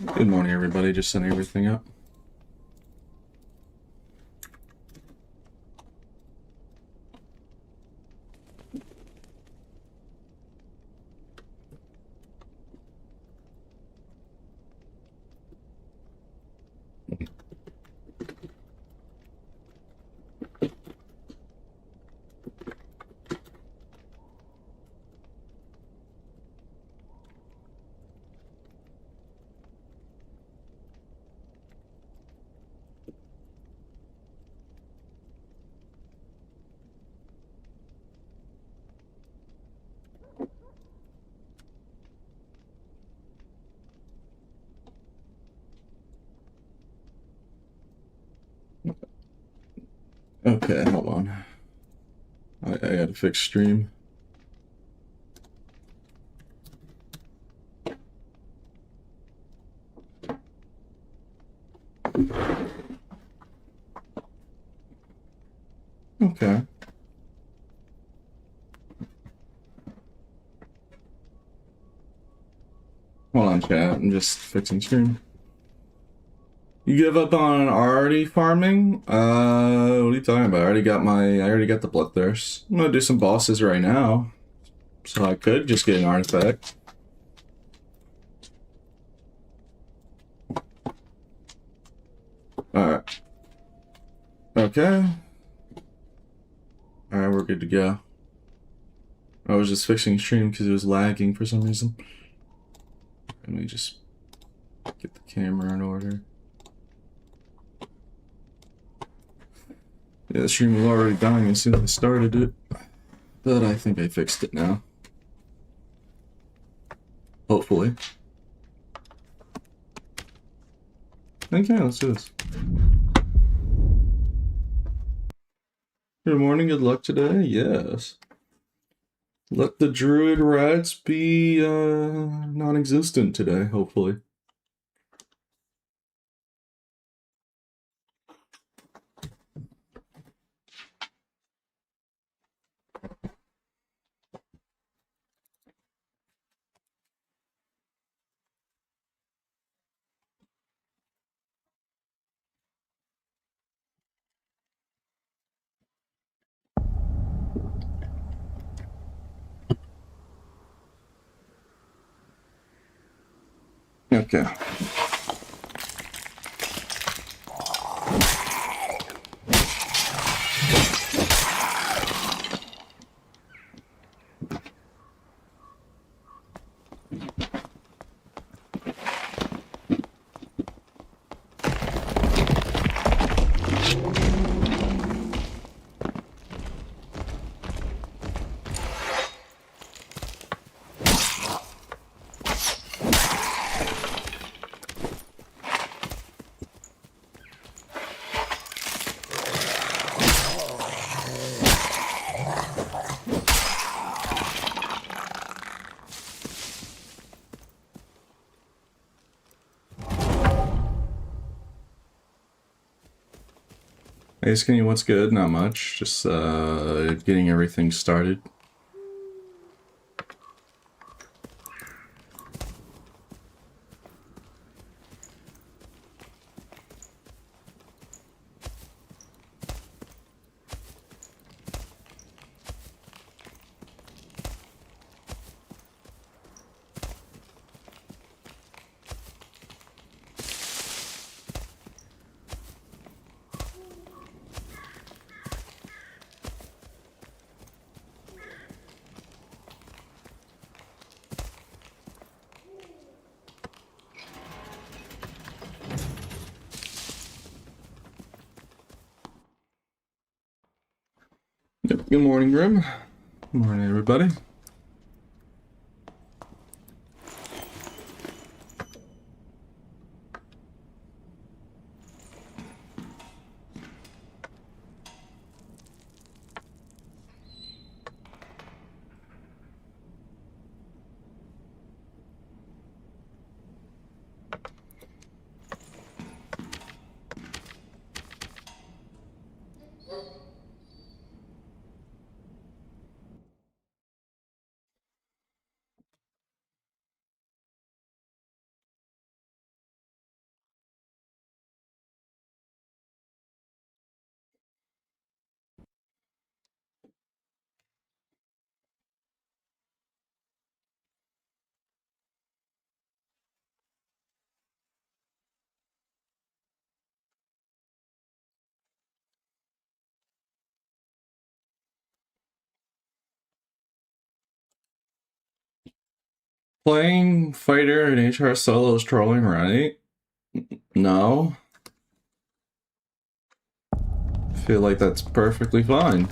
Good morning, everybody. Just setting everything up. Okay, hold on. I gotta fix stream. Okay. Hold on, chat. I'm just fixing stream. You give up on already farming? What are you talking about? I already got the bloodthirst. I'm gonna do some bosses right now. So I could just get an artifact. Alright. Okay. Alright, we're good to go. I was just fixing stream because it was lagging for some reason. Let me just get the camera in order. Yeah, the stream was already dying as soon as I started it. But I think I fixed it now. Hopefully. Okay, let's do this. Good morning, good luck today. Yes. Let the druid rats be non-existent today, hopefully. Okay. Hey, Skinny, what's good? Not much. Just getting everything started. Yep. Good morning, Grim. Good morning, everybody. Playing fighter in HR solo is trolling, right? No. I feel like that's perfectly fine.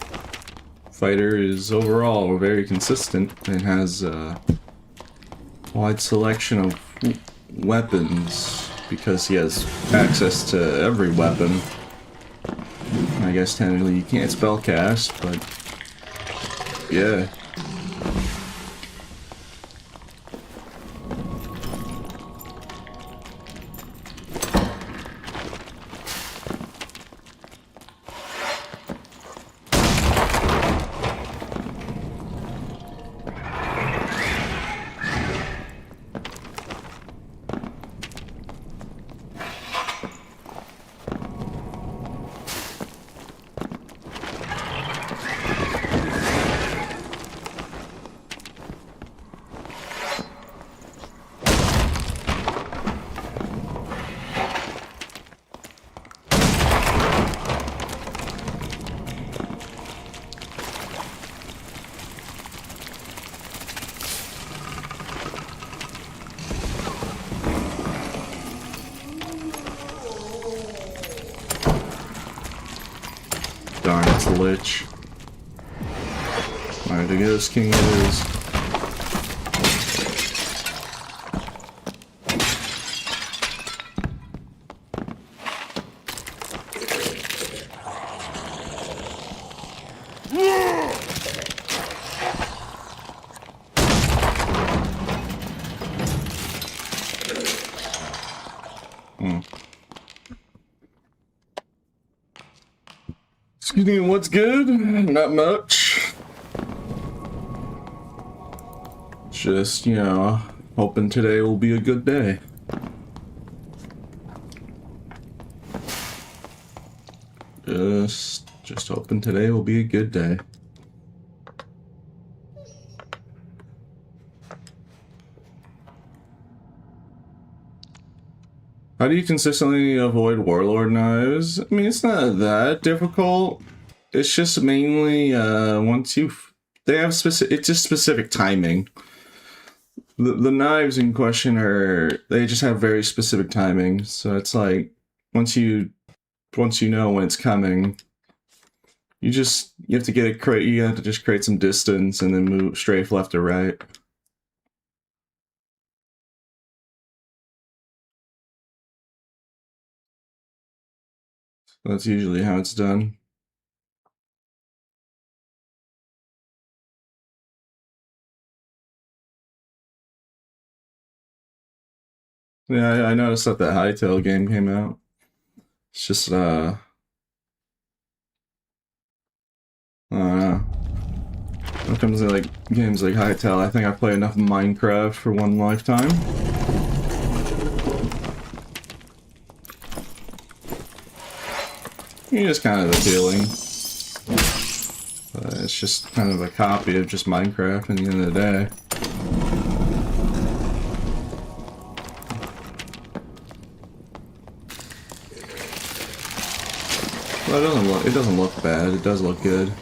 Fighter is overall very consistent and has a wide selection of weapons because he has access to every weapon. I guess technically you can't spellcast, but yeah. Darn, it's a lich. Alright, the Ghost King it is. Excuse me, what's good? Not much. Just, you know, hoping today will be a good day. Just hoping today will be a good day. How do you consistently avoid Warlord knives? I mean, it's not that difficult. It's just mainly once you they have specific. It's just specific timing. The knives in question they just have very specific timing. So it's like once you know when it's coming, you have to get a you have to just create some distance and then move strafe left or right. That's usually how it's done. Yeah, I noticed that Hytale game came out. It's just I don't know. When it comes to like games like Hytale, I think I play enough Minecraft for one lifetime. It's kind of appealing. But it's just kind of a copy of just Minecraft at the end of the day. Well, it doesn't look bad. It does look good.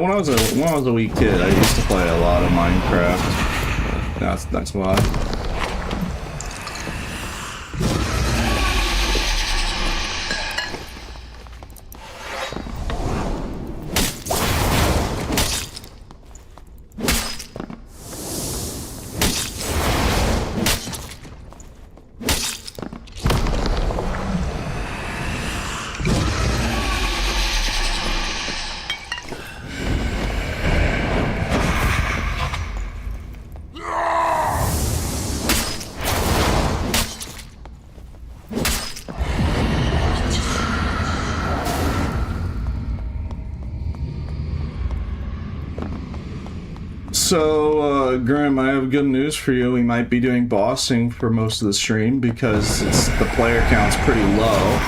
When I was a wee kid, I used to play a lot of Minecraft. That's why. So, Grim, I have good news for you. We might be doing bossing for most of the stream because the player count's pretty low.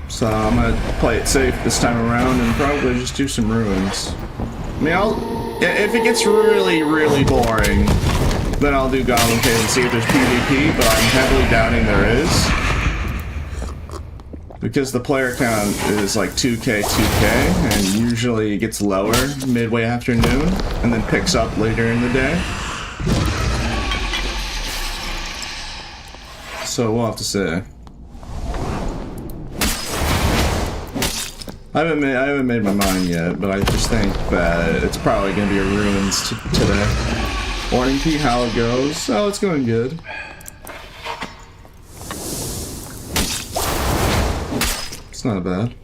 So I'm gonna play it safe this time around and probably just do some ruins. I mean, If it gets really, really boring, then I'll do Goblin Cave and see if there's PvP, but I'm heavily doubting there is. Because the player count is like 2k, and usually it gets lower midway afternoon, and then picks up later in the day. So we'll have to see. I haven't made my mind yet, but I just think that it's probably gonna be a ruins today. Morning P, how it goes? Oh, it's going good. It's not bad.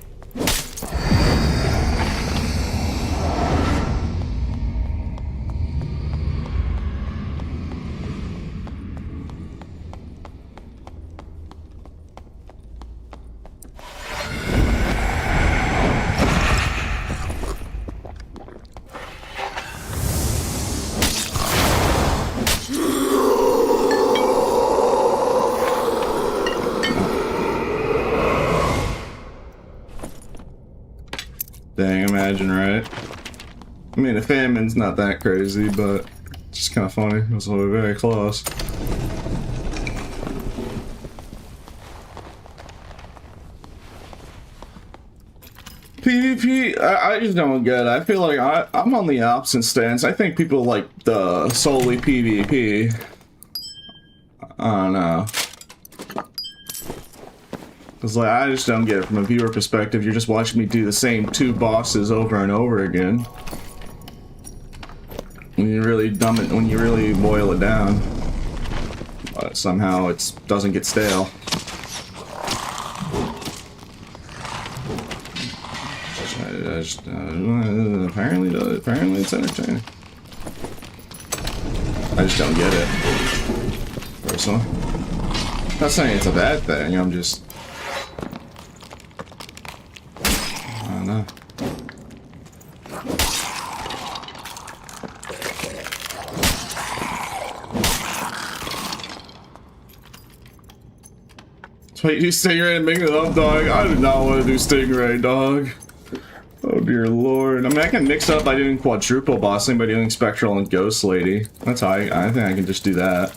Dang, imagine, right? I mean, the famine's not that crazy, but it's just kind of funny. It was very close. PvP, I just don't get it. I feel like I'm on the opposite stance. I think people like the solely PvP. I don't know. Cause like I just don't get it from a viewer perspective. You're just watching me do the same 2 bosses over and over again. When you really when you really boil it down, but somehow it doesn't get stale. Apparently it's entertaining. I just don't get it. Personally, I'm not saying it's a bad thing. I'm just. No. Wait, you Stingray and make it up, dog? I do not want to do Stingray, dog. Oh dear lord. I mean, I can mix up by doing quadruple bossing by doing Spectral and Ghost Lady. That's how I think I can just do that.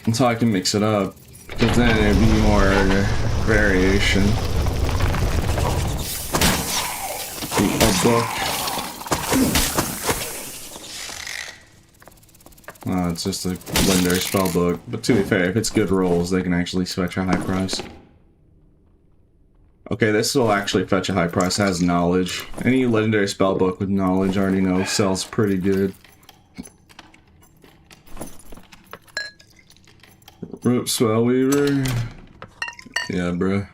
That's how I can mix it up. Because then it'd be more variation. A book. Oh, it's just a legendary spell book. But to be fair, if it's good rolls, they can actually fetch a high price. Okay, this will actually fetch a high price. It has knowledge. Any legendary spell book with knowledge, I already know, sells pretty good. Rope Spellweaver. Yeah, bruh.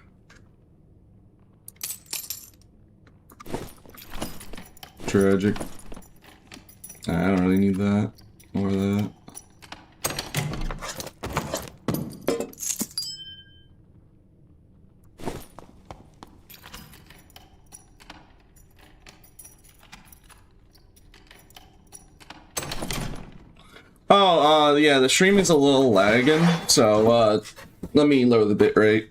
Tragic. I don't really need that. Or that. Oh, yeah, the stream is a little lagging, so, let me lower the bitrate.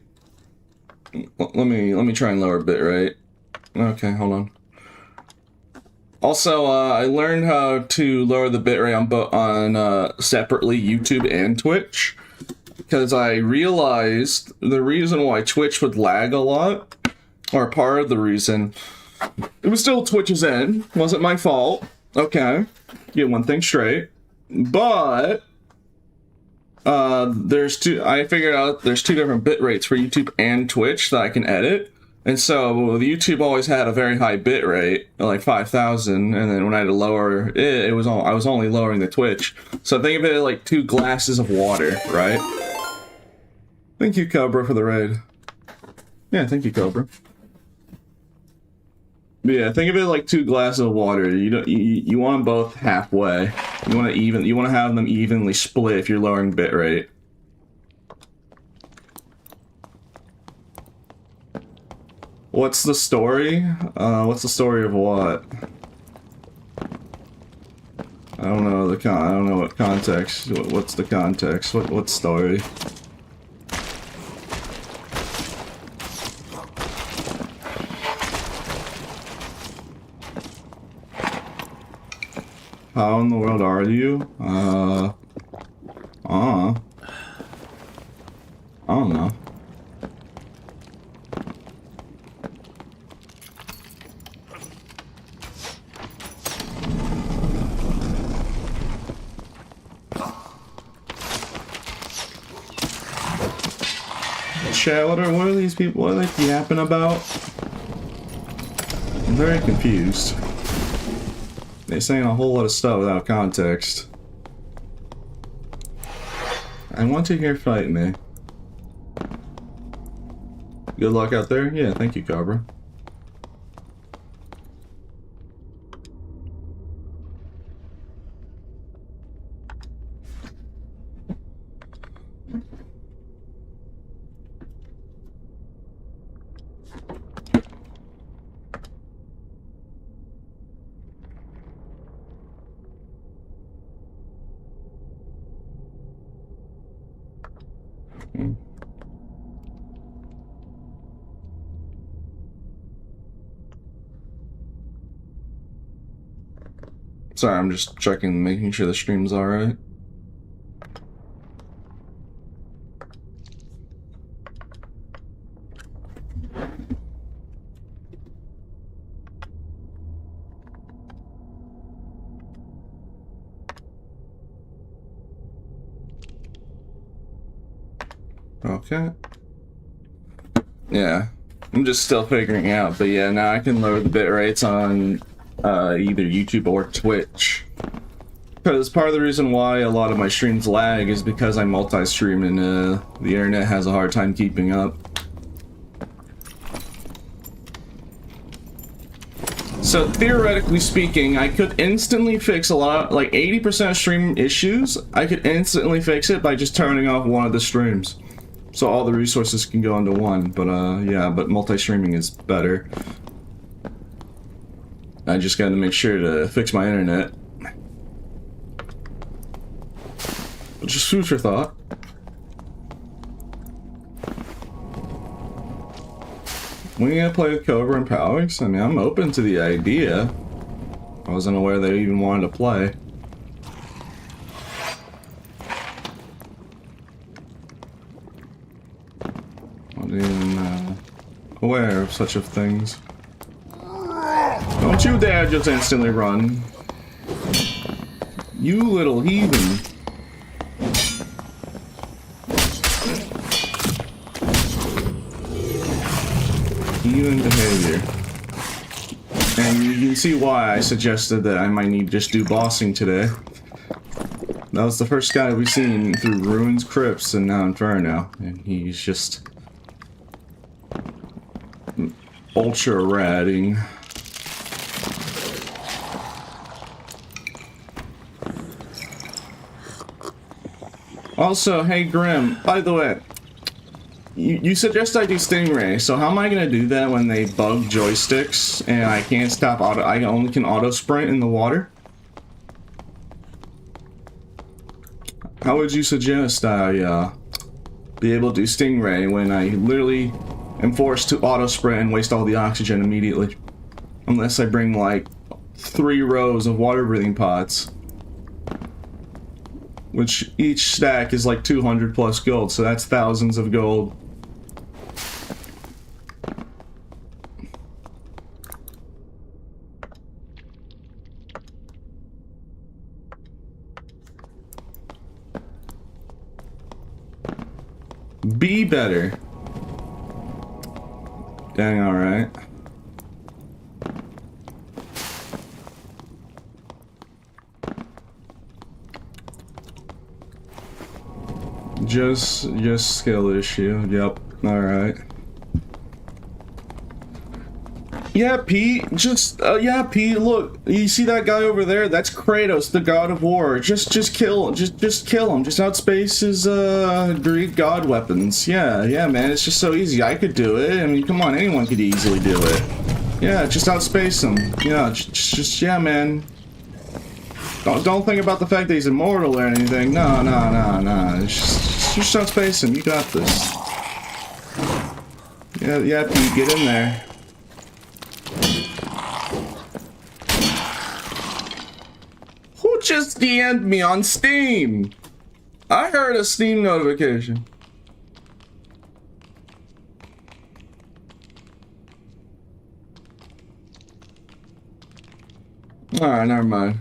Let me try and lower bitrate. Okay, hold on. Also, I learned how to lower the bitrate on separately YouTube and Twitch, because I realized the reason why Twitch would lag a lot, or part of the reason, it was still Twitch's end, wasn't my fault, okay, get one thing straight, but, I figured out there's 2 different bit rates for YouTube and Twitch that I can edit. And so YouTube always had a very high bit rate, like 5,000, and then when I had to lower it, I was only lowering the Twitch. So think of it like 2 glasses of water, right? Thank you, Cobra, for the raid. Yeah, thank you, Cobra. But yeah, think of it like 2 glasses of water. You want them both halfway. You want to have them evenly split if you're lowering bit rate. What's the story? What's the story of what? I don't know I don't know what context. What's the context? What story? How in the world are you? I don't know. Chat, what are these people? What are they yapping about? I'm very confused. They're saying a whole lot of stuff without context. I want to hear fight me. Good luck out there? Yeah, thank you, Cobra. Sorry, I'm just checking, making sure the stream's alright. Okay. Yeah, I'm just still figuring out, but yeah, now I can lower the bit rates on either YouTube or Twitch. Because part of the reason why a lot of my streams lag is because I multi-stream and the internet has a hard time keeping up. So theoretically speaking, I could instantly fix a lot, like 80% of stream issues, I could instantly fix it by just turning off one of the streams. So all the resources can go into one, but yeah, but multi-streaming is better. I just gotta make sure to fix my internet. But just food for thought. When you gonna play with Cobra and Powix? I mean, I'm open to the idea. I wasn't aware they even wanted to play. Not even aware of such things. Don't you dare just instantly run. You little heathen. Heathen behavior. And you can see why I suggested that I might need to just do bossing today. That was the first guy we've seen through Ruins, Crypts, and now Inferno. And he's just ultra ratting. Also, hey Grim, by the way, you suggest I do Stingray, so how am I gonna do that when they bug joysticks and I can't stop auto? I only can auto sprint in the water? How would you suggest I be able to do Stingray when I literally am forced to auto sprint and waste all the oxygen immediately? Unless I bring like 3 rows of water breathing pots. Which each stack is like 200 plus gold, so that's thousands of gold. Be better. Dang, alright. Just skill issue. Yep. Alright. Yeah, Pete. Yeah, Pete. Look, you see that guy over there? That's Kratos, the god of war. Just kill him. Just kill him. Just outspace his Greek god weapons. Yeah, man. It's just so easy. I could do it. I mean, come on, anyone could easily do it. Yeah, just outspace him. Yeah, just yeah, man. Don't think about the fact that he's immortal or anything. No. Just outspace him. You got this. Yeah, Pete, get in there. just DM'd me on Steam? I heard a Steam notification. Alright, never mind.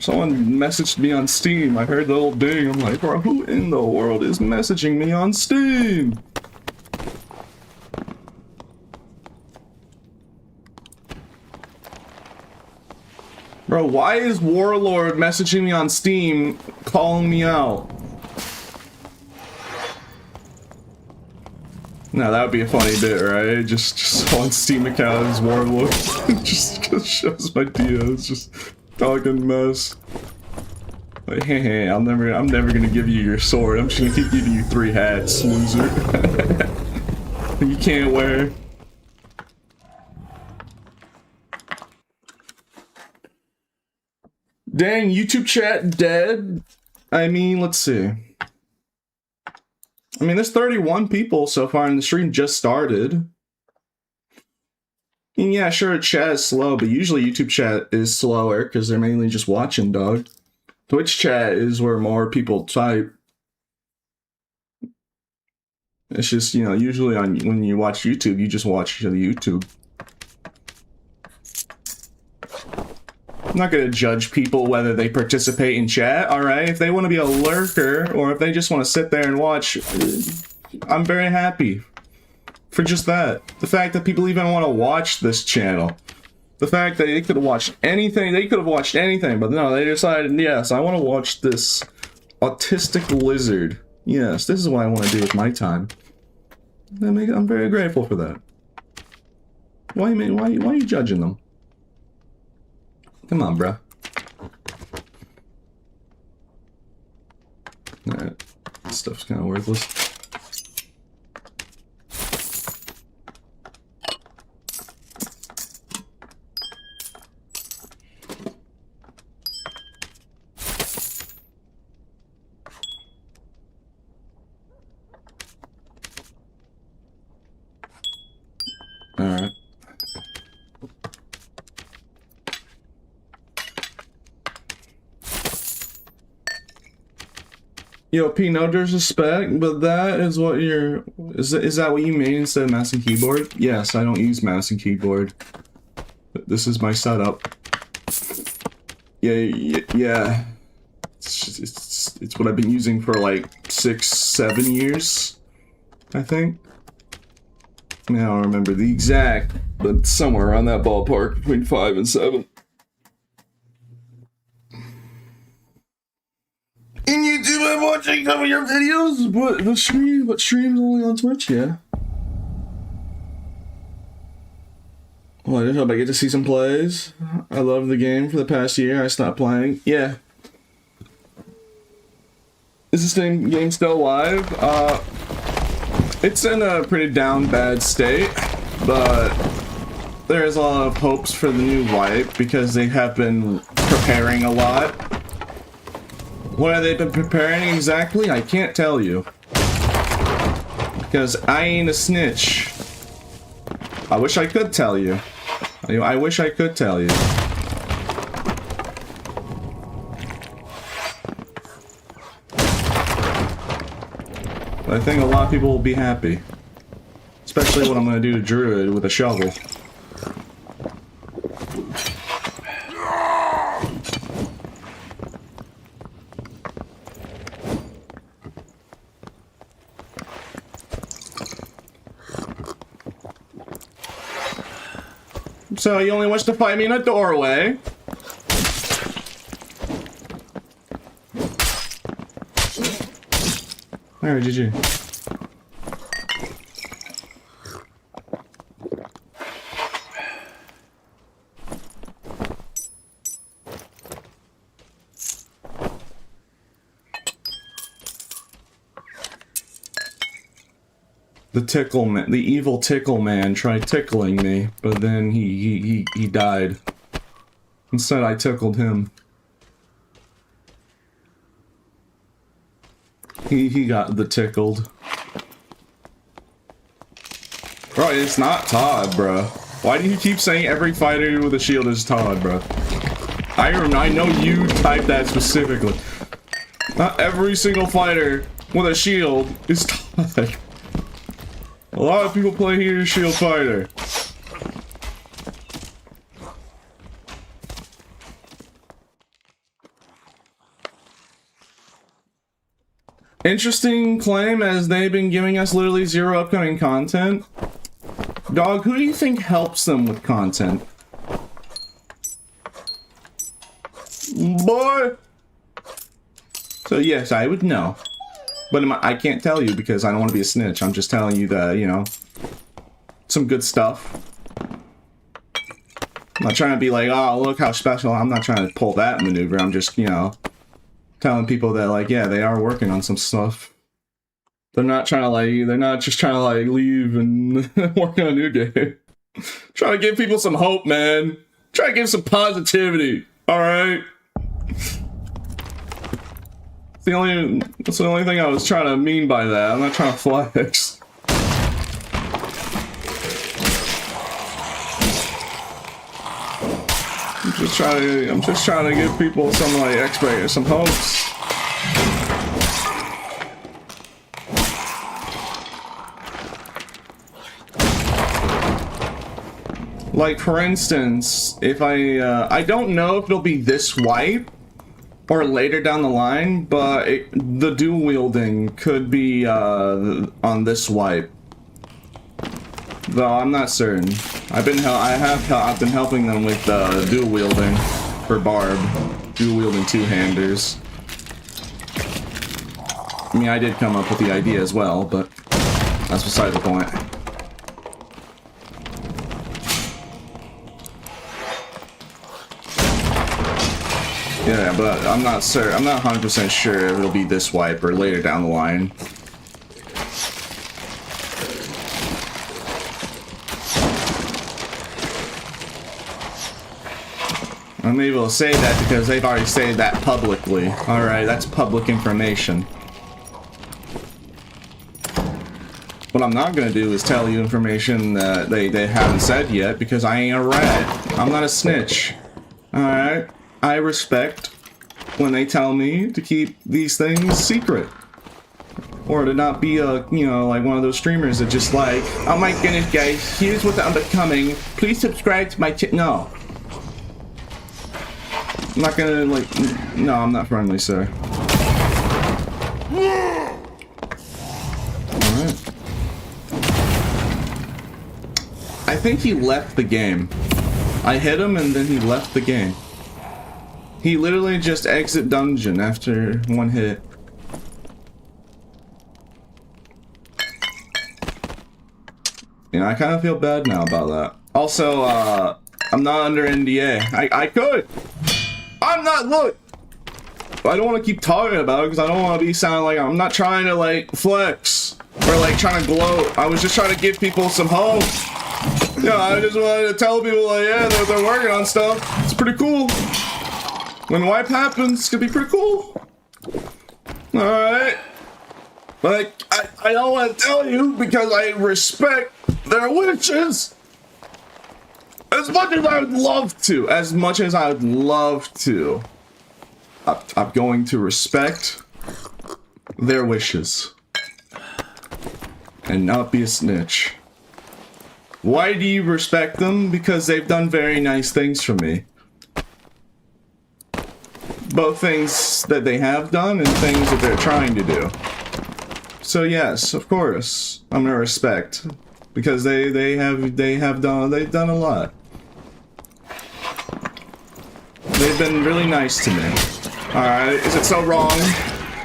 Someone messaged me on Steam. I heard the little ding. I'm like, bro, who in the world is messaging me on Steam? Bro, why is Warlord messaging me on Steam, calling me out? No, that would be a funny bit, right? Just on Steam account as Warlord. just shows my DMs, just talking mess. Like, hey, I'm never gonna give you your sword. I'm just gonna keep giving you 3 hats, loser. You can't wear. Dang, YouTube chat dead? I mean, let's see. I mean, there's 31 people so far, and the stream just started. And yeah, sure, chat is slow, but usually YouTube chat is slower because they're mainly just watching, dog. Twitch chat is where more people type. It's just, you know, usually when you watch YouTube, you just watch the YouTube. I'm not going to judge people whether they participate in chat, alright? If they want to be a lurker, or if they just want to sit there and watch, I'm very happy for just that. The fact that people even want to watch this channel. The fact that they could have watched anything, but no, they decided, yes, I want to watch this autistic lizard. Yes, this is what I want to do with my time. I'm very grateful for that. Why are you judging them? Come on, bro. Alright. This stuff's kind of worthless. Alright. Yo, P, no disrespect, but that is what you're... Is that what you mean instead of mouse and keyboard? Yes, I don't use mouse and keyboard. This is my setup. Yeah. It's what I've been using for like 6-7 years, I think. I mean, I don't remember the exact, but somewhere around that ballpark, between 5 and 7. In YouTube, I'm watching some of your videos, but streams only on Twitch, yeah. Well, I hope I get to see some plays. I love the game for the past year. I stopped playing. Yeah. Is this game still live? It's in a pretty down bad state, but there's a lot of hopes for the new wipe because they have been preparing a lot. What have they been preparing exactly? I can't tell you. Because I ain't a snitch. I wish I could tell you. I wish I could tell you. But I think a lot of people will be happy. Especially what I'm going to do to Druid with a shovel. So you only wish to fight me in a doorway? Alright, GG. The tickle man, the evil tickle man tried tickling me, but then he died. Instead, I tickled him. He got the tickled. Bro, it's not Todd, bro. Why do you keep saying every fighter with a shield is Todd, bro? I know you typed that specifically. Not every single fighter with a shield is typed. A lot of people play here shield fighter. Interesting claim, as they've been giving us literally zero upcoming content. Dog, who do you think helps them with content? Boy! So yes, I would know. But I can't tell you because I don't want to be a snitch. I'm just telling you the, you know, some good stuff. I'm not trying to be like, oh, look how special. I'm not trying to pull that maneuver. I'm just, you know, telling people that, like, yeah, they are working on some stuff. They're not trying to, like, they're not just trying to, like, leave and work on a new game. Trying to give people some hope, man. Try to give some positivity. Alright? That's the only thing I was trying to mean by that. I'm not trying to flex. I'm just trying to give people some, like, some hopes. Like, for instance, if I don't know if it'll be this wipe or later down the line, but the dual wielding could be on this wipe. Though I'm not certain. I've been helping them with dual wielding for Barb, dual wielding two-handers. I mean, I did come up with the idea as well, but that's beside the point. Yeah, but I'm not certain. I'm not 100% sure if it'll be this wipe or later down the line. I'm able to say that because they've already said that publicly. Alright, that's public information. What I'm not gonna do is tell you information that they haven't said yet because I ain't a rat. I'm not a snitch. Alright? I respect when they tell me to keep these things secret. Or to not be a, you know, like one of those streamers that just like, oh my goodness guys, here's what I'm becoming. Please subscribe to my channel. No. I'm not gonna, like, no, I'm not friendly, sir. Alright. I think he left the game. I hit him and then he left the game. He literally just exit dungeon after one hit. You know, I kind of feel bad now about that. Also, I'm not under NDA. I could! I'm not, look! I don't want to keep talking about it because I don't want to be sounding like I'm not trying to, like, flex. Or, like, trying to gloat. I was just trying to give people some hope. Yeah, I just wanted to tell people, like, yeah, they're working on stuff. It's pretty cool. When wipe happens, it's gonna be pretty cool. Alright. Like, I don't want to tell you because I respect their wishes. As much as I would love to. As much as I would love to. I'm going to respect their wishes. And not be a snitch. Why do you respect them? Because they've done very nice things for me. Both things that they have done and things that they're trying to do. So yes, of course, I'm gonna respect because they've done a lot. They've been really nice to me. All right, is it so wrong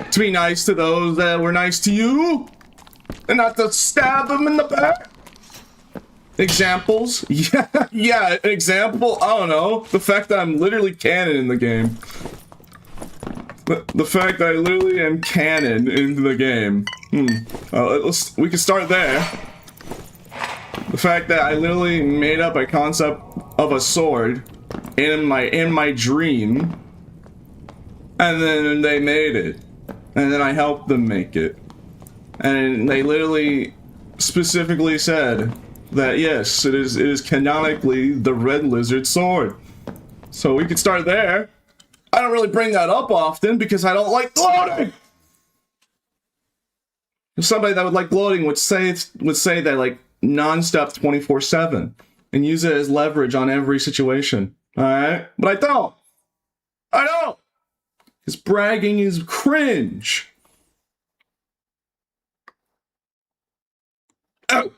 to be nice to those that were nice to you and not to stab them in the back? Examples? Yeah, an example. I don't know. The fact that I'm literally canon in the game. The fact that I literally am canon into the game. We can start there. The fact that I literally made up a concept of a sword in my dream, and then they made it, and then I helped them make it, and they literally specifically said that yes, it is canonically the red lizard sword. So we could start there. I don't really bring that up often because I don't like gloating. Somebody that would like gloating would say that like non-stop 24/7 and use it as leverage on every situation. All right, but I don't. I don't. Because bragging is cringe. Oh.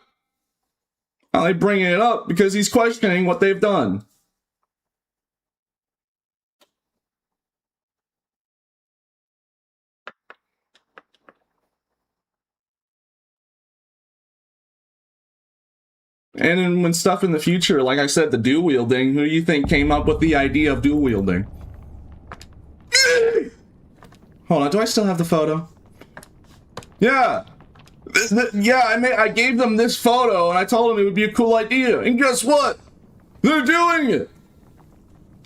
I like bringing it up because he's questioning what they've done. And then when stuff in the future, like I said, the dual wielding, who do you think came up with the idea of dual wielding? Hold on, do I still have the photo? Yeah. I gave them this photo and I told them it would be a cool idea. And guess what? They're doing it.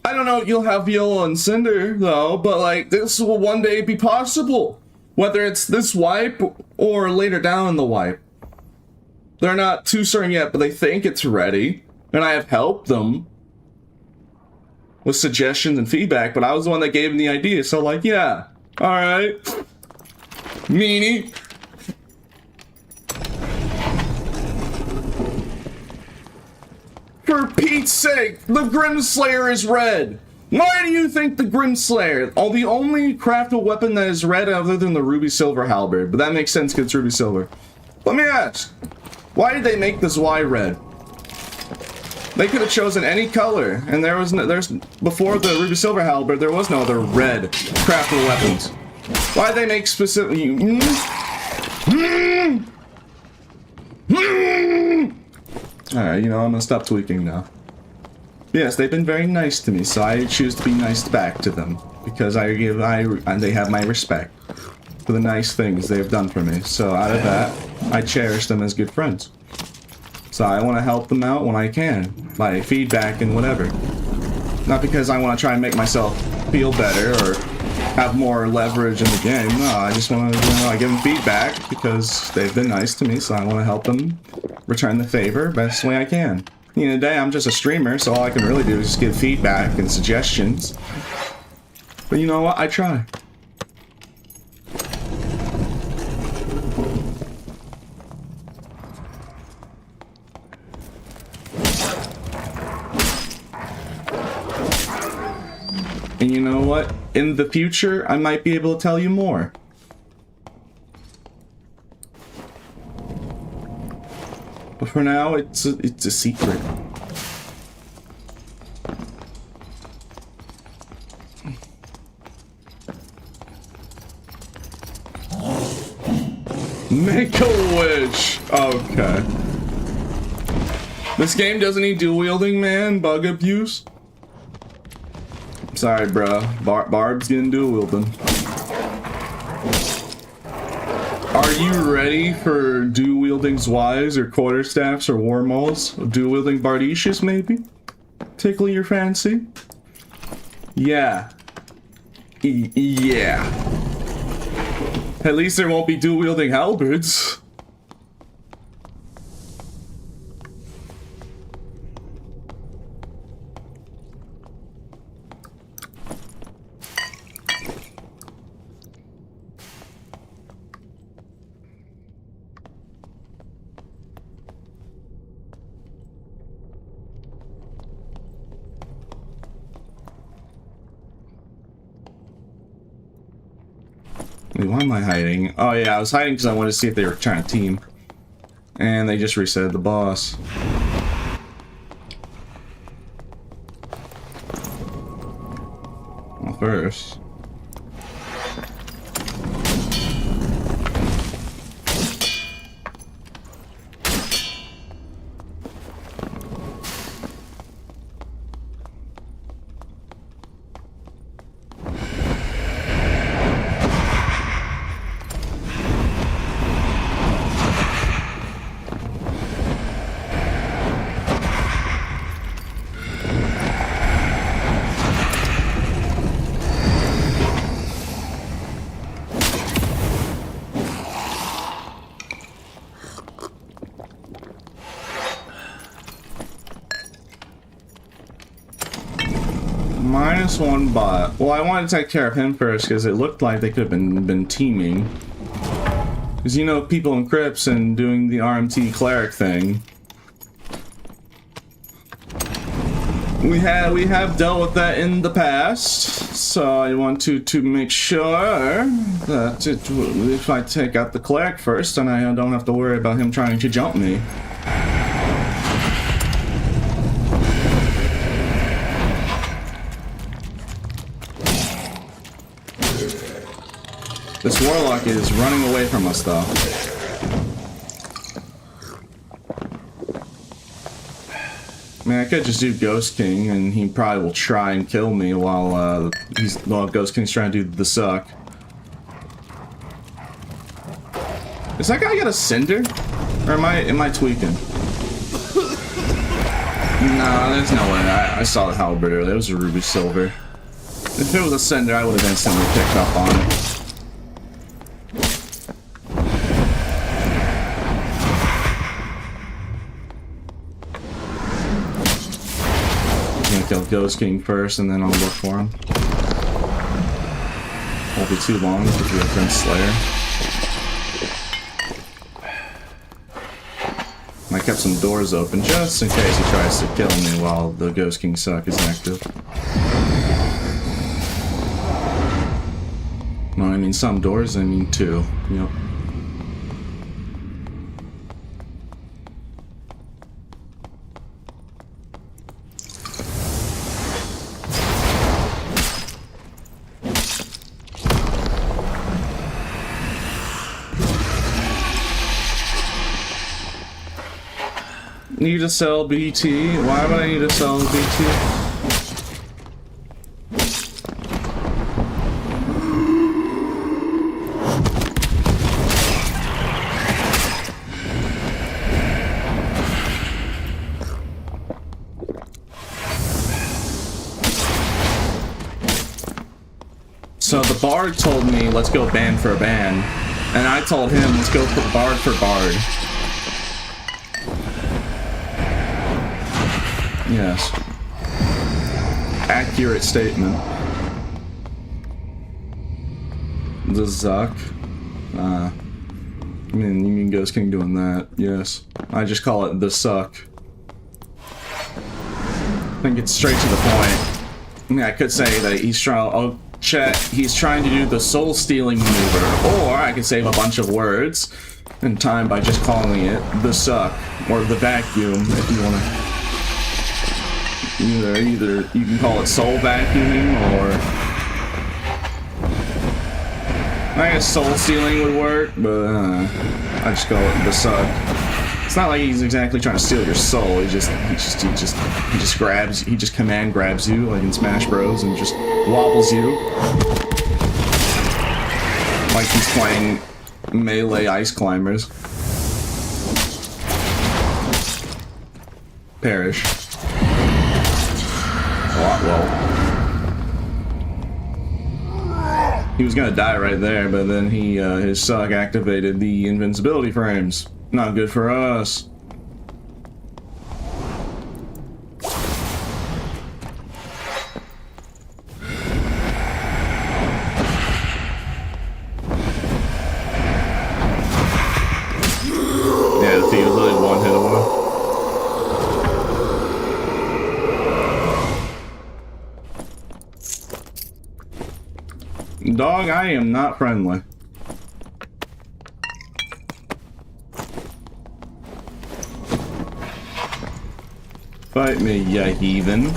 I don't know if you'll have Viola and Cinder, though, but like, this will one day be possible. Whether it's this wipe or later down in the wipe. They're not too certain yet, but they think it's ready. And I have helped them with suggestions and feedback, but I was the one that gave them the idea. So like, yeah, all right. Meanie. For Pete's sake, the Grimslayer is red. Why do you think the Grimslayer? Oh, the only craftable weapon that is red other than the Ruby Silver Halberd, but that makes sense because it's Ruby Silver. Let me ask. Why did they make this Y red? They could have chosen any color, and before the Ruby Silver Halberd, there was no other red craftable weapons. Why did they make specific? Alright, you know, I'm gonna stop tweaking now. Yes, they've been very nice to me, so I choose to be nice back to them because they have my respect for the nice things they've done for me. So out of that, I cherish them as good friends. So I want to help them out when I can, by feedback and whatever. Not because I want to try and make myself feel better or have more leverage in the game. No, I just want to, I give them feedback because they've been nice to me, so I want to help them return the favor best way I can. At the end of the day, I'm just a streamer, so all I can really do is just give feedback and suggestions. But you know what? I try. And you know what? In the future, I might be able to tell you more. But for now, it's a secret. Make a wish! Okay. This game doesn't need dual wielding, man. Bug abuse. Sorry, bro. Barb's getting dual wielding. Are you ready for dual wielding Zwei's or quarterstaffs or war mauls? Dual wielding Bardishas, maybe? Tickle your fancy? Yeah. Yeah. At least there won't be dual wielding halberds. Wait, why am I hiding? Oh yeah, I was hiding because I wanted to see if they were trying to team. And they just reset the boss. Well, first... -1 bot. Well, I wanted to take care of him first because it looked like they could have been teaming. Because you know, people in crypts and doing the RMT cleric thing. We have dealt with that in the past, so I want to make sure that if I take out the cleric first, then I don't have to worry about him trying to jump me. This warlock is running away from us, though. I mean, I could just do Ghost King, and he probably will try and kill me while Ghost King's trying to do the suck. Does that guy got a cinder? Or am I tweaking? Nah, there's no way. I saw the halberd earlier. It was a ruby silver. If it was a cinder, I would have instantly picked up on it. Kill Ghost King first, and then I'll look for him. Won't be too long because we have Prince Slayer. I kept some doors open just in case he tries to kill me while the Ghost King suck is active. No, I mean some doors, I mean 2. Yep. Need to sell BT? Why would I need to sell BT? So the Bard told me, let's go band for band. And I told him, let's go for Bard. Yes. Accurate statement. The Zuck. You mean Ghost King doing that? Yes. I just call it the suck. I think it's straight to the point. I mean, I could say that he's trying. Oh, chat. He's trying to do the soul stealing maneuver, or I could save a bunch of words in time by just calling it the suck or the vacuum if you want to. Either you can call it soul vacuuming, or I guess soul stealing would work, but I just call it the suck. It's not like he's exactly trying to steal your soul. He just command grabs you like in Smash Bros. And just wobbles you like he's playing melee ice climbers. Perish. Well, he was gonna die right there, but then his suck activated the invincibility frames. Not good for us. Yeah, the thief was literally one hit away. Dog, I am not friendly. Fight me, ya heathen.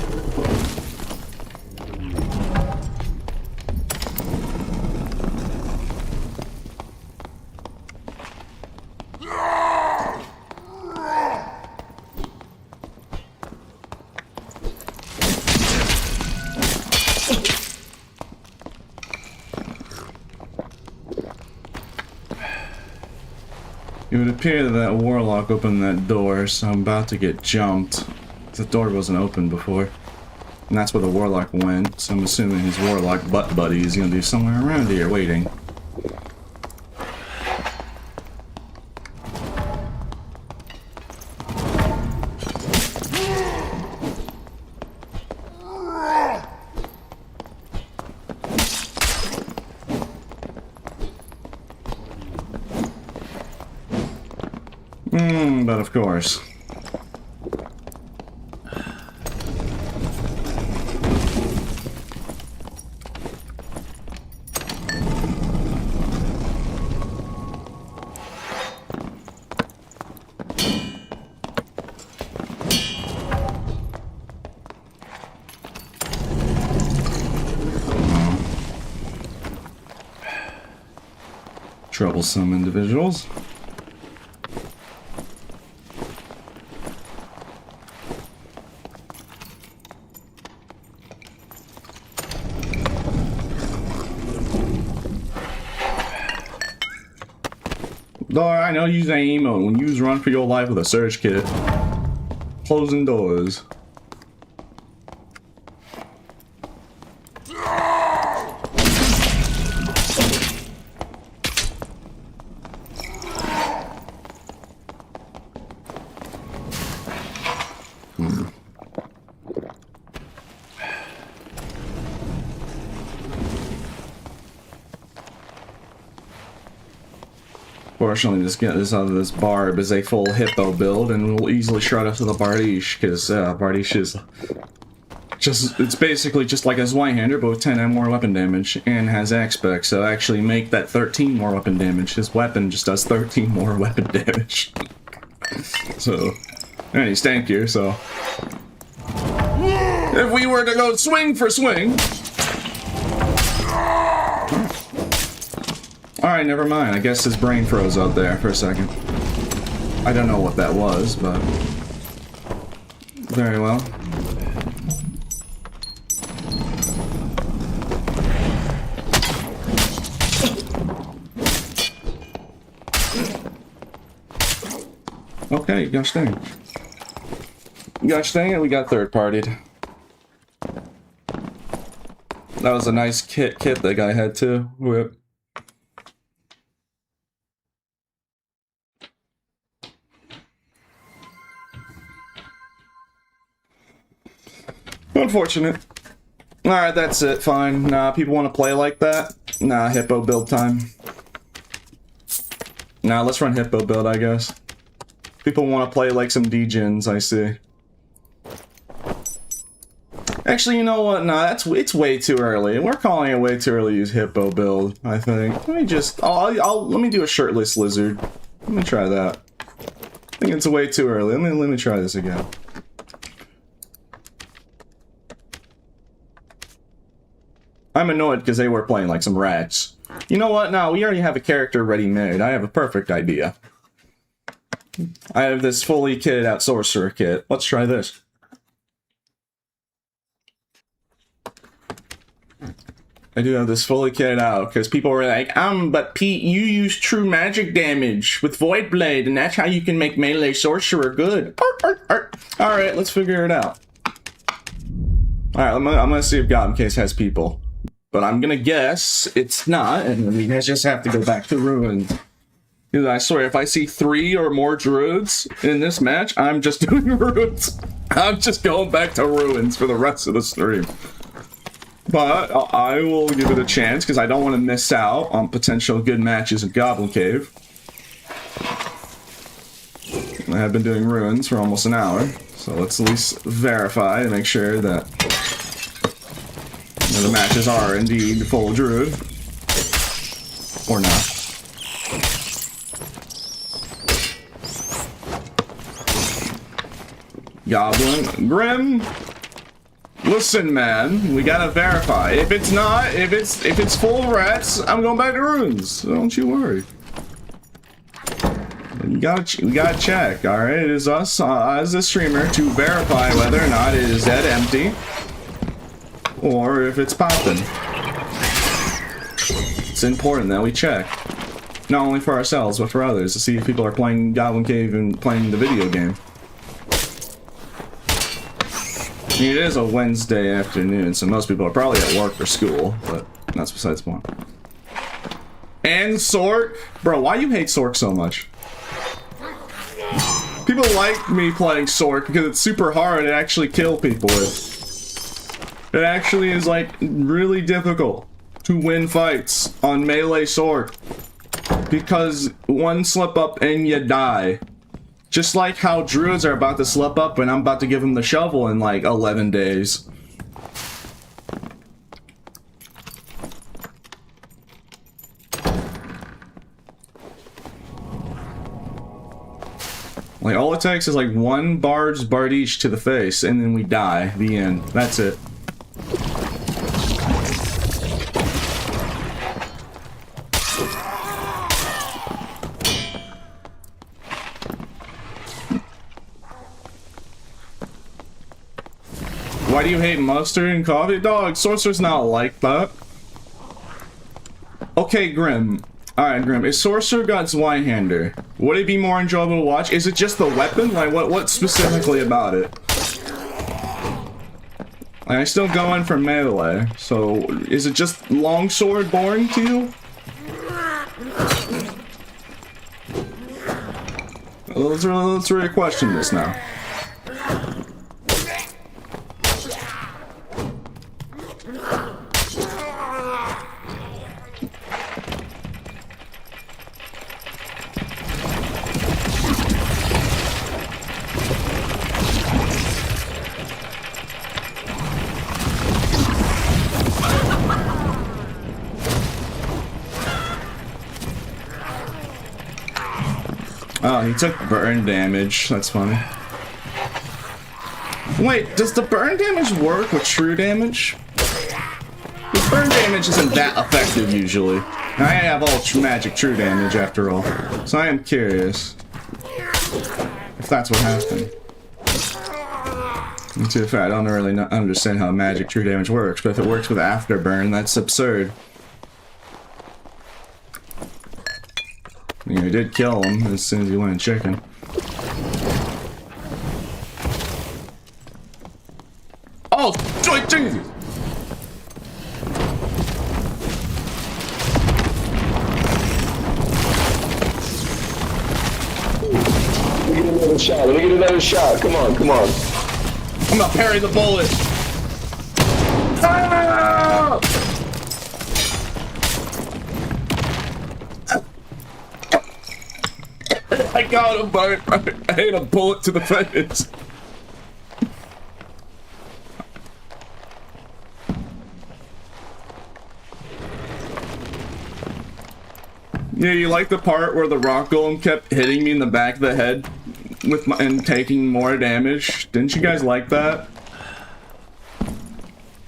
It would appear that warlock opened that door, so I'm about to get jumped. The door wasn't open before. And that's where the warlock went, so I'm assuming his warlock butt buddy is gonna be somewhere around here waiting. But of course. Troublesome individuals. Though I know you ain't emo when you run for your life with a search kit. Closing doors. Fortunately, just get this out of this barb is a full hippo build, and we'll easily shred up to the Bardiche, because Bardiche is just, it's basically just like a Zweihander, but with 10 more weapon damage, and has Axe-Spec, so actually make that 13 more weapon damage. His weapon just does 13 more weapon damage. So, and he's tankier, so. If we were to go swing for swing. Alright, never mind. I guess his brain froze out there for a second. I don't know what that was, but... very well. Okay, gosh dang. Gosh dang it, we got third-partied. That was a nice kit that guy had too. Whip. Unfortunate. Alright, that's it. Fine. Nah, people want to play like that? Nah, hippo build time. Nah, let's run hippo build, I guess. People want to play like some D-gens, I see. Actually, you know what? Nah, it's way too early. We're calling it way too early to use hippo build, I think. Let me just... let me do a shirtless lizard. Let me try that. I think it's way too early. Let me try this again. I'm annoyed because they were playing like some rats. You know what? No, we already have a character ready-made. I have a perfect idea. I have this fully kitted out Sorcerer kit. Let's try this. I do have this fully kitted out because people were like, but Pete, you use true magic damage with Void Blade, and that's how you can make melee Sorcerer good. Alright, let's figure it out. Alright, I'm gonna see if God Case has people. But I'm gonna guess it's not, and you guys just have to go back to Ruins. Because I swear, if I see 3 or more Druids in this match, I'm just doing Ruins. I'm just going back to Ruins for the rest of the stream. But I will give it a chance, because I don't want to miss out on potential good matches in Goblin Cave. I have been doing Ruins for almost an hour, so let's at least verify and make sure that the matches are indeed full Druid. Or not. Goblin. Grim. Listen, man. We gotta verify. If it's not, if it's full of rats, I'm going back to Ruins. So don't you worry. We gotta check, alright? It is us, as the streamer, to verify whether or not it is dead empty. Or if it's popping. It's important that we check. Not only for ourselves, but for others, to see if people are playing Goblin Cave and playing the video game. I mean, it is a Wednesday afternoon, so most people are probably at work or school, but that's besides the point. And Sork? Bro, why you hate Sork so much? People like me playing Sork because it's super hard to actually kill people with. It actually is, like, really difficult to win fights on melee sword. Because one slip up and you die. Just like how druids are about to slip up and I'm about to give them the shovel in like 11 days. Like, all it takes is like one bard's bardiche to the face, and then we die. The end. That's it. Why do you hate mustard and coffee? Dog, Sorcerer's not like that. Okay, Grim. Alright, Grim. Is Sorcerer got Zweihander? Would it be more enjoyable to watch? Is it just the weapon? Like, what specifically about it? Like, I still go in for melee, so is it just longsword boring to you? Let's really question this now. Oh, he took burn damage. That's funny. Wait, does the burn damage work with true damage? The burn damage isn't that effective usually. I have all magic true damage after all, so I am curious if that's what happened. And to be fair, I don't really understand how magic true damage works, but if it works with afterburn, that's absurd. You know, he did kill him as soon as he went chicken. Oh, joy Jesus! Let me get another shot. Let me get another shot. Come on, come on. I'm gonna parry the bullet. Ah! I got him, but I hate a bullet to the face. Yeah, you like the part where the rock golem kept hitting me in the back of the head with and taking more damage? Didn't you guys like that?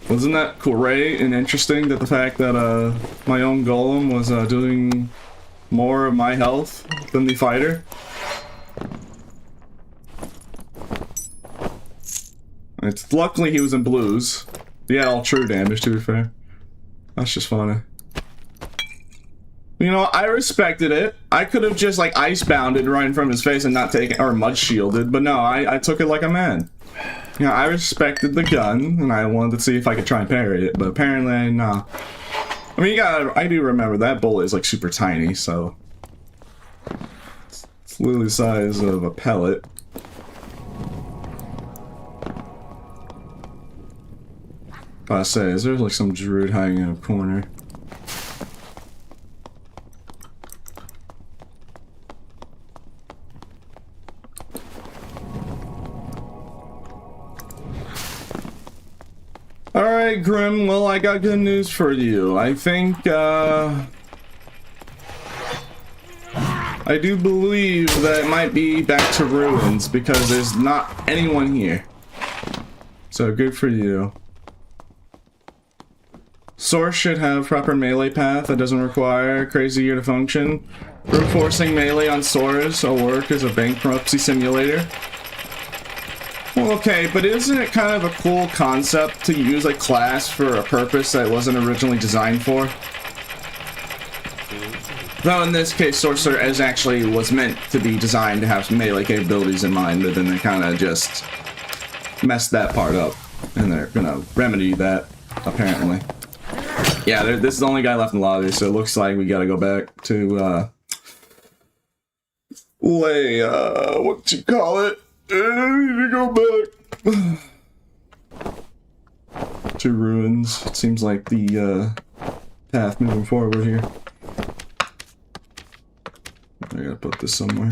Wasn't that great and interesting that the fact that my own golem was doing more of my health than the fighter? It's luckily he was in blues. He had all true damage, to be fair. That's just funny. You know, I respected it. I could have just like ice-bounded right in front of his face and not taken, or mud-shielded, but no, I took it like a man. You know, I respected the gun, and I wanted to see if I could try and parry it, but apparently, nah. I mean, I do remember that bullet is like super tiny, so it's literally the size of a pellet. I say, is there like some druid hiding in a corner? Alright, Grim, well, I got good news for you. I think, I do believe that it might be back to ruins because there's not anyone here. So, good for you. Source should have proper melee path that doesn't require crazy gear to function. Brute forcing melee on swords will work as a bankruptcy simulator. Well, okay, but isn't it kind of a cool concept to use a class for a purpose that it wasn't originally designed for? Though in this case, Sorcerer was meant to be designed to have some melee capabilities in mind, but then they kind of just messed that part up. And they're gonna remedy that, apparently. Yeah, this is the only guy left in the lobby, so it looks like we gotta go back to, what you call it? I need to go back to ruins. It seems like the path moving forward here. I gotta put this somewhere.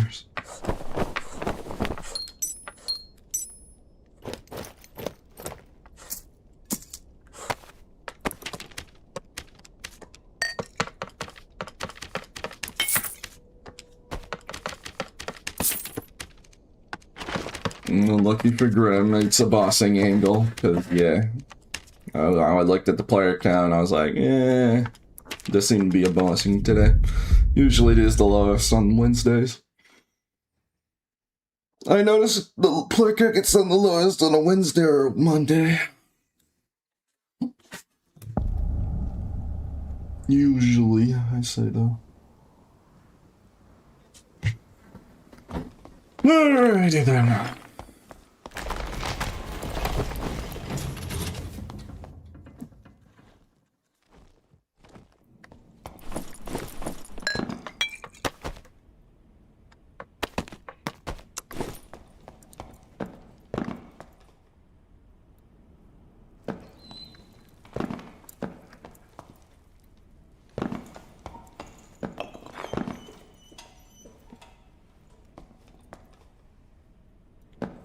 looking for Grim. It's a bossing angle, because, yeah. I looked at the player count and I was like, eh, this seemed to be a bossing today. Usually it is the lowest on Wednesdays. I noticed the player count gets on the lowest on a Wednesday or Monday. Usually, I say though. Alrighty then.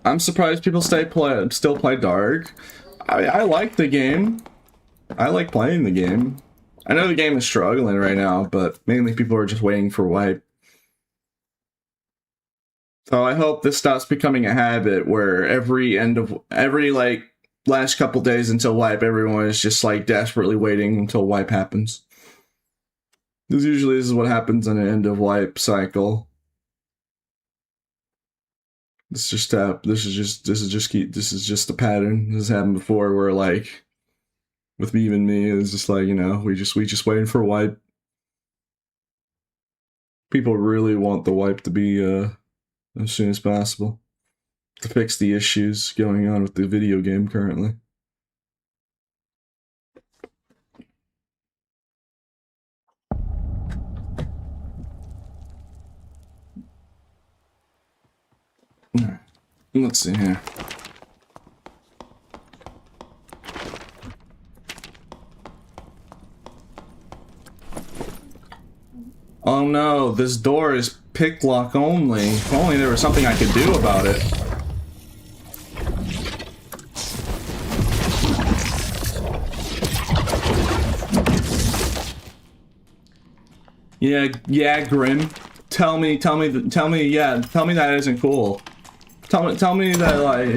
I'm surprised people still play Dark. I like the game. I like playing the game. I know the game is struggling right now, but mainly people are just waiting for wipe. So I hope this stops becoming a habit where every like last couple days until wipe, everyone is just like desperately waiting until wipe happens. Because usually this is what happens in an end of wipe cycle. This is just the pattern. This has happened before where like with me it's just like, you know, we just waiting for wipe. People really want the wipe to be as soon as possible to fix the issues going on with the video game currently. Let's see here. Oh no, this door is pick lock only. If only there was something I could do about it. Yeah, Grim. Tell me that isn't cool. Tell me that, like,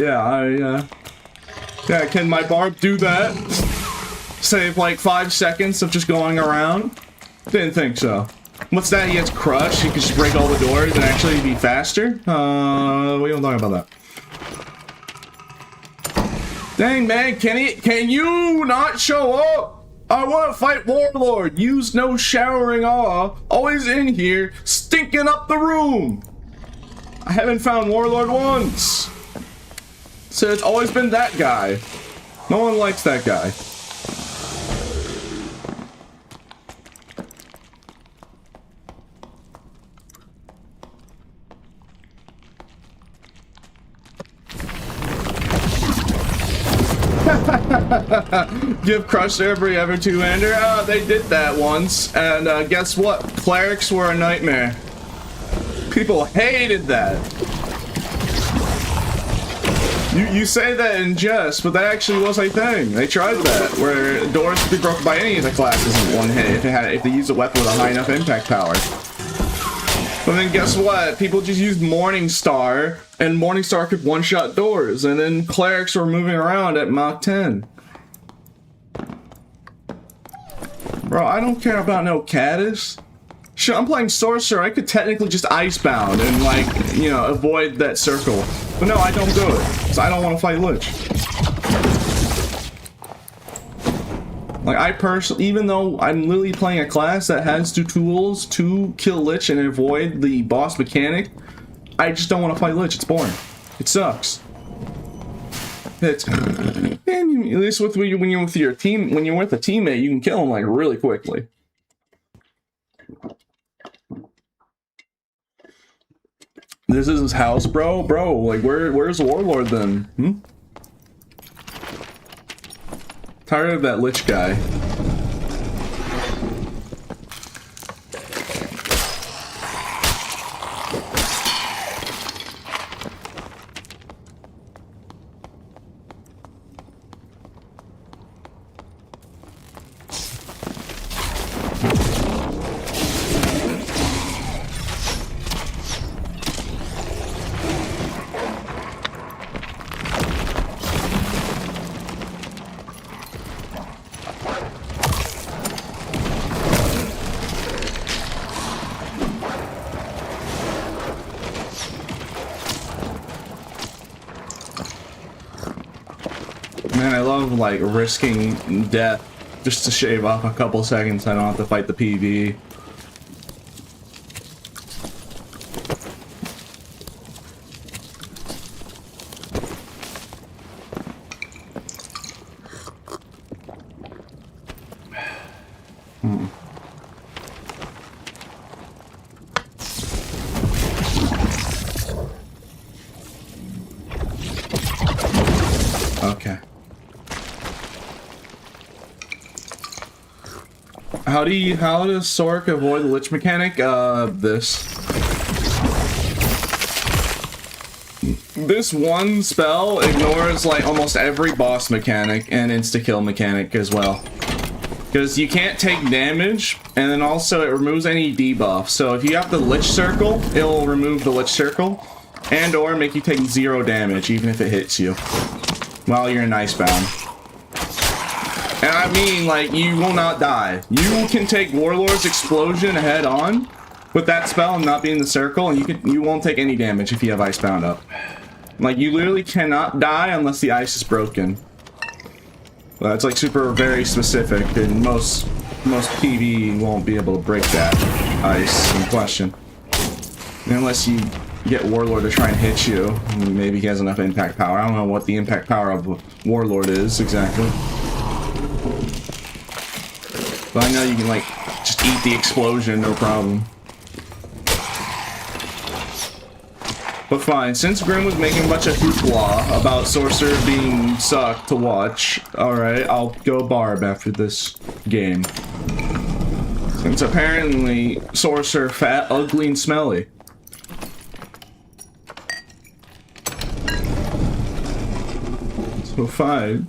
yeah, can my barb do that? Save like 5 seconds of just going around? Didn't think so. What's that? He gets crushed? He can just break all the doors and actually be faster? We don't talk about that. Dang, man, can you not show up? I want to fight Warlord. Use no showering awe. Always in here, stinking up the room. I haven't found Warlord once. So it's always been that guy. No one likes that guy. Give crush every ever two-hander. They did that once, and guess what? Clerics were a nightmare. People hated that. You say that in jest, but that actually was a thing. They tried that, where doors could be broken by any of the classes in one hit if they used a weapon with a high enough impact power. But then guess what? People just used Morningstar, and Morningstar could one-shot doors, and then clerics were moving around at Mach 10. Bro, I don't care about no Caddis. Sure, I'm playing Sorcerer. I could technically just icebound and, like, you know, avoid that circle. But no, I don't do it, because I don't want to fight Lich. Like, I personally, even though I'm literally playing a class that has 2 tools to kill Lich and avoid the boss mechanic, I just don't want to fight Lich. It's boring. It sucks. It's, and at least when you're with your team, when you're with a teammate, you can kill him like really quickly. This is his house, bro. Bro, like where's the Warlord then? Tired of that Lich guy. Man, I love like risking death just to shave off a couple seconds. I don't have to fight the PV. Okay. How does Sork avoid the lich mechanic? This one spell ignores like almost every boss mechanic and insta-kill mechanic as well. Because you can't take damage, and then also it removes any debuff. So if you have the lich circle, it'll remove the lich circle, and or make you take 0 damage even if it hits you while you're in icebound. And I mean, like, you will not die. You can take Warlord's Explosion head on with that spell and not be in the circle, and you won't take any damage if you have Icebound up. Like, you literally cannot die unless the ice is broken. Well, that's like super very specific, and most PV won't be able to break that ice in question. Unless you get Warlord to try and hit you. Maybe he has enough impact power. I don't know what the impact power of Warlord is exactly. But I know you can, like, just eat the explosion, no problem. But fine, since Grim was making a bunch of hoopla about Sorcerer being sucked to watch, alright, I'll go Barb after this game. Since apparently Sorcerer fat, ugly, and smelly. So fine.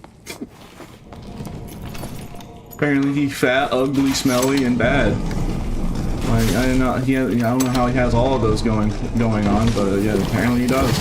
Apparently he's fat, ugly, smelly, and bad. Like, I don't know how he has all of those going on, but yeah, apparently he does.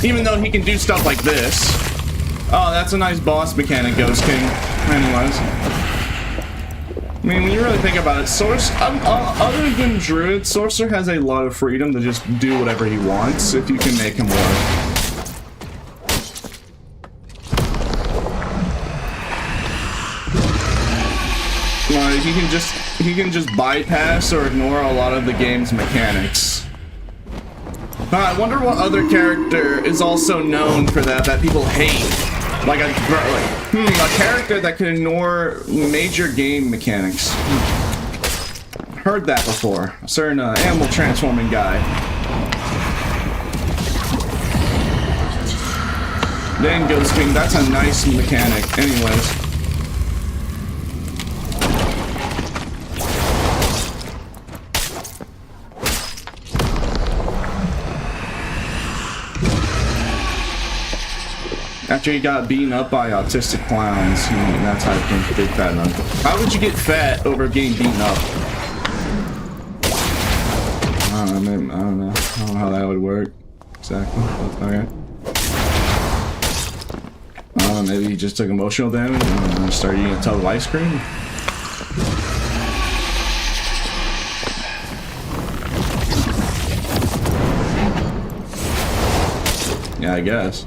Even though he can do stuff like this. Oh, that's a nice boss mechanic, Ghost King. Anyways. I mean, when you really think about it, other than Druid, Sorcerer has a lot of freedom to just do whatever he wants if you can make him work. Like, he can just bypass or ignore a lot of the game's mechanics. I wonder what other character is also known for that people hate. Like a character that can ignore major game mechanics. Heard that before. A certain animal transforming guy. Dang, Ghost King, that's a nice mechanic. Anyways. After he got beaten up by autistic clowns, that's how he became big fat uncle. How would you get fat over getting beaten up? I don't know, I don't know how that would work exactly. But alright. I don't know, maybe he just took emotional damage and started eating a tub of ice cream. Yeah, I guess.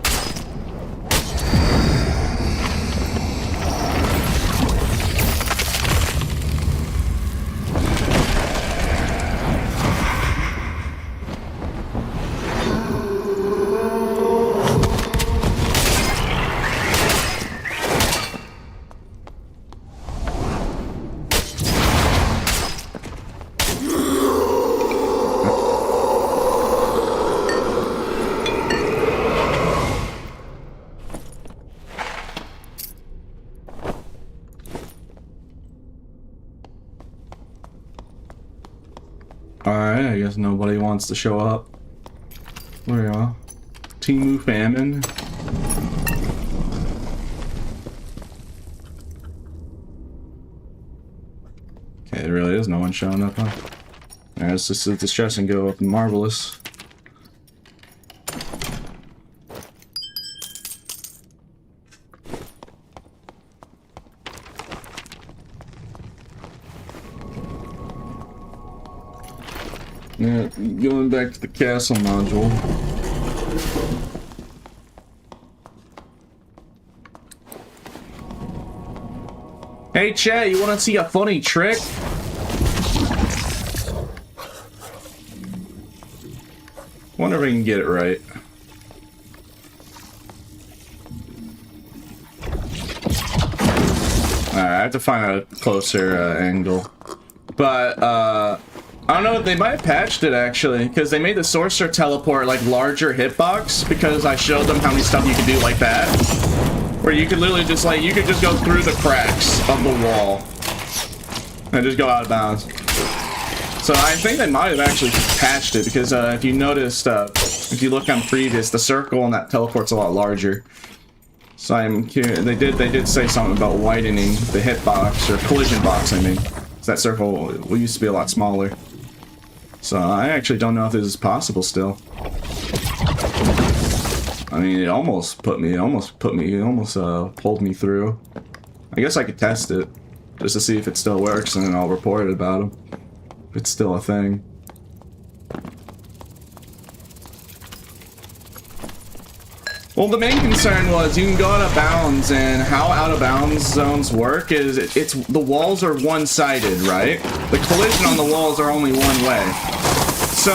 Alright, I guess nobody wants to show up. There we go. Temu famine. Okay, there really is no one showing up, huh? Alright, let's just let this chest and go up and marvelous. Yeah, going back to the castle module. Hey chat, you wanna see a funny trick? Wonder if I can get it right. Alright, I have to find a closer angle. But, I don't know, they might have patched it actually, because they made the Sorcerer teleport like larger hitbox, because I showed them how many stuff you could do like that. Where you could literally just like, you could just go through the cracks of the wall and just go out of bounds. So I think they might have actually patched it, because if you noticed, if you look on previous, the circle and that teleport's a lot larger. So I'm curious, they did say something about widening the hitbox, or collision box I mean. So that circle used to be a lot smaller. So I actually don't know if this is possible still. I mean, it almost pulled me through. I guess I could test it, just to see if it still works, and then I'll report it about him. If it's still a thing. Well, the main concern was you can go out of bounds, and how out of bounds zones work is it's the walls are one-sided, right? The collision on the walls are only one way. So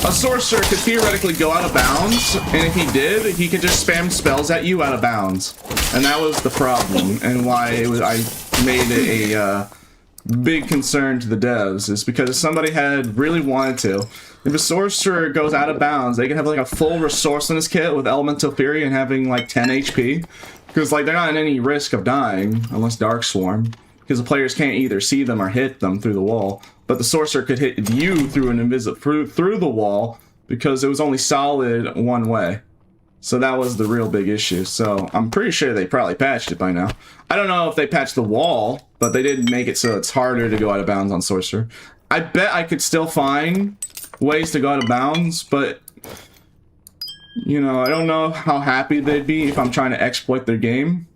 a sorcerer could theoretically go out of bounds, and if he did, he could just spam spells at you out of bounds. And that was the problem, and why I made it a big concern to the devs, is because if somebody had really wanted to, if a sorcerer goes out of bounds, they can have like a full resourcefulness kit with elemental fury and having like 10 HP, because like they're not in any risk of dying unless Dark Swarm, because the players can't either see them or hit them through the wall. But the sorcerer could hit you through an through the wall, because it was only solid one way. So that was the real big issue. So I'm pretty sure they probably patched it by now. I don't know if they patched the wall, but they did make it so it's harder to go out of bounds on sorcerer. I bet I could still find ways to go out of bounds, but you know, I don't know how happy they'd be if I'm trying to exploit their game.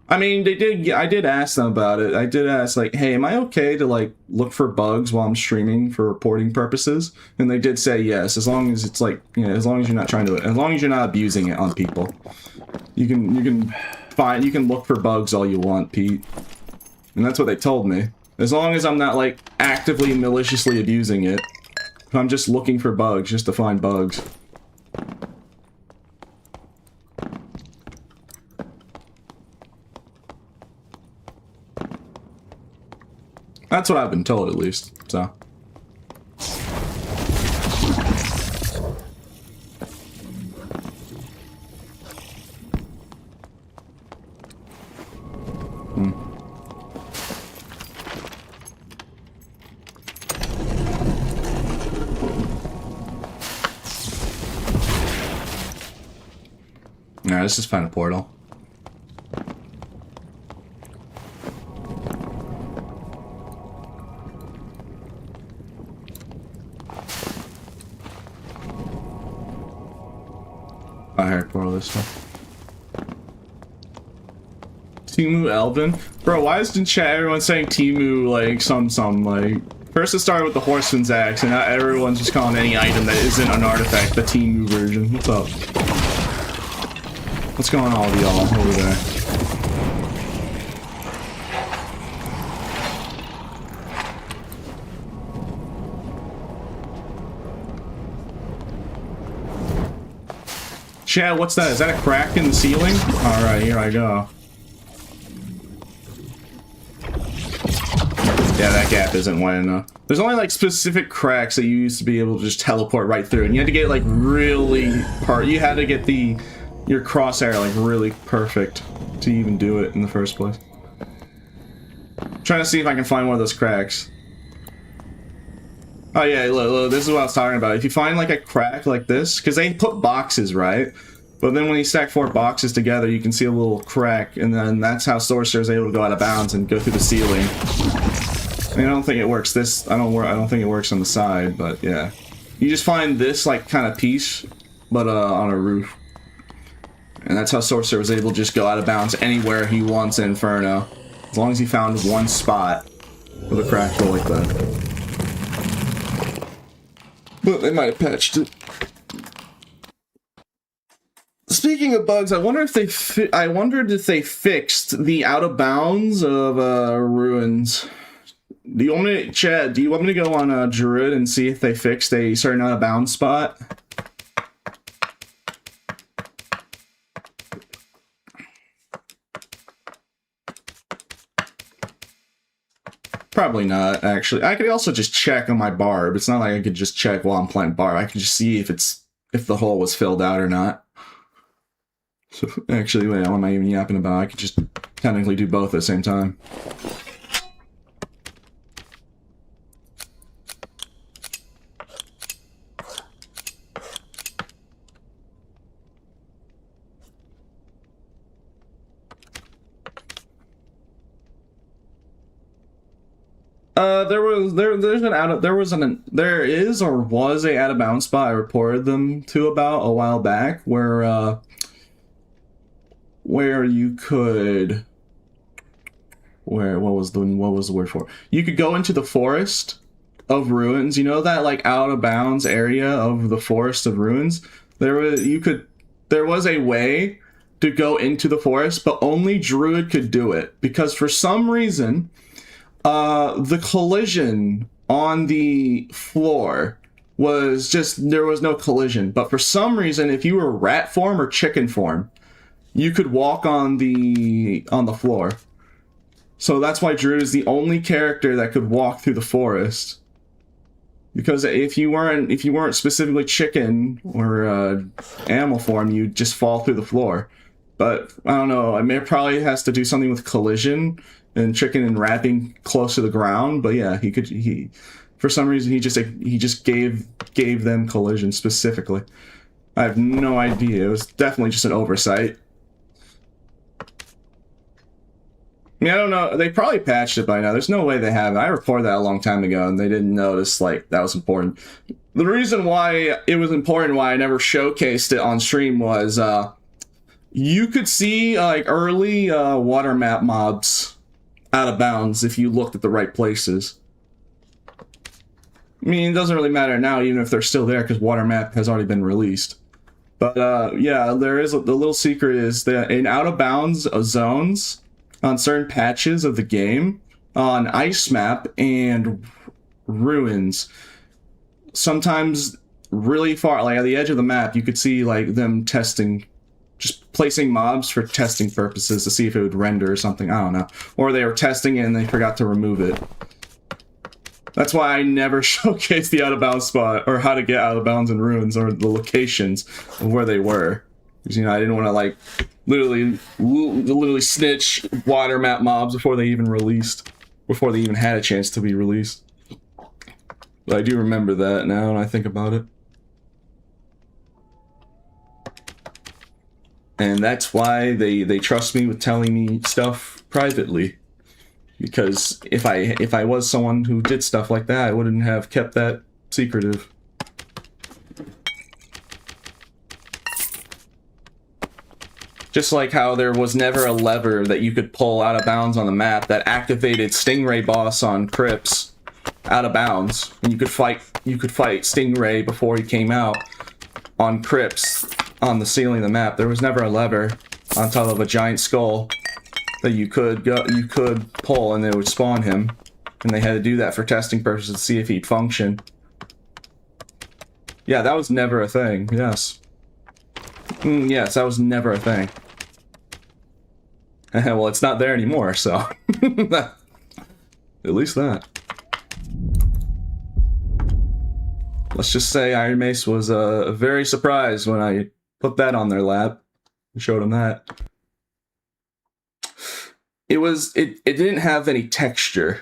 I mean, I did ask them about it. I did ask, like, hey, am I okay to, like, look for bugs while I'm streaming for reporting purposes? And they did say yes, as long as it's, like, you know, as long as you're not trying to, as long as you're not abusing it on people. You can look for bugs all you want, Pete. And that's what they told me. As long as I'm not, like, actively and maliciously abusing it. If I'm just looking for bugs, just to find bugs. That's what I've been told, at least, so. Alright, let's just find a portal. Portal this one. Temu Elven? Bro, why is in chat everyone saying Temu like some like first it started with the Horseman's Axe and now everyone's just calling any item that isn't an artifact the Temu version. What's up? What's going on with y'all over there? Chad, what's that? Is that a crack in the ceiling? Alright, here I go. Yeah, that gap isn't wide enough. There's only like specific cracks that you used to be able to just teleport right through, and you had to get like really you had to get your crosshair like really perfect to even do it in the first place. I'm trying to see if I can find one of those cracks. Oh yeah, look, this is what I was talking about. If you find like a crack like this, because they put boxes, right? But then when you stack 4 boxes together, you can see a little crack, and then that's how Sorcerer is able to go out of bounds and go through the ceiling. I mean, I don't think it works I don't think it works on the side, but yeah. You just find this like kind of piece, but on a roof. And that's how Sorcerer was able to just go out of bounds anywhere he wants in Inferno. As long as he found one spot with a crack hole like that. But they might have patched it. Speaking of bugs, I wondered if they fixed the out of bounds of ruins. Do you want me to, Chad? Do you want me to go on Druid and see if they fixed a certain out of bounds spot? Probably not, actually. I could also just check on my barb. It's not like I could just check while I'm playing barb. I could just see if the hole was filled out or not. So actually, wait, what am I even yapping about? I could just technically do both at the same time. There is or was a out of bounds spot I reported them to about a while back where you could what was the word for it? You could go into the forest of ruins. You know that like out of bounds area of the forest of ruins? There was a way to go into the forest, but only Druid could do it because for some reason the collision on the floor was just, there was no collision. But for some reason, if you were rat form or chicken form, you could walk on the floor. So that's why Druid is the only character that could walk through the forest. Because if you weren't specifically chicken or animal form, you'd just fall through the floor. But I don't know. I mean, it probably has to do something with collision and chicken and rat being close to the ground. But yeah, he for some reason he just gave them collision specifically. I have no idea. It was definitely just an oversight. I mean, I don't know. They probably patched it by now. There's no way they haven't. I reported that a long time ago, and they didn't notice, like, that was important. The reason why it was important, why I never showcased it on stream, was you could see, like, early water map mobs out of bounds if you looked at the right places. I mean, it doesn't really matter now, even if they're still there, because water map has already been released. But, yeah, the little secret is that in out of bounds zones, on certain patches of the game, on ice map and ruins, sometimes really far, like at the edge of the map, you could see like them testing, just placing mobs for testing purposes to see if it would render or something. I don't know. Or they were testing it and they forgot to remove it. That's why I never showcased the out of bounds spot or how to get out of bounds in ruins or the locations of where they were. Because, you know, I didn't want to like literally snitch water map mobs before they even had a chance to be released. But I do remember that now when I think about it. And that's why they trust me with telling me stuff privately. Because if I was someone who did stuff like that, I wouldn't have kept that secretive. Just like how there was never a lever that you could pull out of bounds on the map that activated Stingray boss on Crypts out of bounds, and you could fight Stingray before he came out on Crypts on the ceiling of the map. There was never a lever on top of a giant skull that you could pull and it would spawn him, and they had to do that for testing purposes to see if he'd function. Yeah, that was never a thing. Yes. Yes, that was never a thing. Well, it's not there anymore, so at least that. Let's just say Iron Mace was very surprised when I put that on their lap and showed him that. It didn't have any texture.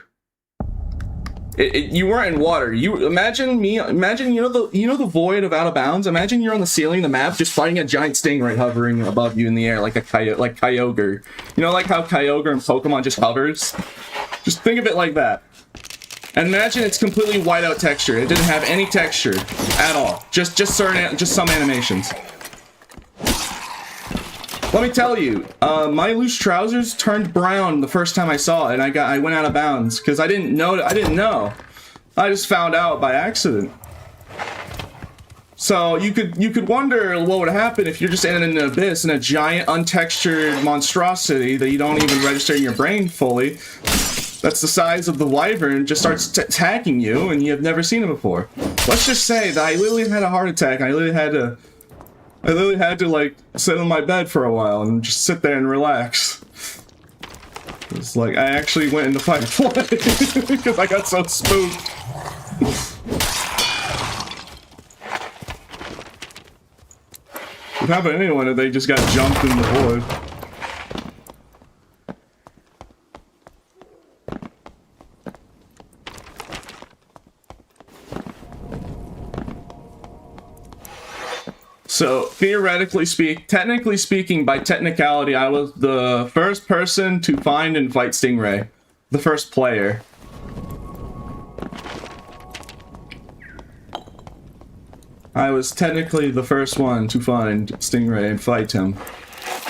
You weren't in water. You imagine me. Imagine you know the void of Out of Bounds. Imagine you're on the ceiling of the map, just fighting a giant stingray hovering above you in the air, like a Kyogre. You know, like how Kyogre in Pokemon just hovers. Just think of it like that. And imagine it's completely whiteout texture. It didn't have any texture at all. Just some animations. Let me tell you, my loose trousers turned brown the first time I saw it, and I went out of bounds because I didn't know. I just found out by accident. So you could wonder what would happen if you're just in an abyss in a giant untextured monstrosity that you don't even register in your brain fully. That's the size of the wyvern, just starts attacking you, and you have never seen it before. Let's just say that I literally had a heart attack. I literally had to like sit on my bed for a while and just sit there and relax. It's like I actually went into fight or flight because I got so spooked. What happened to anyone if they just got jumped in the void? So, technically speaking, by technicality, I was the first person to find and fight Stingray. The first player. I was technically the first one to find Stingray and fight him.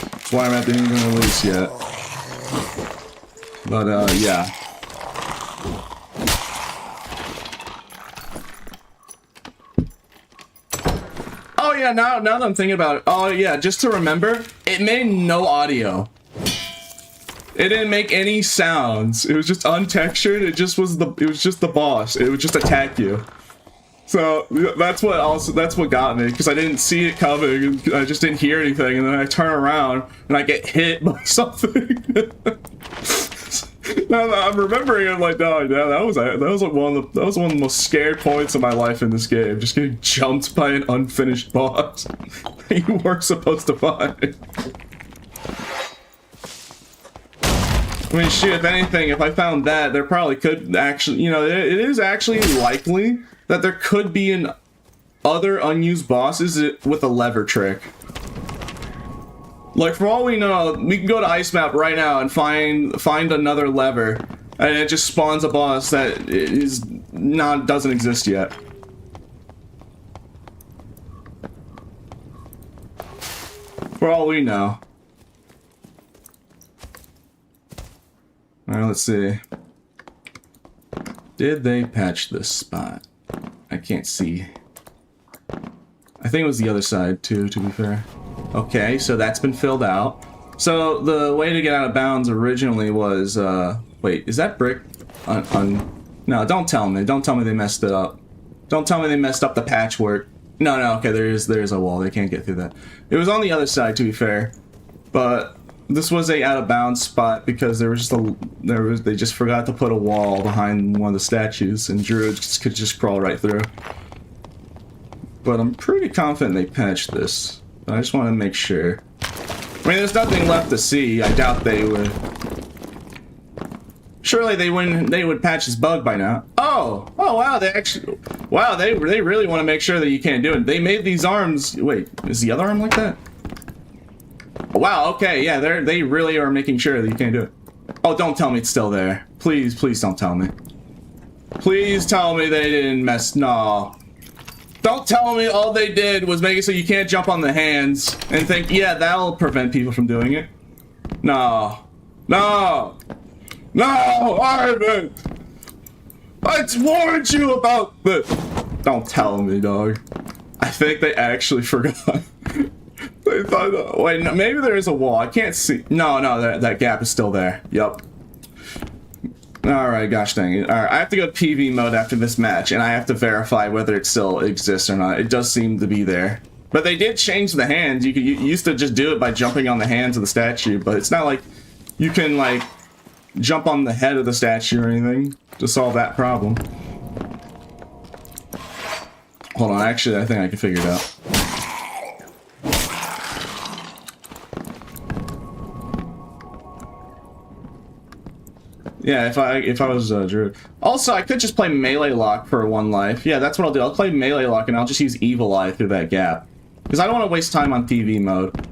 That's why I'm not even gonna release yet. But, yeah. Oh yeah, now that I'm thinking about it, oh yeah, just to remember, it made no audio. It didn't make any sounds. It was just untextured. It was just the boss. It would just attack you. So that's what got me, because I didn't see it coming. I just didn't hear anything, and then I turn around and I get hit by something. Now that I'm remembering, I'm like, oh yeah, that was like one of the most scared points of my life in this game. Just getting jumped by an unfinished boss that you weren't supposed to find. I mean, shit, if anything, if I found that, there probably could actually, you know, it is actually likely that there could be other unused bosses with a lever trick. Like, for all we know, we can go to Ice Map right now and find another lever, and it just spawns a boss that doesn't exist yet. For all we know. Alright, let's see. Did they patch this spot? I can't see. I think it was the other side too, to be fair. Okay, so that's been filled out. So the way to get out of bounds originally was, wait, is that brick? No, don't tell me. Don't tell me they messed it up. Don't tell me they messed up the patchwork. No, okay, there is a wall. They can't get through that. It was on the other side, to be fair. But this was a out of bounds spot because they just forgot to put a wall behind one of the statues, and druids could just crawl right through. But I'm pretty confident they patched this. I just want to make sure. I mean, there's nothing left to see. I doubt they would. Surely they would patch this bug by now. Oh wow, they really want to make sure that you can't do it. They made these arms. Wait, is the other arm like that? Wow, okay, yeah, they really are making sure that you can't do it. Oh, don't tell me it's still there. Please don't tell me. Please tell me they didn't mess. No. Don't tell me all they did was make it so you can't jump on the hands and think, yeah, that'll prevent people from doing it. No, Ivan! I warned you about this! Don't tell me, dog. I think they actually forgot. They thought, wait, no, maybe there is a wall. I can't see. No, that gap is still there. Yup. Alright, gosh dang it. Alright, I have to go to PV mode after this match, and I have to verify whether it still exists or not. It does seem to be there. But they did change the hands. You used to just do it by jumping on the hands of the statue, but it's not like you can, like, jump on the head of the statue or anything to solve that problem. Hold on, actually, I think I can figure it out. Yeah, if I was Druid. Also, I could just play melee lock for 1 life. Yeah, that's what I'll do. I'll play melee lock and I'll just use evil eye through that gap. Because I don't want to waste time on PV mode.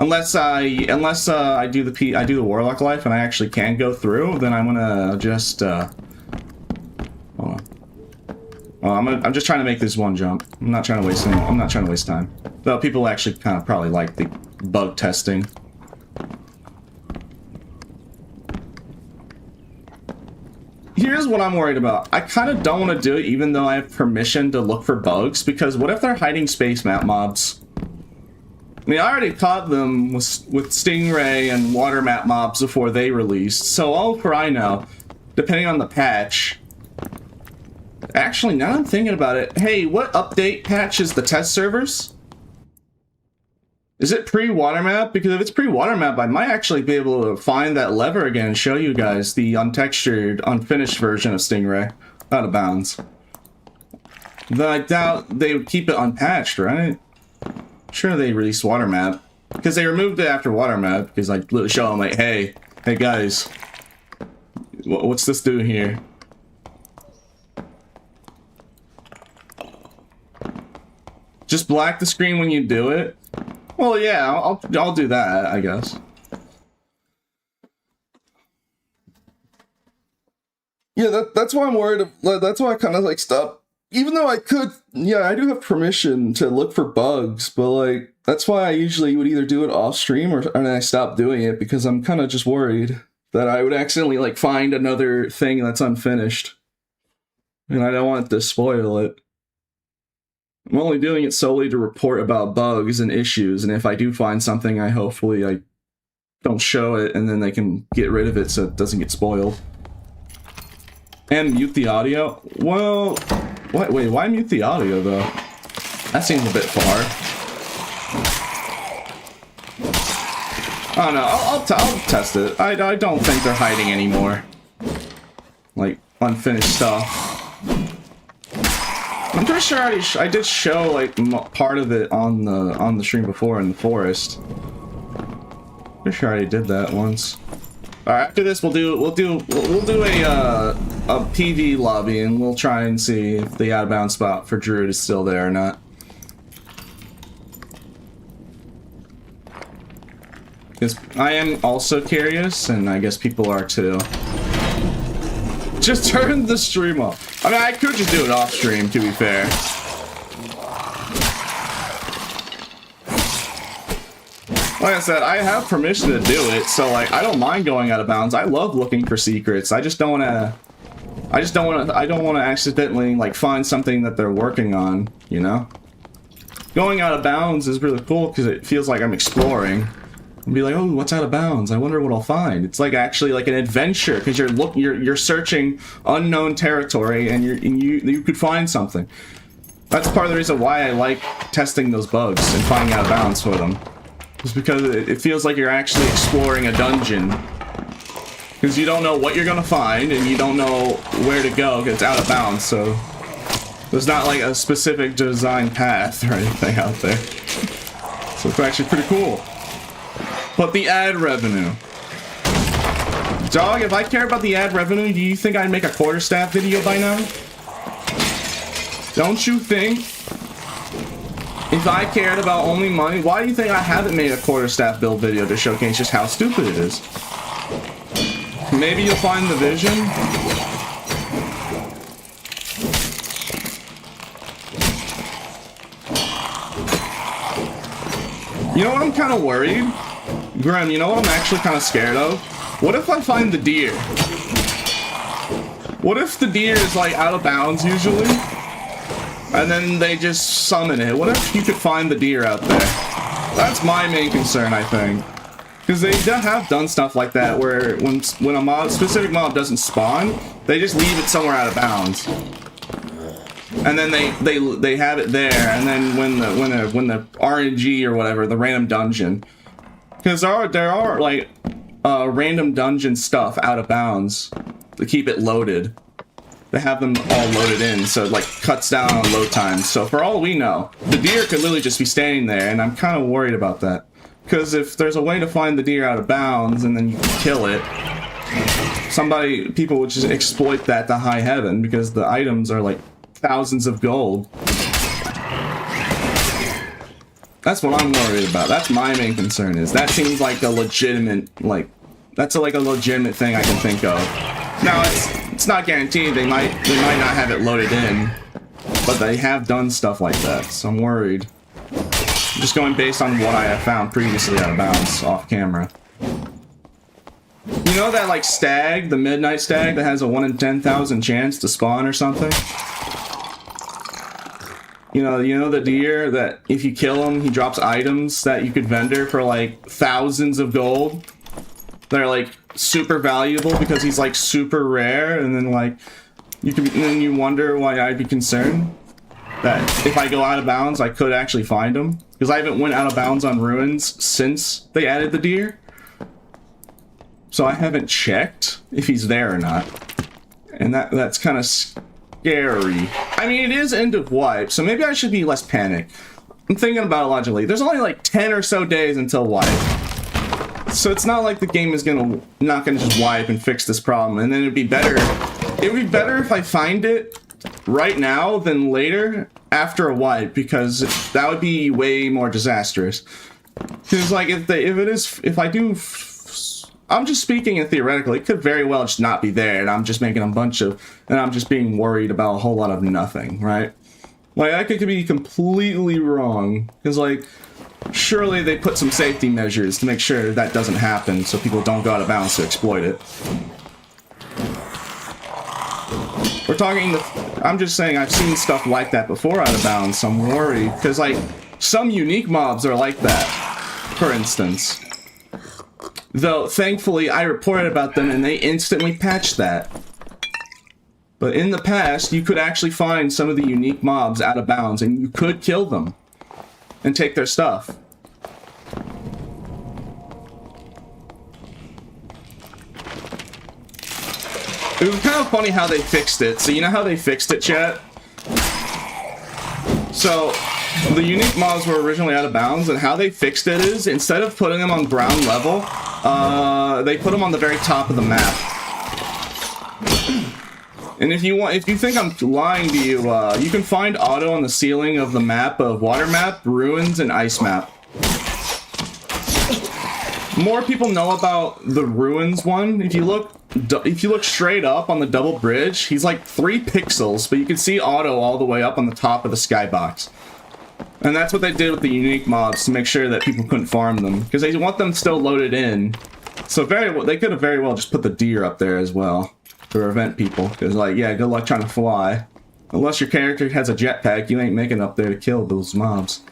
Unless I do the warlock life and I actually can go through, then I'm gonna just hold on. Oh, I'm just trying to make this one jump. I'm not trying to waste time. Though people actually kind of probably like the bug testing. Here's what I'm worried about. I kind of don't want to do it even though I have permission to look for bugs, because what if they're hiding space map mobs? I mean, I already caught them with Stingray and water map mobs before they released, so all for I know, depending on the patch... Actually, now I'm thinking about it, hey, what update patch is the test servers? Is it pre-water map? Because if it's pre-water map, I might actually be able to find that lever again and show you guys the untextured, unfinished version of Stingray. Out of bounds. Though I doubt they would keep it unpatched, right? Sure, they released water map. Because they removed it after water map, because I literally show them like, hey guys, what's this do here? Just black the screen when you do it? Well, yeah, I'll do that, I guess. Yeah, that's why I'm worried. That's why I kind of like stopped. Even though I could, yeah, I do have permission to look for bugs, but like that's why I usually would either do it off stream or and I stopped doing it because I'm kind of just worried that I would accidentally like find another thing that's unfinished, and I don't want to spoil it. I'm only doing it solely to report about bugs and issues, and if I do find something, I hopefully don't show it, and then they can get rid of it so it doesn't get spoiled. And mute the audio? Well, wait, why mute the audio, though? That seems a bit far. Oh, no, I'll test it. I don't think they're hiding anymore. Like, unfinished stuff. I'm pretty sure I did show, like, part of it on the stream before in the forest. Pretty sure I already did that once. Alright, after this we'll do a PV lobby and we'll try and see if the out of bounds spot for Druid is still there or not. Because I am also curious, and I guess people are too. Just turn the stream off. I mean, I could just do it off stream, to be fair. Like I said, I have permission to do it, so like I don't mind going out of bounds. I love looking for secrets. I don't want to accidentally like find something that they're working on, you know? Going out of bounds is really cool because it feels like I'm exploring. And be like, oh, what's out of bounds? I wonder what I'll find. It's like actually like an adventure because you're searching unknown territory and you could find something. That's part of the reason why I like testing those bugs and finding out of bounds for them. Just because it feels like you're actually exploring a dungeon. Because you don't know what you're going to find, and you don't know where to go, because it's out of bounds, so... There's not like a specific design path or anything out there. So it's actually pretty cool. But the ad revenue. Dog, if I care about the ad revenue, do you think I'd make a quarterstaff video by now? Don't you think? If I cared about only money, why do you think I haven't made a quarterstaff build video to showcase just how stupid it is? Maybe you'll find the vision? You know what I'm kind of worried? Grim, you know what I'm actually kind of scared of? What if I find the deer? What if the deer is like out of bounds usually? And then they just summon it. What if you could find the deer out there? That's my main concern, I think. Because they have done stuff like that where when a specific mob doesn't spawn, they just leave it somewhere out of bounds. And then they have it there, and then when the RNG or whatever, the random dungeon. Because there are like random dungeon stuff out of bounds to keep it loaded. They have them all loaded in, so it like cuts down on load times. So for all we know, the deer could literally just be standing there, and I'm kind of worried about that. Because if there's a way to find the deer out of bounds and then you can kill it, people would just exploit that to high heaven because the items are like thousands of gold. That's what I'm worried about. That's my main concern. Is that seems like a legitimate, like, that's like a legitimate thing I can think of. Now it's not guaranteed. They might not have it loaded in, but they have done stuff like that. So I'm worried. I'm just going based on what I have found previously out of bounds off camera. You know that like stag, the midnight stag that has a 1 in 10,000 chance to spawn or something? You know the deer that if you kill him, he drops items that you could vendor for like thousands of gold. They're like super valuable because he's like super rare, and then like then you wonder why I'd be concerned that if I go out of bounds, I could actually find him because I haven't went out of bounds on ruins since they added the deer. So I haven't checked if he's there or not, and that's kind of scary. I mean, it is end of wipe, so maybe I should be less panicked. I'm thinking about it logically. There's only like 10 or so days until wipe, so it's not like the game is not gonna just wipe and fix this problem. And then it'd be better if I find it right now than later after a wipe, because that would be way more disastrous. Because like I'm just speaking theoretically, it could very well just not be there, and I'm just making and I'm just being worried about a whole lot of nothing, right? Like, I could be completely wrong, because, like, surely they put some safety measures to make sure that doesn't happen, so people don't go out of bounds to exploit it. I'm just saying I've seen stuff like that before out of bounds, so I'm worried, because, like, some unique mobs are like that, for instance. Though, thankfully, I reported about them and they instantly patched that. But in the past, you could actually find some of the unique mobs out of bounds and you could kill them and take their stuff. It was kind of funny how they fixed it. So you know how they fixed it, chat? So the unique mobs were originally out of bounds, and how they fixed it is, instead of putting them on ground level, they put them on the very top of the map. And if you think I'm lying to you, you can find auto on the ceiling of the map of water map, ruins, and ice map. More people know about the ruins one. If you look straight up on the double bridge, he's like 3 pixels, but you can see auto all the way up on the top of the skybox. And that's what they did with the unique mobs to make sure that people couldn't farm them, because they want them still loaded in. So they could have very well just put the deer up there as well to prevent people, because like, yeah, good luck trying to fly. Unless your character has a jetpack, you ain't making up there to kill those mobs.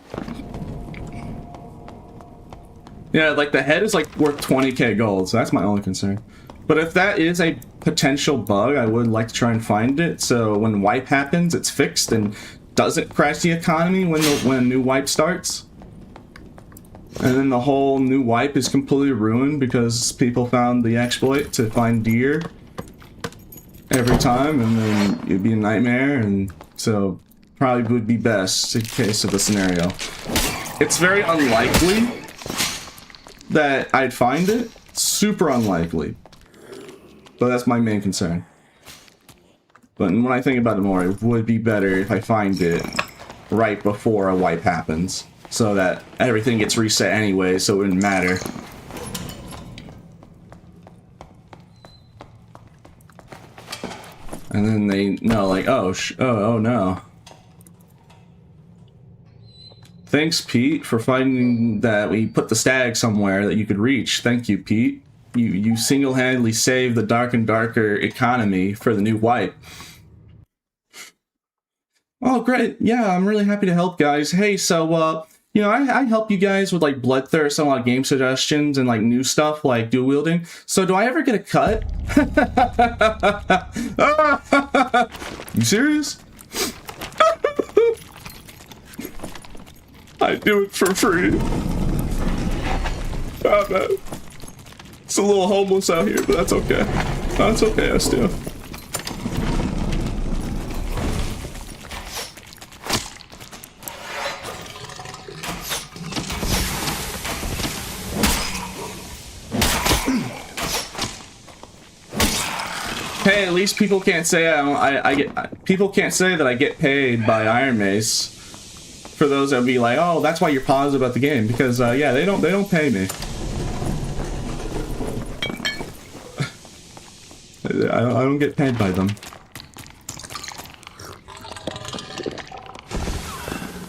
Yeah, like the head is like worth 20k gold, so that's my only concern. But if that is a potential bug, I would like to try and find it, so when wipe happens, it's fixed and doesn't crash the economy when a new wipe starts. And then the whole new wipe is completely ruined because people found the exploit to find deer every time, and then it'd be a nightmare, and so probably would be best in case of a scenario. It's very unlikely that I'd find it. Super unlikely. But that's my main concern. But when I think about it more, it would be better if I find it right before a wipe happens, so that everything gets reset anyway, so it wouldn't matter. And then they know, like, oh no. Thanks, Pete, for finding that we put the stag somewhere that you could reach. Thank you, Pete. You single-handedly saved the dark and darker economy for the new wipe. Oh, great. Yeah, I'm really happy to help, guys. Hey, so, you know, I help you guys with, like, Bloodthirst and, like, game suggestions and, like, new stuff, like dual wielding. So do I ever get a cut? You serious? I do it for free. Oh, man. It's a little homeless out here, but that's okay. That's okay, I still. Hey, at least people can't say people can't say that I get paid by Iron Mace. For those that would be like, oh, that's why you're positive about the game, because yeah, they don't pay me. I don't get paid by them.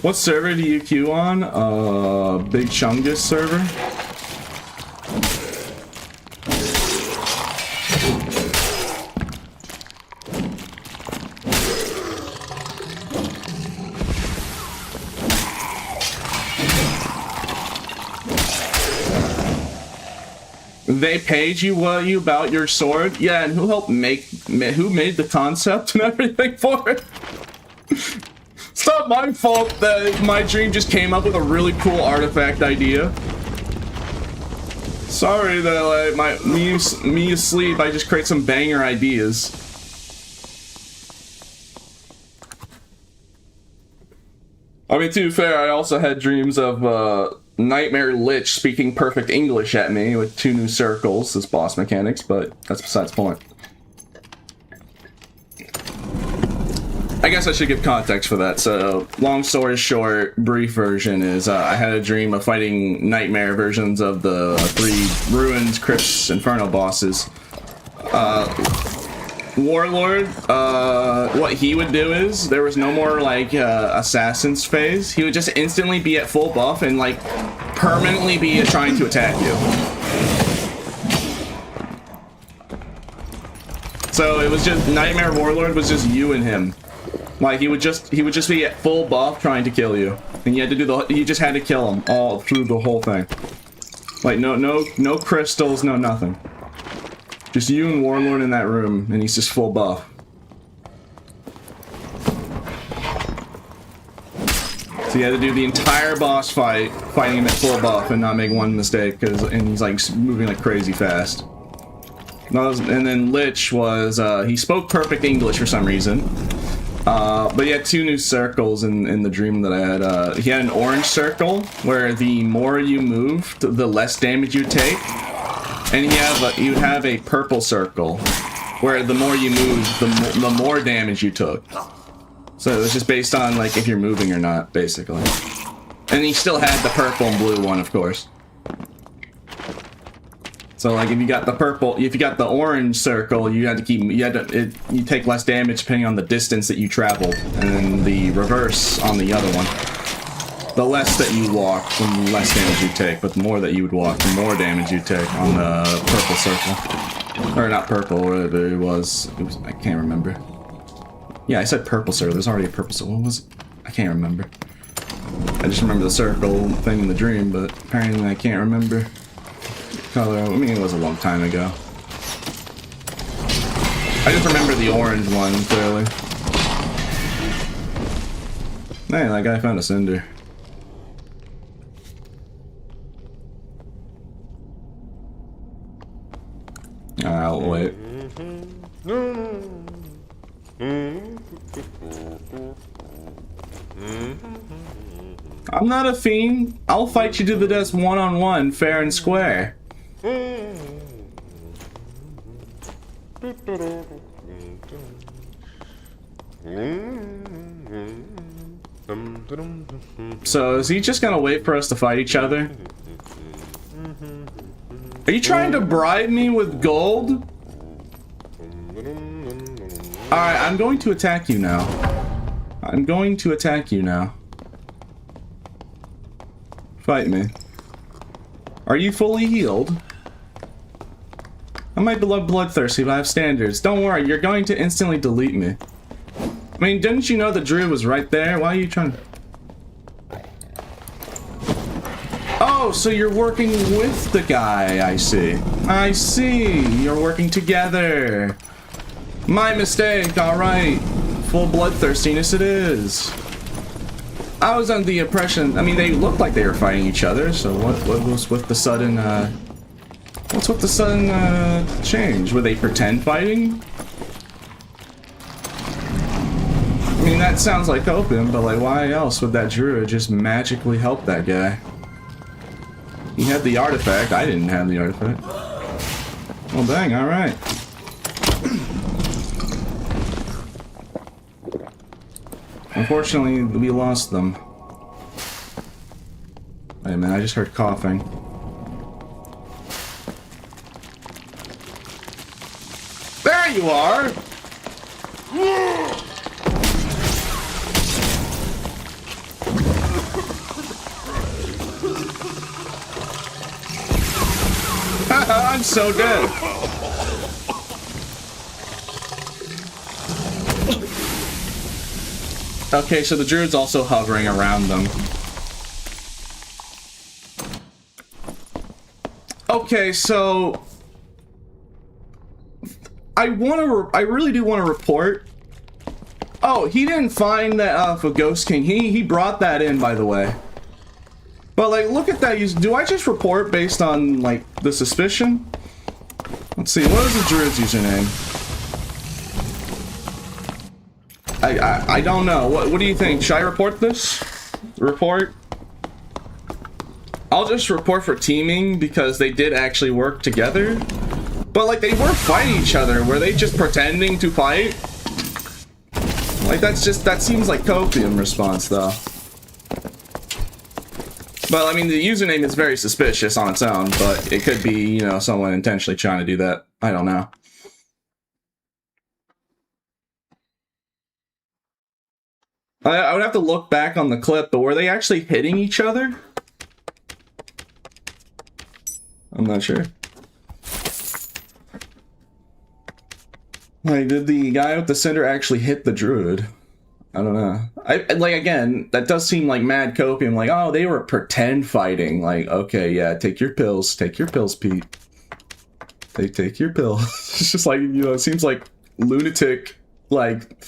What server do you queue on? Big Chungus server. They paid you about your sword? Yeah, and who helped who made the concept and everything for it? It's not my fault that my dream just came up with a really cool artifact idea. Sorry that like me asleep, I just create some banger ideas. I mean, to be fair, I also had dreams of Nightmare Lich speaking perfect English at me with 2 new circles as boss mechanics, but that's besides the point. I guess I should give context for that. So, long story short, brief version is I had a dream of fighting nightmare versions of the 3 Ruins, Crypts, Inferno bosses. Warlord, what he would do is, there was no more, like, Assassin's phase. He would just instantly be at full buff and, like, permanently be trying to attack you. So it was just, Nightmare Warlord was just you and him. Like, he would just be at full buff trying to kill you. And you had to do you just had to kill him all through the whole thing. Like, no crystals, no nothing. Just you and Warlord in that room, and he's just full buff. So you had to do the entire boss fight, fighting him at full buff and not make one mistake, and he's like moving like crazy fast. And then Lich was, he spoke perfect English for some reason. But he had 2 new circles in the dream that I had. He had an orange circle, where the more you moved, the less damage you take. And you'd have a purple circle, where the more you moved, the more damage you took. So it was just based on, like, if you're moving or not, basically. And he still had the purple and blue one, of course. So, like, if you got the orange circle, you take less damage depending on the distance that you traveled. And then the reverse on the other one. The less that you walk, the less damage you take, but the more that you would walk, the more damage you take on the purple circle. Or not purple, whatever it was. I can't remember. Yeah, I said purple circle. There's already a purple circle. What was it? I can't remember. I just remember the circle thing in the dream, but apparently I can't remember color. I mean, it was a long time ago. I just remember the orange one clearly. Man, that guy found a cinder. I'll wait. I'm not a fiend. I'll fight you to the death one-on-one, fair and square. So, is he just gonna wait for us to fight each other? Are you trying to bribe me with gold? Alright, I'm going to attack you now. I'm going to attack you now. Fight me. Are you fully healed? I might be bloodthirsty, but I have standards. Don't worry, you're going to instantly delete me. I mean, didn't you know the druid was right there? Why are you trying to... Oh, so you're working with the guy, I see. I see, you're working together. My mistake, alright. Full bloodthirstiness it is. I was under the impression, I mean, they looked like they were fighting each other, so what was with the sudden, what's with the sudden, change? Were they pretend fighting? I mean, that sounds like open, but like, why else would that druid just magically help that guy? He had the artifact, I didn't have the artifact. Well, dang, alright. Unfortunately, we lost them. Wait a minute, I just heard coughing. There you are! I'm so dead. Okay, so the druid's also hovering around them. Okay, so I really do want to report. Oh, he didn't find that for Ghost King. He brought that in, by the way. But like, look at that. Do I just report based on like the suspicion? Let's see. What is the druid's username? I don't know. What do you think? Should I report this? Report? I'll just report for teaming because they did actually work together. But like, they were fighting each other. Were they just pretending to fight? Like, that seems like copium response though. But I mean, the username is very suspicious on its own, but it could be, you know, someone intentionally trying to do that. I don't know. I would have to look back on the clip, but were they actually hitting each other? I'm not sure. Like, did the guy with the cinder actually hit the druid? I don't know. Like, again, that does seem like mad copium. Like, oh, they were pretend fighting. Like, okay, yeah, take your pills. Take your pills, Pete. Take your pill. It's just like, you know, it seems like lunatic. Like,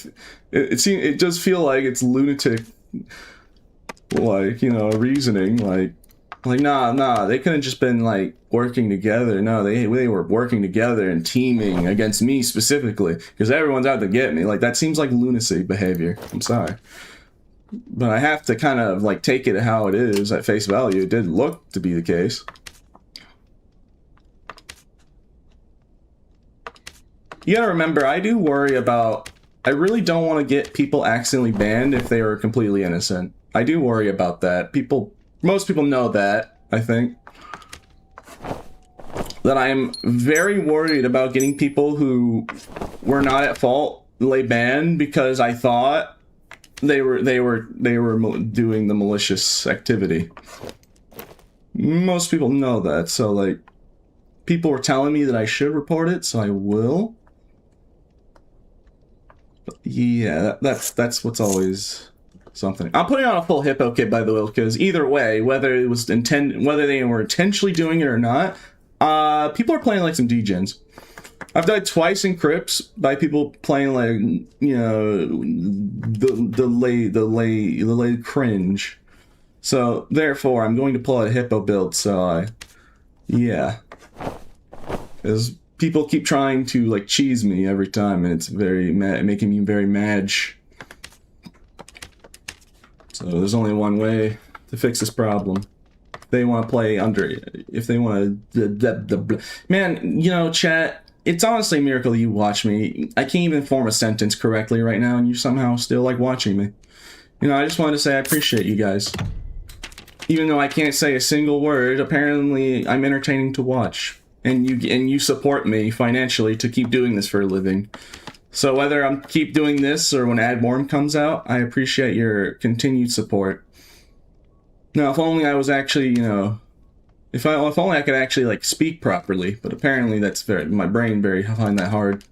it does feel like it's lunatic. Like, you know, reasoning. Like nah, they couldn't just been like working together. No, they were working together and teaming against me specifically because everyone's out to get me. Like, that seems like lunacy behavior. I'm sorry, but I have to kind of like take it how it is at face value. It did look to be the case. You gotta remember, I do worry about. I really don't want to get people accidentally banned if they are completely innocent. I do worry about that. Most people know that, I think. That I am very worried about getting people who were not at fault banned because I thought they were doing the malicious activity. Most people know that, so like, people were telling me that I should report it, so I will. But yeah, that's what's always something. I'm putting on a full hippo kit, by the way, because either way, whether they were intentionally doing it or not, people are playing like some degens. I've died twice in crypts by people playing like, you know, the lay cringe. So therefore, I'm going to pull out a hippo build. So yeah, as people keep trying to like cheese me every time, and it's very making me very mad. So there's only one way to fix this problem. If they want to play under, if they want to, man, you know, chat, it's honestly a miracle you watch me. I can't even form a sentence correctly right now, and you somehow still like watching me. You know, I just wanted to say I appreciate you guys. Even though I can't say a single word, apparently I'm entertaining to watch. And you support me financially to keep doing this for a living. So whether I'm keep doing this or when Admorm comes out, I appreciate your continued support. Now, if only I was actually, you know, if only I could actually like speak properly, but apparently that's my brain find that hard.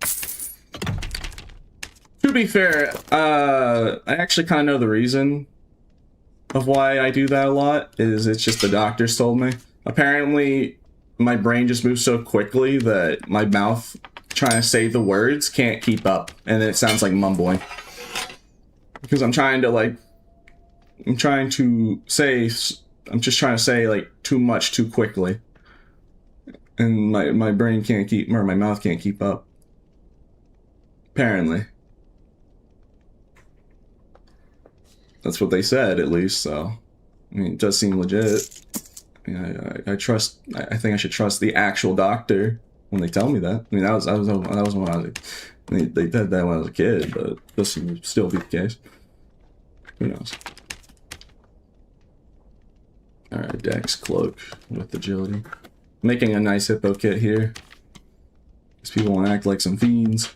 To be fair, I actually kind of know the reason of why I do that a lot. It's just the doctors told me. Apparently, my brain just moves so quickly that my mouth trying to say the words can't keep up, and then it sounds like mumbling. Because I'm just trying to say like too much too quickly. And my brain can't keep, or my mouth can't keep up. Apparently. That's what they said, at least, so. I mean, it does seem legit. I mean, I think I should trust the actual doctor when they tell me that. I mean, that was when I was, they did that when I was a kid, but this would still be the case. Who knows? Alright, Dex, Cloak with Agility. Making a nice hippo kit here. Because people want to act like some fiends.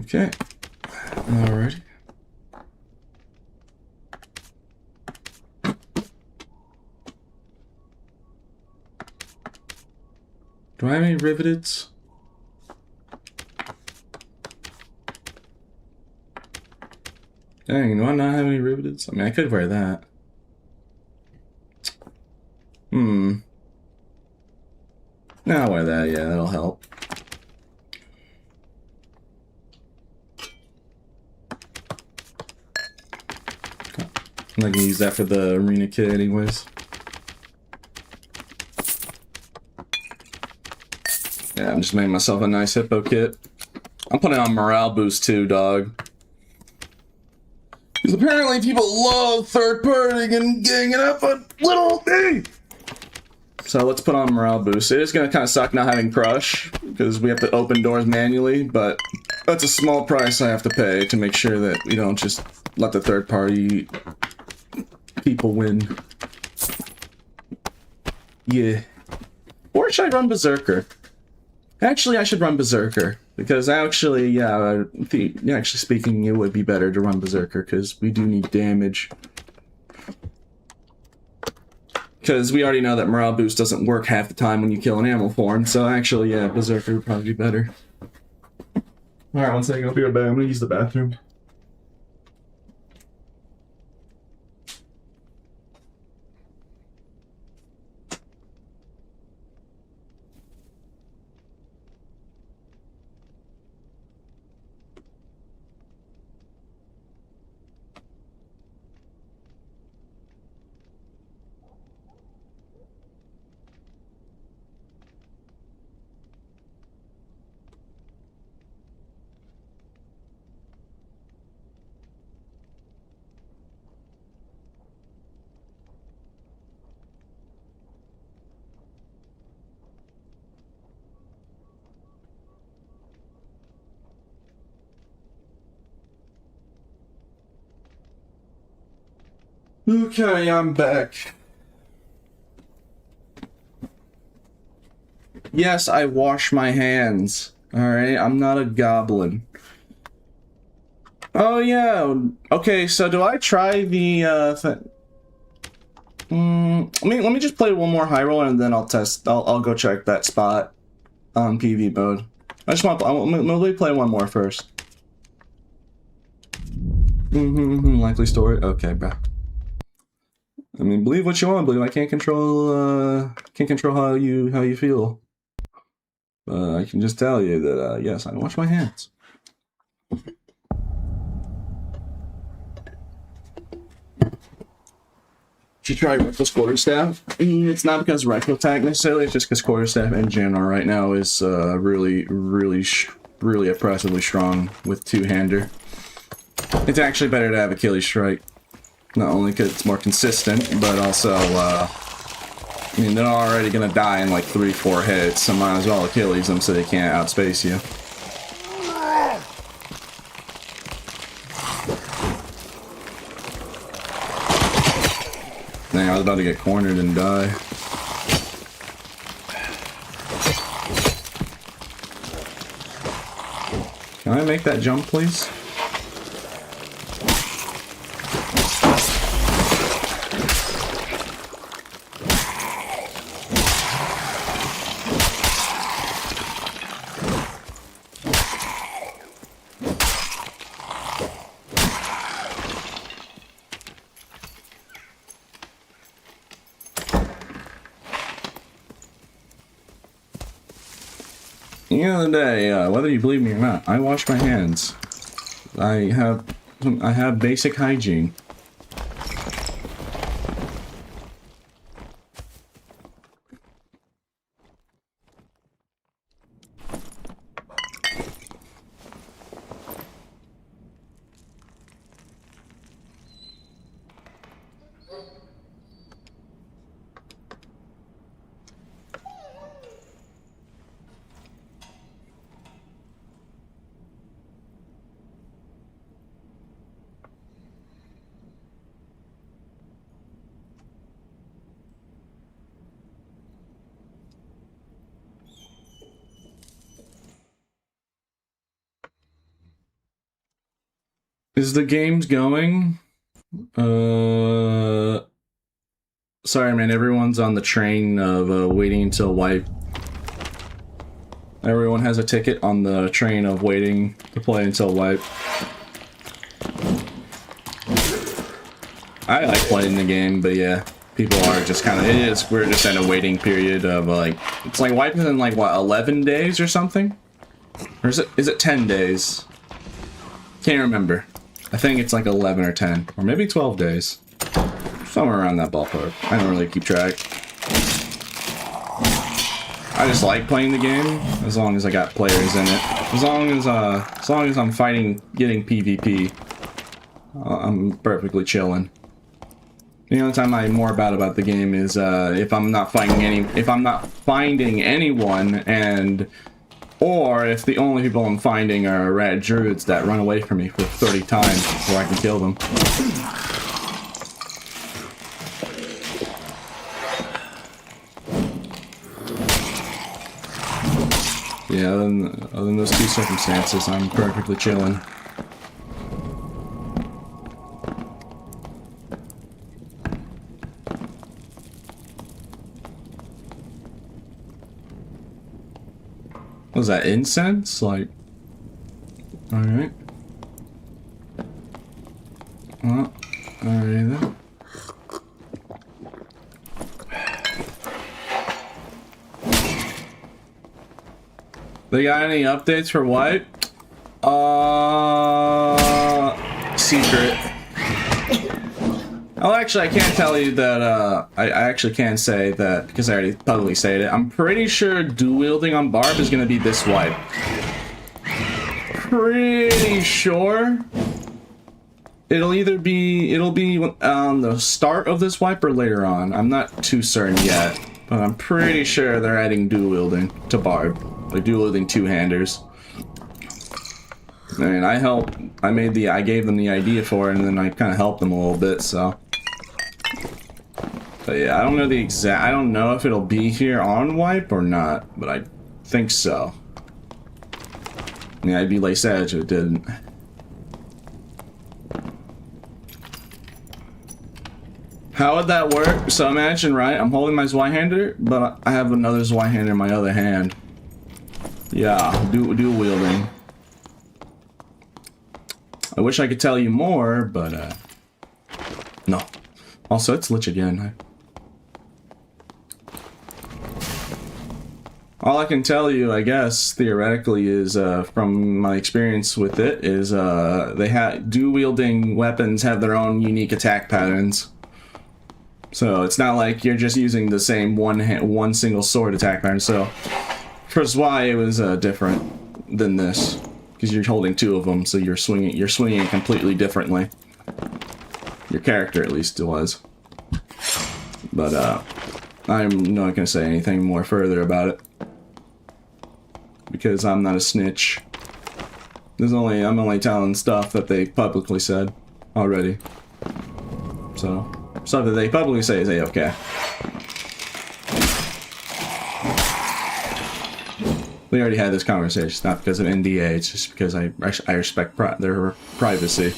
Okay. Alrighty. Do I have any riveteds? Dang, do I not have any riveteds? I mean, I could wear that. No, I'll wear that, yeah, that'll help. I'm not gonna use that for the arena kit anyways. Yeah, I'm just making myself a nice hippo kit. I'm putting on morale boost too, dog. Because apparently people love third party and ganging up on little me. So let's put on morale boost. It is gonna kind of suck not having crush because we have to open doors manually, but that's a small price I have to pay to make sure that we don't just let the third party people win. Yeah. Or should I run Berserker? Actually, I should run Berserker. Because actually, yeah, actually speaking, it would be better to run Berserker because we do need damage. Because we already know that morale boost doesn't work half the time when you kill an animal form, so actually, yeah, Berserker would probably be better. Alright, one second, I'll be right back. I'm gonna use the bathroom. Okay, I'm back. Yes, I wash my hands. Alright, I'm not a goblin. Oh yeah, okay, so do I try the, let me just play one more high roller and then I'll go check that spot on PV mode. Let me play one more first. Likely story, okay, bro. I mean, believe what you want, believe. I can't control how you feel. I can just tell you that, yes, I wash my hands. Should you try Reckless Quarterstaff? It's not because Reckless attack necessarily, it's just because Quarterstaff in general right now is really oppressively strong with two-hander. It's actually better to have Achilles Strike. Not only because it's more consistent, but also, I mean, they're already gonna die in like 3-4 hits, so might as well Achilles them so they can't outspace you. Dang, I was about to get cornered and die. Can I make that jump, please? At the end of the day, whether you believe me or not, I wash my hands. I have basic hygiene. Is the games going? Sorry, man. Everyone's on the train of waiting until wipe. Everyone has a ticket on the train of waiting to play until wipe. I like playing the game, but yeah, people are just kind of, we're just in a waiting period of like, it's like wiping in like, what, 11 days or something? Or is it 10 days? Can't remember. I think it's like 11 or 10, or maybe 12 days. Somewhere around that ballpark. I don't really keep track. I just like playing the game as long as I got players in it. As long as I'm fighting, getting PvP, I'm perfectly chilling. The only time I'm more about the game is if I'm not finding anyone, or if the only people I'm finding are rat druids that run away from me for 30 times before I can kill them. Yeah, other than those two circumstances, I'm perfectly chilling. Was that incense? Like, alright. Well, alright then. They got any updates for wipe? Secret. Oh, actually, I can't tell you that, I actually can't say that, because I already publicly stated it. I'm pretty sure dual wielding on Barb is gonna be this wipe. Pretty sure. It'll be on the start of this wipe or later on. I'm not too certain yet, but I'm pretty sure they're adding dual wielding to Barb. Like dual wielding two-handers. I mean, I gave them the idea for it, and then I kind of helped them a little bit, so. But yeah, I don't know if it'll be here on wipe or not, but I think so. Yeah, I'd be late sad if it didn't. How would that work? So imagine, right, I'm holding my Zweihander, but I have another Zweihander in my other hand. Yeah, dual wielding. I wish I could tell you more, but no. Also, it's Lich again. All I can tell you, I guess, theoretically, is from my experience with it, is dual wielding weapons have their own unique attack patterns. So it's not like you're just using the same one single sword attack pattern. So for Zwei, it was different than this because you're holding two of them, so you're swinging it completely differently. Your character, at least, it was. But I'm not gonna say anything more further about it because I'm not a snitch. I'm only telling stuff that they publicly said already. So stuff that they publicly say is A-okay. We already had this conversation. It's not because of NDA. It's just because I respect their privacy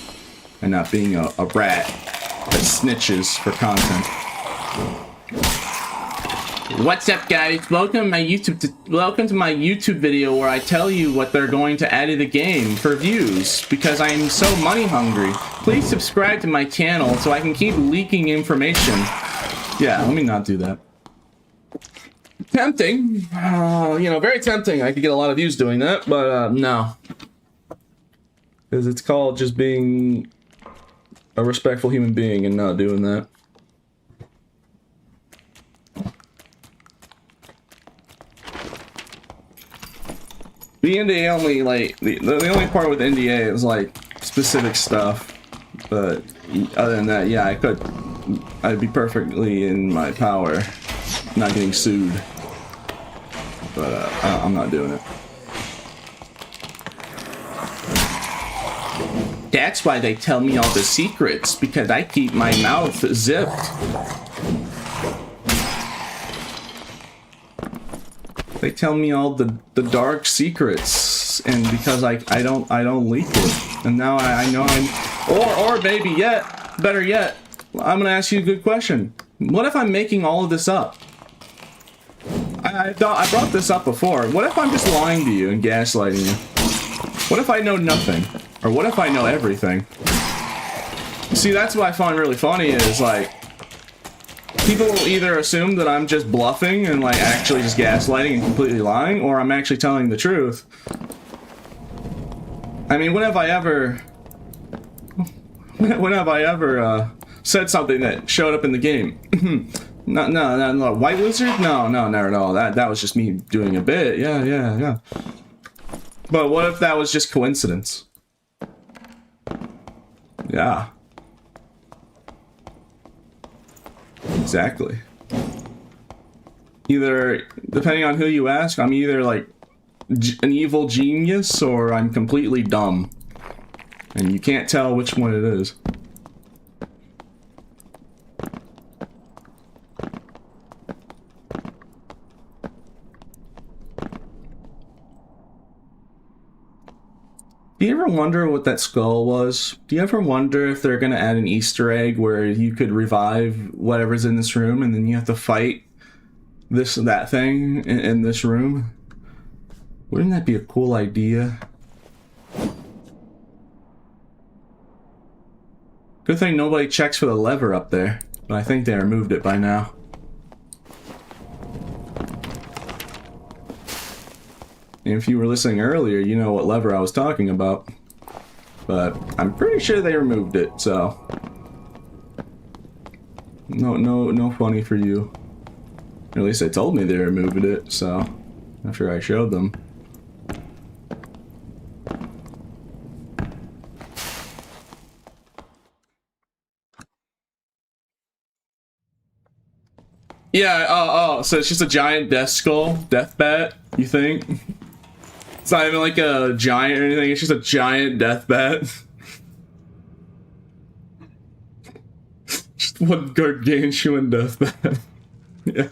and not being a rat that snitches for content. What's up, guys? Welcome to my YouTube video where I tell you what they're going to add to the game for views because I'm so money hungry. Please subscribe to my channel so I can keep leaking information. Yeah, let me not do that. Tempting, you know, very tempting. I could get a lot of views doing that, but no, because it's called just being a respectful human being and not doing that. The NDA only, like, the only part with NDA is, like, specific stuff, but other than that, yeah, I'd be perfectly in my power not getting sued, but I'm not doing it. That's why they tell me all the secrets, because I keep my mouth zipped. They tell me all the dark secrets, and because I don't leak it, and now I know Or maybe better yet, I'm gonna ask you a good question. What if I'm making all of this up? I brought this up before. What if I'm just lying to you and gaslighting you? What if I know nothing? Or what if I know everything? See, that's what I find really funny is, like, people will either assume that I'm just bluffing and, like, actually just gaslighting and completely lying, or I'm actually telling the truth. I mean, when have I ever said something that showed up in the game? No, White Wizard? No, never at all. That was just me doing a bit. Yeah. But what if that was just coincidence? Yeah. Exactly. Either, depending on who you ask, I'm either like an evil genius or I'm completely dumb. And you can't tell which one it is. Do you ever wonder what that skull was? Do you ever wonder if they're gonna add an Easter egg where you could revive whatever's in this room and then you have to fight that thing in this room? Wouldn't that be a cool idea? Good thing nobody checks for the lever up there, but I think they removed it by now. And if you were listening earlier, you know what lever I was talking about. But I'm pretty sure they removed it, so no funny for you. Or at least they told me they removed it, so after I showed them. Yeah, oh, so it's just a giant death skull, death bat, you think? It's not even like a giant or anything, it's just a giant death bat. Just one gargantuan death bat. Yeah.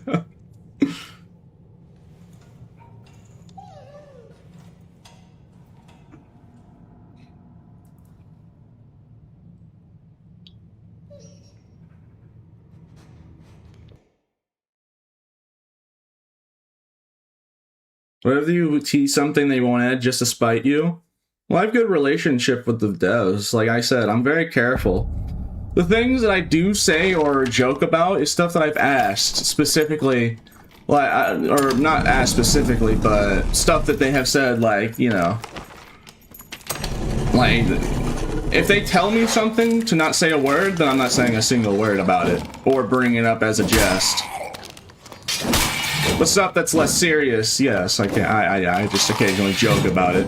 What if you tease something they won't add just to spite you? Well, I have a good relationship with the devs. Like I said, I'm very careful. The things that I do say or joke about is stuff that I've asked specifically, like, or not asked specifically, but stuff that they have said, like, you know, like, if they tell me something to not say a word, then I'm not saying a single word about it, or bring it up as a jest. But stuff that's less serious, yes, I just occasionally joke about it.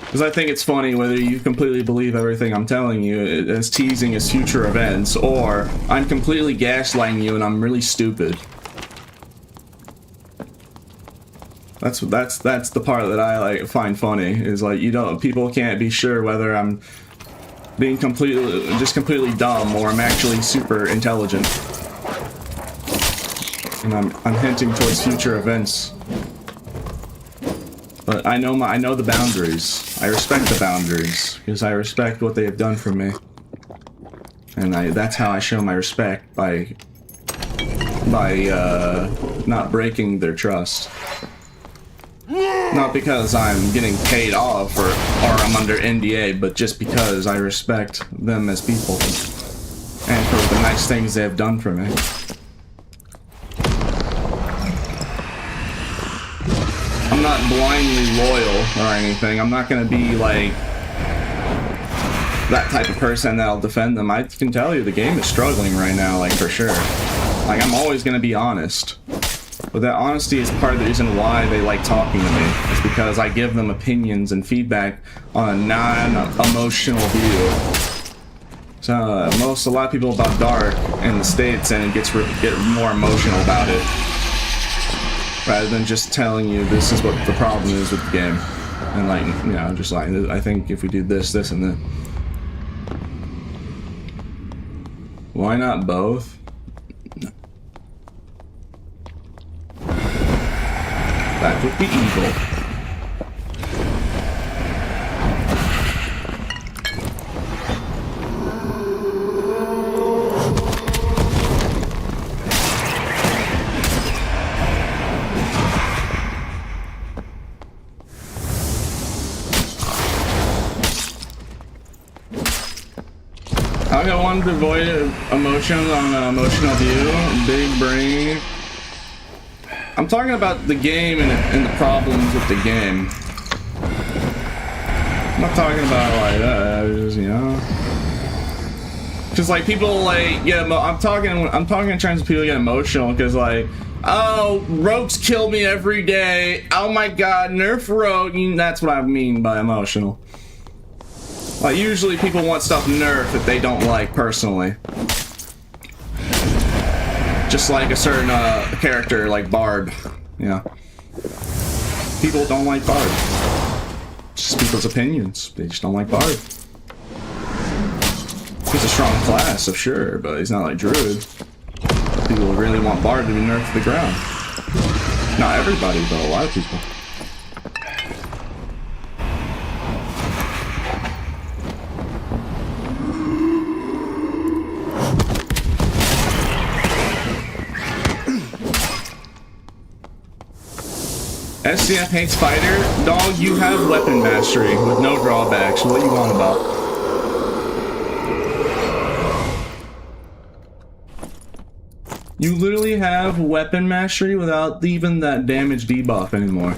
Because I think it's funny whether you completely believe everything I'm telling you as teasing as future events, or I'm completely gaslighting you and I'm really stupid. That's the part that I find funny, is like people can't be sure whether I'm being completely dumb or I'm actually super intelligent. And I'm hinting towards future events. But I know the boundaries. I respect the boundaries because I respect what they have done for me. And that's how I show my respect, by not breaking their trust. Not because I'm getting paid off or I'm under NDA, but just because I respect them as people and for the nice things they have done for me. I'm not blindly loyal or anything. I'm not gonna be like that type of person that'll defend them. I can tell you the game is struggling right now, like, for sure. Like, I'm always gonna be honest. But that honesty is part of the reason why they like talking to me. It's because I give them opinions and feedback on a non-emotional view. So a lot of people about Dark in the States and get more emotional about it, rather than just telling you this is what the problem is with the game. And, like, you know, just like, I think if we do this, and this. Why not both? That would be evil. I got one devoid of emotions on emotional view. Big brain. I'm talking about the game and the problems with the game. I'm not talking about like just, you know. Cause like people like I'm talking in terms of people get emotional because like, oh, rogues kill me every day. Oh my god, nerf rogue. That's what I mean by emotional. Like usually people want stuff nerfed that they don't like personally. Just like a certain character like Bard. Yeah. People don't like Bard. Just people's opinions. They just don't like Bard. He's a strong class, so sure, but he's not like Druid. People really want Bard to be nerfed to the ground. Not everybody, but a lot of people. SCF hates fighter? Dog, you have weapon mastery with no drawbacks. What do you want about? You literally have weapon mastery without even that damage debuff anymore.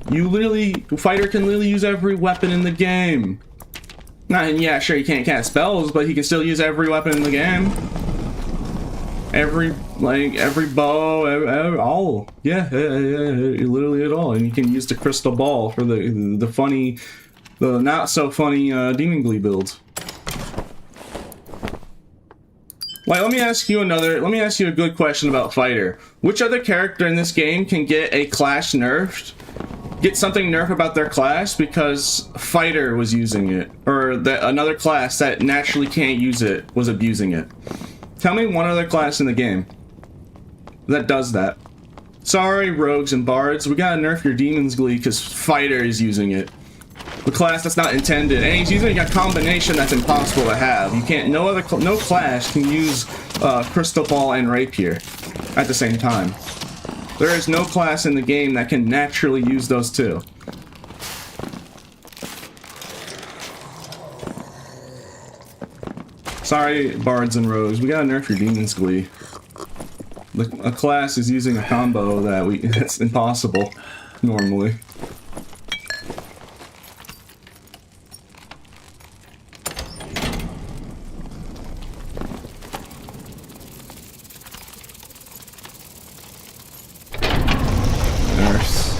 You literally, fighter can literally use every weapon in the game. Yeah, sure, he can't cast spells, but he can still use every weapon in the game. Every bow, all. Yeah, literally it all. And you can use the crystal ball for the funny, the not so funny Demon Glee build. Like, let me ask you a good question about fighter. Which other character in this game can get a class nerfed? Get something nerfed about their class because fighter was using it, or that another class that naturally can't use it was abusing it. Tell me one other class in the game that does that. Sorry, rogues and bards, we gotta nerf your Demon's Glee because fighter is using it. The class that's not intended, and he's using a combination that's impossible to have. You can't. No class can use Crystal Ball and Rapier at the same time. There is no class in the game that can naturally use those two. Sorry, bards and rogues, we gotta nerf your Demon's Glee. A class is using a combo that's impossible normally.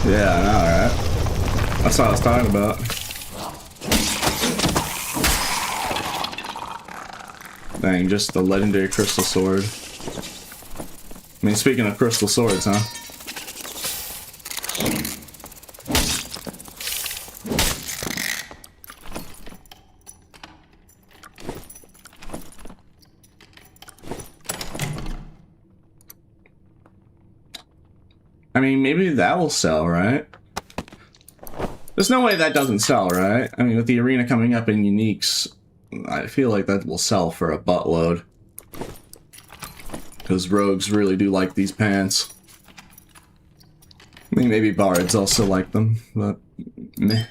Yeah, I know, right? That's what I was talking about. Dang, just the legendary crystal sword. I mean, speaking of crystal swords, huh? I mean, maybe that will sell, right? There's no way that doesn't sell, right? I mean, with the arena coming up in uniques, I feel like that will sell for a buttload. Because rogues really do like these pants. I mean, maybe bards also like them, but meh.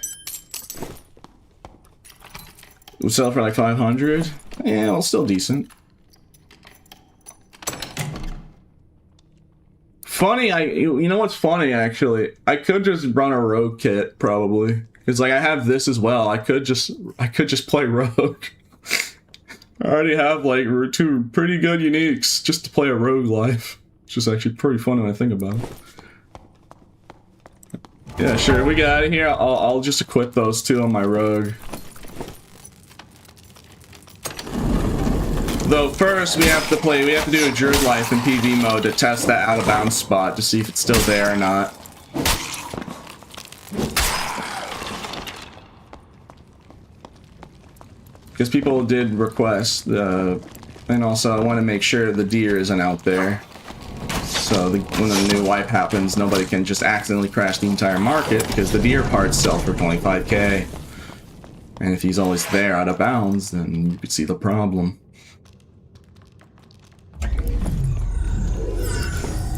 It would sell for like 500? Yeah, well, still decent. Funny, you know what's funny actually? I could just run a rogue kit probably. Cause like I have this as well. I could just play rogue. I already have like 2 pretty good uniques just to play a rogue life. It's just actually pretty fun when I think about it. Yeah, sure. We get out of here. I'll just equip those 2 on my rogue. Though first we have to do a Druid Life in PV mode to test that out of bounds spot to see if it's still there or not. Because people did request, and also I want to make sure the deer isn't out there. So when the new wipe happens, nobody can just accidentally crash the entire market because the deer parts sell for 25k. And if he's always there out of bounds, then you could see the problem.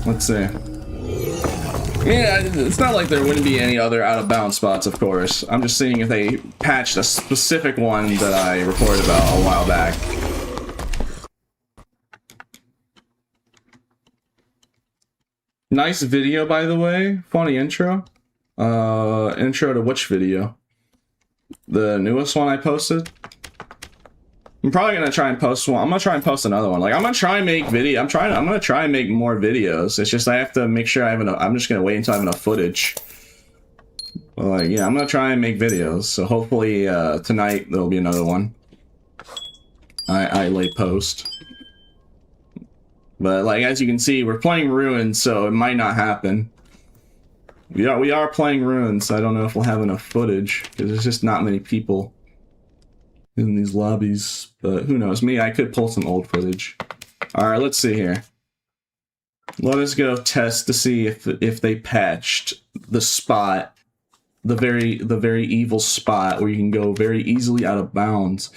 Let's see. Yeah, it's not like there wouldn't be any other out-of-bounds spots, of course. I'm just seeing if they patched a specific one that I reported about a while back. Nice video, by the way. Funny intro. Intro to which video? The newest one I posted? I'm probably gonna try and post one. I'm gonna try and post another one. Like, I'm gonna try and make video. I'm gonna try and make more videos. It's just I have to make sure I have enough. I'm just gonna wait until I have enough footage. But like, yeah, I'm gonna try and make videos. So hopefully tonight there'll be another one. I lay post. But like, as you can see, we're playing Ruins, so it might not happen. We are playing Ruins. So I don't know if we'll have enough footage because there's just not many people in these lobbies, but who knows? Me, I could pull some old footage. All right, let's see here. Let us go test to see if they patched the spot, the very evil spot where you can go very easily out of bounds,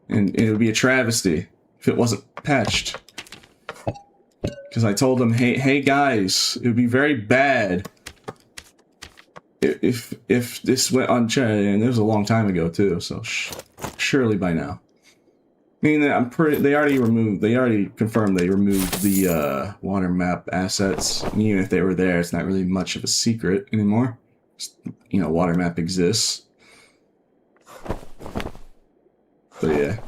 and it would be a travesty if it wasn't patched. Because I told them, hey guys, it would be very bad if this went unchecked, and it was a long time ago too, so surely by now. I mean, they already confirmed they removed the water map assets. And even if they were there, it's not really much of a secret anymore. Just, you know, water map exists. But yeah.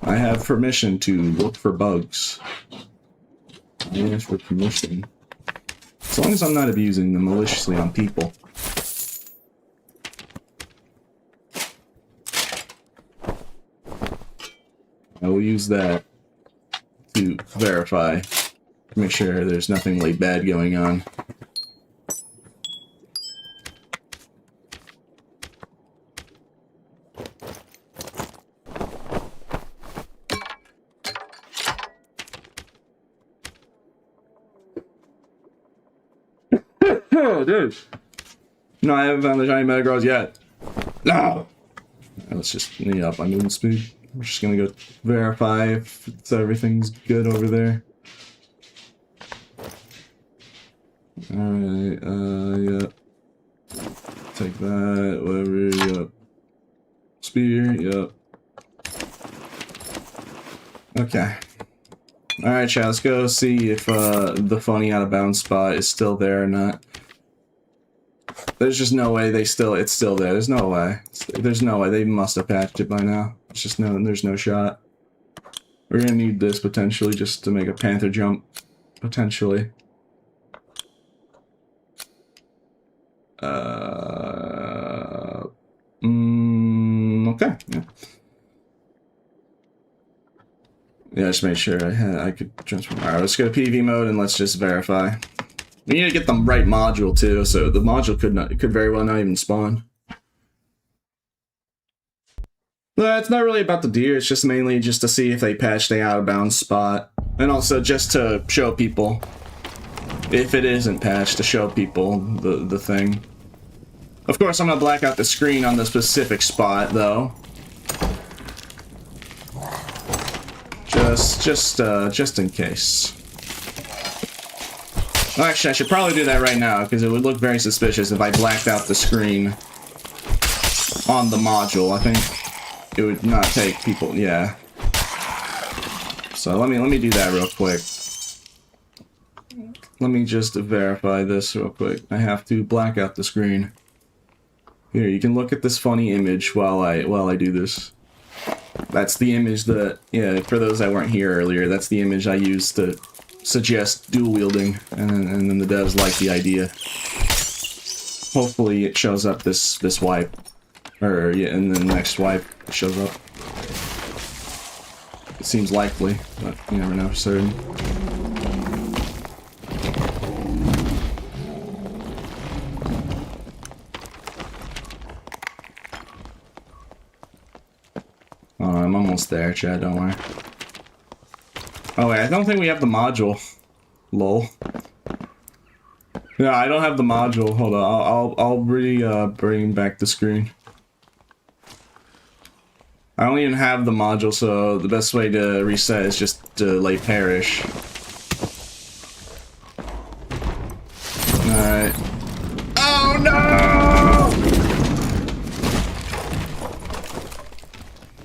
I have permission to look for bugs. I ask for permission. As long as I'm not abusing them maliciously on people. I will use that to verify, to make sure there's nothing like bad going on. Oh, dude. No, I haven't found the shiny Metagross yet. No! Let's just knee up my movement speed. I'm just gonna go verify if everything's good over there. Alright, yep. Take that, whatever, yep. Spear, yep. Okay. Alright, chat, let's go see if the funny out of bounds spot is still there or not. There's just no way it's still there. There's no way. There's no way. They must have patched it by now. It's just there's no shot. We're gonna need this potentially just to make a panther jump. Potentially. Okay. Yeah. Yeah, just made sure I could transform. Alright, let's go to PV mode and let's just verify. We need to get the right module too, so the module could very well not even spawn. No, it's not really about the deer, it's just mainly just to see if they patched the out of bounds spot. And also just to show people, if it isn't patched, to show people the thing. Of course, I'm gonna black out the screen on the specific spot though. Just in case. Well, actually, I should probably do that right now, because it would look very suspicious if I blacked out the screen on the module. I think it would not take people, yeah. So let me do that real quick. Let me just verify this real quick. I have to black out the screen. Here, you can look at this funny image while I do this. That's the image that, yeah, for those that weren't here earlier, that's the image I used to suggest dual wielding, and then the devs like the idea. Hopefully it shows up this wipe, or yeah, and then the next wipe shows up. It seems likely, but you never know for certain. Oh, I'm almost there, Chad, don't worry. Oh wait, I don't think we have the module. Lol. Yeah, I don't have the module. Hold on, I'll bring back the screen. I don't even have the module, so the best way to reset is just to lay perish. Oh no!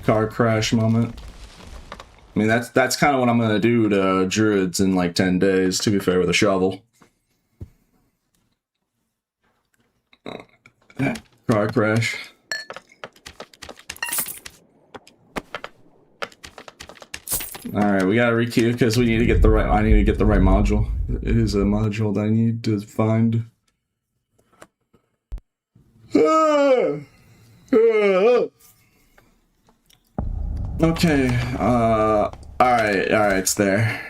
Car crash moment. I mean, that's kind of what I'm gonna do to druids in like 10 days, to be fair, with a shovel. Car crash. Alright, we gotta requeue because we need to get the right, I need to get the right module. It is a module that I need to find. Okay, alright, it's there.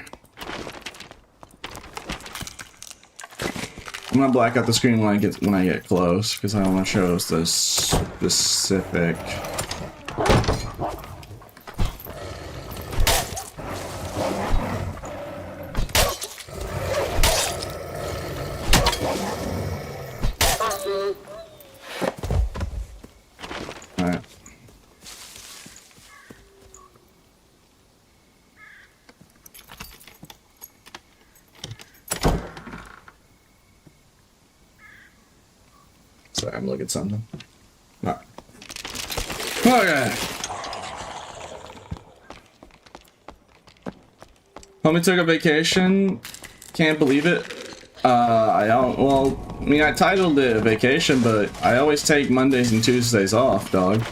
I'm gonna black out the screen when I get close, because I want to show us the specific. Alright. Sorry, I'm looking at something. Alright. Okay. Homie took a vacation. Can't believe it. I don't, well, I mean, I titled it a vacation, but I always take Mondays and Tuesdays off, dog.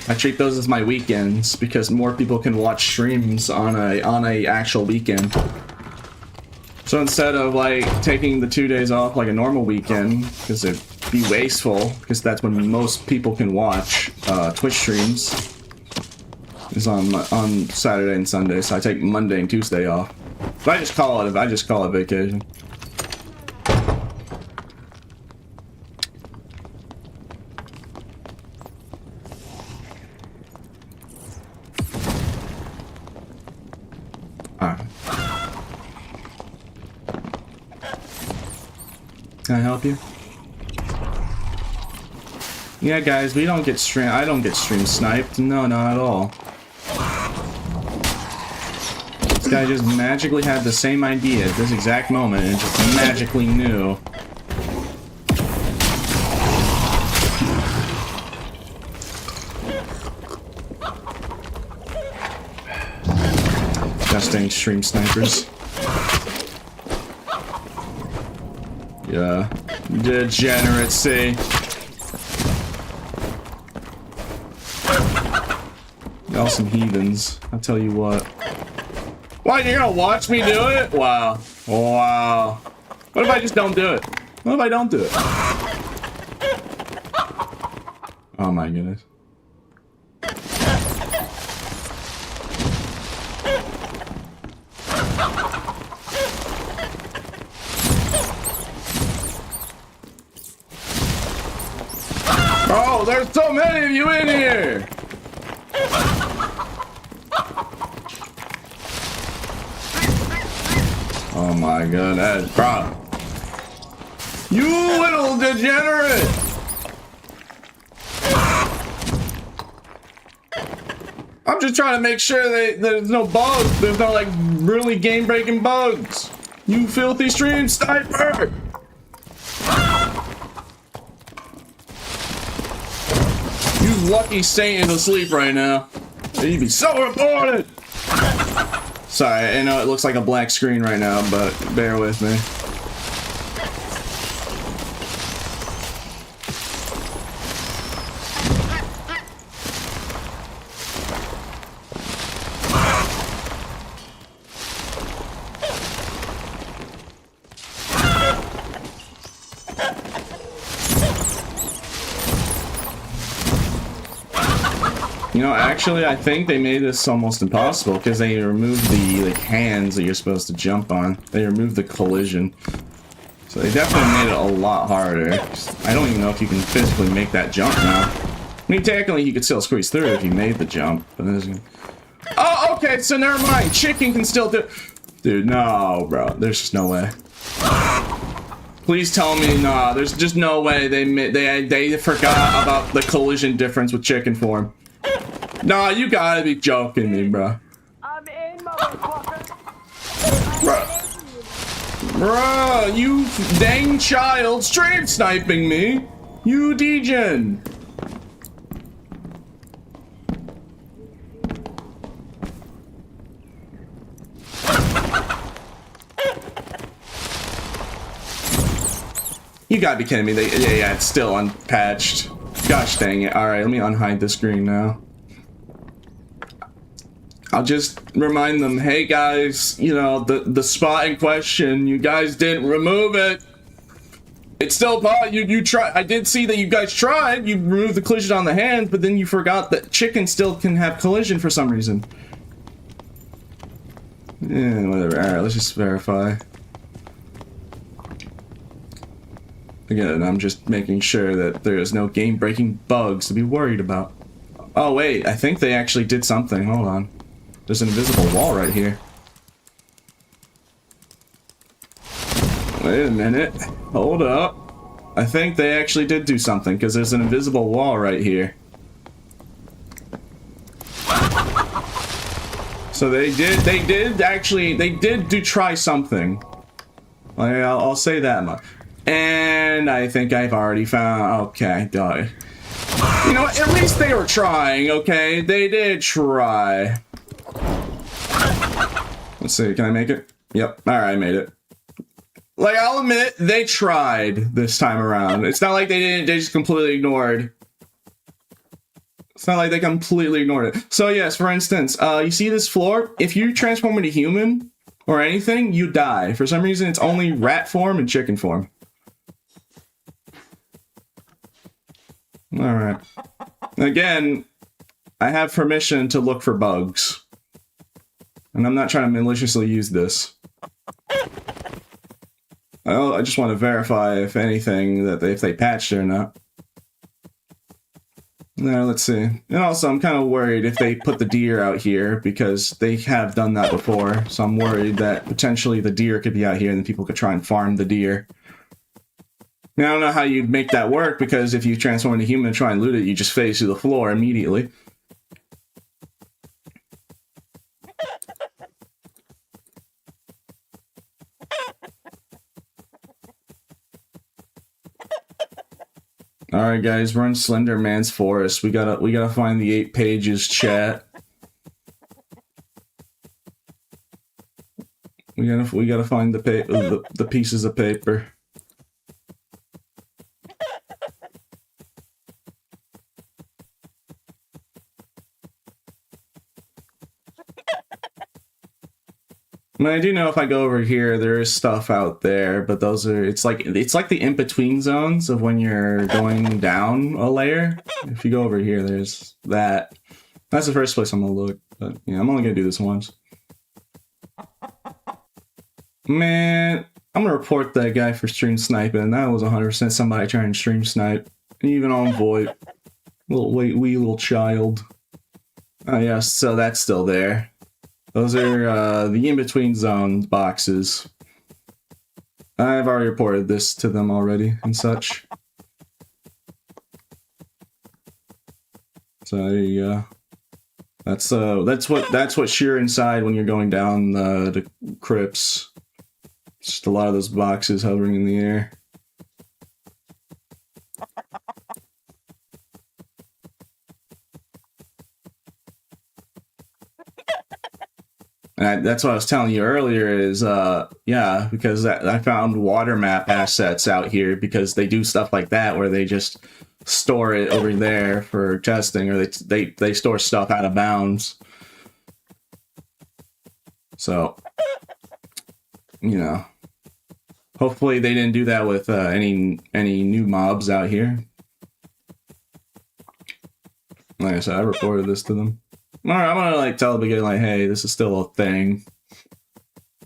I treat those as my weekends because more people can watch streams on a actual weekend. So instead of like taking the 2 days off like a normal weekend, because it'd be wasteful, because that's when most people can watch Twitch streams, is on Saturday and Sunday. So I take Monday and Tuesday off. But I just call it vacation. Alright. Can I help you? Yeah, guys, we don't get stream. I don't get stream sniped. No, not at all. This guy just magically had the same idea at this exact moment and just magically knew. Disgusting stream snipers. Yeah. Degeneracy. Y'all some heathens. I'll tell you what. What, you're gonna watch me do it? Wow. Wow. What if I just don't do it? What if I don't do it? Oh my goodness. Oh, there's so many of you in here! Oh my god, that is proud. You little degenerate! I'm just trying to make sure there's no bugs. There's no like really game-breaking bugs. You filthy stream sniper! You lucky Saint is asleep right now. You'd be so reported! Sorry, I know it looks like a black screen right now, but bear with me. You know, actually, I think they made this almost impossible because they removed the like hands that you're supposed to jump on. They removed the collision, so they definitely made it a lot harder. I don't even know if you can physically make that jump now. I mean, technically, you could still squeeze through if you made the jump, but oh, okay, so never mind. Chicken can still do. Dude, no, bro. There's just no way. Please tell me, nah. There's just no way they forgot about the collision difference with chicken form. Nah, you gotta be joking me, bro. I'm in, motherfucker. Bruh, you dang child stream sniping me. You degen. You gotta be kidding me. Yeah, it's still unpatched. Gosh dang it. Alright, let me unhide the screen now. I'll just remind them, hey guys, you know, the spot in question, you guys didn't remove it. It's still pot. You try. I did see that you guys tried. You removed the collision on the hand, but then you forgot that chicken still can have collision for some reason. Yeah, whatever. Alright, let's just verify. Again, I'm just making sure that there's no game-breaking bugs to be worried about. Oh, wait, I think they actually did something. Hold on. There's an invisible wall right here. Wait a minute. Hold up. I think they actually did do something, because there's an invisible wall right here. So they did try something. I'll say that much. And I think I've already found... Okay, duh. You know what? At least they were trying, okay? They did try. Let's see, can I make it? Yep, alright, I made it. Like, I'll admit, they tried this time around. It's not like they didn't, they just completely ignored. It's not like they completely ignored it. So yes, for instance, you see this floor? If you transform into human or anything, you die. For some reason, it's only rat form and chicken form. Alright. Again, I have permission to look for bugs. And I'm not trying to maliciously use this. I just want to verify, if anything, that if they patched it or not. Now, let's see. And also, I'm kind of worried if they put the deer out here, because they have done that before. So I'm worried that potentially the deer could be out here and then people could try and farm the deer. Now, I don't know how you'd make that work, because if you transform into human and try and loot it, you just phase through the floor immediately. Alright guys, we're in Slender Man's Forest. We gotta find the 8 pages, chat. We gotta find the pieces of paper. I mean, I do know if I go over here, there is stuff out there, but those are, it's like the in-between zones of when you're going down a layer. If you go over here, there's that. That's the first place I'm gonna look, but yeah, I'm only gonna do this once. Man, I'm gonna report that guy for stream sniping. That was 100% somebody trying to stream snipe. Even on VoIP. Wee little child. Oh yeah, so that's still there. Those are the in-between zone boxes. I've already reported this to them already and such. So there you go. That's what's sheer inside when you're going down the crypts. Just a lot of those boxes hovering in the air. And that's what I was telling you earlier is, yeah, because I found water map assets out here because they do stuff like that where they just store it over there for testing, or they store stuff out of bounds. So, you know, hopefully they didn't do that with any new mobs out here. Like I said, I reported this to them. Alright, I'm gonna like tell the beginning, like, hey, this is still a thing.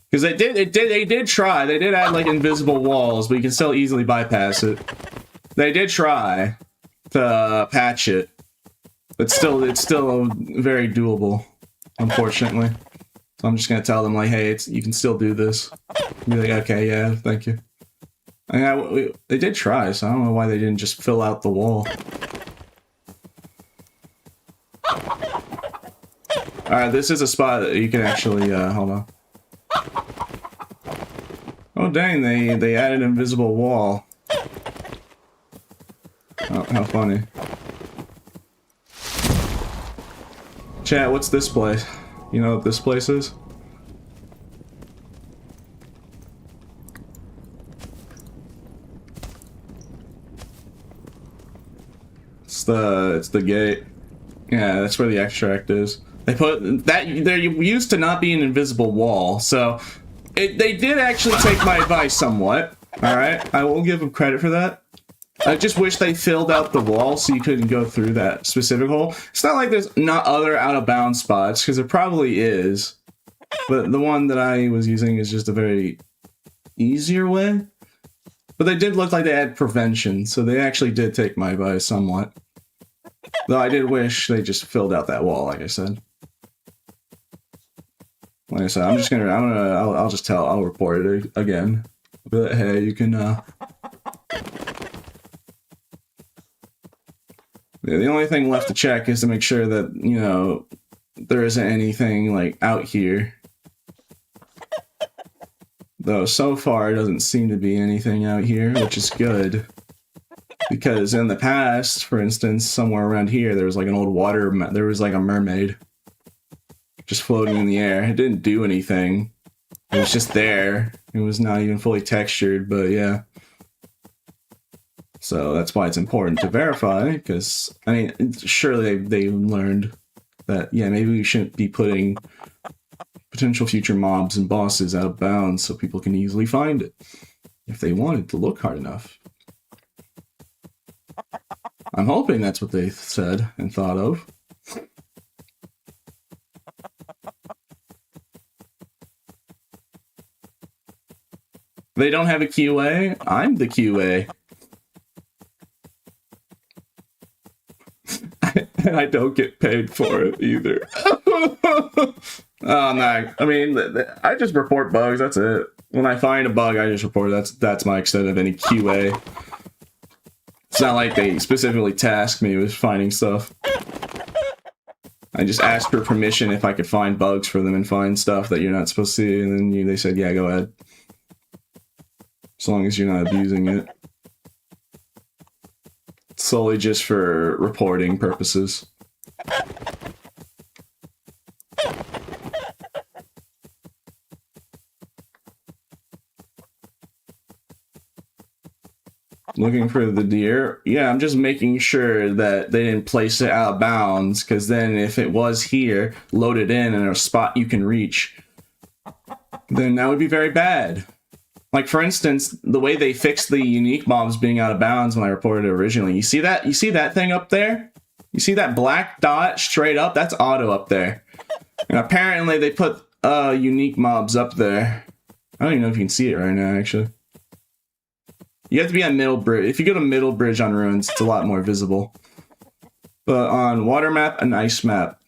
Because they did try. They did add like invisible walls, but you can still easily bypass it. They did try to patch it. But still, it's still very doable, unfortunately. So I'm just gonna tell them like, hey, you can still do this. Be like, okay, yeah, thank you. I mean, they did try, so I don't know why they didn't just fill out the wall. Alright, this is a spot that you can actually, hold on. Oh dang, they added an invisible wall. Oh, how funny. Chat, what's this place? You know what this place is? It's the gate. Yeah, that's where the extract is. They put that there used to not be an invisible wall, so they did actually take my advice somewhat. All right, I will give them credit for that. I just wish they filled out the wall so you couldn't go through that specific hole. It's not like there's not other out of bounds spots, because there probably is, but the one that I was using is just a very easier way. But they did look like they had prevention, so they actually did take my advice somewhat. Though I did wish they just filled out that wall, like I said. Like I said, I'll report it again. I'll be like, hey, you can, Yeah, the only thing left to check is to make sure that, you know, there isn't anything, like, out here. Though, so far, it doesn't seem to be anything out here, which is good. Because in the past, for instance, somewhere around here, there was like an old there was like a mermaid. Just floating in the air. It didn't do anything. It was just there. It was not even fully textured, but yeah. So that's why it's important to verify, because, I mean, surely they learned that, yeah, maybe we shouldn't be putting potential future mobs and bosses out of bounds so people can easily find it, if they wanted to look hard enough. I'm hoping that's what they said and thought of. They don't have a QA? I'm the QA. And I don't get paid for it either. Oh, no. I mean, I just report bugs, that's it. When I find a bug, I just report it. That's my extent of any QA. It's not like they specifically tasked me with finding stuff. I just asked for permission if I could find bugs for them and find stuff that you're not supposed to see, and then they said, yeah, go ahead. As long as you're not abusing it. It's solely just for reporting purposes. Looking for the deer? Yeah, I'm just making sure that they didn't place it out of bounds, because then if it was here, loaded in a spot you can reach, then that would be very bad. Like, for instance, the way they fixed the unique mobs being out of bounds when I reported it originally. You see that? You see that thing up there? You see that black dot straight up? That's auto up there. And apparently they put unique mobs up there. I don't even know if you can see it right now, actually. You have to be on middle bridge. If you go to middle bridge on ruins, it's a lot more visible. But on water map and ice map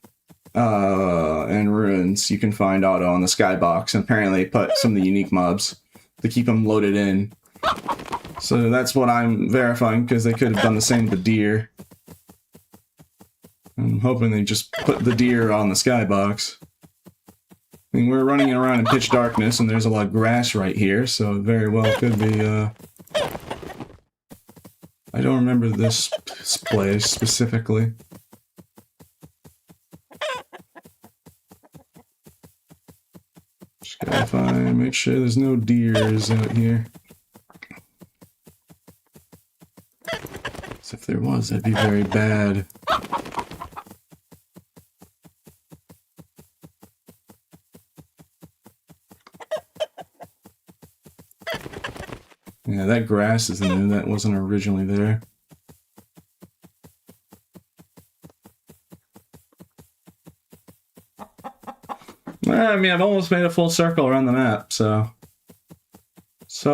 and ruins, you can find auto on the skybox. And apparently put some of the unique mobs to keep them loaded in. So that's what I'm verifying, because they could have done the same with the deer. I'm hoping they just put the deer on the skybox. I mean, we're running around in pitch darkness, and there's a lot of grass right here, so it very well could be, I don't remember this place specifically. Just gotta make sure there's no deers out here. As if there was, that'd be very bad. Yeah, that grass is new. That wasn't originally there. I mean, I've almost made a full circle around the map, so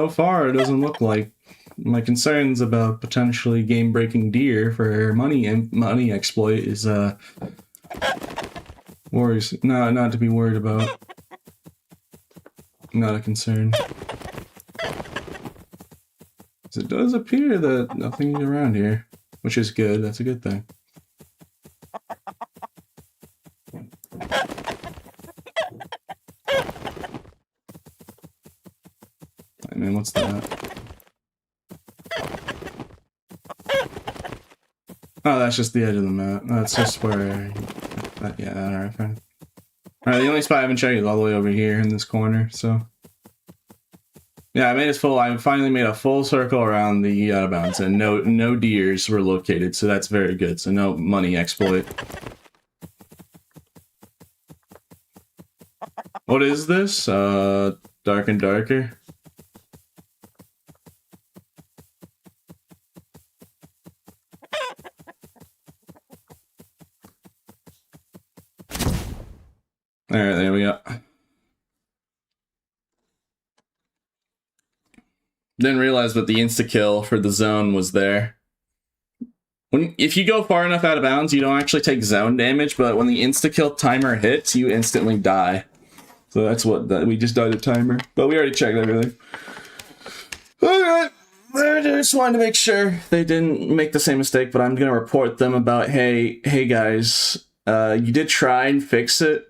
far it doesn't look like my concerns about potentially game-breaking deer for money exploit is worries. No, not to be worried about. Not a concern. It does appear that nothing's around here, which is good. That's a good thing. And what's that? Oh, that's just the edge of the map. That's just where... yeah, alright, fine. Alright, the only spot I haven't checked is all the way over here in this corner, so... Yeah, I finally made a full circle around the out of bounds, and no deers were located, so that's very good. So no money exploit. What is this? Dark and darker. Alright, there we go. Didn't realize that the insta-kill for the zone was there. If you go far enough out of bounds, you don't actually take zone damage, but when the insta-kill timer hits, you instantly die. So that's what we just died at timer. But we already checked everything. Alright. I just wanted to make sure they didn't make the same mistake, but I'm going to report them about, hey guys, you did try and fix it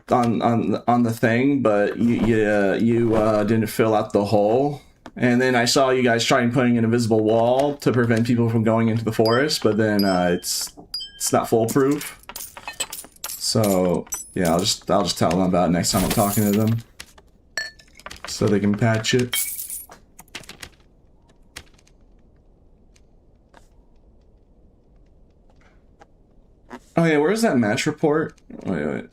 on the thing, but you didn't fill out the hole. And then I saw you guys trying putting an invisible wall to prevent people from going into the forest, but then it's not foolproof. So yeah, I'll just tell them about it next time I'm talking to them, so they can patch it. Oh yeah, where's that match report? Wait.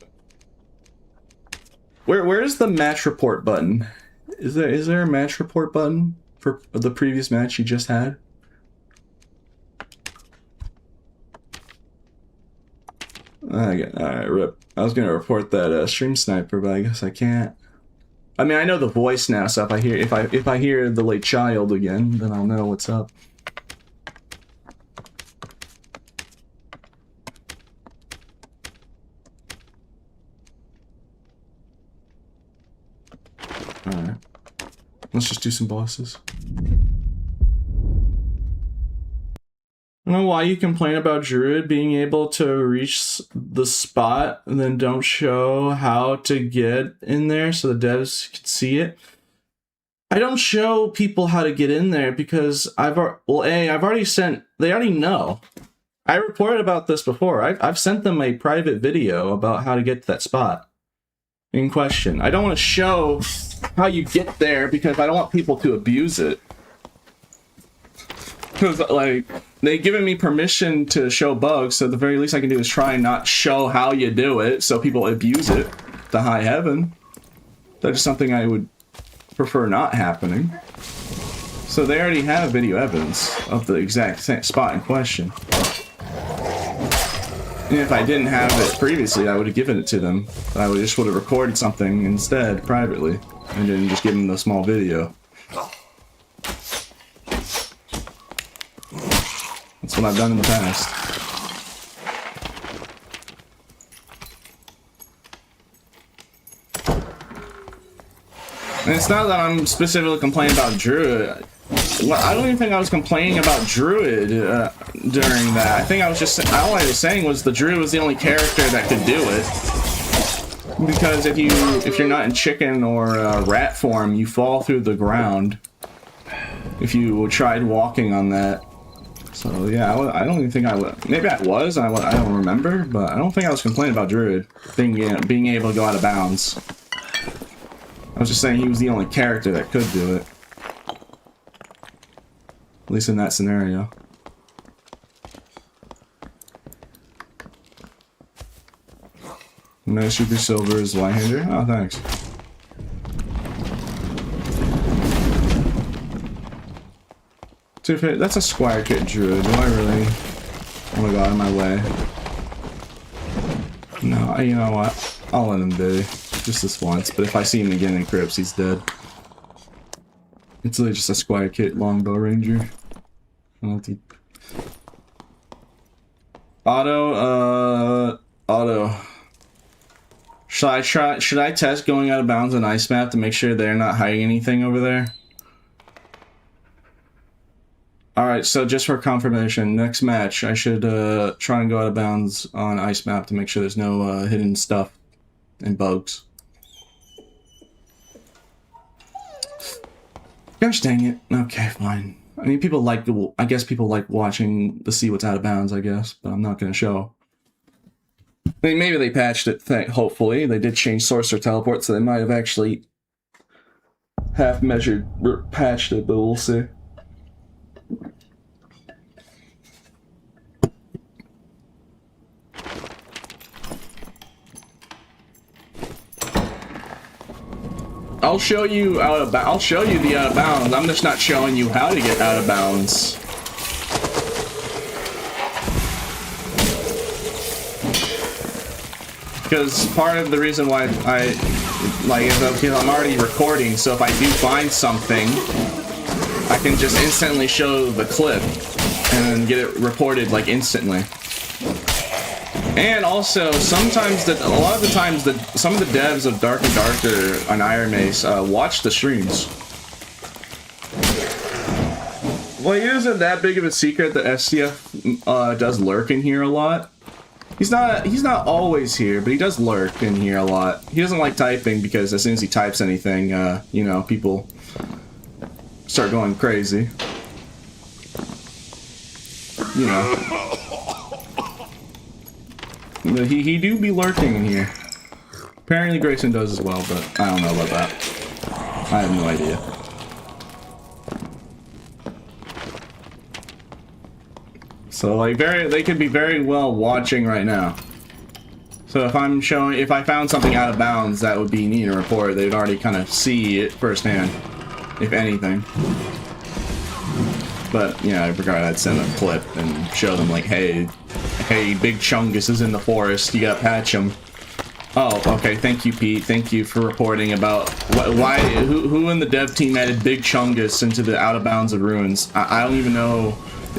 Where's the match report button? Is there a match report button for the previous match you just had? Alright, rip. I was gonna report that stream sniper, but I guess I can't. I mean, I know the voice now, so if I hear the late child again, then I'll know what's up. Alright. Let's just do some bosses. I don't know why you complain about Druid being able to reach the spot and then don't show how to get in there so the devs can see it. I don't show people how to get in there because I've already sent, they already know. I reported about this before. I've sent them a private video about how to get to that spot in question. I don't want to show how you get there because I don't want people to abuse it. Because, like, they've given me permission to show bugs, so the very least I can do is try and not show how you do it so people abuse it to high heaven. That's something I would prefer not happening. So they already have video evidence of the exact same spot in question. And if I didn't have it previously, I would have given it to them. I just would have recorded something instead, privately, and then just give them the small video. That's what I've done in the past. And it's not that I'm specifically complaining about Druid. I don't even think I was complaining about Druid during that. I think I was just, all I was saying was the Druid was the only character that could do it. Because if you're not in chicken or rat form, you fall through the ground. If you tried walking on that. So yeah, I don't even think I would. Maybe I was. I don't remember, but I don't think I was complaining about Druid being able to go out of bounds. I was just saying he was the only character that could do it. At least in that scenario. No Super Silver is Whitehander. Oh, thanks. Dude, that's a Squire Kit Druid. Do I really want to go out of my way? No, you know what? I'll let him be. Just this once. But if I see him again in Crypts, he's dead. It's literally just a Squire Kit Longbow Ranger. Auto. Should I test going out of bounds on Ice Map to make sure they're not hiding anything over there? Alright, so just for confirmation, next match I should try and go out of bounds on Ice Map to make sure there's no hidden stuff and bugs. Gosh dang it. Okay, fine. I mean, people like the. I guess people like watching to see what's out of bounds. I guess, but I'm not gonna show. I mean, maybe they patched it. Hopefully, they did change Sorcerer teleport, so they might have actually half measured patched it. But we'll see. I'll show you the out of bounds. I'm just not showing you how to get out of bounds. Because part of the reason why I like is because I'm already recording, so if I do find something, I can just instantly show the clip and get it reported like instantly. And also, sometimes a lot of the times some of the devs of Dark and Darker on Iron Mace watch the streams. Well, it isn't that big of a secret that SCF does lurk in here a lot. He's not always here, but he does lurk in here a lot. He doesn't like typing because as soon as he types anything, you know, people start going crazy. You know. But he do be lurking in here. Apparently Grayson does as well, but I don't know about that. I have no idea. So like they could be very well watching right now. So if I found something out of bounds that would be neat to report, they'd already kind of see it firsthand, if anything. But yeah, I forgot I'd send a clip and show them like, hey, Big Chungus is in the forest. You gotta patch him. Oh, okay. Thank you, Pete. Thank you for reporting about who in the dev team added Big Chungus into the out of bounds of ruins. I don't even know.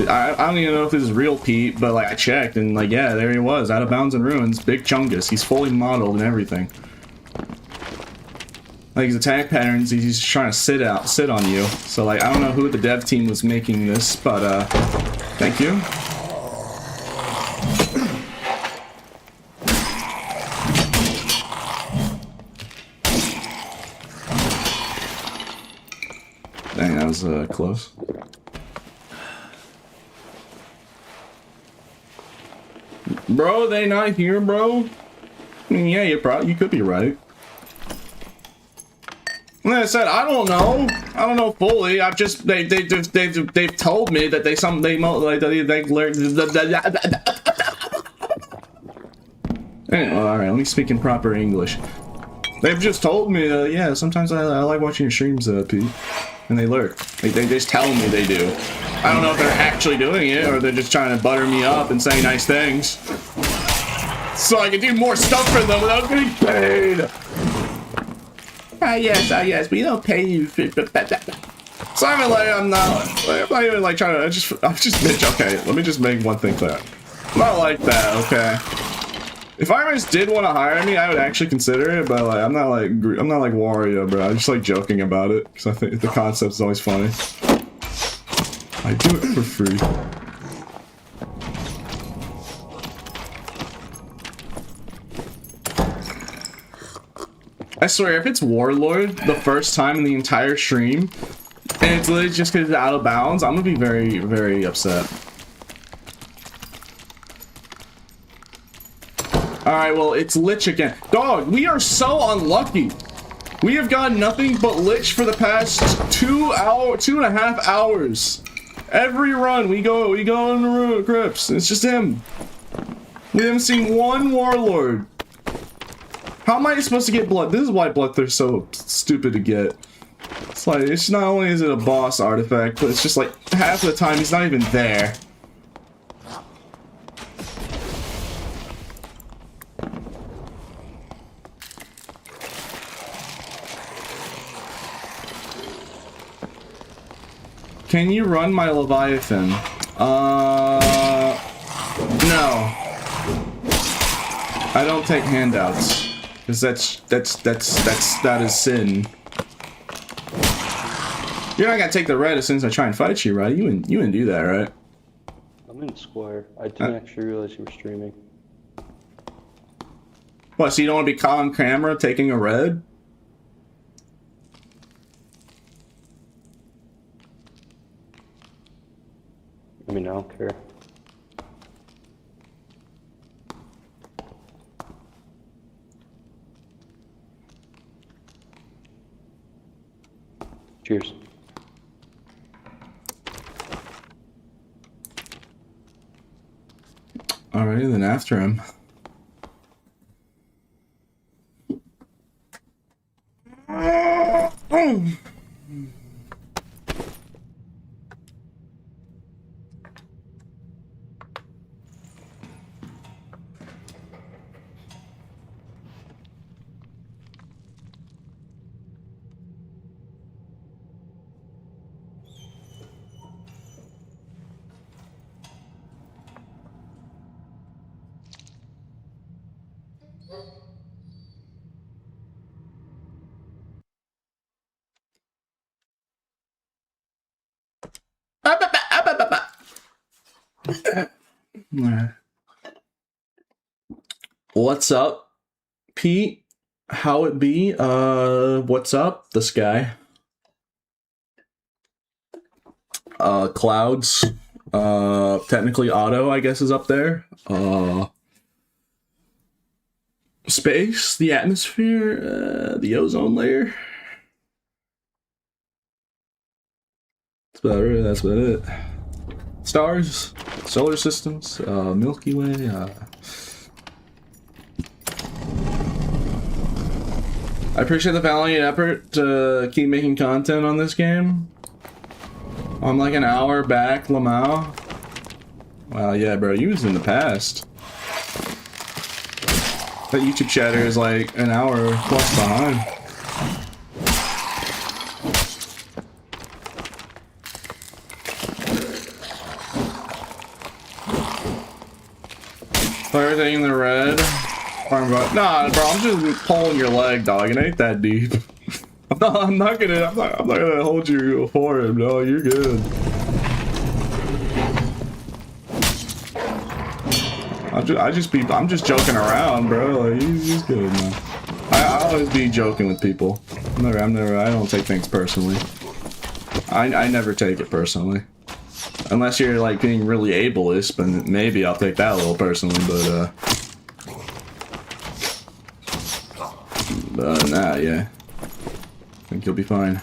I don't even know if this is real, Pete. But like I checked and like yeah, there he was, out of bounds in ruins. Big Chungus. He's fully modeled and everything. Like his attack patterns, he's trying to sit on you. So like I don't know who the dev team was making this, but thank you. Dang, that was close. Bro, they not here, bro? I mean, yeah, you could be right. Like I said, I don't know. I don't know fully. I've just they've told me that they learned. Anyway, all right, let me speak in proper English. They've just told me that yeah, sometimes I like watching your streams, Pete, and they lurk. They just tell me they do. I don't know if they're actually doing it or they're just trying to butter me up and say nice things, so I can do more stuff for them without getting paid. Yes, we don't pay you. So I'm not even like trying to, I'm just bitch. Okay, let me just make one thing clear. I'm not like that, okay? If Iris did want to hire me, I would actually consider it, but like, I'm not like Wario, bro. I'm just like joking about it, because I think the concept is always funny. I do it for free. I swear, if it's Warlord the first time in the entire stream, and it's literally just because it's out of bounds, I'm gonna be very, very upset. Alright, well, it's Lich again. Dog, we are so unlucky. We have gotten nothing but Lich for the past 2.5 hours. Every run, we go in the crypts. It's just him. We haven't seen one Warlord. How am I supposed to get blood? This is why Bloodthirst's so stupid to get. It's like, it's not only is it a boss artifact, but it's just like half the time he's not even there. Can you run my Leviathan? No. I don't take handouts. Because that is sin. You're not gonna take the red as soon as I try and fight you, right? You wouldn't do that, right? I'm in Square. I didn't actually realize you were streaming. What, so you don't want to be caught on camera taking a red? I mean, I don't care. Cheers. Alrighty, then after him. What's up, Pete? How it be? What's up, this guy? Clouds. Technically auto, I guess, is up there. Space, the atmosphere, the ozone layer. That's about it. Stars, solar systems, Milky Way, I appreciate the valiant effort to keep making content on this game. I'm like an hour back, Lamau. Wow, yeah, bro, you was in the past. That YouTube chatter is like an hour plus behind. Everything in the red. Nah, bro, I'm just pulling your leg, dog. It ain't that deep. I'm not gonna hold you for him. No, you're good. I'm just joking around, bro. Like, he's good, man. I always be joking with people. I don't take things personally. I never take it personally. Unless you're like being really ableist, but maybe I'll take that a little personally, but nah, yeah. I think you'll be fine.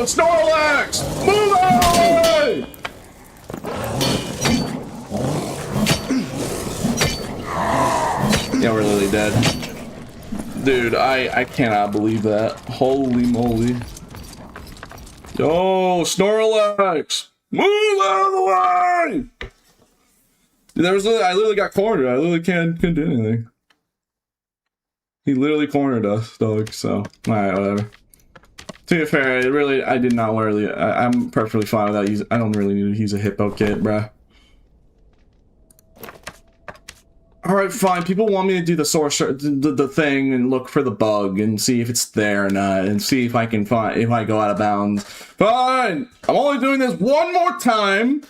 Snorlax! Move out of the way! Yeah, we're literally dead. Dude, I cannot believe that. Holy moly. Yo, Snorlax! Move out of the way! Dude, I literally got cornered. I literally couldn't do anything. He literally cornered us, dog, so. Alright, whatever. To be fair, I did not really. I'm perfectly fine without using. I don't really need to use a hippo kit, bruh. Alright, fine. People want me to do the sorcerer, the thing, and look for the bug and see if it's there or not, and see if I can find if I go out of bounds. Fine. I'm only doing this one more time.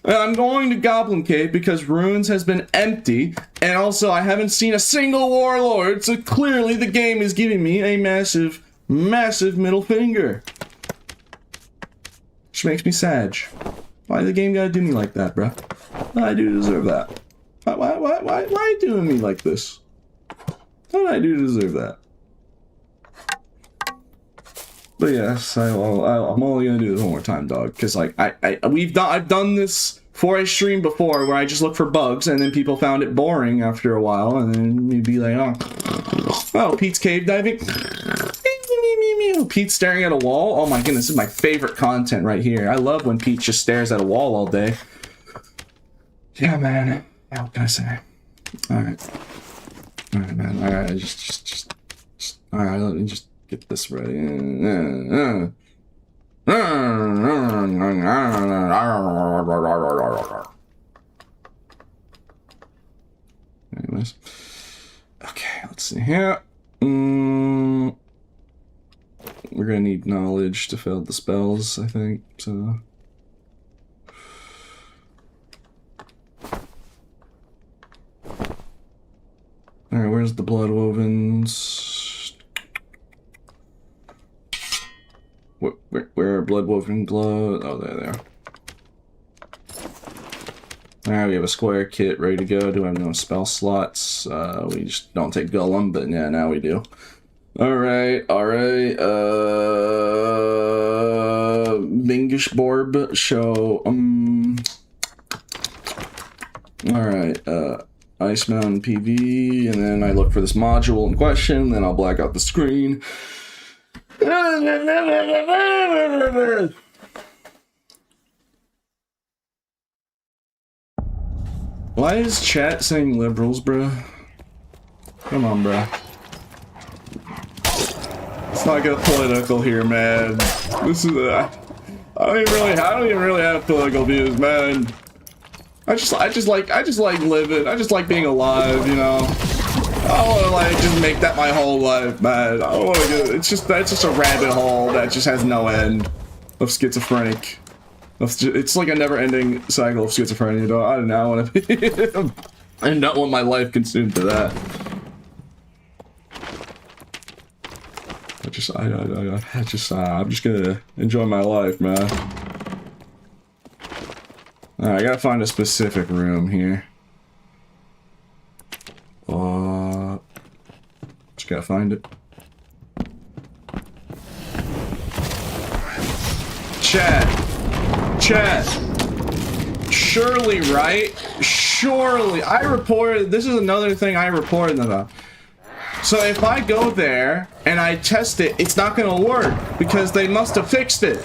And I'm going to Goblin Cave because Ruins has been empty, and also I haven't seen a single warlord. So clearly, the game is giving me a massive middle finger. Which makes me sad. Why the game gotta do me like that, bruh? I do deserve that. Why are you doing me like this? What did I do to deserve that? But yes, I'm only gonna do this one more time, dog. Cause like I've done this for a stream before where I just look for bugs and then people found it boring after a while, and then you'd be like, oh, Pete's cave diving. mew. Pete staring at a wall. Oh my goodness, this is my favorite content right here. I love when Pete just stares at a wall all day. Yeah, man. Yeah, what can I say? All right. All right, man. All right, just. All right, let me just get this ready. Anyways. Okay, let's see here. We're gonna need knowledge to fill the spells, I think, so... Alright, where's the blood wovens? Where are blood woven glow? Oh, there they are. Alright, we have a square kit ready to go. Do I have no spell slots? We just don't take Golem, but yeah, now we do. Alright. Bingish Borb show. Alright, Ice Mountain PV, and then I look for this module in question, then I'll black out the screen. Why is chat saying liberals, bruh? Come on, bruh. Let's not get political here, man. This is I don't even really have political views, man. I just like living. I just like being alive, you know. I don't want to like just make that my whole life, man. I don't want to get. That's just a rabbit hole that just has no end of schizophrenic. It's like a never-ending cycle of schizophrenia. Though I don't know. I want to be. I don't want my life consumed to that. I'm just gonna enjoy my life, man. Alright, I gotta find a specific room here. Just gotta find it. Chat. Surely, right? Surely. This is another thing I reported about. So if I go there and I test it, it's not gonna work because they must have fixed it.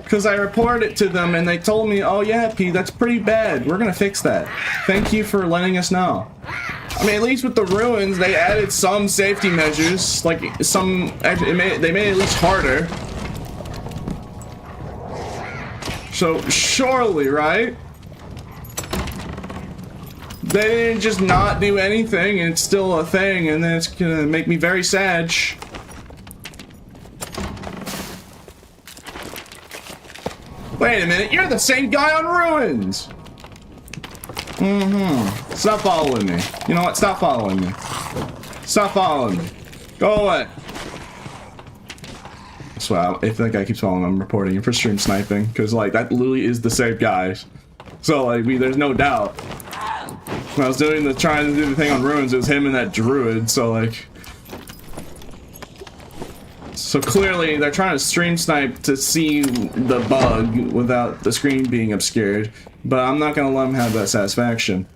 Because I reported it to them and they told me, oh yeah, P, that's pretty bad. We're gonna fix that. Thank you for letting us know. I mean, at least with the ruins, they added some safety measures. Like, they made it at least harder. So, surely, right? They didn't just not do anything and it's still a thing and then it's gonna make me very sad. Wait a minute, you're the same guy on Ruins! Stop following me. You know what? Stop following me. Stop following me. Go away. That's why if that guy keeps following, I'm reporting him for stream sniping. Because, like, that literally is the same guy. So, like, there's no doubt. When I was trying to do the thing on Ruins, it was him and that druid, so, like... So clearly, they're trying to stream snipe to see the bug without the screen being obscured, but I'm not gonna let them have that satisfaction.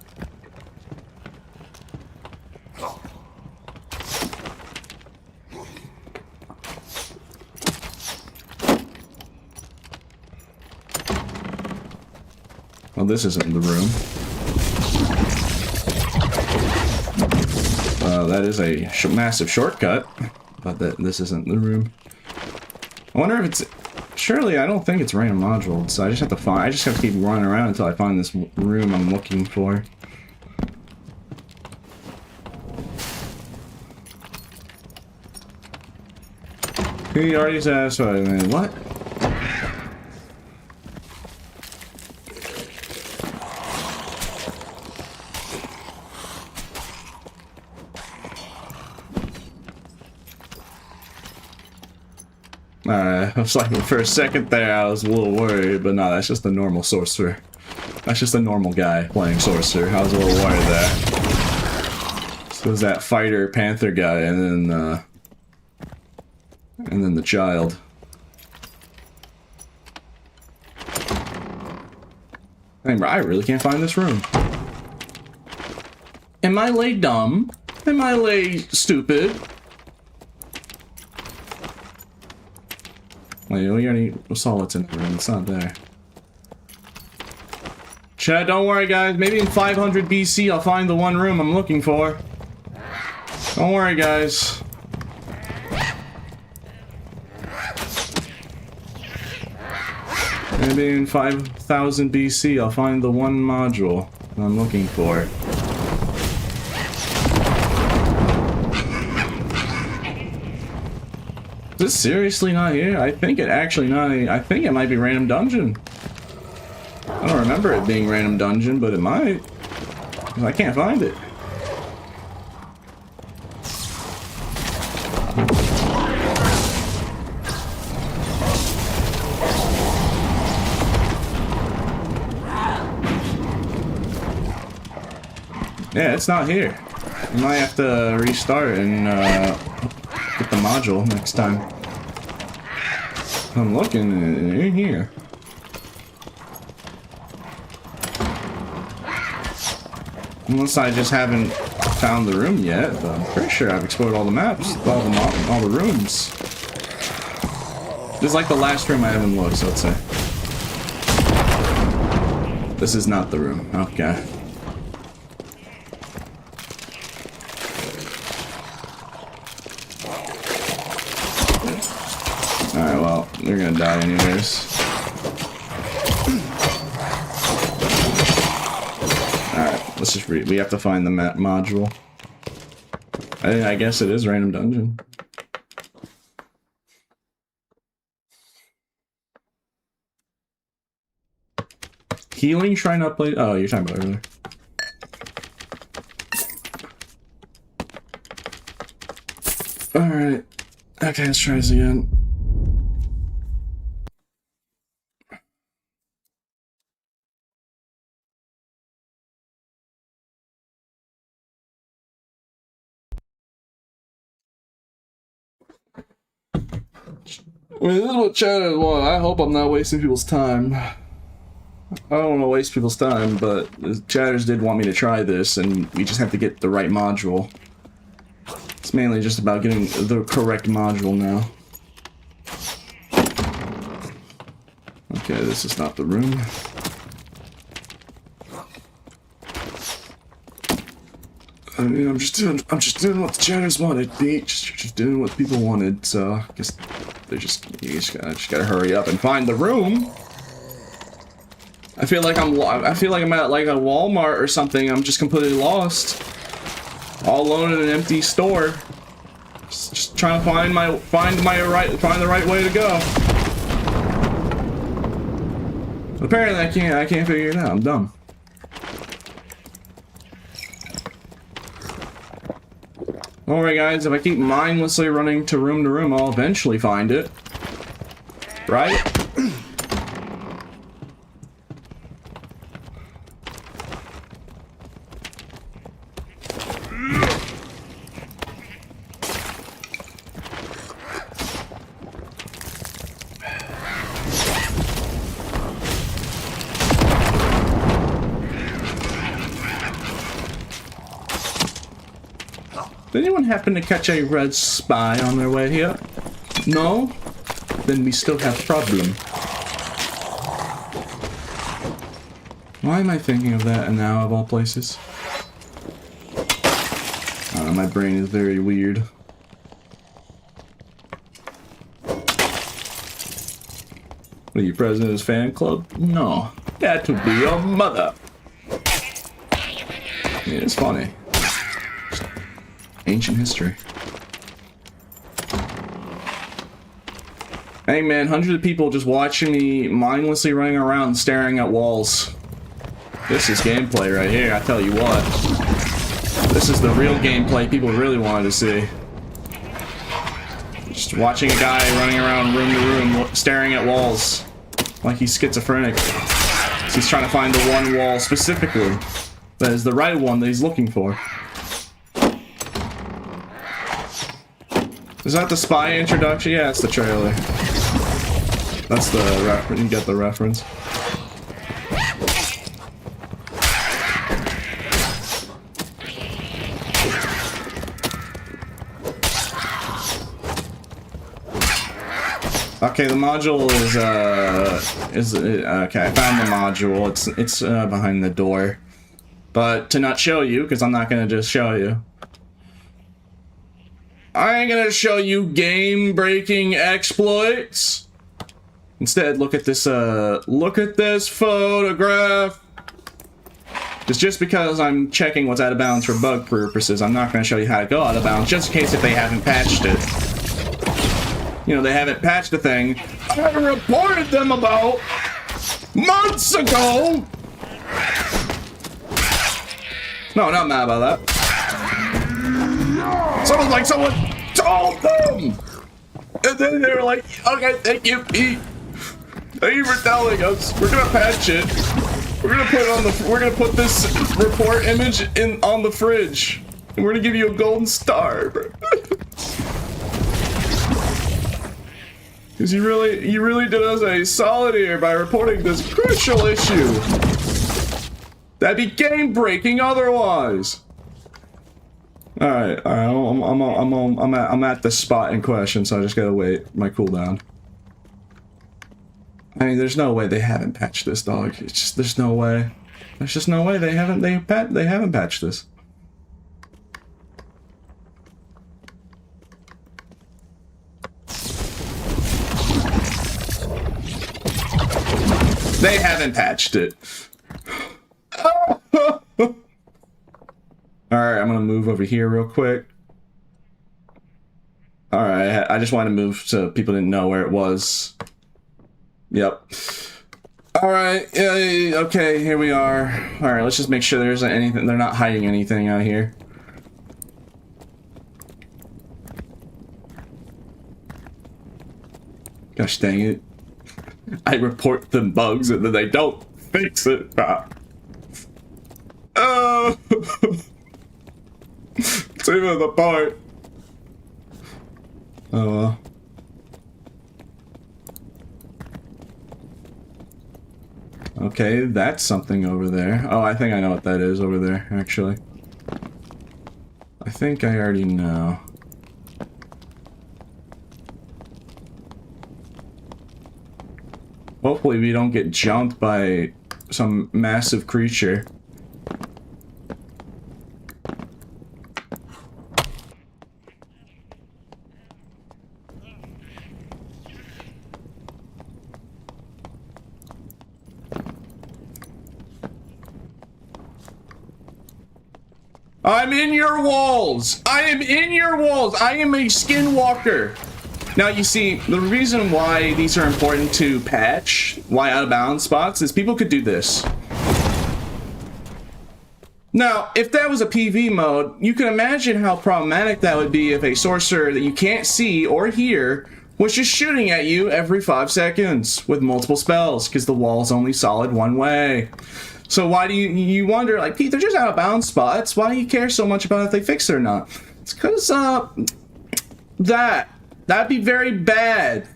Well, this isn't the room. That is a massive shortcut. But this isn't the room. I wonder if it's... Surely, I don't think it's random module, so I just have to keep running around until I find this room I'm looking for. He already satisfied me. What? I was like, for a second there, I was a little worried, but no, that's just a normal sorcerer. That's just a normal guy playing sorcerer. I was a little worried there. So it was that fighter panther guy, and then the child. I really can't find this room. Am I lay dumb? Am I lay stupid? Wait, we already saw what's in the room. It's not there. Chad, don't worry, guys. Maybe in 500 BC, I'll find the one room I'm looking for. Don't worry, guys. Maybe in 5000 BC, I'll find the one module I'm looking for. Is this seriously not here? I think it actually not. I think it might be random dungeon. I don't remember it being random dungeon, but it might. I can't find it. Yeah, it's not here. You might have to restart and get the module next time. I'm looking, it ain't here. Unless I just haven't found the room yet, but I'm pretty sure I've explored all the maps, all the rooms. This is like the last room I haven't looked, so let's say. This is not the room. Okay. Alright, well, they're gonna die anyways. Alright, let's just read. We have to find the map module. I guess it is random dungeon. Healing shrine upload. Oh, you're talking about earlier. Alright. Okay, let's try this again. I mean, this is what chat want. I hope I'm not wasting people's time. I don't want to waste people's time, but the chatters did want me to try this, and we just have to get the right module. It's mainly just about getting the correct module now. Okay, this is not the room. I mean, I'm just doing what the chatters wanted, Beach. Just doing what people wanted, so I guess you just gotta hurry up and find the room. I feel like I'm at like a Walmart or something. I'm just completely lost, all alone in an empty store, just trying to find the right way to go. Apparently, I can't figure it out. I'm dumb. Alright guys, if I keep mindlessly running to room, I'll eventually find it. Right? Did anyone happen to catch a red spy on their way here? No? Then we still have problem. Why am I thinking of that and now of all places? I don't know, my brain is very weird. What are you, president of his fan club? No. That would be your mother. Yeah, it's funny. Ancient history. Hey man, hundreds of people just watching me mindlessly running around staring at walls. This is gameplay right here, I tell you what. This is the real gameplay people really wanted to see. Just watching a guy running around room to room staring at walls like he's schizophrenic. He's trying to find the one wall specifically that is the right one that he's looking for. Is that the spy introduction? Yeah, it's the trailer. That's the reference. You get the reference. Okay, the module is okay. I found the module. It's behind the door, but to not show you, because I'm not gonna just show you. I ain't gonna show you game-breaking exploits. Instead, look at this photograph. Just because I'm checking what's out of bounds for bug purposes, I'm not gonna show you how to go out of bounds, just in case if they haven't patched it. You know, they haven't patched the thing I reported them about months ago. No, not mad about that. Someone told them, and then they were like, "Okay, thank you, Pete. Thank you for telling us. We're gonna patch it. We're gonna put it on the. We're gonna put this report image on the fridge, and we're gonna give you a golden star." Because you really did us a solid here by reporting this crucial issue. That'd be game breaking otherwise. All right. I'm at the spot in question, so I just gotta wait my cooldown. I mean, there's no way they haven't patched this, dog. It's just there's no way. There's just no way they haven't patched this. They haven't patched it. Alright, I'm gonna move over here real quick. Alright, I just wanted to move so people didn't know where it was. Yep. Alright, okay, here we are. Alright, let's just make sure there isn't anything. They're not hiding anything out here. Gosh dang it. I report them bugs and then they don't fix it. Oh! It's even the part. Oh well. Okay, that's something over there. Oh, I think I know what that is over there, actually. I think I already know. Hopefully we don't get jumped by some massive creature. I'm in your walls! I am in your walls! I am a skinwalker! Now, you see, the reason why these are important to patch, why out of bounds spots, is people could do this. Now, if that was a PV mode, you can imagine how problematic that would be if a sorcerer that you can't see or hear was just shooting at you every 5 seconds with multiple spells, because the wall's only solid one way. So why do you wonder, like, Pete, they're just out of bounds spots. Why do you care so much about if they fix it or not? It's because, that'd be very bad.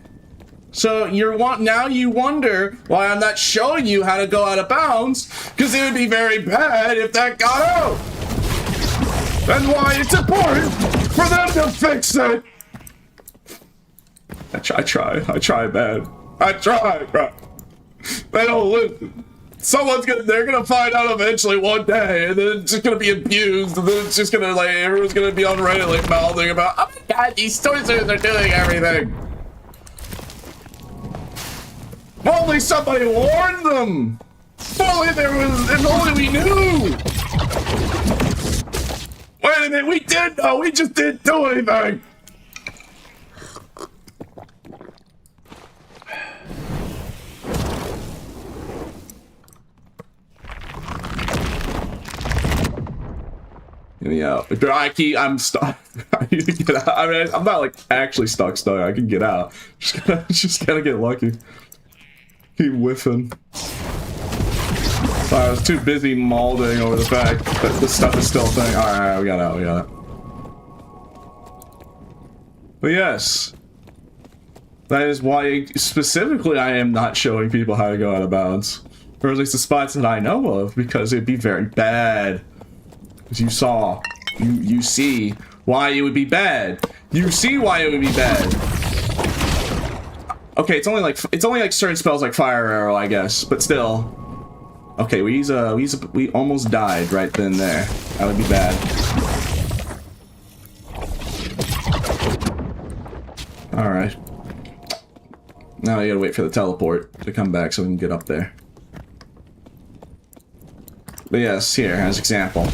So now you wonder why I'm not showing you how to go out of bounds, because it would be very bad if that got out. And why it's important for them to fix it. I try, man. I try, bro. They don't listen. They're gonna find out eventually one day, and then it's just gonna be abused, and then it's just gonna, like, everyone's gonna be on Reddit, like, mouthing about, oh my god, these sorcerers are doing everything. If only somebody warned them! If only we knew! Wait a minute, we did know, we just didn't do anything! Yeah, I'm stuck. I need to get out. I mean, I'm not like actually stuck. I can get out. Just gotta get lucky. Keep whiffing. Sorry, I was too busy malding over the fact that this stuff is still a thing. Alright, we got out, we got it. But yes. That is why, specifically, I am not showing people how to go out of bounds. Or at least the spots that I know of, because it'd be very bad. Because you see why it would be bad. You see why it would be bad. Okay, it's only like certain spells like Fire Arrow, I guess, but still. Okay, we almost died right then and there. That would be bad. All right. Now I gotta wait for the teleport to come back so we can get up there. But yes, here as example.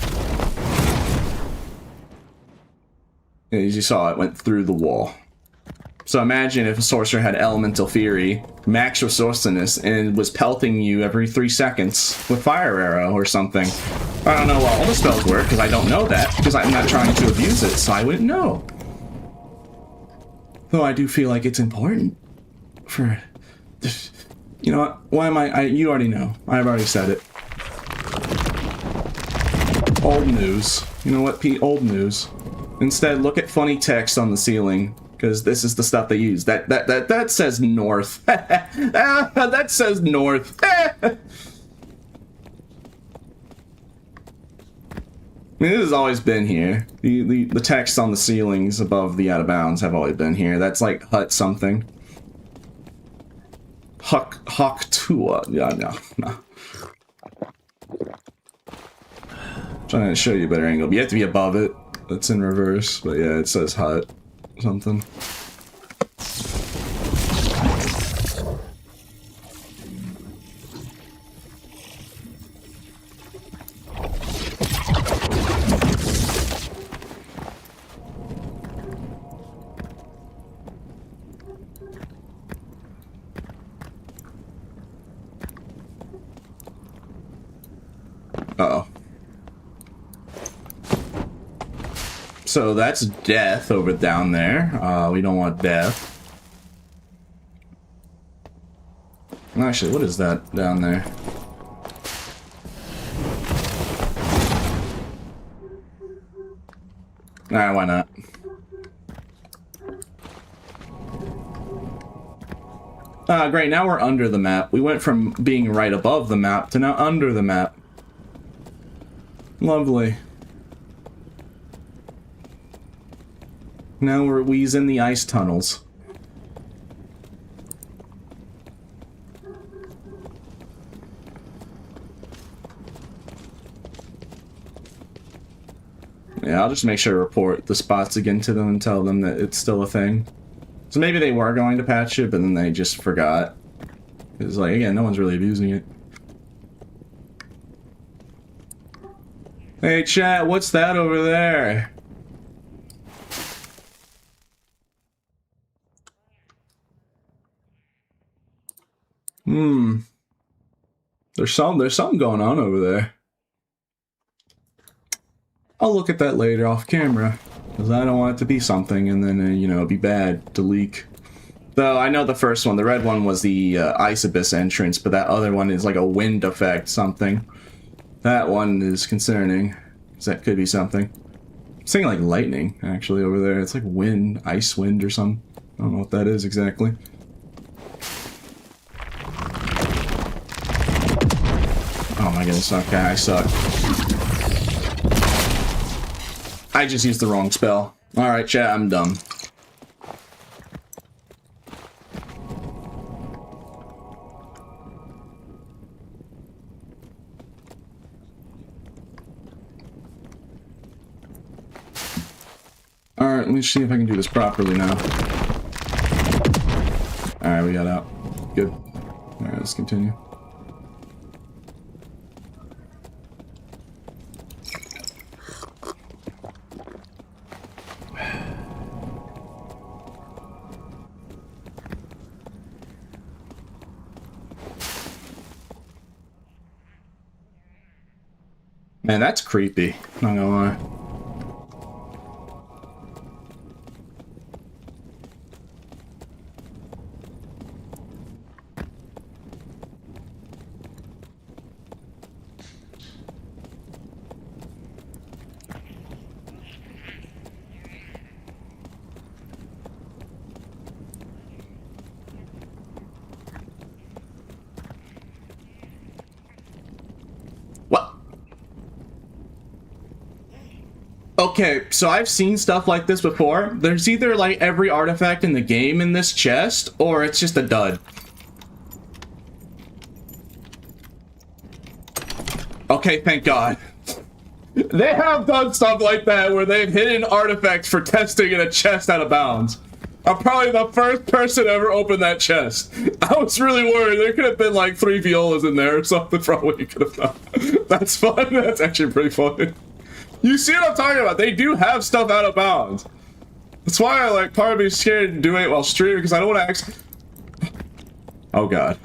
As you saw, it went through the wall. So imagine if a sorcerer had elemental fury, max resourcefulness, and was pelting you every 3 seconds with fire arrow or something. I don't know how all the spells work, because I don't know that, because I'm not trying to abuse it, so I wouldn't know. Though I do feel like it's important for... You know what? Why am you already know. I've already said it. Old news. You know what, Pete? Old news. Instead, look at funny text on the ceiling. Because this is the stuff they use. That says north. That says north. I mean, this has always been here. The text on the ceilings above the out of bounds have always been here. That's like hut something. Hawk Tua. Yeah, no. Trying to show you a better angle. But you have to be above it. It's in reverse. But yeah, it says hut. Something. Uh-oh. So that's death over down there. We don't want death. Actually, what is that down there? Nah, why not? Great, now we're under the map. We went from being right above the map to now under the map. Lovely. Now we's in the ice tunnels. Yeah, I'll just make sure to report the spots again to them and tell them that it's still a thing. So maybe they were going to patch it, but then they just forgot. It's like, again, no one's really abusing it. Hey chat, what's that over there? There's something going on over there. I'll look at that later off camera, because I don't want it to be something and then, you know, be bad to leak. Though I know the first one, the red one, was the Ice Abyss entrance, but that other one is like a wind effect something. That one is concerning, because that could be something. I'm saying like lightning, actually, over there. It's like wind, ice wind or something. I don't know what that is exactly. Oh my goodness, okay, I suck. I just used the wrong spell. Alright, chat, I'm dumb. Alright, let me see if I can do this properly now. Alright, we got out. Good. Alright, let's continue. Man, that's creepy. Not gonna lie. Okay, so I've seen stuff like this before. There's either like every artifact in the game in this chest, or it's just a dud. Okay, thank God. They have done stuff like that where they've hidden artifacts for testing in a chest out of bounds. I'm probably the first person to ever opened that chest. I was really worried. There could have been like 3 violas in there or something from what you could have done. That's fun. That's actually pretty funny. You see what I'm talking about? They do have stuff out of bounds. That's why I like part of me is scared to do it while streaming because I don't want to actually. Oh God.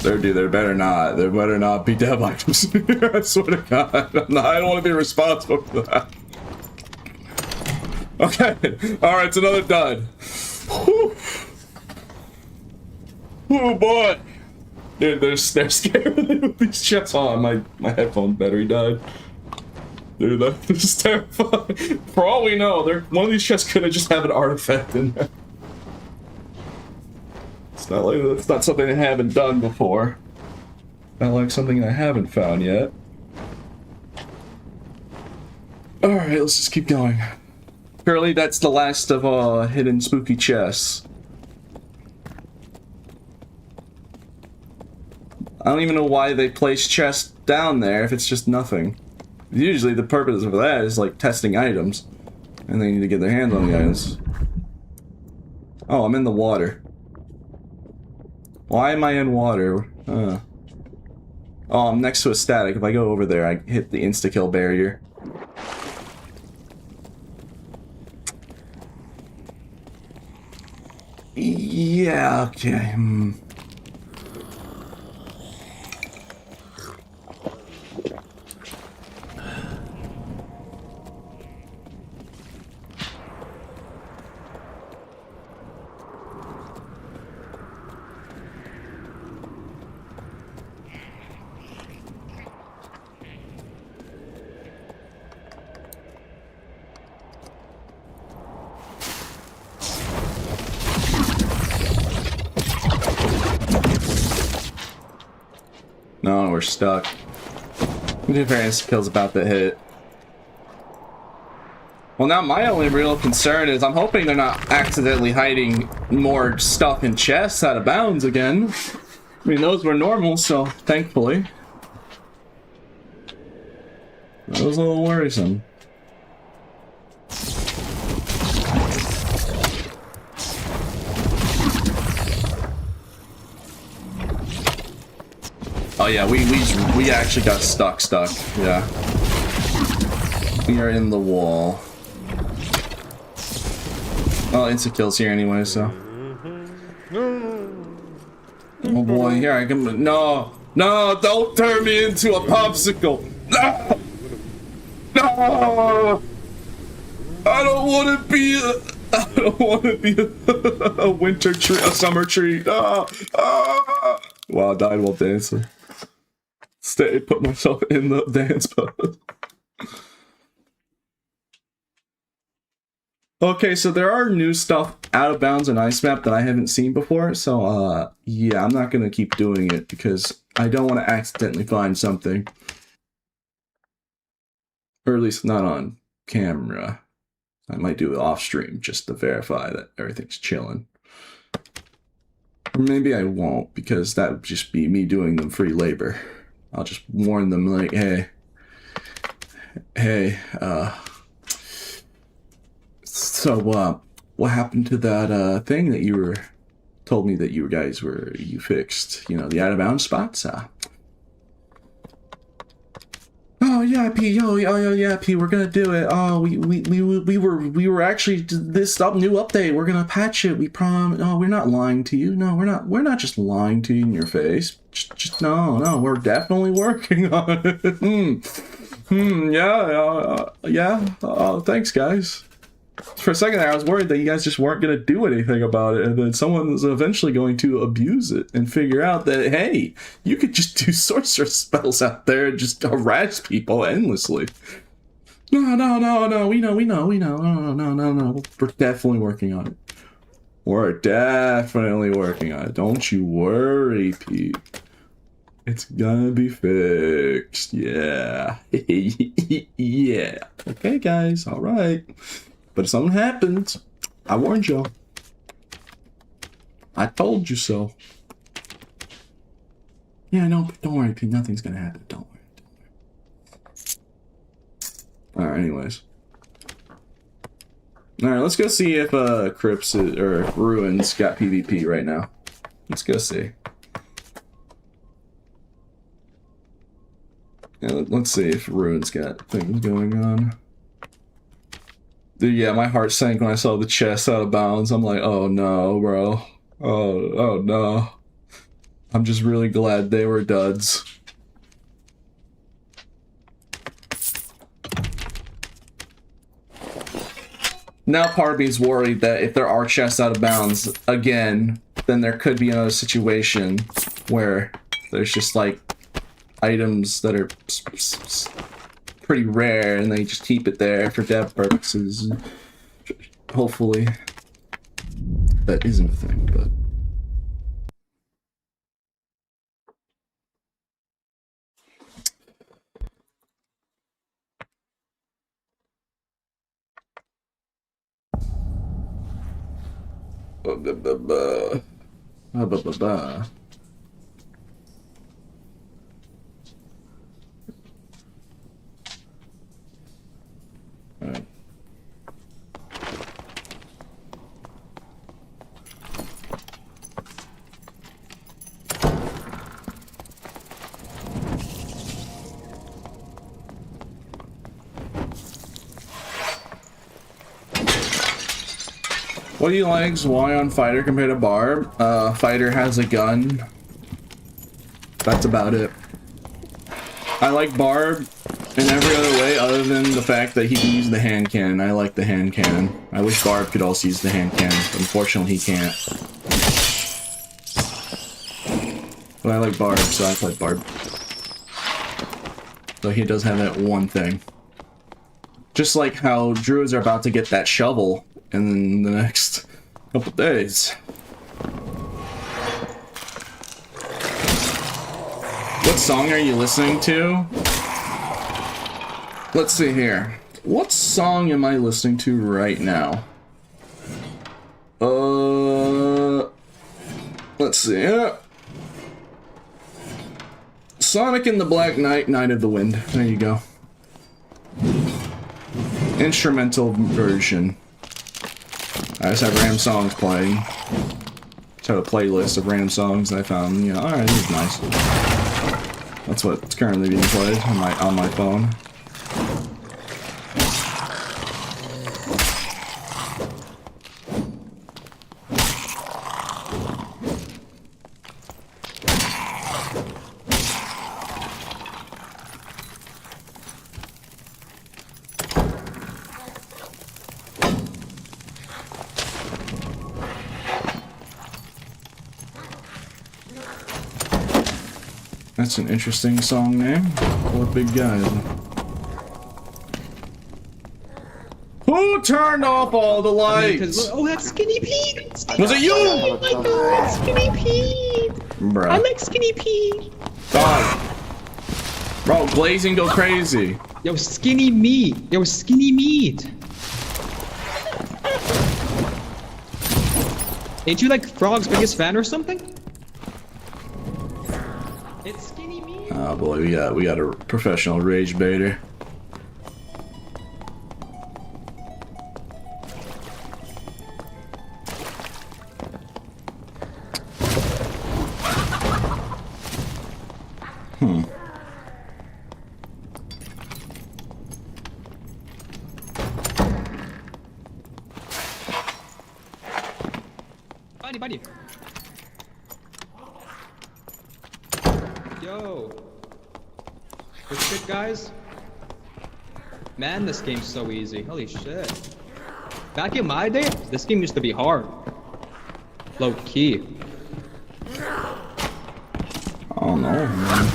There better not. There better not be dev items here. I swear to God. I don't want to be responsible for that. Okay. Alright, it's another dud. Whew. Oh boy. Dude, they're scared with these chests. Oh, my headphone battery died. Dude, this is terrifying. For all we know, one of these chests could have just have an artifact in there. It's not something I haven't done before. Not like something I haven't found yet. Alright, let's just keep going. Apparently that's the last of hidden spooky chests. I don't even know why they place chests down there if it's just nothing. Usually the purpose of that is like testing items. And they need to get their hands on the items. Oh, I'm in the water. Why am I in water? Oh, I'm next to a static. If I go over there, I hit the insta-kill barrier. Yeah, okay. No, we're stuck. Various kills about to hit. Well, now my only real concern is I'm hoping they're not accidentally hiding more stuff in chests out of bounds again. I mean, those were normal, so thankfully. That was a little worrisome. Oh yeah, we actually got stuck. Yeah. We are in the wall. Well, insta-kill's here anyway, so. Oh boy, here I come. No, don't turn me into a popsicle. No! No! I don't want to be a winter tree, a summer tree. No! Wow, I died while dancing. Put myself in the dance pose. Okay, so there are new stuff out of bounds in Ice Map that I haven't seen before, so yeah, I'm not gonna keep doing it because I don't want to accidentally find something. Or at least not on camera. I might do it off stream just to verify that everything's chilling. Or maybe I won't, because that would just be me doing them free labor. I'll just warn them like, hey, so what happened to that thing that you told me that you fixed? You know, the out of bounds spots? Oh yeah, P. Oh yeah, P. We're gonna do it. Oh, we were actually this new update. We're gonna patch it. We promise. Oh, we're not lying to you. No, we're not just lying to you in your face. Just no. We're definitely working on it. Yeah. Oh, thanks, guys. For a second there, I was worried that you guys just weren't going to do anything about it, and then someone's eventually going to abuse it and figure out that, hey, you could just do sorcerer spells out there and just harass people endlessly. No, we know. No. We're definitely working on it. We're definitely working on it. Don't you worry, Pete. It's gonna be fixed. Yeah. Yeah. Okay, guys. All right. But if something happens, I warned y'all. I told you so. Yeah, no, don't worry, Pete. Nothing's gonna happen. Don't worry. Alright, anyways. Alright, let's go see if Crypts or Ruins got PvP right now. Let's go see. Yeah, let's see if Ruins got things going on. Dude, yeah, my heart sank when I saw the chest out of bounds. I'm like, oh no, bro. Oh no. I'm just really glad they were duds. Now part of me is worried that if there are chests out of bounds again, then there could be another situation where there's just like items that are pretty rare and they just keep it there for dev purposes. Hopefully that isn't a thing, but Alright. What do you like why on Fighter compared to Barb? Fighter has a gun. That's about it. I like Barb in every other way other than the fact that he can use the hand cannon. I like the hand cannon. I wish Barb could also use the hand cannon, but unfortunately he can't. But I like Barb, so I play Barb. So he does have that one thing. Just like how druids are about to get that shovel in the next couple days. What song are you listening to? Let's see here. What song am I listening to right now? Let's see. Sonic and the Black Knight, Night of the Wind. There you go. Instrumental version. I just have random songs playing. Just have a playlist of random songs that I found, you know, alright, this is nice. That's what's currently being played on my phone. That's an interesting song name. Four big guys. Who turned off all the lights? Oh, that's Skinny Pete! Was it you? Oh my god, Skinny Pete! Bruh. I like Skinny Pete! God. Bro, Glazing go crazy. Yo, Skinny Meat! Yo, Skinny Meat! Ain't you like Frog's biggest fan or something? It's Skinny Meat! Oh boy, we got a professional rage baiter. Buddy. Yo. Good shit, guys. Man, this game's so easy. Holy shit. Back in my day, this game used to be hard. Low key. Oh no, man.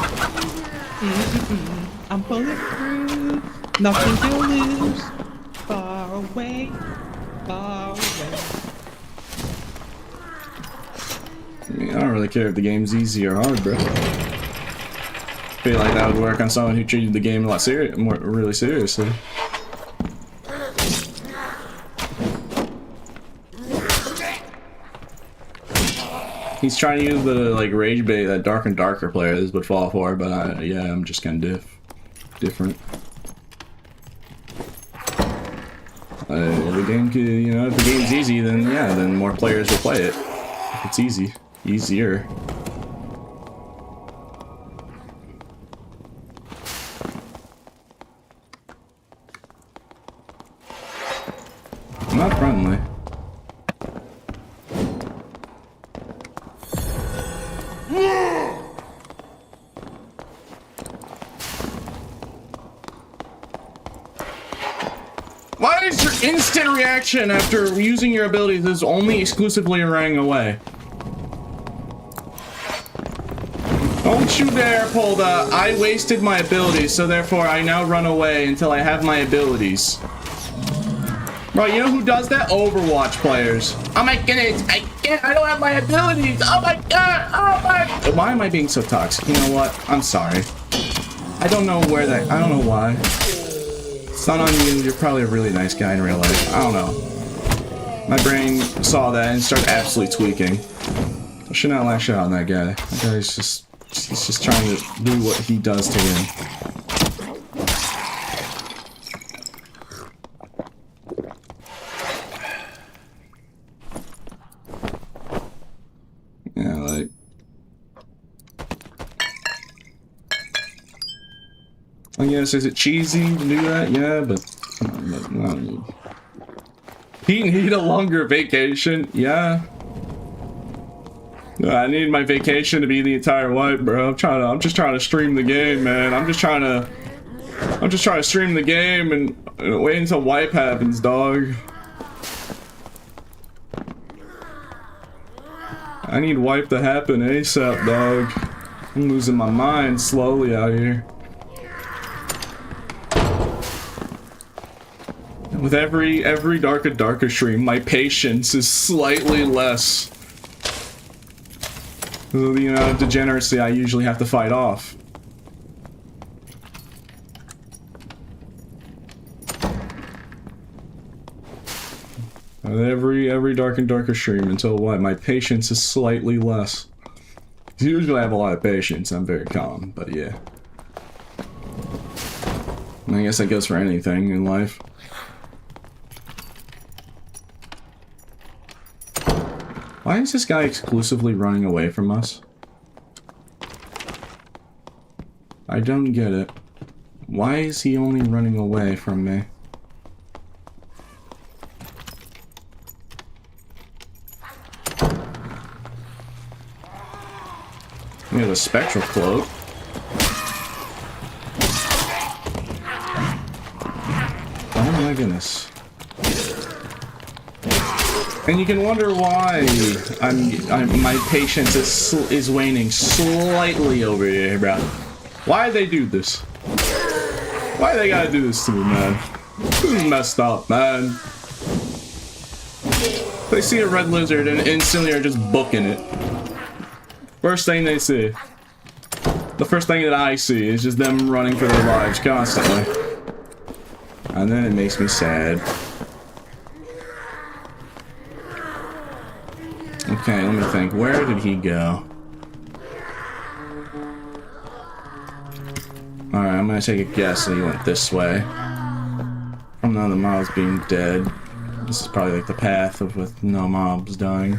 I'm bulletproof. Nothing to lose. Far away. Far away. I mean, I don't really care if the game's easy or hard, bro. feel like that would work on someone who treated the game a lot really seriously. He's trying to use the like rage bait that Dark and Darker players would fall for, but yeah, I'm just kind of different. The game could, you know, if the game's easy, then yeah, then more players will play it. If it's easier. I'm not friendly. Why is your instant reaction after using your abilities is only exclusively running away? Don't you dare pull the I wasted my abilities, so therefore I now run away until I have my abilities. Bro, you know who does that? Overwatch players. Oh my goodness, I don't have my abilities. Oh my god, oh my. Why am I being so toxic? You know what? I'm sorry. I don't know why. It's not on you, you're probably a really nice guy in real life. I don't know. My brain saw that and started absolutely tweaking. I should not lash out on that guy. That guy's he's just trying to do what he does to win. Yeah, like... I guess, is it cheesy to do that? Yeah, but... No. He need a longer vacation? Yeah. I need my vacation to be the entire wipe, bro. I'm just trying to stream the game, man. I'm just trying to stream the game and wait until wipe happens, dog. I need wipe to happen ASAP, dog. I'm losing my mind slowly out here. With every darker stream, my patience is slightly less. The amount of degeneracy I usually have to fight off. With every darker stream until what? My patience is slightly less. Usually I have a lot of patience. I'm very calm, but yeah. I guess that goes for anything in life. Why is this guy exclusively running away from us? I don't get it. Why is he only running away from me? We have a spectral float. Oh my goodness. And you can wonder why my patience is waning slightly over here, bro. Why they do this? Why they gotta do this to me, man? This is messed up, man. They see a red lizard and instantly are just booking it. First thing they see. The first thing that I see is just them running for their lives constantly. And then it makes me sad. Okay, let me think. Where did he go? Alright, I'm gonna take a guess that he went this way. From none of the mobs being dead. This is probably like the path of with no mobs dying.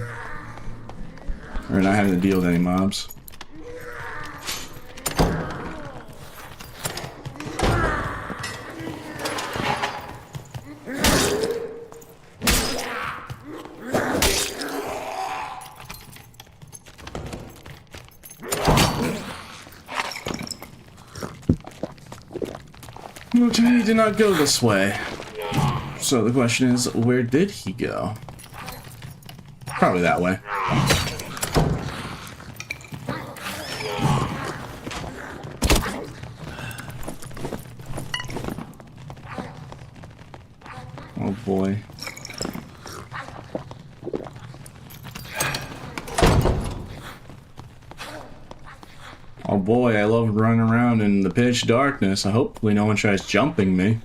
Or not having to deal with any mobs. Okay, he did not go this way. So the question is, where did he go? Probably that way. Oh boy. Oh boy, I love running around in the pitch darkness. Hopefully no one tries jumping me.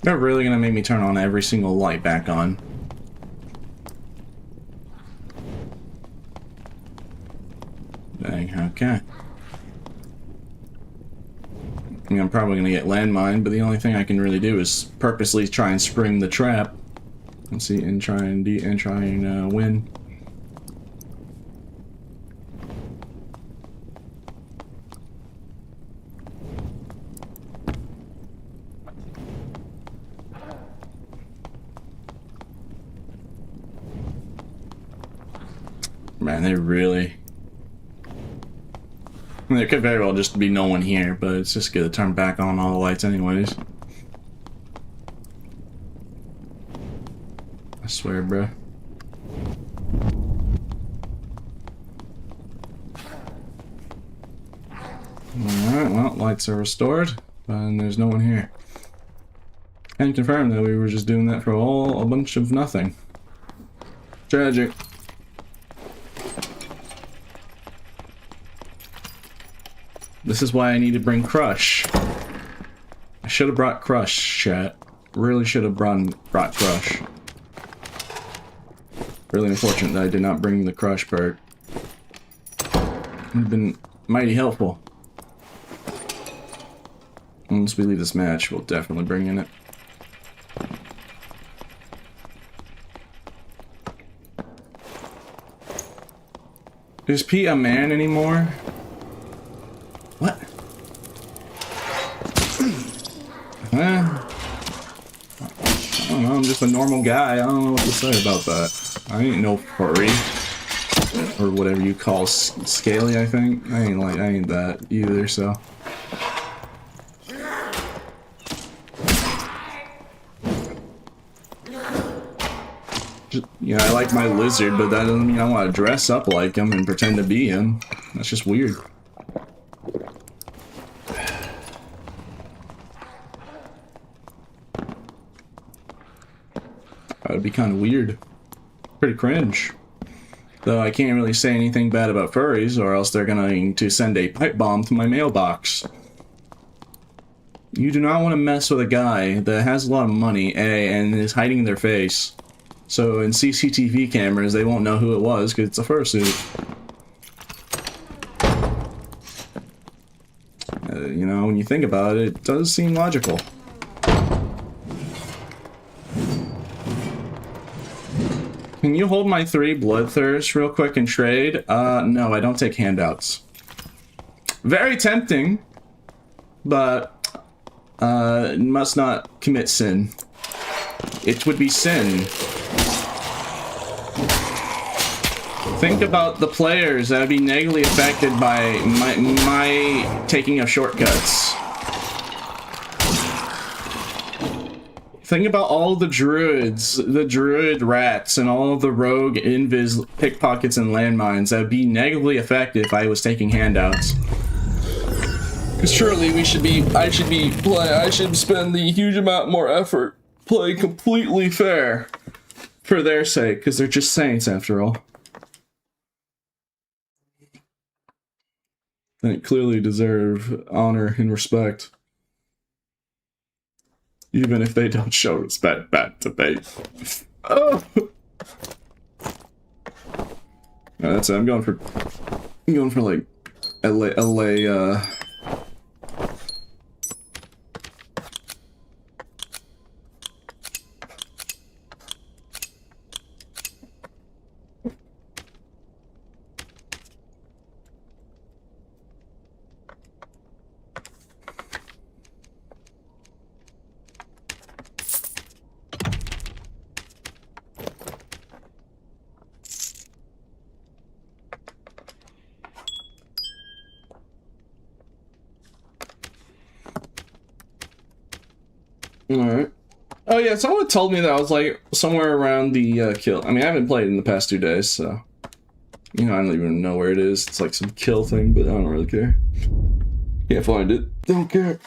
They're really gonna make me turn on every single light back on. Dang, okay. I mean, I'm probably gonna get landmine, but the only thing I can really do is purposely try and spring the trap and see and try and win. Man, they really... There could very well just be no one here, but it's just gonna turn back on all the lights anyways. I swear, bro. Alright, well, lights are restored, and there's no one here. And confirm that we were just doing that for a bunch of nothing. Tragic. This is why I need to bring Crush. I should have brought Crush, chat. Really should have brought Crush. Really unfortunate that I did not bring the Crush perk. Would have been mighty helpful. Once we leave this match, we'll definitely bring in it. Is Pete a man anymore? What? I don't know, I'm just a normal guy. I don't know what to say about that. I ain't no furry. Or whatever you call scaly, I think. I ain't that either, so. Just, you know, I like my lizard, but that doesn't mean I want to dress up like him and pretend to be him. That's just weird. That would be kind of weird. Pretty cringe. Though I can't really say anything bad about furries, or else they're going to send a pipe bomb to my mailbox. You do not want to mess with a guy that has a lot of money, and is hiding their face. So in CCTV cameras, they won't know who it was, because it's a fursuit. You know, when you think about it, it does seem logical. Can you hold my 3 bloodthirst real quick and trade? No, I don't take handouts. Very tempting, but must not commit sin. It would be sin. Think about the players that would be negatively affected by my taking of shortcuts. Think about all the druids, the druid rats, and all of the rogue invis pickpockets and landmines that would be negatively affected if I was taking handouts. Because surely I should spend the huge amount more effort playing completely fair for their sake, because they're just saints after all. They clearly deserve honor and respect. Even if they don't show respect back to me. Oh. That's it. I'm going for like LA Alright. Oh yeah, someone told me that I was like somewhere around the kill. I mean, I haven't played in the past 2 days, so you know, I don't even know where it is. It's like some kill thing, but I don't really care. Can't find it. Don't care.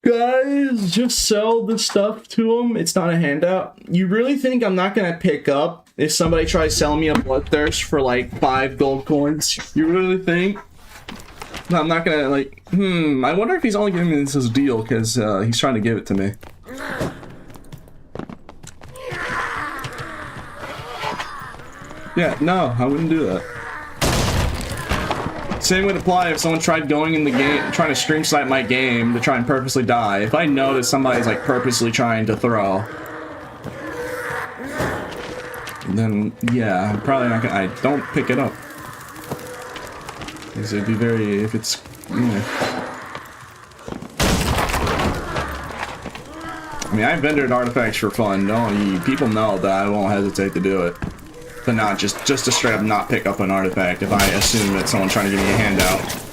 Guys, just sell the stuff to them. It's not a handout. You really think I'm not gonna pick up if somebody tries selling me a bloodthirst for like 5 gold coins? You really think? No, I'm not gonna like. I wonder if he's only giving me this as a deal because he's trying to give it to me. Yeah, no, I wouldn't do that. Same would apply if someone tried going in the game, trying to stream snipe my game to try and purposely die. If I notice somebody's like purposely trying to throw, then yeah, I'm probably not gonna. I don't pick it up. Because it'd be very, if it's, you know. I mean, I've vendored artifacts for fun. No, people know that I won't hesitate to do it. But not just to straight up not pick up an artifact if I assume that someone's trying to give me a handout.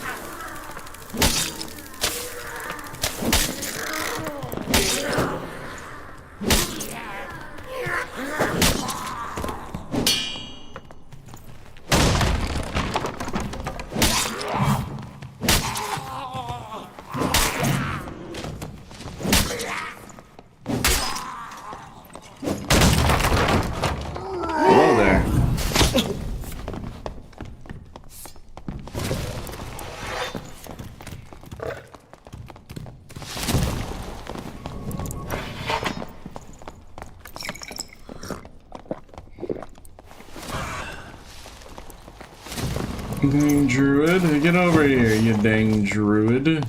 Dang druid, get over here, you dang druid.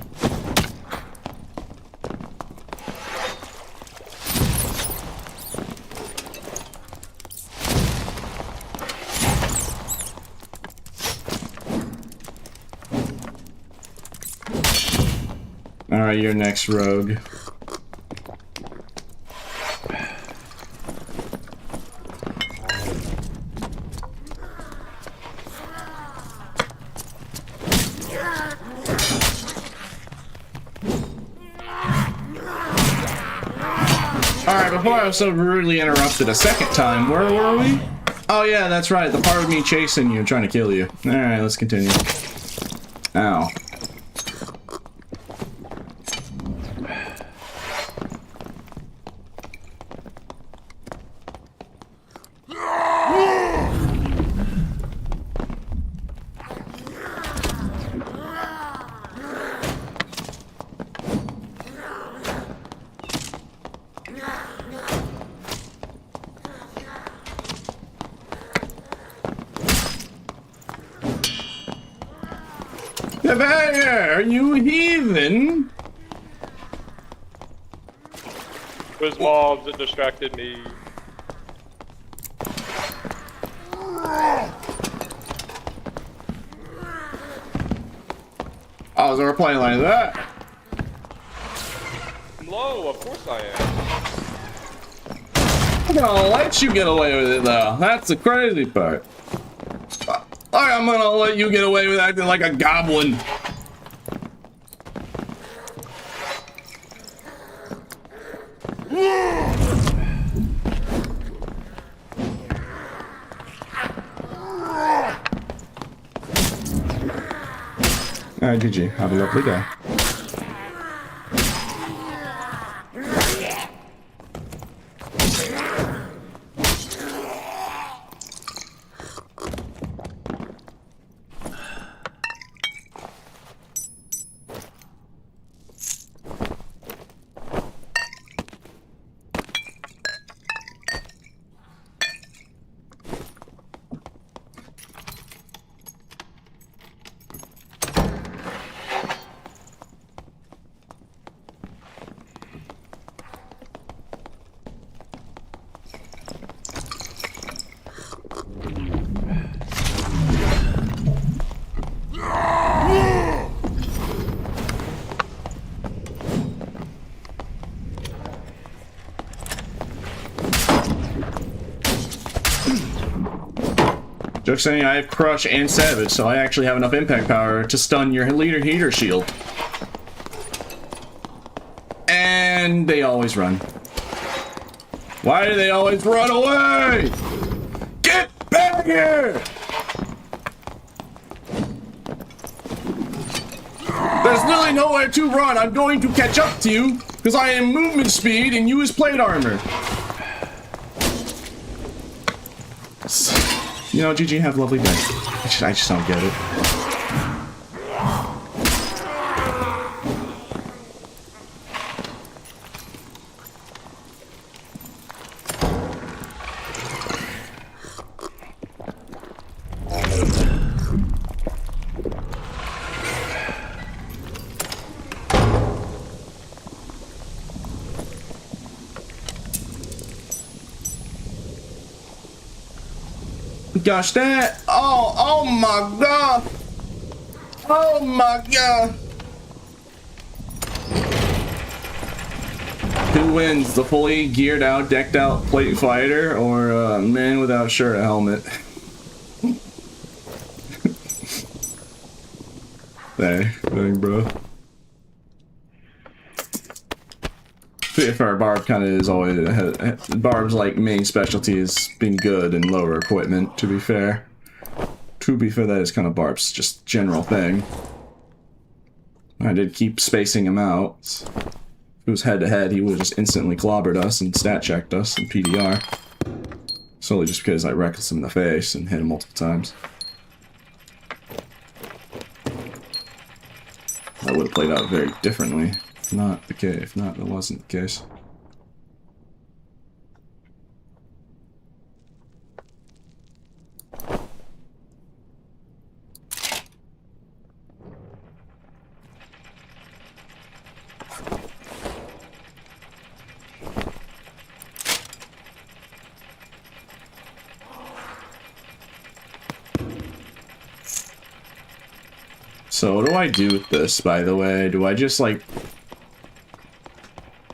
Alright, you're next, rogue. Before I was so rudely interrupted a second time, where were we? Oh yeah, that's right, the part of me chasing you, trying to kill you. Alright, let's continue. Ow. Are you heathen? It was mobs that distracted me. Oh, so we're playing like that? No, of course I am. I'm gonna let you get away with it though. That's the crazy part. I'm gonna let you get away with acting like a goblin. Alright, GG. Have a lovely day. Joke's saying I have Crush and Savage, so I actually have enough impact power to stun your leader heater shield. And they always run. Why do they always run away? Get back here! There's literally nowhere to run. I'm going to catch up to you because I am movement speed and you is plate armor. You know, GG, have a lovely day. I just don't get it. Gosh, that! Oh my god! Oh my god! Who wins, the fully geared out, decked out plate fighter, or man without shirt or helmet? Dang, bro. For Barb kind of is always Barb's like main specialty is being good and lower equipment. To be fair, that is kind of Barb's just general thing. I did keep spacing him out. If it was head to head, he would have just instantly clobbered us and stat checked us in PDR. Solely just because I reckless him in the face and hit him multiple times. That would have played out very differently. Not the case. If not, that wasn't the case. So what do I do with this, by the way? Do I just like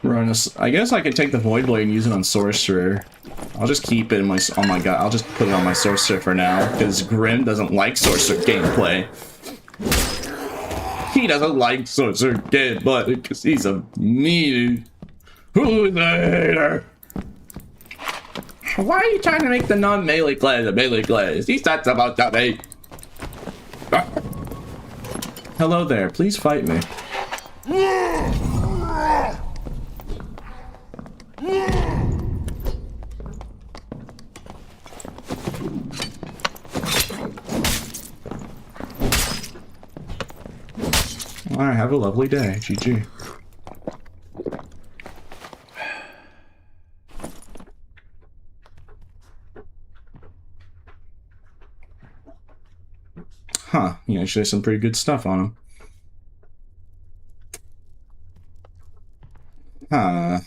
run a... I guess I could take the Void Blade and use it on Sorcerer. I'll just keep it in my... Oh my god, I'll just put it on my Sorcerer for now, because Grim doesn't like Sorcerer gameplay. He doesn't like Sorcerer gameplay because he's a mean... Who's a hater? Why are you trying to make the non-melee class a melee class? He's not about that, mate. Hello there, please fight me. Alright, have a lovely day. GG. Huh, he actually has some pretty good stuff on him. Huh.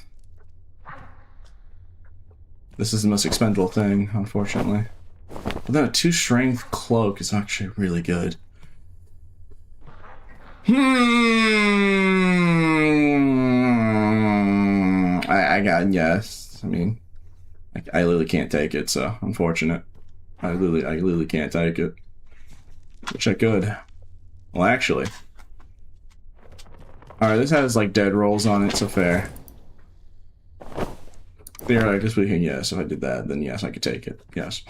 This is the most expendable thing, unfortunately. But then a 2 strength cloak is actually really good. I got yes. I mean, I literally can't take it, so unfortunate. I literally can't take it. Which I could. Well, actually. Alright, this has like dead rolls on it, so fair. Theoretically speaking, yes, if I did that, then yes, I could take it. Yes.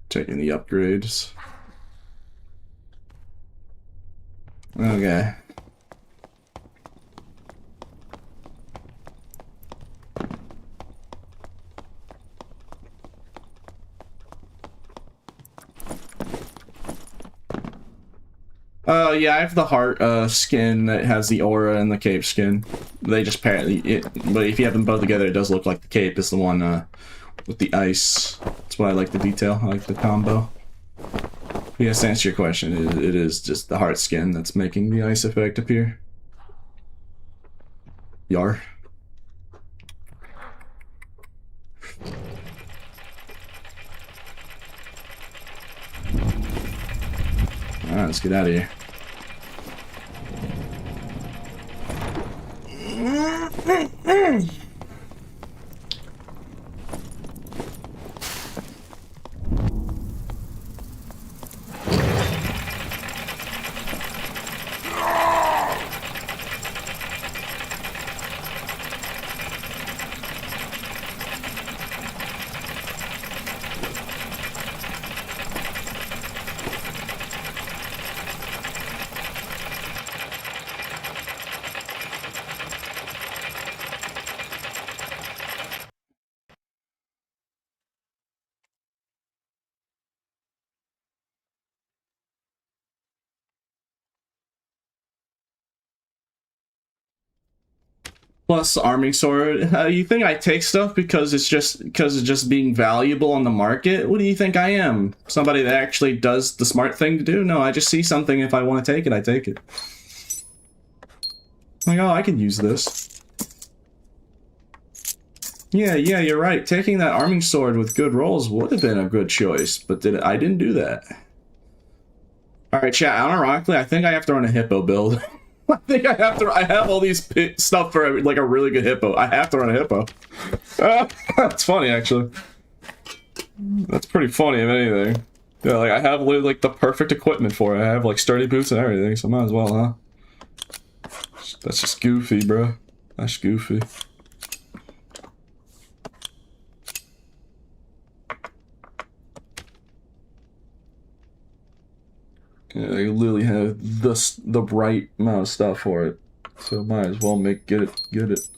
Taking the upgrades. Okay. Yeah, I have the heart skin that has the aura and the cape skin. They just pair it, but if you have them both together, it does look like the cape is the one with the ice. That's why I like the detail. I like the combo. Yes, to answer your question, it is just the heart skin that's making the ice effect appear. Yar. Alright, let's get out of here. Plus arming sword. You think I take stuff because it's just being valuable on the market? What do you think I am? Somebody that actually does the smart thing to do? No, I just see something. If I want to take it, I take it. Like, oh, I can use this. Yeah, you're right. Taking that arming sword with good rolls would have been a good choice, but I didn't do that. All right, chat. Unironically, I think I have to run a hippo build. I think I have to. I have all these stuff for like a really good hippo. I have to run a hippo. That's funny, actually. That's pretty funny, if anything. Yeah, like I have literally like the perfect equipment for it. I have like sturdy boots and everything, so might as well, huh? That's just goofy, bro. That's goofy. Yeah, I literally have the right amount of stuff for it, so might as well get it.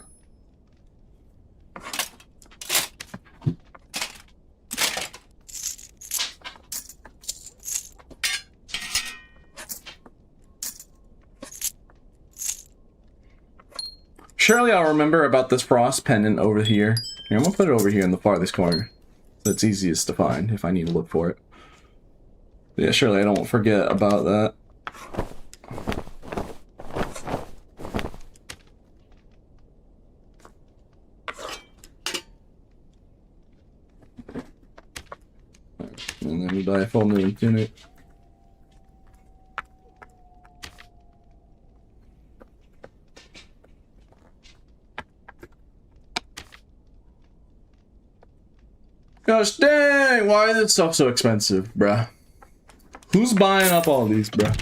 Surely I'll remember about this frost pendant over here. Here, I'm gonna put it over here in the farthest corner. That's easiest to find if I need to look for it. Yeah, surely I don't forget about that. And then we buy a full new tunic. Gosh dang, why is this stuff so expensive, bruh? Who's buying up all these, bruh?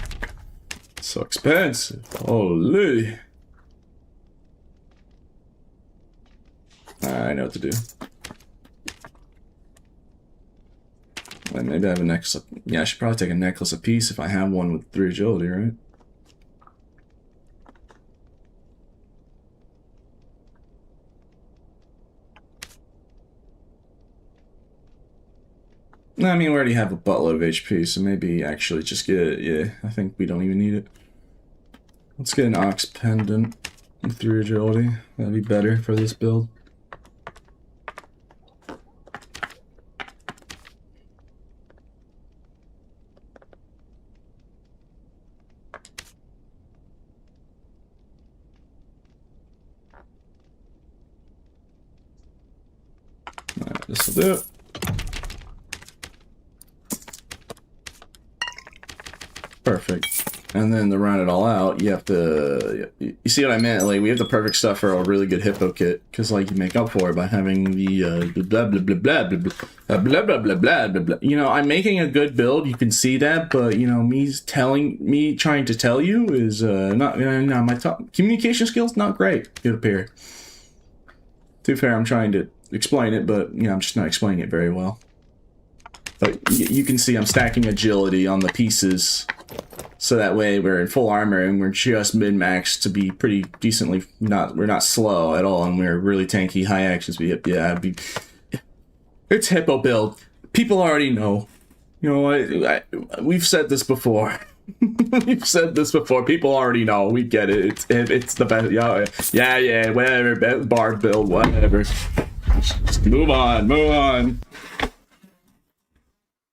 So expensive. Holy. I know what to do. Wait, maybe I have a necklace. Yeah, I should probably take a necklace apiece if I have one with 3 agility, right? I mean, we already have a buttload of HP, so maybe actually just get it. Yeah, I think we don't even need it. Let's get an ox pendant with 3 agility. That'd be better for this build. Alright, this'll do it. Perfect. And then to round it all out, you have to... You see what I meant? Like, we have the perfect stuff for a really good hippo kit. Because, like, you make up for it by having the blah, blah, blah, blah, blah, blah, blah, blah, blah, blah, blah, blah. You know, I'm making a good build, you can see that, but, you know, me trying to tell you is not my top... Communication skills, not great, it appear. To be fair, I'm trying to explain it, but, you know, I'm just not explaining it very well. But you can see I'm stacking agility on the pieces, so that way we're in full armor and we're just min-max to be pretty decently we're not slow at all, and we're really tanky high action speed. Yeah, it's hippo build. People already know. You know, we've said this before. We've said this before. People already know. We get it. It's the best. Yeah, whatever. Best bar build, whatever. Just move on.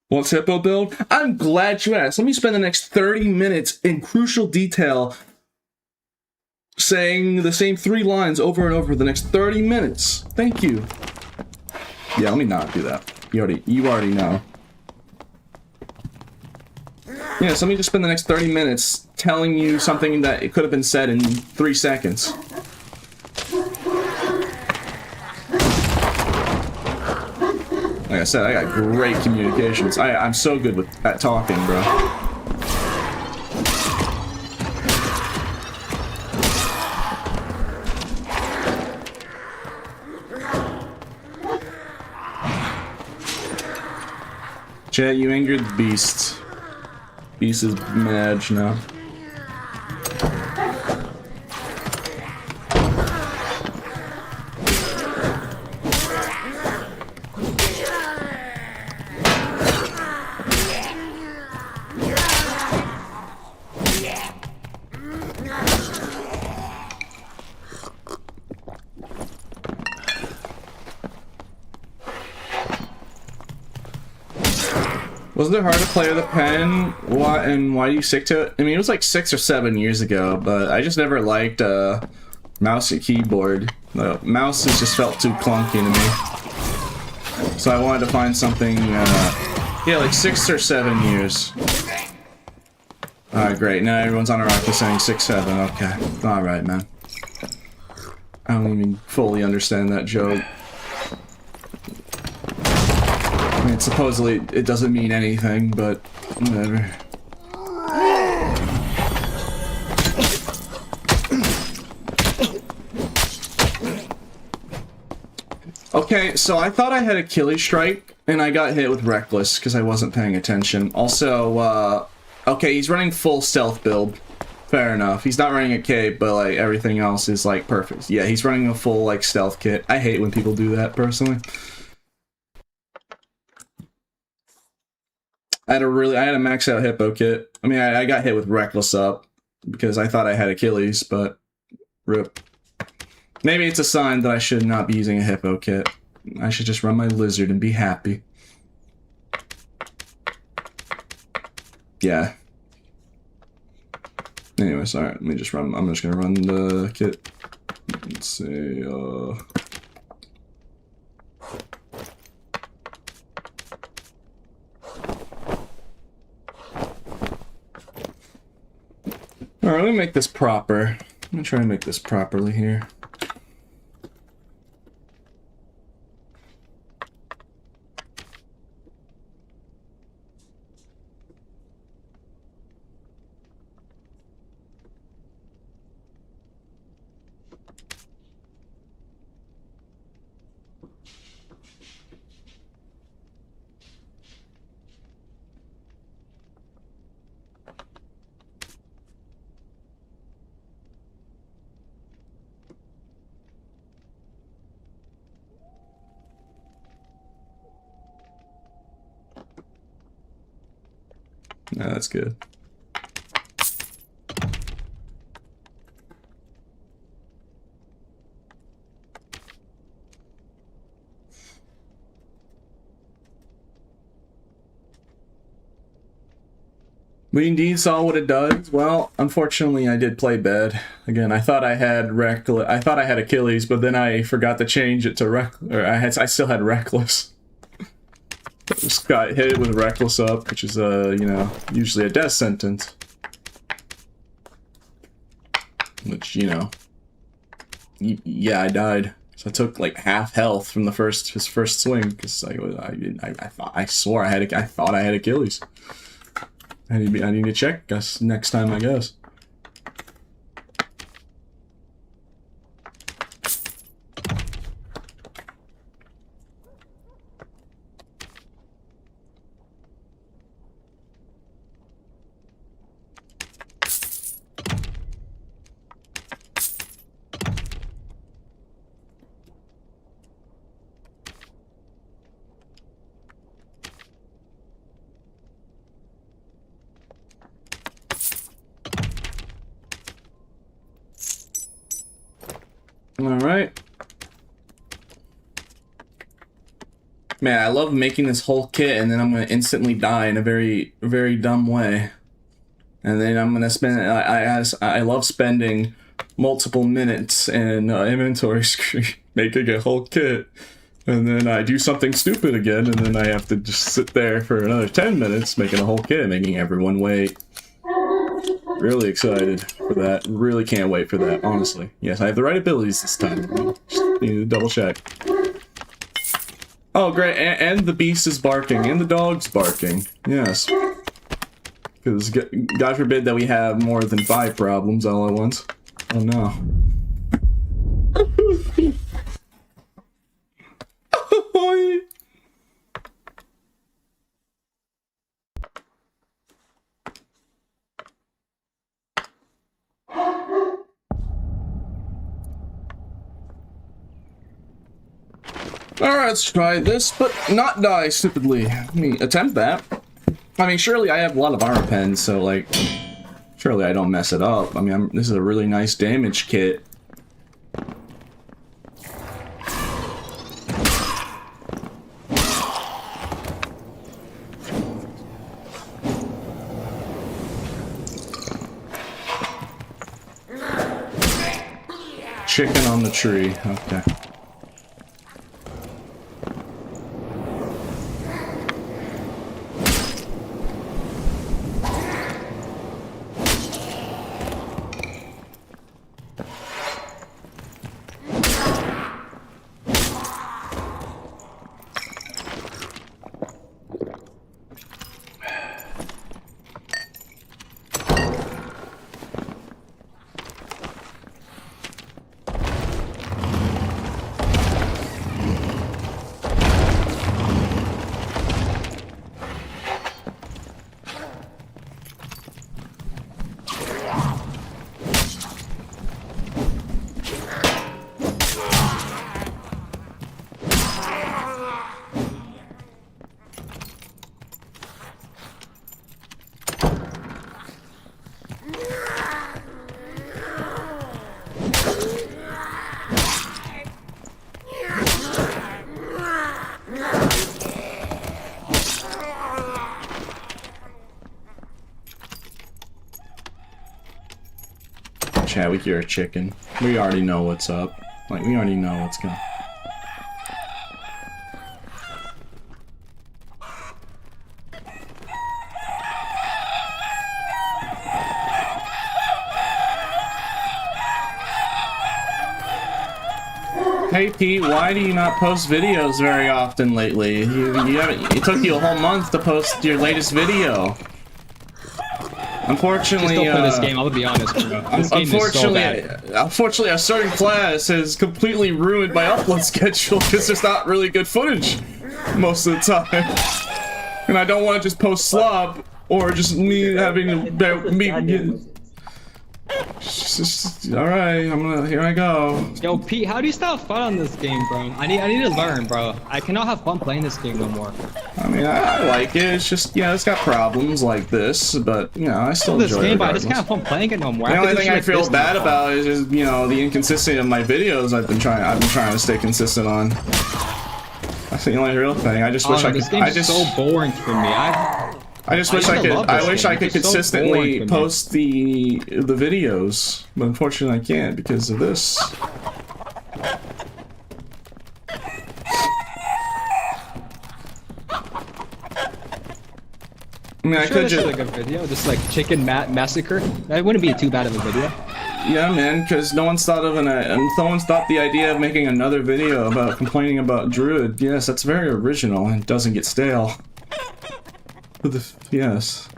What's hippo build? I'm glad you asked. Let me spend the next 30 minutes in crucial detail saying the same 3 lines over and over for the next 30 minutes. Thank you. Yeah, let me not do that. You already know. Yes, let me just spend the next 30 minutes telling you something that it could have been said in 3 seconds. Like I said, I got great communications. I'm so good at talking, bro. Chat, you angered the beast. Beast is mad now. Wasn't it hard to play with a pen? Why do you stick to it? I mean, it was like 6 or 7 years ago, but I just never liked mouse and keyboard. The mouse has just felt too clunky to me. So I wanted to find something, yeah, like 6 or 7 years. Alright, great. Now everyone's on a rocket saying 6, 7. Okay. Alright, man. I don't even fully understand that joke. I mean, supposedly it doesn't mean anything, but whatever. Okay, so I thought I had Achilles strike, and I got hit with Reckless because I wasn't paying attention. Also, okay, he's running full stealth build. Fair enough. He's not running a cape, but like everything else is like perfect. Yeah, he's running a full like stealth kit. I hate when people do that personally. I had a max out hippo kit. I mean, I got hit with Reckless up because I thought I had Achilles, but rip. Maybe it's a sign that I should not be using a hippo kit. I should just run my lizard and be happy. Yeah. Anyways, alright, let me just run. I'm just gonna run the kit. Let's see, Alright, let me make this proper. I'm gonna try to make this properly here. No, that's good. We indeed saw what it does. Well, unfortunately, I did play bad. Again, I thought I had Achilles, but then I forgot to change it to I still had Reckless. Just got hit with Reckless up, which is you know, usually a death sentence. Which, you know, yeah, I died. So I took like half health from his first swing because I swore I thought I had Achilles. I need to check next time, I guess. Alright. Man, I love making this whole kit and then I'm gonna instantly die in a very, very dumb way. And then I'm gonna spend, I love spending multiple minutes in inventory screen making a whole kit. And then I do something stupid again and then I have to just sit there for another 10 minutes making a whole kit, making everyone wait. Really excited for that. Really can't wait for that, honestly. Yes, I have the right abilities this time. Just need to double check. Oh, great. And the beast is barking. And the dog's barking. Yes. Because, God forbid that we have more than 5 problems all at once. Oh, no. Alright, let's try this, but not die stupidly. Let me attempt that. I mean, surely I have a lot of armor pens, so, like, surely I don't mess it up. I mean, this is a really nice damage kit. chicken on the tree. Okay. Chat, we hear a chicken. We already know what's up. Like, we already know what's going. Hey Pete, why do you not post videos very often lately? You haven't. It took you a whole month to post your latest video. Unfortunately, Just don't play this game. I'm gonna be honest, bro. This game is so bad. Unfortunately, our starting class has completely ruined my upload schedule because there's not really good footage most of the time, and I don't want to just post slop or just me having to all right, here I go. Yo, Pete, how do you still have fun on this game, bro? I need to learn, bro. I cannot have fun playing this game no more. I mean, I like it. It's just, yeah, it's got problems like this, but you know, I still this enjoy game, it. but I just can't have fun playing it no more. The only thing I feel bad about is just, you know, the inconsistency of my videos. I've been trying to stay consistent on. That's the only real thing. I just wish I could. This game's so boring for me. I wish I could consistently post the videos, but unfortunately I can't because of this. I mean, I could just like a video, just like chicken massacre. That wouldn't be too bad of a video. Yeah, man, because no one's thought the idea of making another video about complaining about Druid. Yes, that's very original and doesn't get stale. Yes.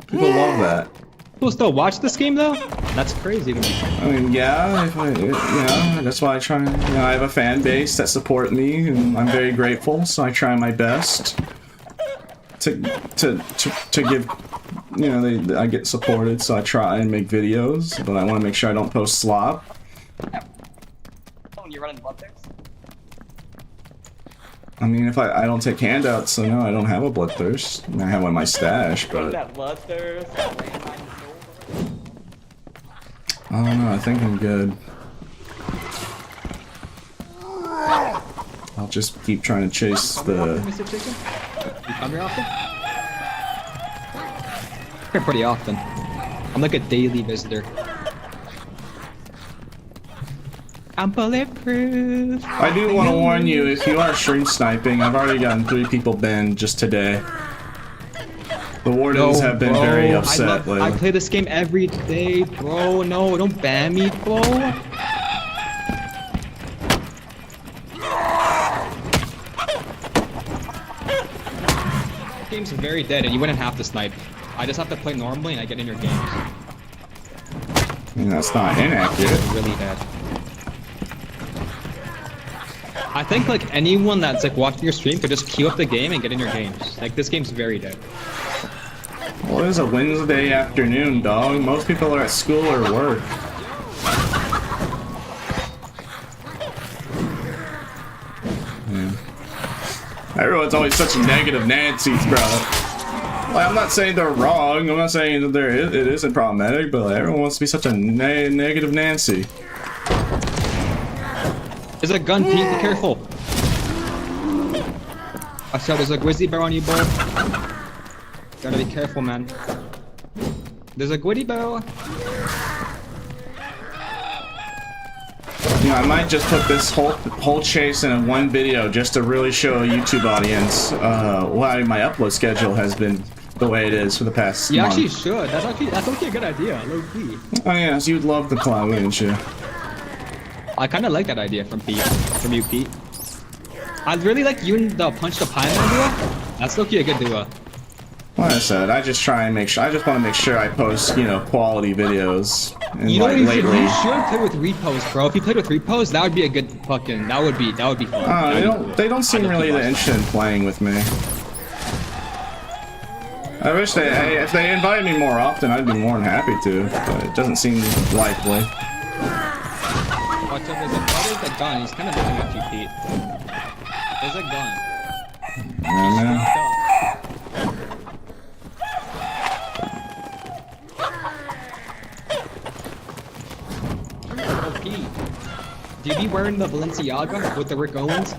People love that. People still watch this game though? That's crazy to me. I mean, yeah, that's why I try. You know, I have a fan base that support me, and I'm very grateful. So I try my best to give. You know, I get supported, so I try and make videos, but I want to make sure I don't post slop. You're running bloodthirst? I mean, if I don't take handouts, so no, I don't have a bloodthirst. I mean, I have one in my stash, but That bloodthirst. I don't know. I think I'm good. I'll just keep trying to chase the. Mr. Chicken? You come here often? Here pretty often. I'm like a daily visitor. I'm bulletproof. I do want to warn you, if you are stream sniping, I've already gotten 3 people banned just today. The wardens have been very upset lately. I play this game every day, bro. No, don't ban me, bro. This game's very dead, and you wouldn't have to snipe. I just have to play normally, and I get in your games. I mean, that's not inaccurate. It's really dead. I think like anyone that's like watching your stream could just queue up the game and get in your games. Like this game's very dead. Well, it is a Wednesday afternoon, dog. Most people are at school or work. Yeah. Everyone's always such negative Nancy's, bro. Like, I'm not saying they're wrong. I'm not saying that it isn't problematic, but like, everyone wants to be such a negative Nancy. There's a gun, Pete. Be careful. I saw there's a grizzly bear on you, bro. Gotta be careful, man. There's a grizzly bear. You know, I might just put this whole chase in one video just to really show a YouTube audience why my upload schedule has been the way it is for the past You month. actually should. That's actually a good idea, low key. Oh yes, you'd love the cloud, wouldn't you? I kind of like that idea from you, Pete. I really like you and the Punch the Pie Man duo. That's low key a good duo. Like I said, I just try and make sure. I just want to make sure I post, you know, quality videos. And You know like what lately, you should play with repos, bro. If you played with repos, that would be a good fucking. That would be fun. they don't seem really that interested in playing with me. I wish if they invited me more often, I'd be more than happy to. But it doesn't seem likely. Watch out, there's a gun. He's kind of looking at you, Pete. There's a gun. Yeah, man. Oh, Pete. Do you be wearing the Balenciaga with the Rick Owens?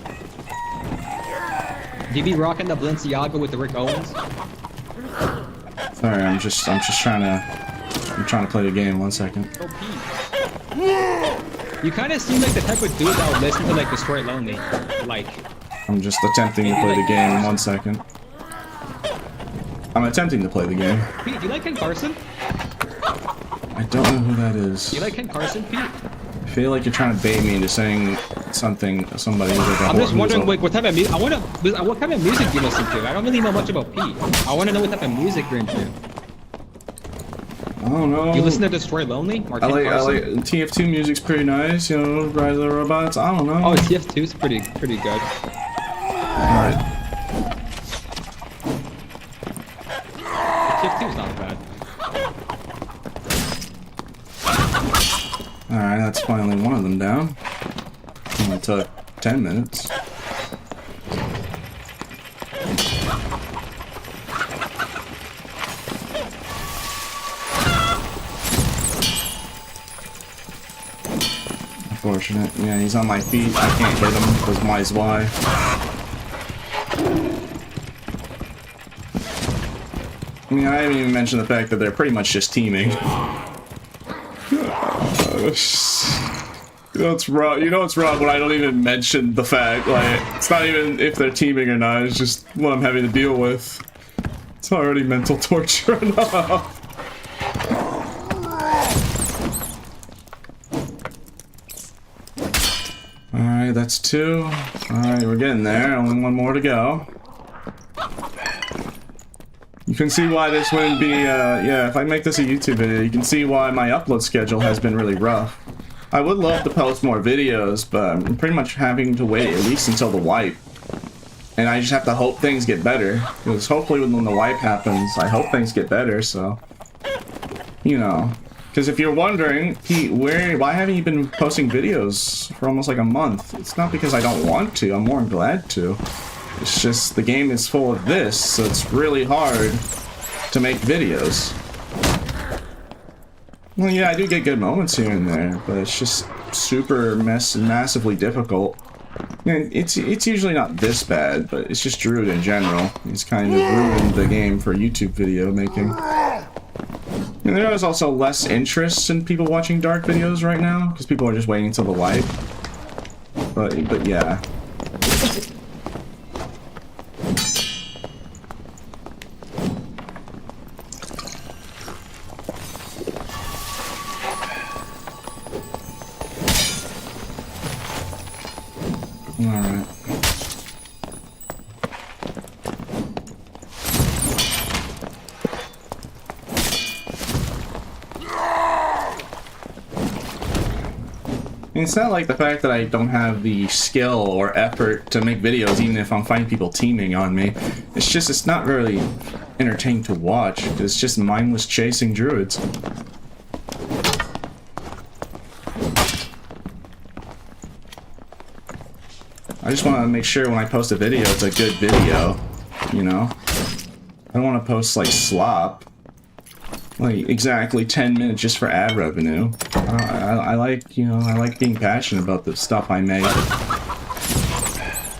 Do you be rocking the Balenciaga with the Rick Owens? Sorry, I'm just trying to play the game. 1 second. Oh, Pete. You kind of seem like the type of dude that would listen to like Destroy Lonely. Like. I'm just attempting to play the game. 1 second. I'm attempting to play the game. Pete, do you like Ken Carson? I don't know who that is. Do you like Ken Carson, Pete? I feel like you're trying to bait me into saying something. Somebody who's like a I'm just who's wondering, a- like, what type of music? What kind of music do you listen to? I don't really know much about Pete. I want to know what type of music you're into. I don't know. You listen to Destroy Lonely or I Ken like Carson? TF2 music's pretty nice. You know, Rise of the Robots. I don't know. Oh, TF2 is pretty good. Alright. TF2 is not bad. Alright, that's finally one of them down. Only took 10 minutes. Unfortunate. Yeah, he's on my feet. I can't hit him because my why. I mean, I haven't even mentioned the fact that they're pretty much just teaming. You know it's wrong. You know it's wrong when I don't even mention the fact. Like, it's not even if they're teaming or not. It's just what I'm having to deal with. It's already mental torture enough. All right, that's 2. All right, we're getting there. Only 1 more to go. You can see why this wouldn't be, yeah, if I make this a YouTube video, you can see why my upload schedule has been really rough. I would love to post more videos, but I'm pretty much having to wait at least until the wipe. And I just have to hope things get better, because hopefully when the wipe happens, I hope things get better, so... You know. Because if you're wondering, Pete, why haven't you been posting videos for almost like a month? It's not because I don't want to, I'm more than glad to. It's just the game is full of this, so it's really hard to make videos. Well, yeah, I do get good moments here and there, but it's just super massively difficult. And it's usually not this bad, but it's just Druid in general. He's kind of ruined the game for YouTube video making. And there is also less interest in people watching dark videos right now, because people are just waiting until the wipe. But yeah. Alright. It's not like the fact that I don't have the skill or effort to make videos, even if I'm finding people teaming on me. It's just, it's not really entertaining to watch. It's just mindless chasing druids. I just want to make sure when I post a video, it's a good video, you know? I don't want to post, like, slop. Like, exactly 10 minutes just for ad revenue. I like, you know, I like being passionate about the stuff I make.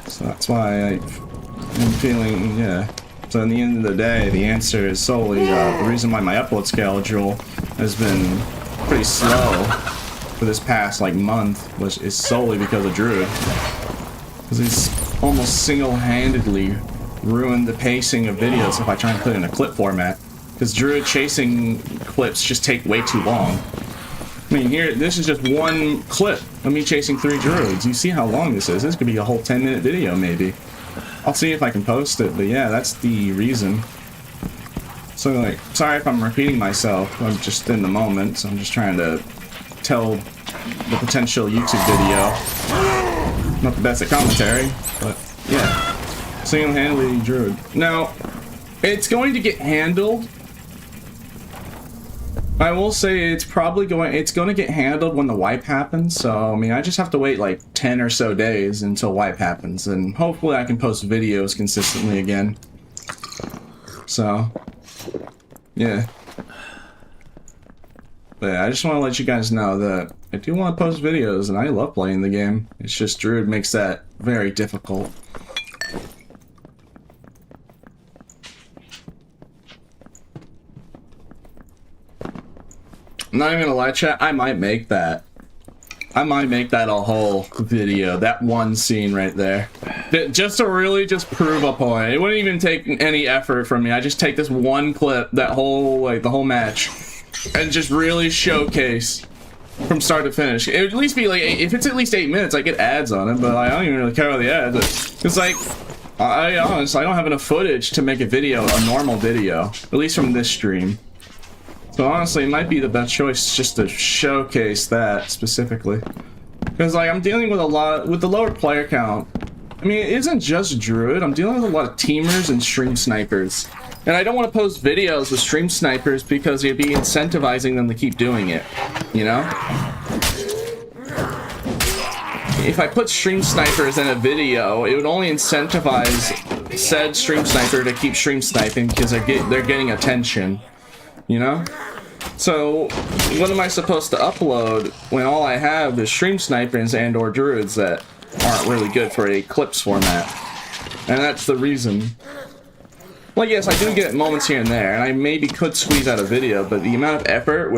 So that's why I'm feeling, yeah. So in the end of the day, the answer is solely the reason why my upload schedule has been pretty slow for this past like month is solely because of Druid. Because he's almost single-handedly ruined the pacing of videos if I try and put it in a clip format. Because Druid chasing clips just take way too long. I mean, here, this is just one clip of me chasing 3 Druids. You see how long this is. This could be a whole 10-minute video, maybe. I'll see if I can post it, but yeah, that's the reason. So, like, sorry if I'm repeating myself. I'm just in the moment, so I'm just trying to tell the potential YouTube video. Not the best at commentary, but yeah. Single-handedly Druid. Now, it's going to get handled. I will say it's probably going to get handled when the wipe happens. So, I mean, I just have to wait like 10 or so days until wipe happens, and hopefully I can post videos consistently again. So, yeah. But yeah, I just want to let you guys know that I do want to post videos, and I love playing the game. It's just Druid makes that very difficult. I'm not even gonna lie, chat, I might make that. I might make that a whole video, that one scene right there. Just to really just prove a point. It wouldn't even take any effort from me. I just take this one clip, that whole, like, the whole match, and just really showcase from start to finish. It would at least be like, if it's at least 8 minutes, I get ads on it, but I don't even really care about the ads. It's like, honestly, I don't have enough footage to make a video, a normal video, at least from this stream. So honestly, it might be the best choice just to showcase that specifically. Because like, I'm dealing with a lot, with the lower player count. I mean, it isn't just Druid, I'm dealing with a lot of teamers and stream snipers. And I don't want to post videos with stream snipers because you'd be incentivizing them to keep doing it, you know? If I put stream snipers in a video, it would only incentivize said stream sniper to keep stream sniping because they're getting attention. You know? So, what am I supposed to upload when all I have is stream snipers and or druids that aren't really good for a clips format? And that's the reason. Well, yes, I do get moments here and there, and I maybe could squeeze out a video, but the amount of effort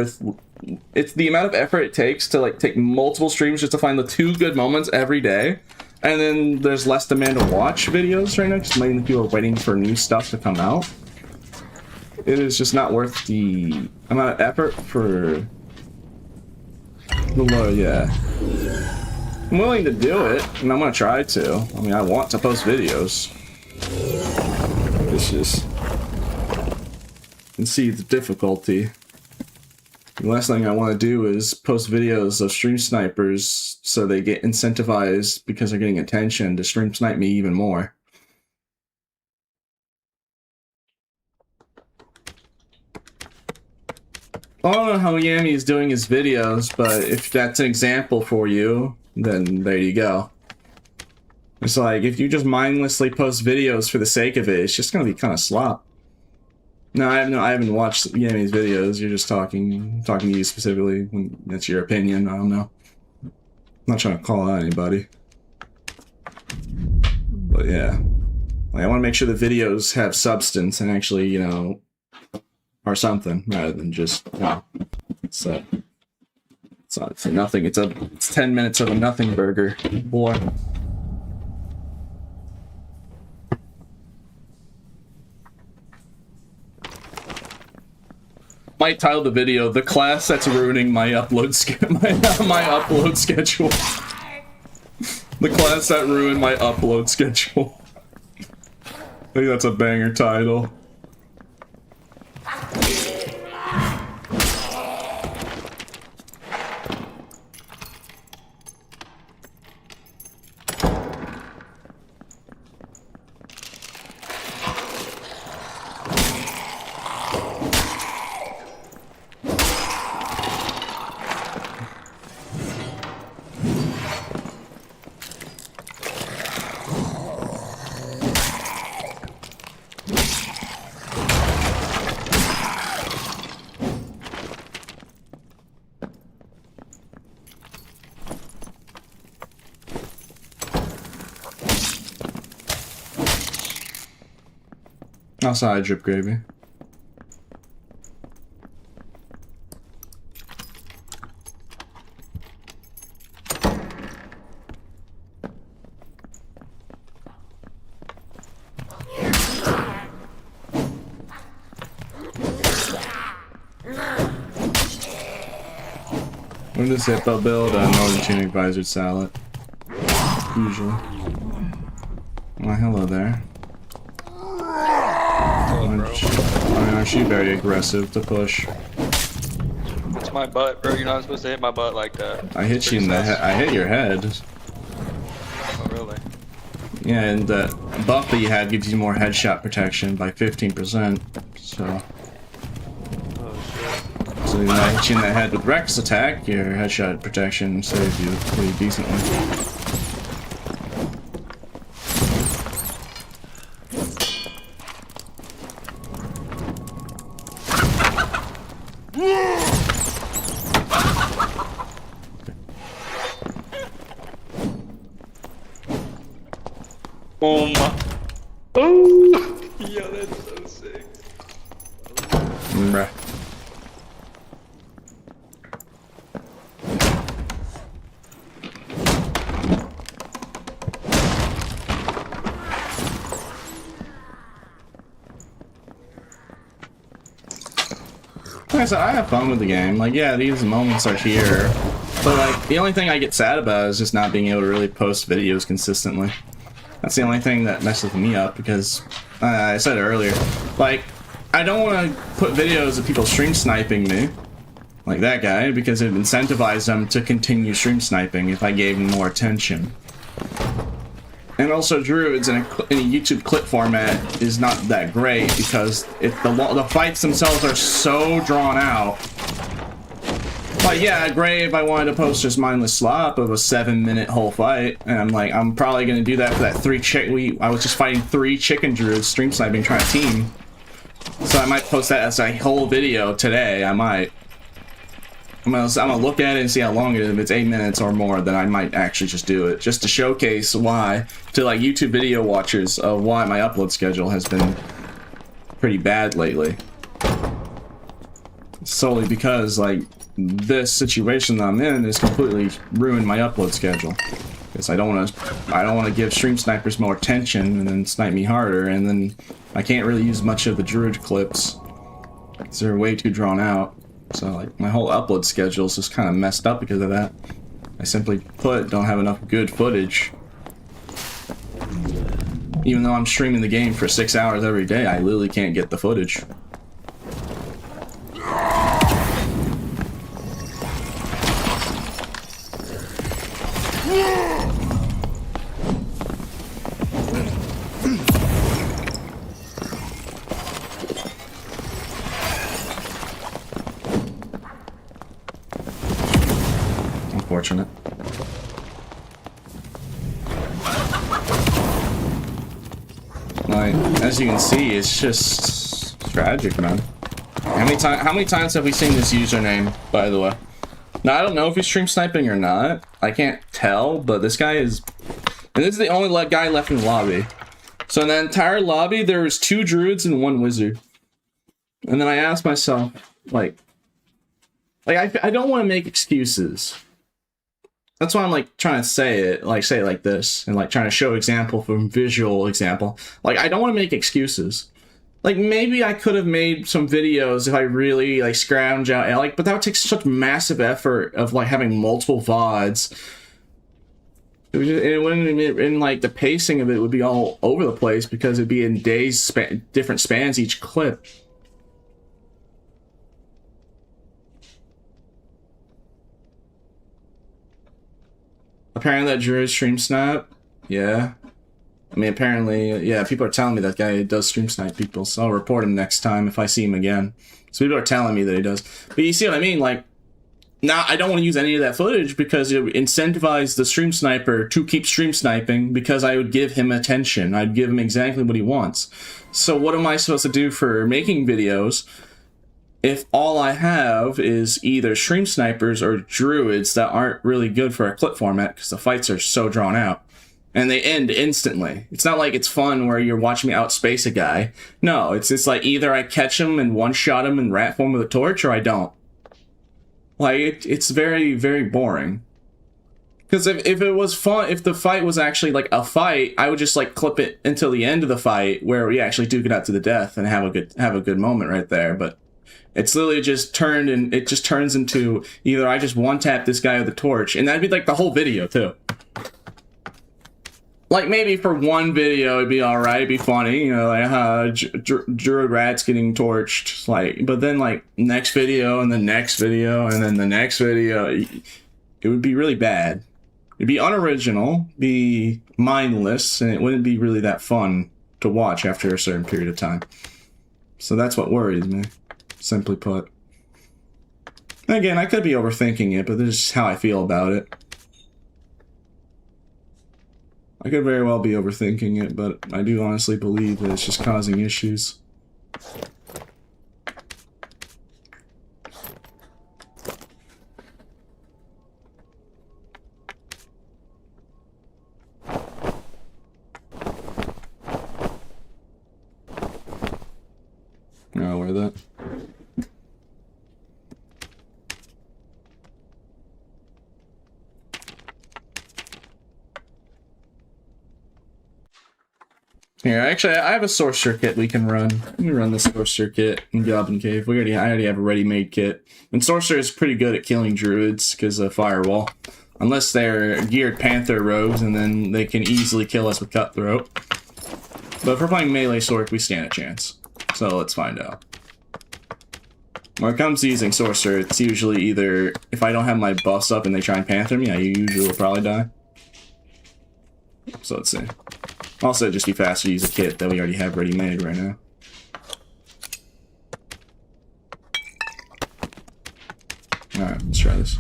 it's the amount of effort it takes to like take multiple streams just to find the 2 good moments every day. And then there's less demand to watch videos right now, because mainly people are waiting for new stuff to come out. It is just not worth the amount of effort for the low, yeah. I'm willing to do it, and I'm gonna try to. I mean, I want to post videos. It's just... you can see the difficulty. The last thing I want to do is post videos of stream snipers so they get incentivized because they're getting attention to stream snipe me even more. I don't know how Yami is doing his videos, but if that's an example for you, then there you go. It's like, if you just mindlessly post videos for the sake of it, it's just gonna be kind of slop. No, I haven't watched Yami's videos. You're just talking to you specifically. That's your opinion. I don't know. I'm not trying to call out anybody. But yeah, like, I want to make sure the videos have substance and actually, you know, are something rather than just, you know, it's a nothing. It's 10 minutes of a nothing burger, boy. Might title the video "The Class That's Ruining My Upload my upload schedule." The class that ruined my upload schedule. I think that's a banger title. Outside drip gravy. When does Hippo build a Northern Tunic Visored Salad? Usually. Well, hello there. Aren't you very aggressive to push? It's my butt, bro. You're not supposed to hit my butt like that. I hit you in the head. I hit your head. Oh, really? Yeah, and the buff that you had gives you more headshot protection by 15%. So. So when I hit you in the head with Rex attack, your headshot protection saves you pretty decently. Oh my. Oh! Yo, that's so sick. Bruh. Like I said, I have fun with the game. Like, yeah, these moments are here. But, like, the only thing I get sad about is just not being able to really post videos consistently. That's the only thing that messes me up, because, I said it earlier, like, I don't want to put videos of people stream sniping me, like that guy, because it would incentivize them to continue stream sniping if I gave them more attention. And also, druids in a YouTube clip format is not that great, because the fights themselves are so drawn out. Like, yeah, great if I wanted to post just mindless slop of a 7-minute whole fight, and I'm like, I'm probably gonna do that for that I was just fighting 3 chicken druids stream sniping trying to team. So I might post that as a whole video today. I might. I'm gonna look at it and see how long it is. If it's 8 minutes or more, then I might actually just do it, just to showcase why to like YouTube video watchers of why my upload schedule has been pretty bad lately. Solely because like this situation that I'm in has completely ruined my upload schedule. Because I don't want to give stream snipers more attention and then snipe me harder, and then I can't really use much of the druid clips because they're way too drawn out. So like my whole upload schedule is just kind of messed up because of that. I simply put don't have enough good footage. Even though I'm streaming the game for 6 hours every day, I literally can't get the footage. Unfortunate. Like, as you can see, it's just tragic, man. How many times have we seen this username, by the way? Now, I don't know if he's stream sniping or not. I can't tell, but this guy is... And this is the only guy left in the lobby. So in the entire lobby, there was 2 druids and 1 wizard. And then I asked myself, like I don't want to make excuses. That's why I'm like trying to say it like this, and like trying to show example from visual example. Like, I don't want to make excuses. Like, maybe I could have made some videos if I really like scrounge out, like, but that would take such massive effort of like having multiple VODs. It wouldn't, and like the pacing of it would be all over the place because it'd be in days, different spans each clip. Apparently that druid stream snipe. Yeah. I mean, apparently, yeah, people are telling me that guy does stream snipe people, so I'll report him next time if I see him again. So people are telling me that he does. But you see what I mean? Like, now I don't want to use any of that footage because it would incentivize the stream sniper to keep stream sniping because I would give him attention. I'd give him exactly what he wants. So what am I supposed to do for making videos if all I have is either stream snipers or druids that aren't really good for a clip format because the fights are so drawn out and they end instantly? It's not like it's fun where you're watching me outspace a guy. No, it's like either I catch him and one-shot him in rat form with a torch or I don't. Like, it's very, very boring. Because if it was fun, if the fight was actually like a fight, I would just like clip it until the end of the fight where we actually duke it out to the death and have a good moment right there. But It's literally just turned, and it just turns into either I just one tap this guy with a torch, and that'd be like the whole video too. Like maybe for one video it'd be alright, it'd be funny, you know, like Druid Rat's getting torched, like, but then like next video and the next video and then the next video, it would be really bad. It'd be unoriginal, be mindless, and it wouldn't be really that fun to watch after a certain period of time. So that's what worries me, simply put. Again, I could be overthinking it, but this is how I feel about it. I could very well be overthinking it, but I do honestly believe that it's just causing issues. I'll wear that. Here, actually, I have a Sorcerer kit we can run. Let me run the Sorcerer kit in Goblin Cave. I already have a ready-made kit. And Sorcerer is pretty good at killing Druids because of Firewall. Unless they're geared Panther rogues, and then they can easily kill us with Cutthroat. But if we're playing melee Sorc, we stand a chance. So let's find out. When it comes to using Sorcerer, it's usually either, if I don't have my buffs up and they try and Panther me, I usually will probably die. So let's see. Also, it'd just be faster to use a kit that we already have ready-made right now. Alright, let's try this.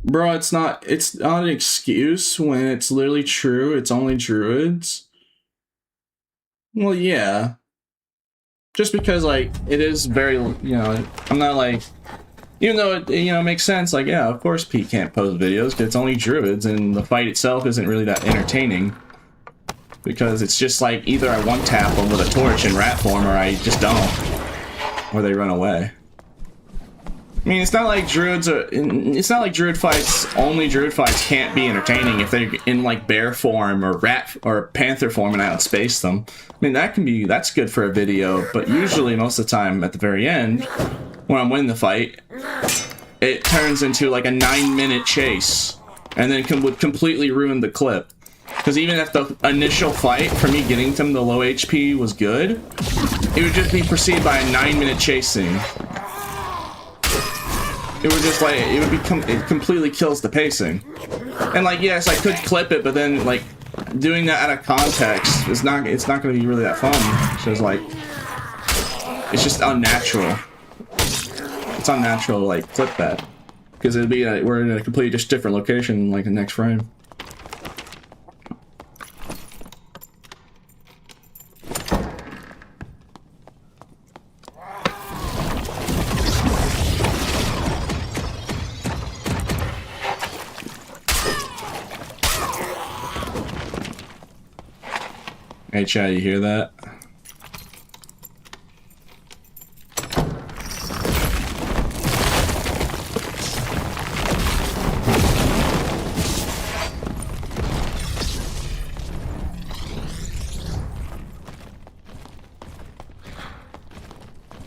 Bro, it's not an excuse when it's literally true. It's only Druids. Well, yeah. Just because, like, it is very, you know, I'm not like, even though it, you know, makes sense, like, yeah, of course Pete can't post videos because it's only Druids and the fight itself isn't really that entertaining. Because it's just like, either I one-tap them with a torch in rat form or I just don't. Or they run away. I mean, it's not like Druids are, it's not like Druid fights, only Druid fights can't be entertaining if they're in like bear form or rat or panther form and I outspace them. I mean, that's good for a video, but usually most of the time at the very end, when I'm winning the fight, it turns into like a 9-minute chase and then would completely ruin the clip. Because even if the initial fight for me getting them to low HP was good, it would just be preceded by a 9-minute chase scene. It would just like, it completely kills the pacing. And like, yes, I could clip it, but then like, doing that out of context, it's not going to be really that fun. So it's like, it's just unnatural. It's unnatural to like, clip that. Because it'd be, we're in a completely just different location, like the next frame. Hey chat, you hear that?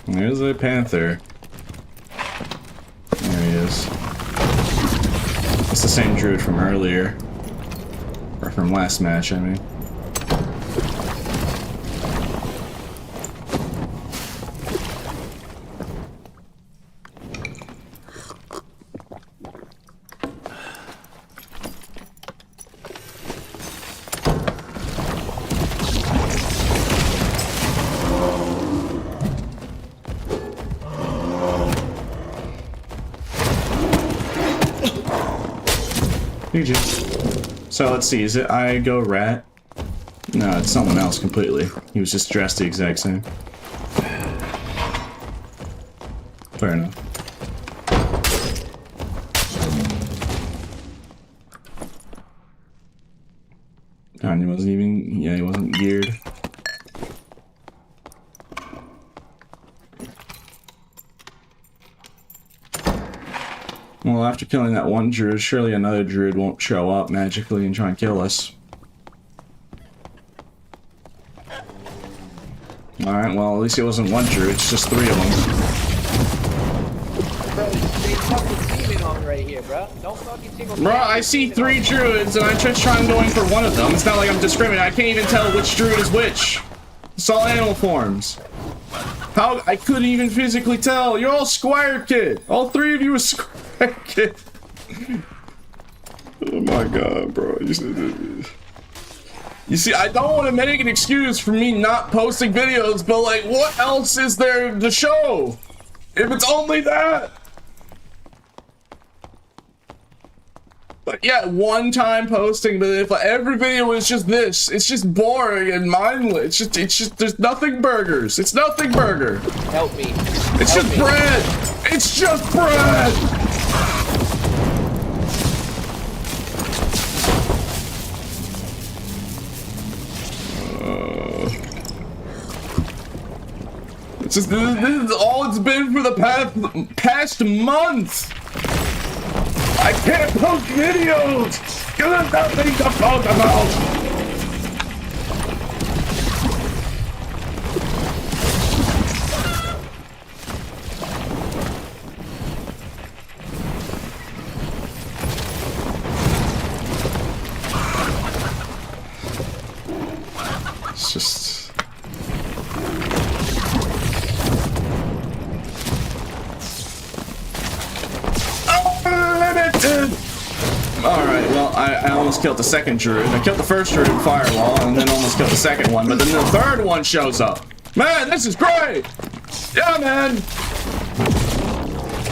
There's a panther. There he is. It's the same druid from earlier. Or from last match, I mean. So let's see, is it I go rat? No, it's someone else completely. He was just dressed the exact same. Fair enough. God, he wasn't even, yeah, he wasn't geared. Well, after killing that one druid, surely another druid won't show up magically and try and kill us. Alright, well, at least it wasn't one druid, it's just 3 of them. Bro, they fucking teaming on right here, bro. Don't fucking team on. Bro, I see 3 druids and I just try and going for one of them. It's not like I'm discriminating. I can't even tell which druid is which. It's all animal forms. How? I couldn't even physically tell. You're all Squire Kid. All 3 of you are Squire Kid. Oh my god, bro. You see, I don't want to make an excuse for me not posting videos, but like, what else is there to show? If it's only that. But yeah, one-time posting, but if every video is just this, it's just boring and mindless. It's just, there's nothing burgers. It's nothing burger. Help me. It's Help just me. bread. It's just bread. It's just, this is all it's been for the past month. I can't post videos because there's nothing to post about. It's just... Alright, well, I almost killed the second druid. I killed the first druid in Firewall, and then almost killed the second one, but then the third one shows up. Man, this is great! Yeah, man!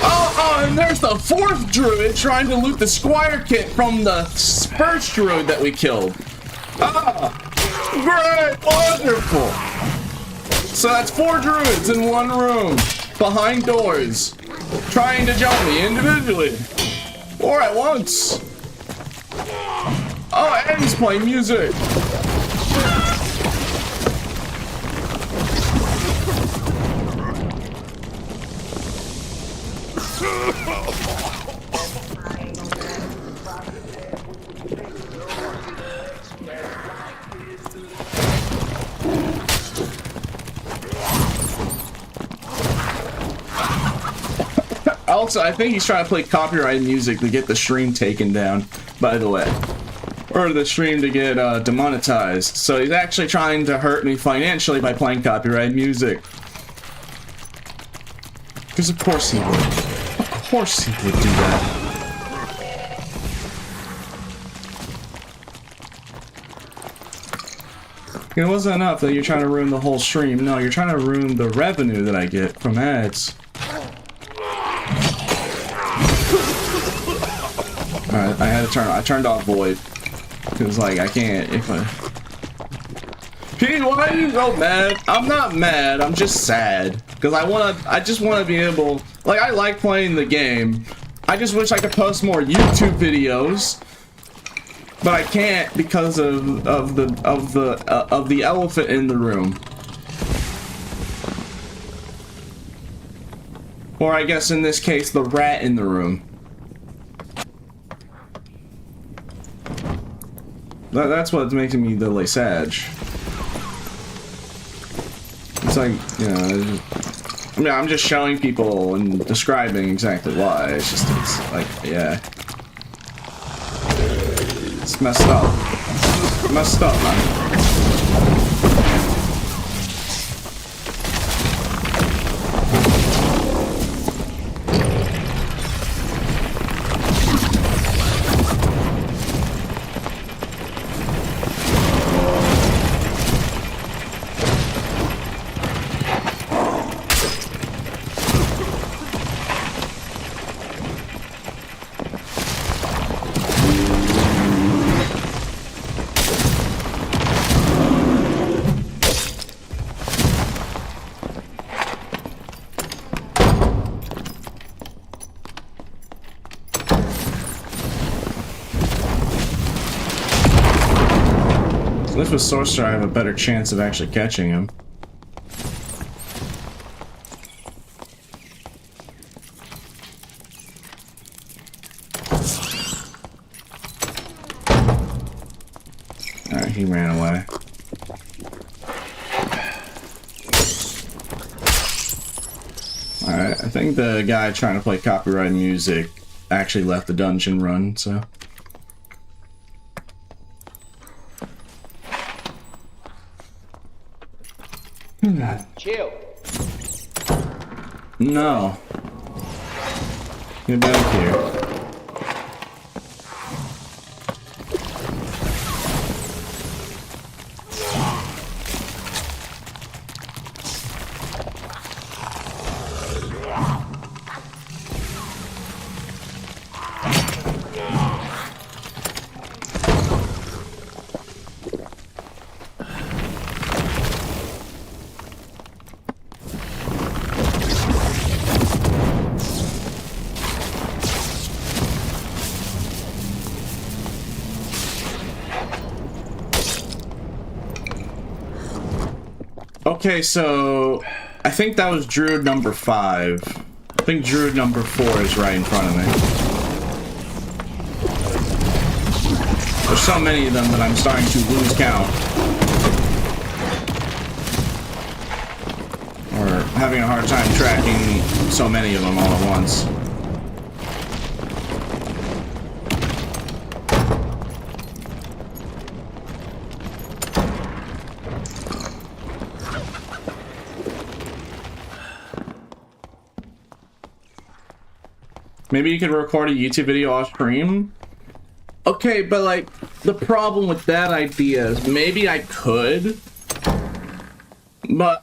Oh, and there's the 4th druid trying to loot the Squire kit from the first druid that we killed. Ah! Great! Wonderful! So that's 4 druids in one room, behind doors, trying to jump me individually. Or at once. Oh, and he's playing music. Also, I think he's trying to play copyrighted music to get the stream taken down, by the way. Or the stream to get demonetized. So he's actually trying to hurt me financially by playing copyrighted music. Because of course he would. Of course he would do that. It wasn't enough that you're trying to ruin the whole stream. No, you're trying to ruin the revenue that I get from ads. Alright, I turned off Void. Cause like, I can't, if I... Pete, why are you so mad? I'm not mad, I'm just sad. Cause I just wanna be able, like, I like playing the game. I just wish I could post more YouTube videos. But I can't because of the elephant in the room. Or I guess in this case, the rat in the room. That's what's making me delay Sag. It's like, you know, I mean, I'm just showing people and describing exactly why. It's just, it's like, yeah. It's messed up. Messed up, man. If with Sorcerer, I have a better chance of actually catching him. Alright, he ran away. think the guy trying to play copyrighted music actually left the dungeon run, so. Chill. No. Get back here. Okay, so I think that was Druid number 5. I think Druid number 4 is right in front of me. There's so many of them that I'm starting to lose count. Or having a hard time tracking so many of them all at once. Maybe you could record a YouTube video off stream? Okay, but like, the problem with that idea is maybe I could, but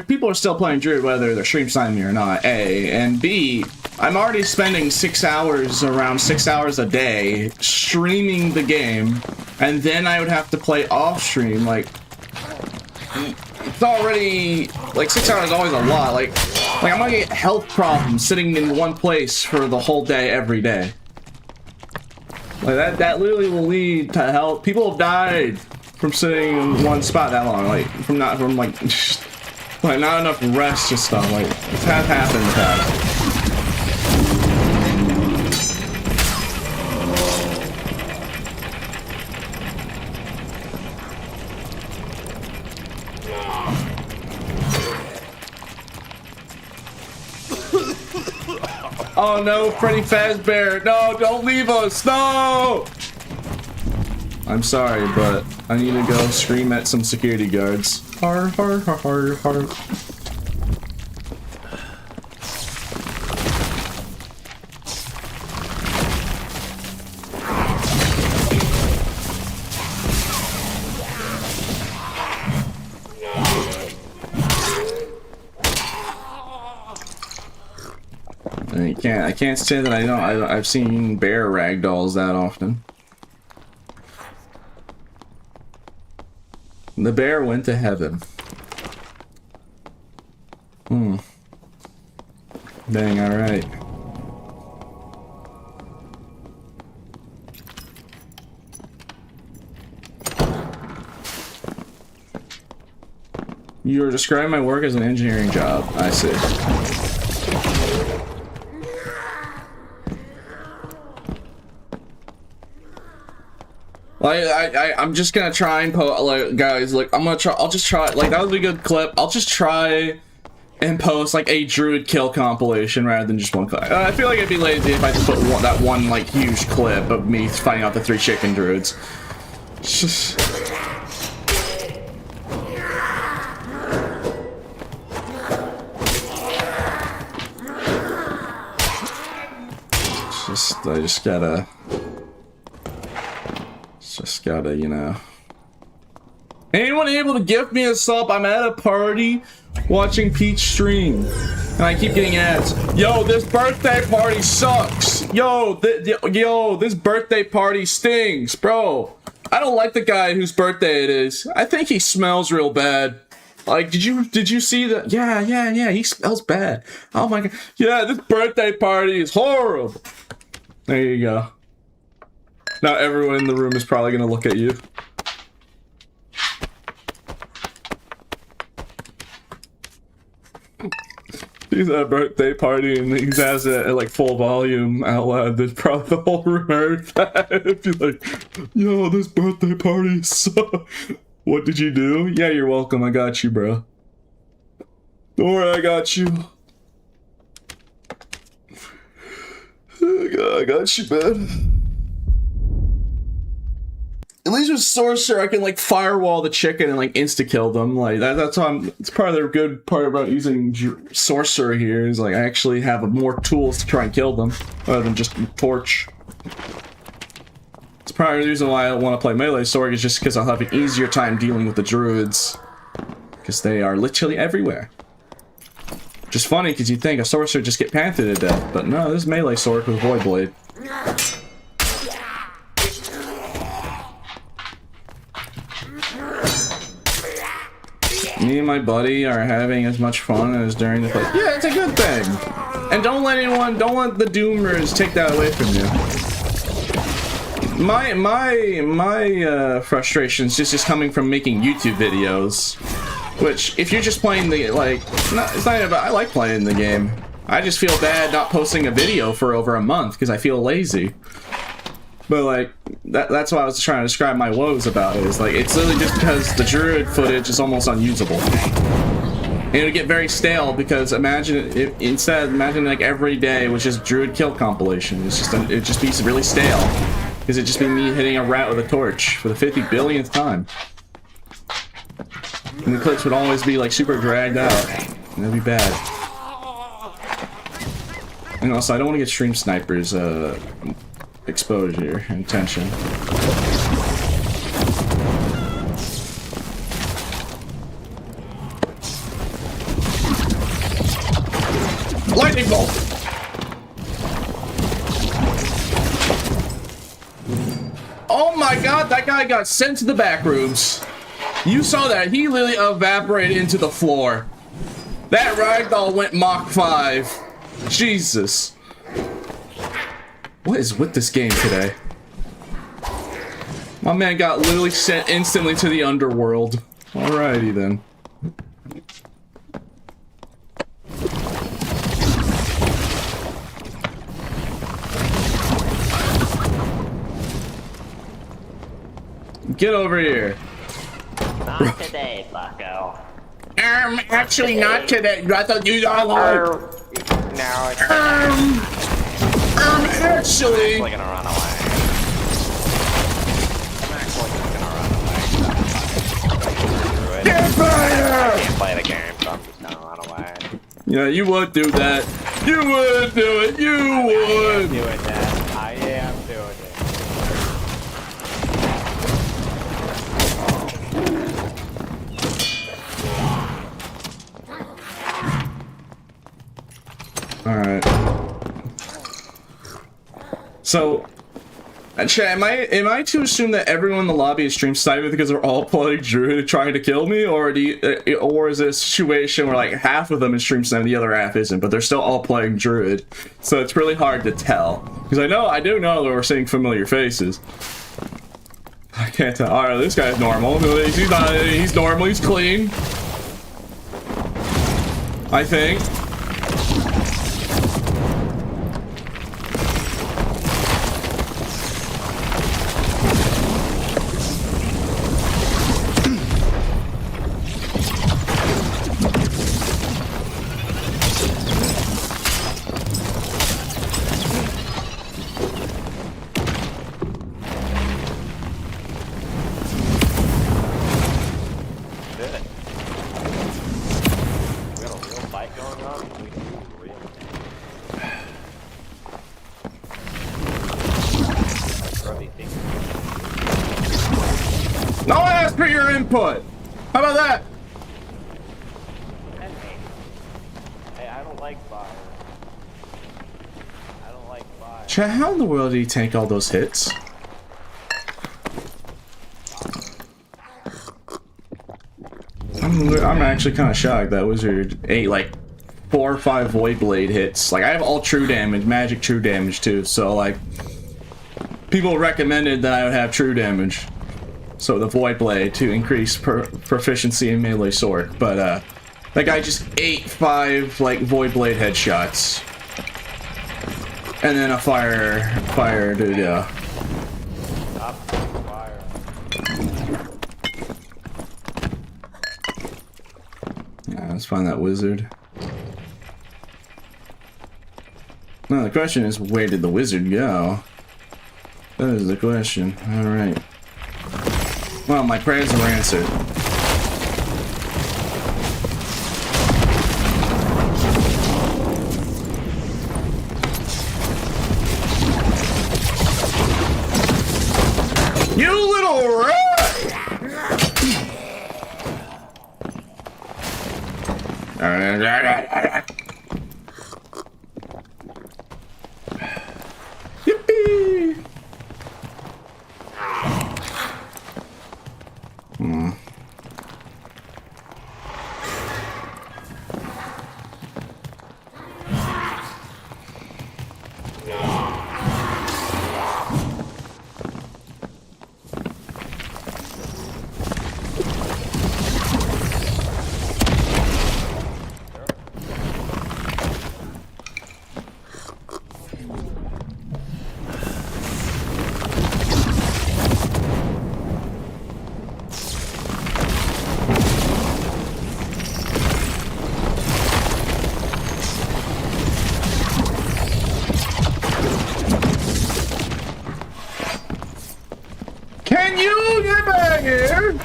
people are still playing Druid whether they're stream signing me or not, A, and B, I'm already spending around 6 hours a day streaming the game, and then I would have to play off stream, like, it's already, like, 6 hours is always a lot, like I'm gonna get health problems sitting in one place for the whole day, every day. Like, that literally will lead to health. People have died from sitting in one spot that long, like, not enough rest and stuff, like, it's happened in the past. Oh no, Freddy Fazbear! No, don't leave us! No! I'm sorry, but I need to go scream at some security guards. Har har har har har. I can't say that I've seen bear ragdolls that often. The bear went to heaven. Dang, alright. You're describing my work as an engineering job. I see. I'm just gonna try and like, guys, like, I'll just try, like, that was a good clip. I'll just try and post, like, a Druid kill compilation rather than just one clip. I feel like it'd be lazy if I just put that one, like, huge clip of me fighting out the 3 chicken Druids. Just... I just gotta, you know. Anyone able to give me a sub? I'm at a party watching Peach stream, and I keep getting ads. Yo, this birthday party sucks. Yo, this birthday party stings, bro. I don't like the guy whose birthday it is. I think he smells real bad. Like, did you see that? Yeah, he smells bad. Oh my god. Yeah, this birthday party is horrible. There you go. Now everyone in the room is probably gonna look at you. He's at a birthday party and he has it at like full volume out loud. There's probably the whole room heard that. It'd be like, yo, this birthday party sucks. What did you do? Yeah, you're welcome. I got you, bro. Don't worry, I got you. I got you, man. At least with Sorcerer, I can like firewall the chicken and like insta kill them. Like that's why it's part of the good part about using Sorcerer here is like I actually have more tools to try and kill them rather than just torch. It's part of the reason why I want to play melee sword is just because I'll have an easier time dealing with the druids because they are literally everywhere. Just funny because you'd think a sorcerer just get panthered to death, but no, this is melee sword with void blade. Me and my buddy are having as much fun as during the play. Yeah, it's a good thing. And don't let the doomers take that away from you. My frustrations just coming from making YouTube videos, which if you're just playing the it's not even about, I like playing the game. I just feel bad not posting a video for over a month because I feel lazy. But like that's why I was trying to describe my woes about it. Is like it's literally just because the druid footage is almost unusable. And it would get very stale because imagine like every day was just druid kill compilation. It'd just be really stale because it'd just be me hitting a rat with a torch for the 50 billionth time. And the clips would always be like super dragged out. And that'd be bad. And also I don't want to get stream snipers exposure and attention. Lightning bolt! Oh my god, that guy got sent to the back rooms. You saw that, he literally evaporated into the floor. That ragdoll went Mach 5. Jesus. What is with this game today? My man got literally sent instantly to the underworld. Alrighty then. Get over here. Not today, bucko. Actually not today. I thought you all like... No, it's actually... I'm gonna run away. I'm actually just gonna run away. Get fire! I can't play the game, so I'm just gonna run away. Yeah, you would do that. You would do it. You I am would. doing that. I am doing it. Alright. So, chat, am I to assume that everyone in the lobby is stream sniping because they're all playing druid trying to kill me, or or is it a situation where like half of them is stream sniping, the other half isn't, but they're still all playing druid? So it's really hard to tell because I do know that we're seeing familiar faces. I can't tell. All right, this guy's normal. He's normal. He's clean. I think. No one asked for your input. How about that? Hey, I don't like fire. I don't like fire. Chat, how in the world did he tank all those hits? I'm actually kind of shocked that Wizard ate like 4 or 5 Void Blade hits. Like I have all true damage, magic true damage too. So like people recommended that I would have true damage. So the Void Blade to increase proficiency in melee sword, but that guy just ate 5 like Void Blade headshots, and then a fire dude. Yeah. Yeah, let's find that wizard. Well, the question is, where did the wizard go? That is the question. Alright. Well, my prayers were answered. You little rat! Yippee! Can you get back here?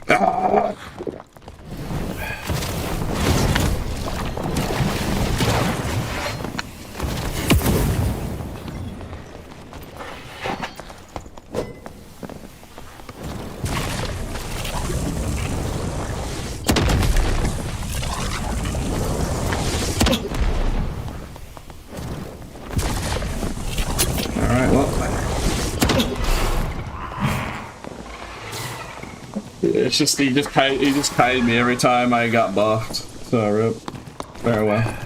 Ah. All right, well. It's just he just kited me every time I got buffed. So rip. Very well.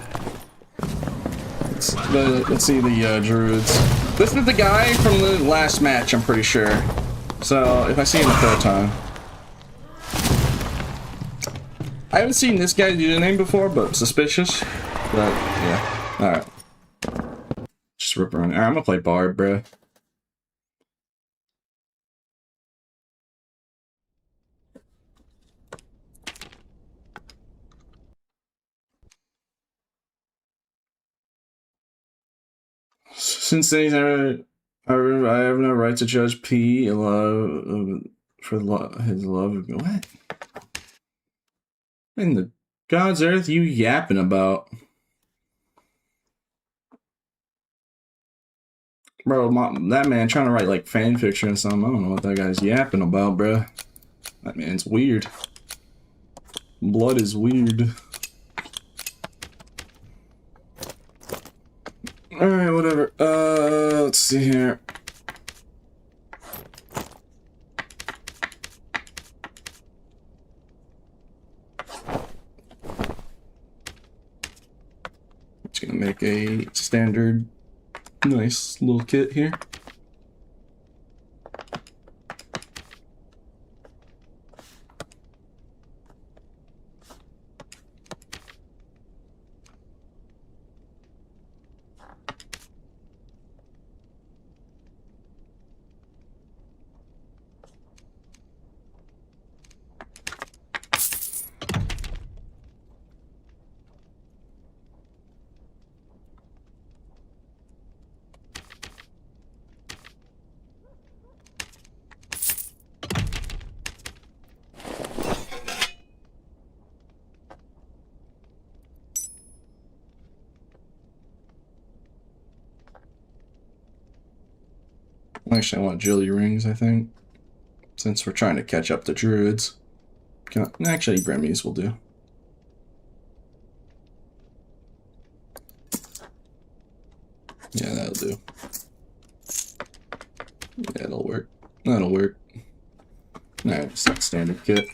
Let's see the druids. This is the guy from the last match, I'm pretty sure. So if I see him the third time. I haven't seen this guy's username before, but suspicious. But yeah. Alright. Just rip around. Alright, I'm gonna play Bard, bruh. Since things I have no right to judge P in love for his love of what? In the God's earth you yapping about? Bro, that man trying to write like fan fiction or something. I don't know what that guy's yapping about, bro. That man's weird. Blood is weird. Alright, whatever. Let's see here. Just gonna make a standard, nice little kit here. Actually, I want jelly rings, I think. Since we're trying to catch up to druids. Actually, Bremmies will do. Yeah, that'll do. Yeah, that'll work. That'll work. Alright, just that standard kit.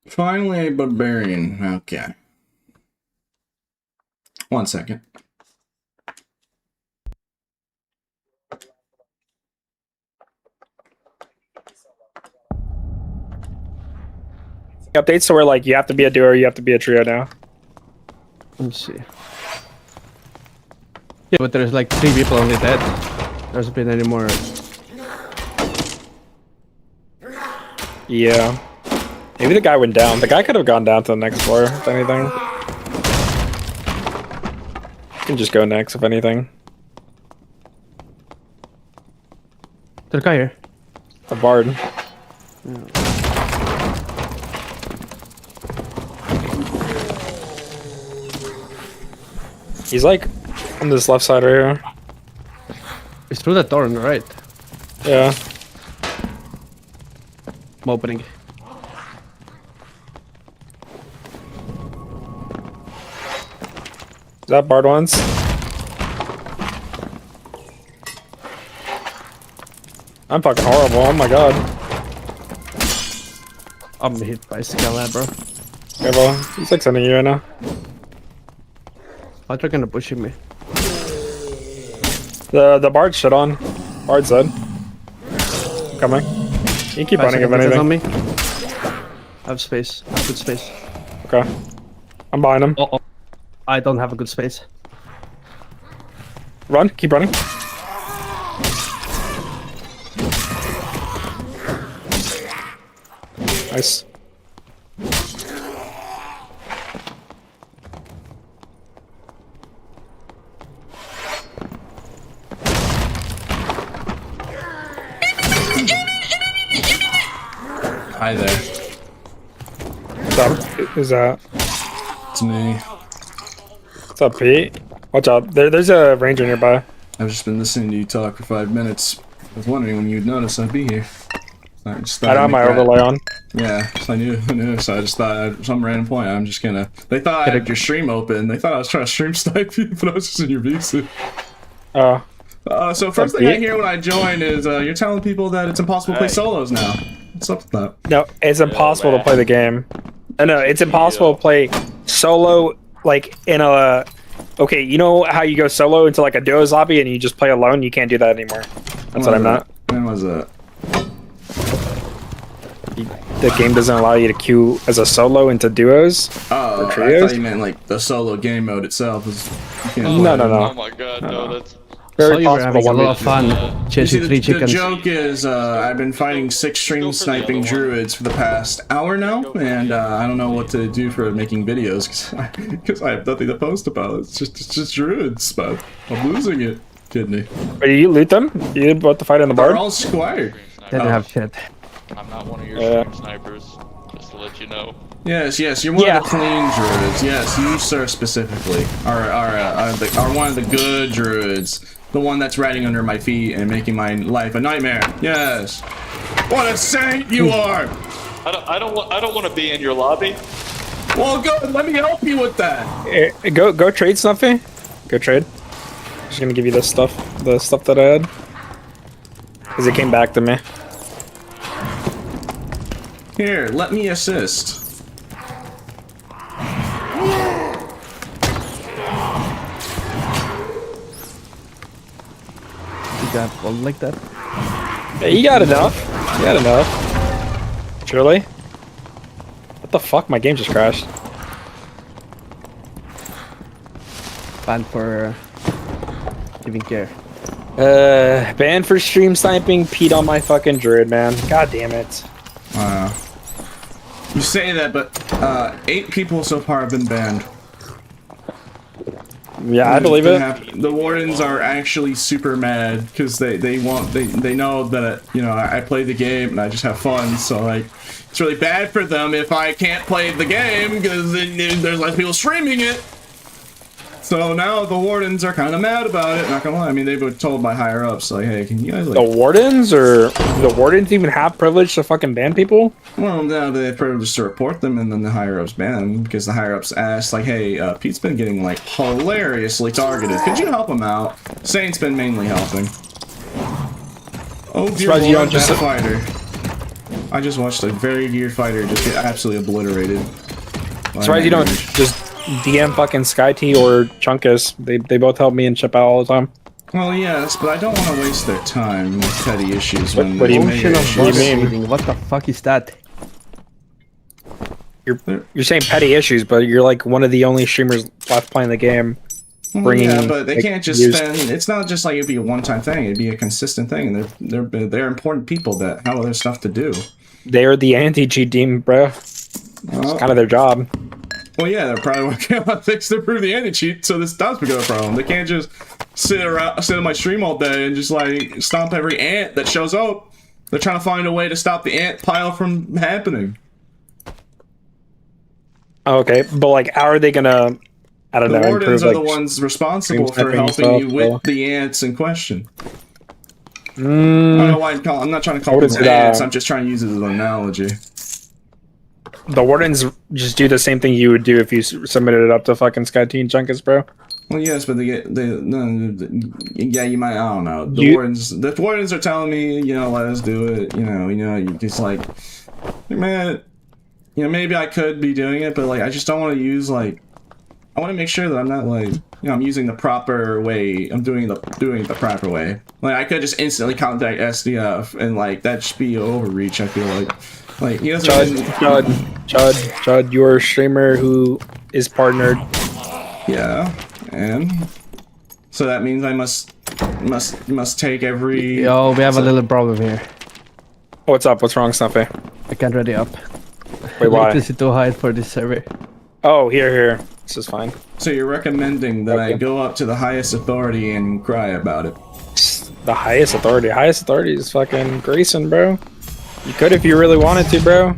Finally, a barbarian. Okay. 1 second. Updates, so we're like, you have to be a duo or you have to be a trio now. Let's see. Yeah, but there's like 3 people only dead. There hasn't been any more. Yeah. Maybe the guy went down. The guy could have gone down to the next floor, if anything. You can just go next, if anything. There's a guy here. The bard. He's like on this left side right here. It's through that door on the right. Yeah. I'm opening. Is that bard once? I'm fucking horrible. Oh my god. I'm hit by Scala, bro. Okay, well, he's like sending you right now. Why are gonna pushing me? The bard's shit on. Bard's dead. Coming. You can keep running if anything. On me. I have space. I have good space. Okay. I'm behind him. Oh, I don't have a good space. Run. Keep running. Nice. Hi there. What's up? Is that? It's me. What's up, Pete? Watch out. There's a ranger nearby. I've just been listening to you talk for 5 minutes. I was wondering when you'd notice I'd be here. I just thought I don't have my overlay on. Yeah, so I knew, so I just thought at some random point I'm just gonna. They thought I had your stream open. They thought I was trying to stream snipe you, but I was just in your VC. Oh. So first thing I hear when I join is you're telling people that it's impossible to play solos now. What's up with that? No, it's impossible to play the game. No, it's impossible to play solo, like, in a... Okay, you know how you go solo into, like, a duos lobby and you just play alone? You can't do that anymore. That's what I'm not. When was that? The game doesn't allow you to queue as a solo into duos Oh, or I trios. thought you meant, like, the solo game mode itself. No. Oh my god, no, that's... So Very you were possible having a lot of fun You see, chasing 3 the chickens. joke is, I've been fighting 6 stream sniping druids for the past hour now, and I don't know what to do for making videos because I have nothing to post about. It's just druids, but I'm losing it. Kidney. But you loot them? You about to fight in the They're bar? all squire. They don't have shit. I'm not one of your stream snipers, just to let you know. Yes, you're one of the clean druids. Yes, you, sir, specifically are one of the good druids. The one that's riding under my feet and making my life a nightmare. Yes. What a saint you are! I don't want to be in your lobby. Well, good. Let me help you with that. Go trade something. Go trade. Just gonna give you this stuff, the stuff that I had, because it came back to me. Here, let me assist. You got one like that? Hey, you got enough. You got enough. Surely. What the fuck? My game just crashed. Banned for giving care. Banned for stream sniping. Peed on my fucking druid, man. God damn it. Wow. You say that, but 8 people so far have been banned. Yeah, I believe it. The wardens are actually super mad because they know that I play the game and I just have fun. So like, it's really bad for them if I can't play the game because there's less people streaming it. So now the wardens are kind of mad about it. Not gonna lie, I mean they were told by higher ups like, hey, can you guys like the wardens or the wardens even have privilege to fucking ban people? Well, no, they have privilege to report them, and then the higher ups ban them because the higher ups asked like, hey, Pete's been getting like hilariously targeted. Could you help him out? Saint's been mainly helping. Oh dear Lord, that fighter! I just watched a very geared fighter just get absolutely obliterated. Surprised you don't just DM fucking SkyT or Chunkus. They both help me and chip out all the time. Well, yes, but I don't want to waste their time with petty issues. What do you mean? What do you mean? What the fuck is that? You're saying petty issues, but you're like one of the only streamers left playing the game. bringing. Yeah, but they like, can't just use- spend. It's not just like it'd be a one-time thing. It'd be a consistent thing. And they're important people that have other stuff to do. They're the anti-cheat team, bro. It's kind of their job. Well, yeah, they're probably working on things to improve the anti-cheat, so this does become a problem. They can't just sit on my stream all day and just like stomp every ant that shows up. They're trying to find a way to stop the ant pile from happening. Okay, but like, how are they gonna? I don't know. The wardens improve, are the ones responsible for sniping helping stuff, you with well. the ants in question. I don't know why I'm not trying to call What is them it, ants. I'm just trying to use it as an analogy. The wardens just do the same thing you would do if you submitted it up to fucking Sky Teen Junkus, bro. Well, yes, but yeah, you might. I don't know. The wardens are telling me, let us do it. You just like, man, maybe I could be doing it, but like, I just don't want to use like. I want to make sure that I'm not like, I'm using the proper way. I'm doing it the proper way. Like, I could just instantly contact SDF, and like that should be overreach. I feel like he doesn't. Chud, you're a streamer who is partnered. Yeah, and so that means I must take every. Yo, we have a little problem here. What's up? What's wrong, Snuffy? I can't ready up. Wait, why? This is too high for this server. Oh, here. This is fine. So you're recommending that I go up to the highest authority and cry about it? The highest authority. Highest authority is fucking Grayson, bro. You could if you really wanted to, bro.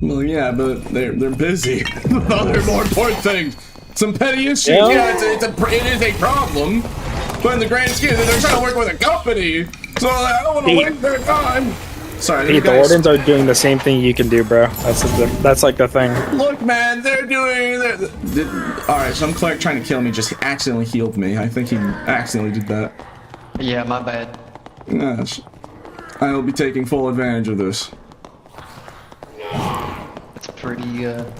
Well, yeah, but they're busy. Other more important things. Some petty issues. Yeah. It is a problem. But in the grand scheme, they're trying to work with a company, so I don't want to waste their time. Sorry, Pete, the wardens are doing the same thing you can do, bro. That's like the thing. Look, man, they're doing. All right, some cleric trying to kill me just accidentally healed me. I think he accidentally did that. Yeah, my bad. Yes, I will be taking full advantage of this. It's pretty good.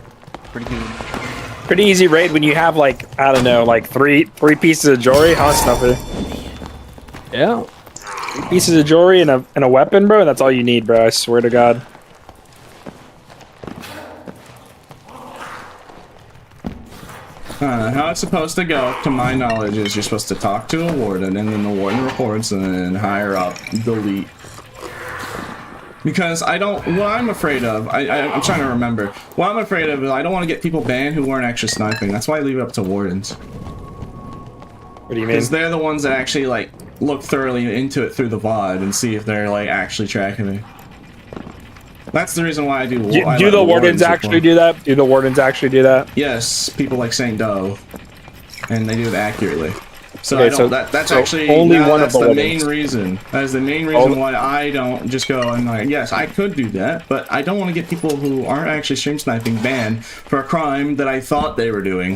Pretty easy raid when you have like, I don't know, like three pieces of jewelry, huh, Snuffy? Yeah. 3 pieces of jewelry and a weapon, bro. That's all you need, bro. I swear to God. How it's supposed to go, to my knowledge, is you're supposed to talk to a warden, and then the warden reports, and then higher up, delete. Because what I'm afraid of, I'm trying to remember. What I'm afraid of is I don't want to get people banned who weren't actually sniping. That's why I leave it up to wardens. What do you mean? Because they're the ones that actually, like, look thoroughly into it through the VOD and see if they're, like, actually tracking me. That's the reason why I do. Do the wardens actually do that? Do the wardens actually do that? Yes, people like St. Doe, and they do it accurately. So Okay, I don't. so- That's so actually only one of that's the the wardens. main reason. That is the main reason why I don't just go and like. Yes, I could do that, but I don't want to get people who aren't actually stream sniping banned for a crime that I thought they were doing.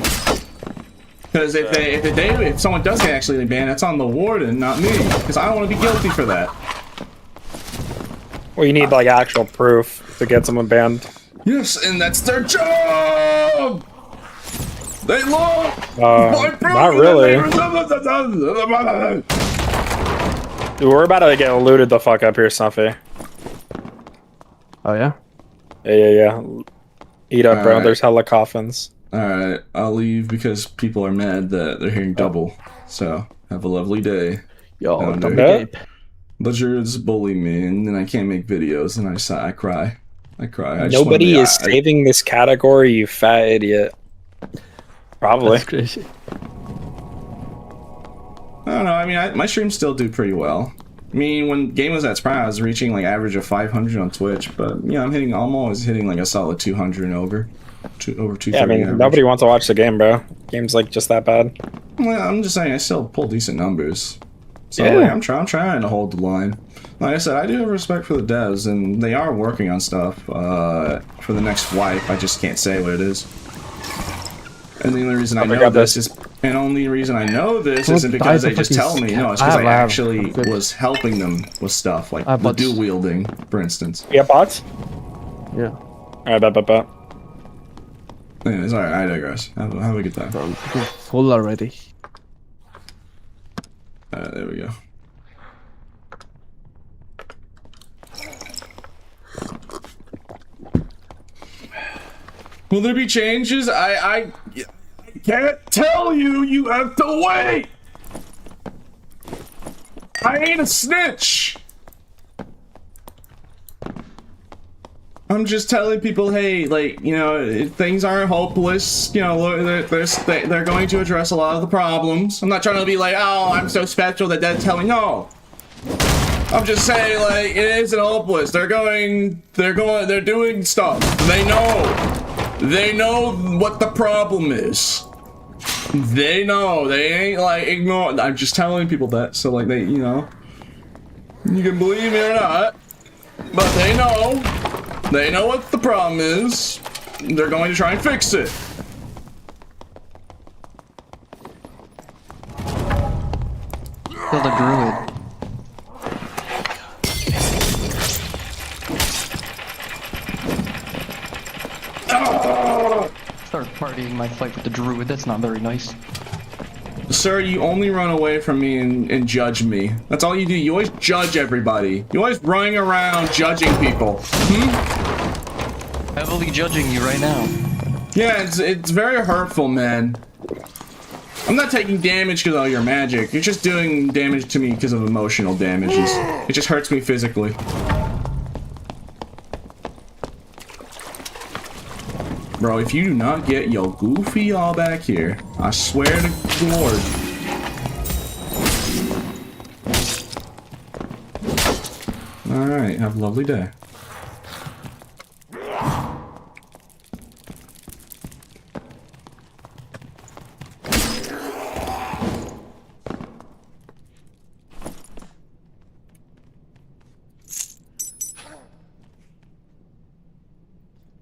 Because if someone does get actually banned, that's on the warden, not me. Because I don't want to be guilty for that. Well, you need like actual proof to get someone banned. Yes, and that's their job. They love. Not really. Dude, we're about to get looted the fuck up here, Snuffy. Oh yeah. Yeah. Eat up, bro. Alright. There's hella coffins. Alright, I'll leave because people are mad that they're hearing double. So, have a lovely day. Yo, Oh, don't no. be gape. Lizards bully me, and then I can't make videos, and I cry. I cry. I just wanna Nobody be- is saving this category, you fat idiot. Probably. That's crazy. I don't know, I mean, my streams still do pretty well. I mean, when game was at its prime, I was reaching like average of 500 on Twitch, but I'm always hitting like a solid 200 and over. Over 230 Yeah, I mean, average. nobody wants to watch the game, bro. Game's like just that bad. Well, I'm just saying, I still pull decent numbers. So Yeah. like, I'm trying to hold the line. Like I said, I do have respect for the devs, and they are working on stuff for the next wipe. I just can't say what it is. And the only reason I know this isn't because they just tell me. No, it's because I actually was helping them with stuff like the dual wielding, for instance. You got bots? Yeah. Alright, bet. Anyways, alright, I digress. Have a good time. I'm full already. There we go. Will there be changes? I can't tell you. You have to wait. I ain't a snitch. I'm just telling people, hey, like, you know, things aren't hopeless. You know, they're going to address a lot of the problems. I'm not trying to be like, oh, I'm so special that they're telling. No. I'm just saying, like, it isn't hopeless. They're doing stuff. They know what the problem is. They know. They ain't, like, ignoring. I'm just telling people that, so, like, they, you know, you can believe me or not, but they know. They know what the problem is. They're going to try and fix it. Kill the druid. Start partying my fight with the druid. That's not very nice. Sir, you only run away from me and judge me. That's all you do. You always judge everybody. You always running around judging people. Heavily judging you right now. Yeah, it's very hurtful, man. I'm not taking damage because of your magic. You're just doing damage to me because of emotional damages. It just hurts me physically. Bro, if you do not get your goofy all back here, I swear to the Lord. Alright, have a lovely day.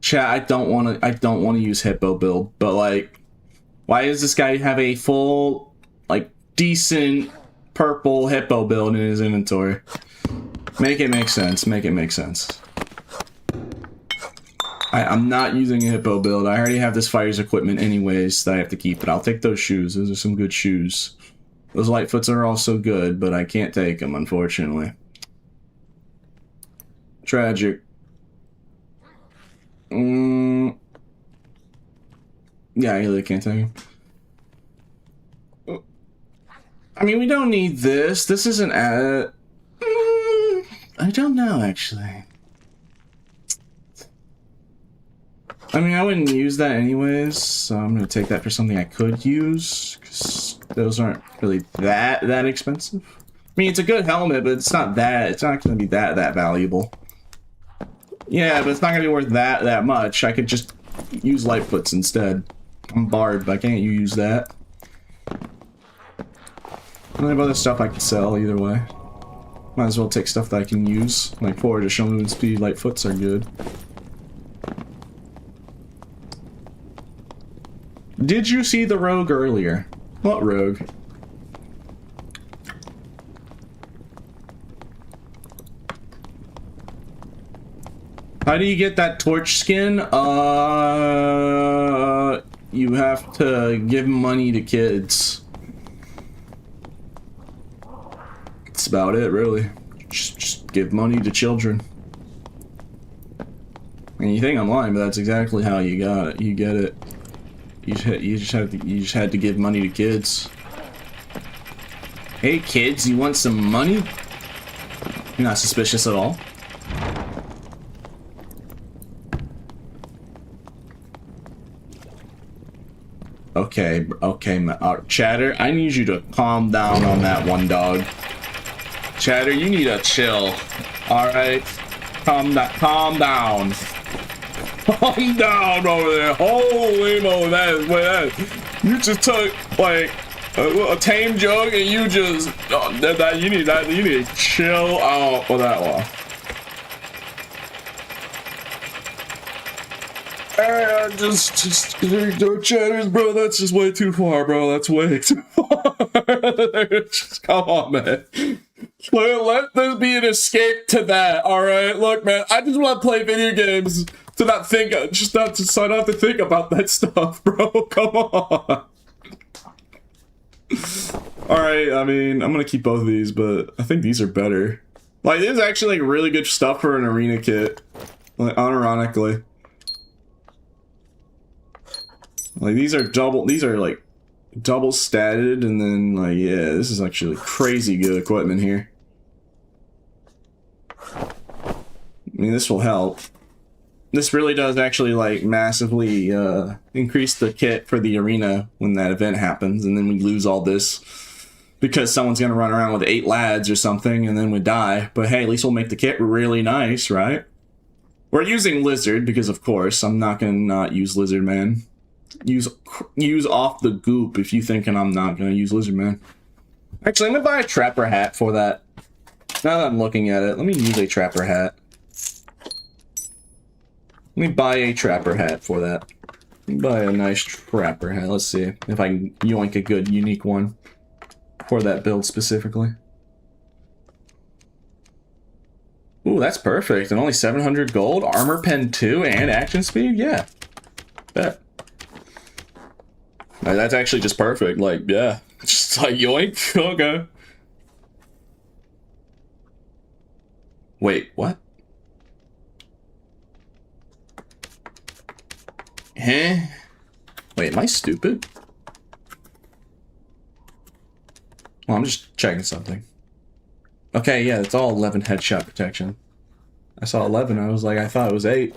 Chat, I don't want to use Hippo build, but like, why does this guy have a full, like, decent purple Hippo build in his inventory? Make it make sense. Make it make sense. I'm not using a Hippo build. I already have this fire's equipment anyways that I have to keep, but I'll take those shoes. Those are some good shoes. Those Lightfoots are also good, but I can't take them, unfortunately. Tragic. Yeah, I really can't tell you. I mean, we don't need this. This isn't I don't know, actually. I mean, I wouldn't use that anyways, so I'm gonna take that for something I could use, because those aren't really that expensive. I mean, it's a good helmet, but it's not gonna be that valuable. Yeah, but it's not gonna be worth that much. I could just use Lightfoots instead. I'm barred, but can't you use that? I have other stuff I can sell either way. Might as well take stuff that I can use. Like 4 additional movement speed, Lightfoots are good. Did you see the rogue earlier? What rogue? How do you get that torch skin? You have to give money to kids. That's about it, really. Just give money to children. And you think I'm lying, but that's exactly how you got it. You get it. You just had to give money to kids. Hey kids, you want some money? You're not suspicious at all. Okay, Chatter, I need you to calm down on that one, dog. Chatter, you need to chill. Alright? Calm down. Calm down over there. Holy moly, you just took, like, a tame jug and you just, you need to chill out with that one. Just Chatters, bro, that's just way too far, bro. That's way too far. Just, come on, man. Let this be an escape to that, alright? Look, man, I just want to play video games to not think, so I don't have to think about that stuff, bro. Come on. Alright, I mean, I'm gonna keep both of these, but I think these are better. Like, this is actually, like, really good stuff for an arena kit. Like, unironically. Like these are like double statted, and then like yeah, this is actually crazy good equipment here. I mean, this will help. This really does actually like massively increase the kit for the arena when that event happens, and then we lose all this because someone's gonna run around with 8 lads or something, and then we die. But hey, at least we'll make the kit really nice, right? We're using Lizard because, of course, I'm not gonna not use Lizard Man. Use off the goop if you thinking I'm not gonna use Lizard Man. Actually, I'm gonna buy a Trapper hat for that. Now that I'm looking at it, let me use a Trapper hat. Let me buy a Trapper hat for that. Buy a nice Trapper hat. Let's see if I can yoink a good, unique one for that build specifically. Ooh, that's perfect. And only 700 gold, armor pen 2, and action speed? Yeah. Bet. That's actually just perfect. Like, yeah. Just like yoink. Okay. Wait, what? Huh? Wait, am I stupid? Well, I'm just checking something. Okay, yeah, it's all 11 headshot protection. I saw 11, I was like, I thought it was 8.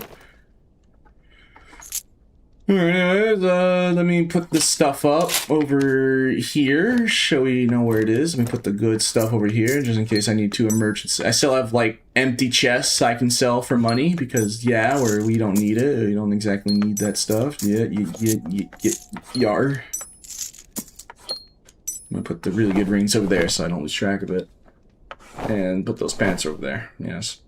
Anyways, let me put this stuff up over here, so we know where it is. Let me put the good stuff over here, just in case I need to emergency. I still have, like, empty chests I can sell for money, because, yeah, we don't need it. We don't exactly need that stuff. Yeah, yar. I'm gonna put the really good rings over there so I don't lose track of it. And put those pants over there, yes.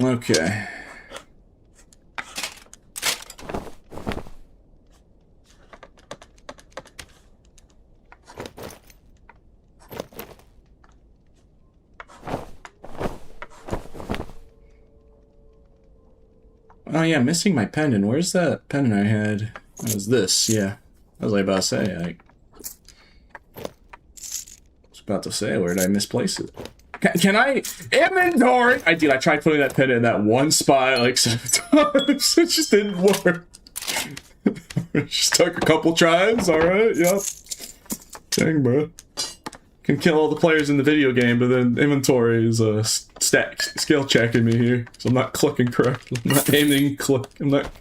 Okay. Oh yeah, missing my pendant. Where's that pendant I had? It was this, yeah. I was like about to say, I was about to say, where did I misplace it? Can I inventory? I tried putting that pendant in that one spot like 7 times. It just didn't work. It just took a couple tries. All right, yep. Dang, bro. Can kill all the players in the video game, but then inventory is skill checking me here, so I'm not clicking correctly. I'm not aiming click. I'm not.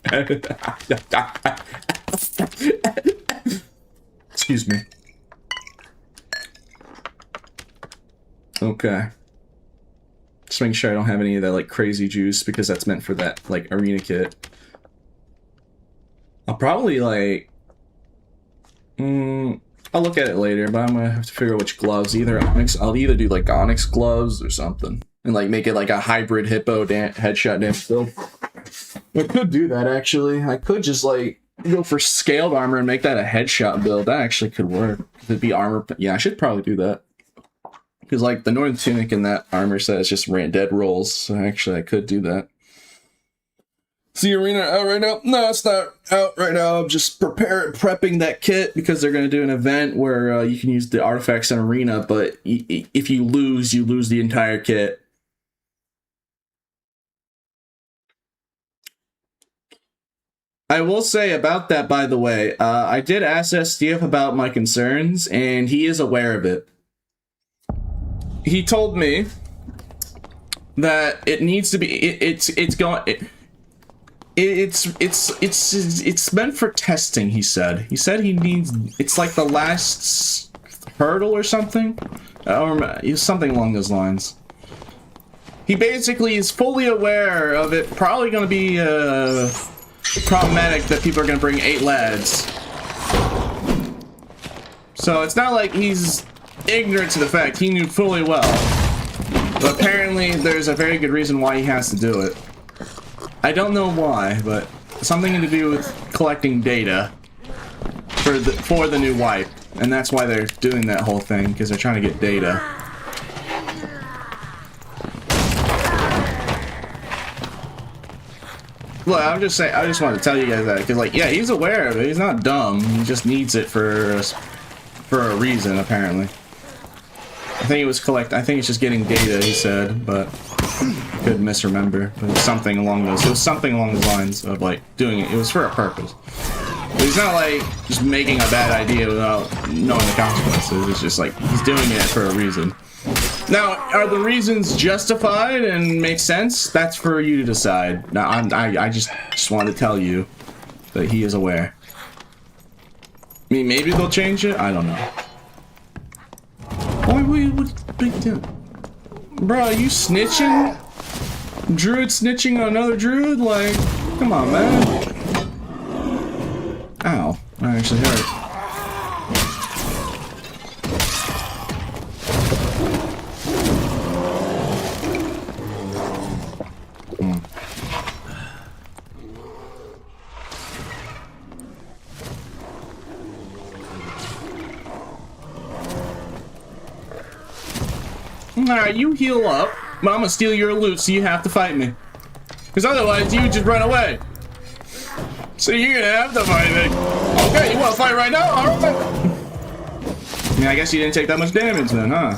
Excuse me. Okay. Just making sure I don't have any of that like crazy juice because that's meant for that like arena kit. I'll probably like I'll look at it later, but I'm gonna have to figure out which gloves. I'll either do like Onyx gloves or something. And like make it like a hybrid hippo headshot damage build. I could do that actually. I could just like go for scaled armor and make that a headshot build. That actually could work. It'd be armor. Yeah, I should probably do that. Because, like, the Northern Tunic in that armor set is just dead rolls. So, actually, I could do that. Is the arena out right now? No, it's not out right now. I'm just prepping that kit because they're going to do an event where you can use the artifacts in arena, but if you lose the entire kit. I will say about that, by the way, I did ask SDF about my concerns, and he is aware of it. He told me that it needs to be it's meant for testing. He said he needs, it's like the last hurdle or something, or something along those lines. He basically is fully aware of it probably going to be problematic that people are going to bring 8 lads. So it's not like he's ignorant to the fact. He knew fully well, but apparently there's a very good reason why he has to do it. I don't know why, but something to do with collecting data for the new wipe, and that's why they're doing that whole thing, because they're trying to get data. Look, I'm just saying. I just wanted to tell you guys that, because like, yeah, he's aware of it. He's not dumb. He just needs it for a reason, apparently. think it was I think it's just getting data, he said, but I could misremember. But it was something along those. It was something along the lines of like doing it. It was for a purpose. But he's not like just making a bad idea without knowing the consequences. It's just like he's doing it for a reason. Now, are the reasons justified and make sense? That's for you to decide. Now, I just want to tell you that he is aware. I mean, maybe they'll change it. I don't know. Why would big deal? Bro, are you snitching? Druid snitching on another druid? Like, come on, man. Ow, that actually hurt. Alright, you heal up, but I'm gonna steal your loot, so you have to fight me. Because otherwise, you just run away. So you're gonna have to fight me. Okay, you wanna fight right now? Alright. I mean, I guess you didn't take that much damage then, huh?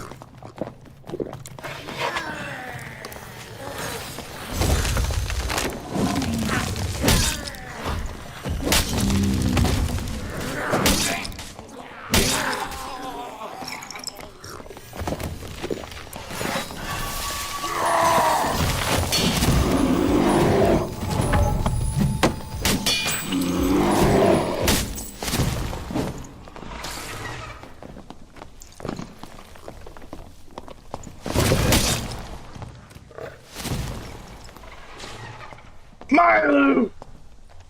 My loot!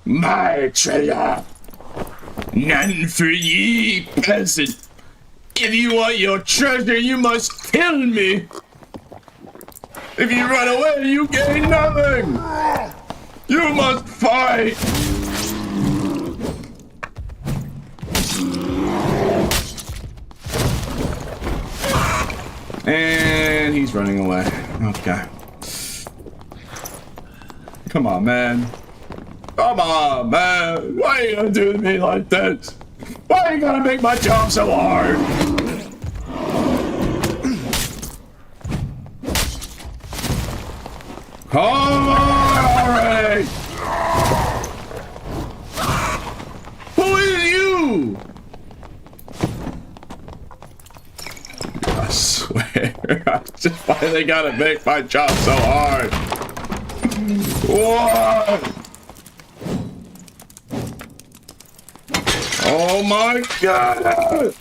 My treasure! None for ye, peasant! If you want your treasure, you must kill me! If you run away, you gain nothing! You must fight! And he's running away. Okay. Come on, man. Come on, man. Why are you gonna do to me like this? Why are you gonna make my job so hard? Come on already! Who is you? I swear, I just finally gotta make my job so hard. What? Oh my god!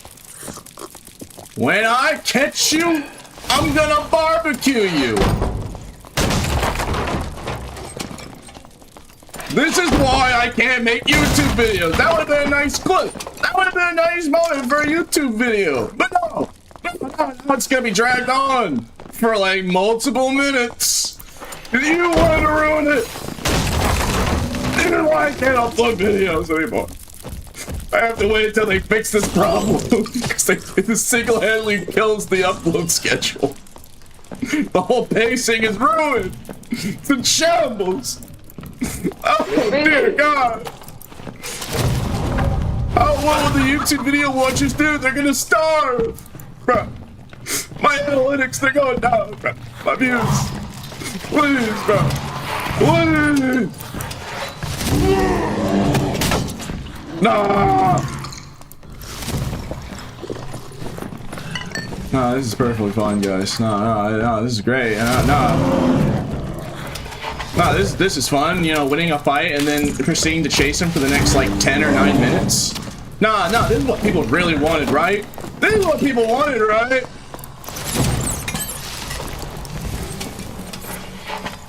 When I catch you, I'm gonna barbecue you! This is why I can't make YouTube videos. That would have been a nice clip. That would have been a nice moment for a YouTube video. But no, it's gonna be dragged on for like multiple minutes. You wanted to ruin it! This is why I can't upload videos anymore. I have to wait until they fix this problem because it single-handedly kills the upload schedule. The whole pacing is ruined. It's in shambles. Oh dear God! What will the YouTube video watchers do? They're gonna starve, bro. My analytics, they're going down, bro. My views. Please, bro. Please. Nah. No, this is perfectly fine, guys. No, this is great. No, this is fun. You know, winning a fight and then proceeding to chase him for the next like 10 or 9 minutes. No, this is what people really wanted, right? This is what people wanted, right?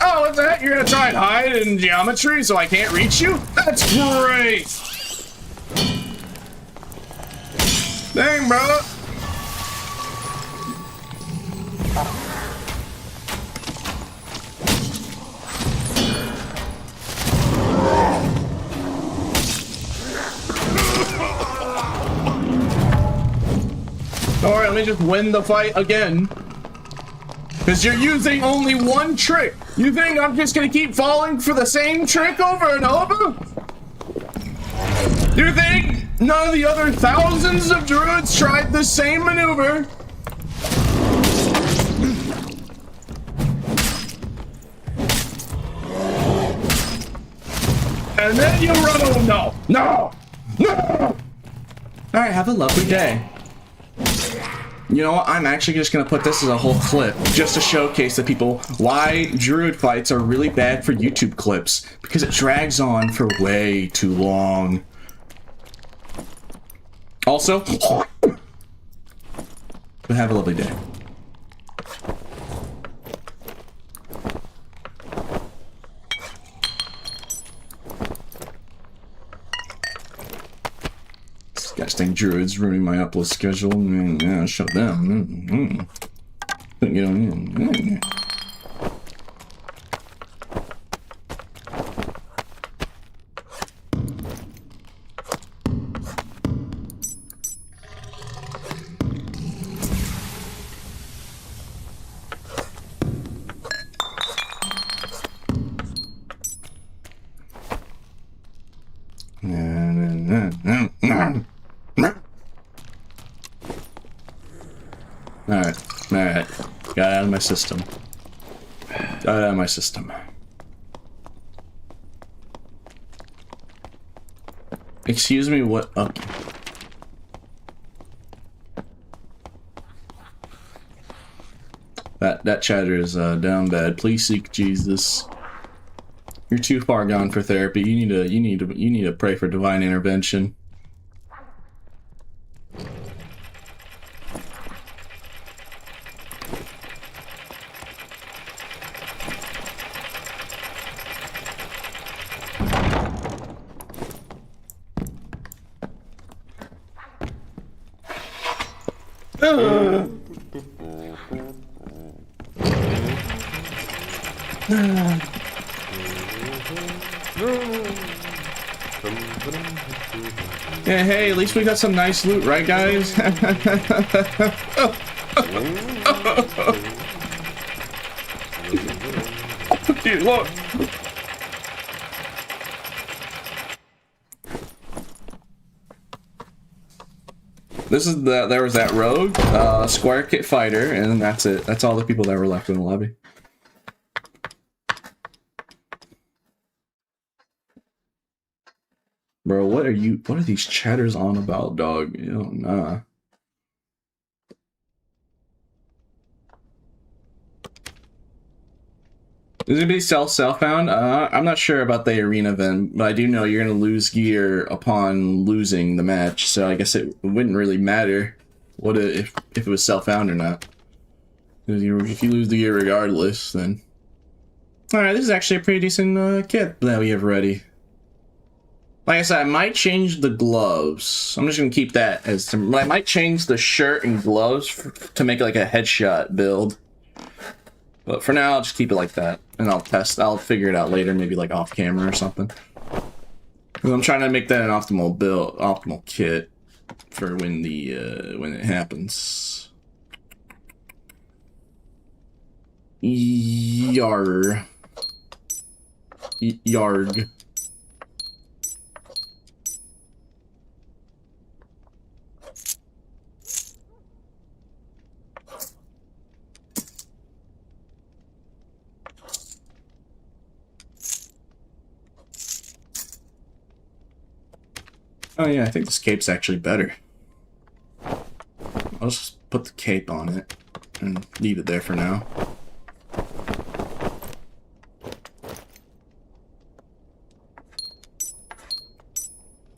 Oh, what the heck? You're gonna try and hide in geometry so I can't reach you? That's great! Dang, bro. Alright, let me just win the fight again. Because you're using only one trick. You think I'm just gonna keep falling for the same trick over and over? You think none of the other thousands of druids tried the same maneuver? And then you run over. No! No! No! Alright, have a lovely day. You know what? I'm actually just gonna put this as a whole clip just to showcase to people why druid fights are really bad for YouTube clips. Because it drags on for way too long. Also, but have a lovely day. Gosh dang druids ruining my upload schedule. Yeah, shut them. Couldn't get on in. Alright. Got it out of my system. Got it out of my system. Excuse me, what? Okay. That chatter is down bad. Please seek Jesus. You're too far gone for therapy. You need to pray for divine intervention. Yeah, hey, at least we got some nice loot, right, guys? Dude, look! There was that rogue, square kit fighter, and that's it. That's all the people that were left in the lobby. Bro, what are these chatters on about, dog? You know, nah. Is it gonna be self-found? I'm not sure about the arena event, but I do know you're gonna lose gear upon losing the match, so I guess it wouldn't really matter what if it was self-found or not. If you lose the gear regardless, then... Alright, this is actually a pretty decent kit that we have ready. Like I said, I might change the gloves. I'm just gonna keep that as... I might change the shirt and gloves to make like a headshot build. But for now, I'll just keep it like that. And I'll figure it out later, maybe like off camera or something. Because I'm trying to make that an optimal build, optimal kit for when it happens. Yarg. Oh yeah, I think this cape's actually better. I'll just put the cape on it and leave it there for now.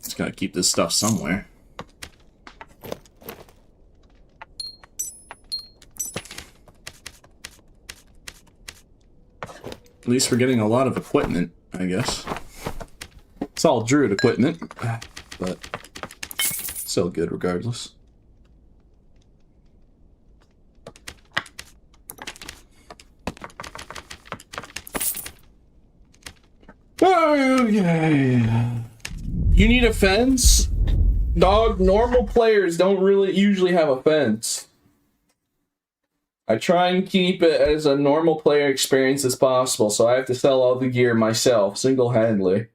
Just gotta keep this stuff somewhere. At least we're getting a lot of equipment, I guess. It's all druid equipment, but still good regardless. Okay. You need a fence? Dog, normal players don't really usually have a fence. I try and keep it as a normal player experience as possible, so I have to sell all the gear myself, single-handedly.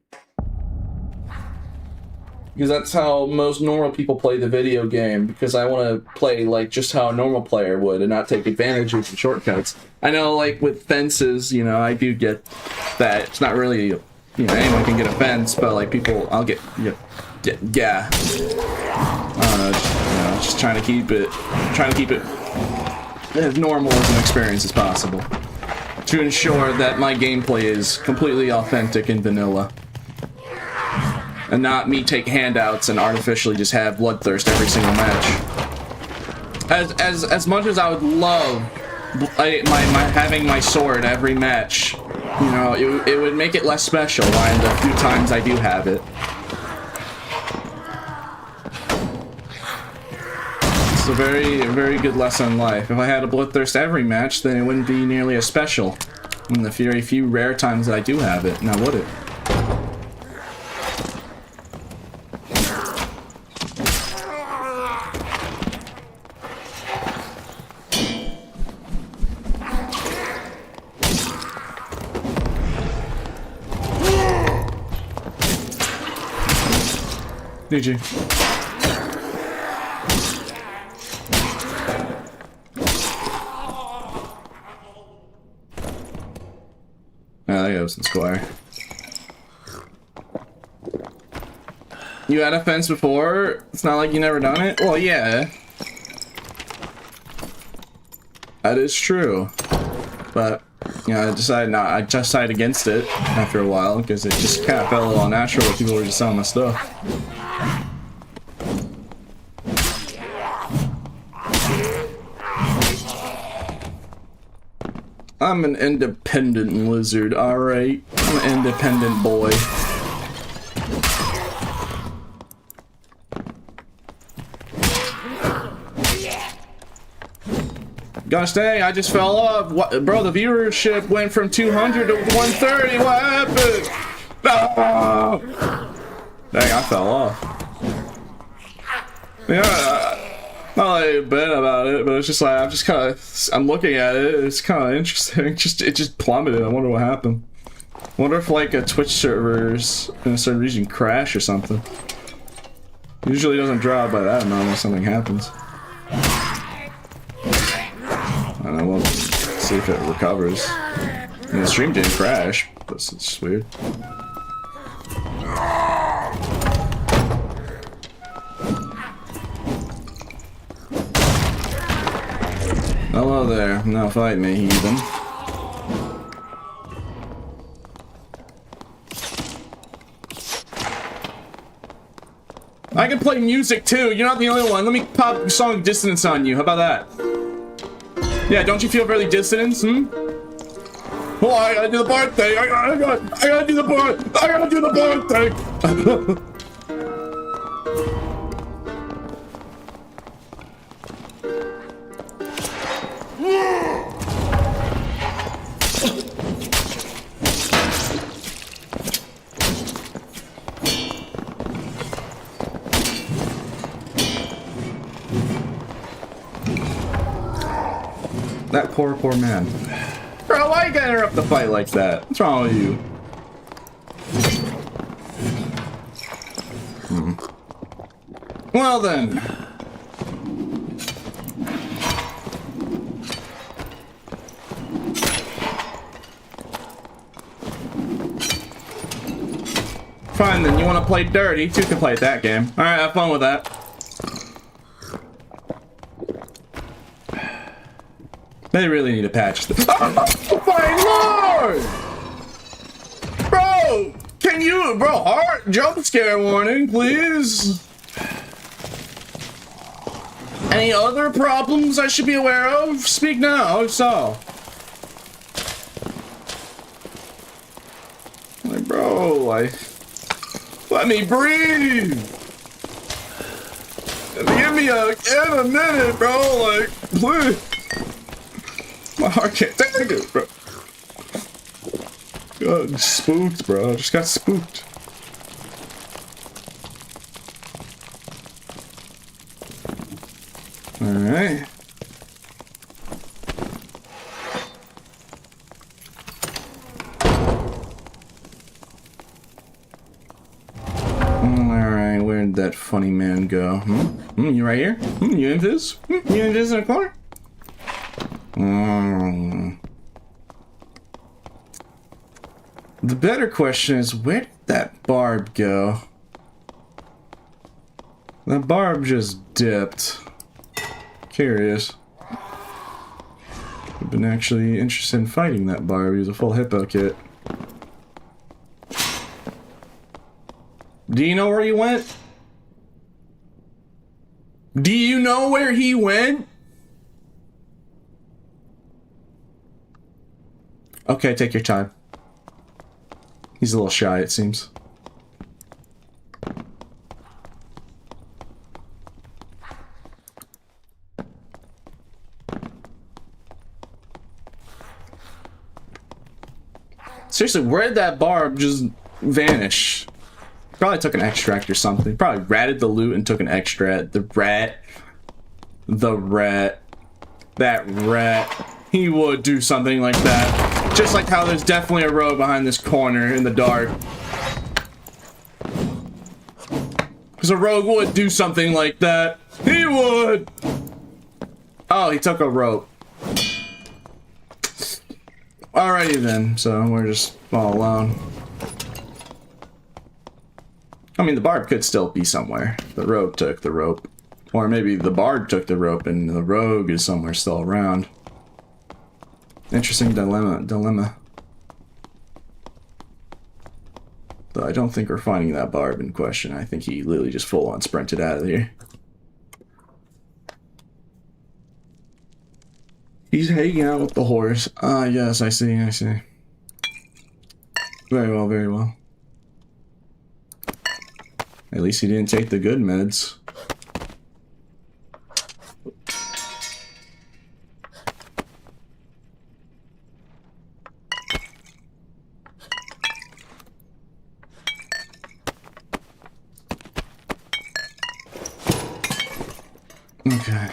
Because that's how most normal people play the video game, because I want to play like just how a normal player would and not take advantage of the shortcuts. I know, like, with fences, you know, I do get that. It's not really you know, anyone can get a fence, but like people, I'll get, yeah. I don't know, just trying to keep it as normal as an experience as possible, to ensure that my gameplay is completely authentic and vanilla, and not me take handouts and artificially just have bloodthirst every single match. As much as I would love having my sword every match, you know, it would make it less special in the few times I do have it. It's a very, very good lesson in life. If I had a bloodthirst every match, then it wouldn't be nearly as special in the very few rare times that I do have it. Now would it? Did you? That goes in Squire. You had a fence before? It's not like you never done it? Well, yeah. That is true. But, you know, I decided against it after a while because it just kind of felt a little unnatural that people were just selling my stuff. I'm an independent lizard, alright? I'm an independent boy. Gosh dang, I just fell off. What, bro, the viewership went from 200 to 130. What happened? No! Dang, I fell off. Yeah, not like bad about it, but it's just like I'm looking at it. It's kind of interesting. It just plummeted. I wonder what happened. I wonder if like a Twitch servers in a certain region crash or something. Usually doesn't drop by that amount when something happens. I don't know. We'll see if it recovers. I mean, the stream didn't crash, but it's just weird. Hello there. Now fight me, heathen. I can play music too. You're not the only one. Let me pop song Dissonance on you. How about that? Yeah, don't you feel very dissonance? Oh, I gotta do the barn thing. I gotta do the barn. I gotta do the barn thing. That poor man. Bro, why you gotta interrupt the fight like that? What's wrong with you? Well then. Fine then, you wanna play dirty? You two can play that game. Alright, have fun with that. They really need to patch this. Oh my lord! Bro! Can you, bro, heart jump scare warning, please? Any other problems I should be aware of? Speak now, if so. Like, bro, like, let me breathe! Give me a minute, bro, like, please. My heart can't take it, bro. God, spooked, bro. Just got spooked. Alright. Alright, where did that funny man go? You right here? You in this? You in this in the corner? The better question is, where did that barb go? That barb just dipped. Curious. I've been actually interested in fighting that barb. Use a full hippo kit. Do you know where he went? Do you know where he went? Okay, take your time. He's a little shy, it seems. Seriously, where did that barb just vanish? Probably took an extract or something. Probably ratted the loot and took an extract. The rat. That rat. He would do something like that. Just like how there's definitely a rogue behind this corner in the dark. Because a rogue would do something like that. He would! Oh, he took a rope. Alrighty then, so we're just all alone. I mean, the barb could still be somewhere. The rogue took the rope. Or maybe the bard took the rope and the rogue is somewhere still around. Interesting dilemma. Though I don't think we're finding that barb in question. I think he literally just full on sprinted out of here. He's hanging out with the horse. Ah, yes, I see. Very well, very well. At least he didn't take the good meds. Okay.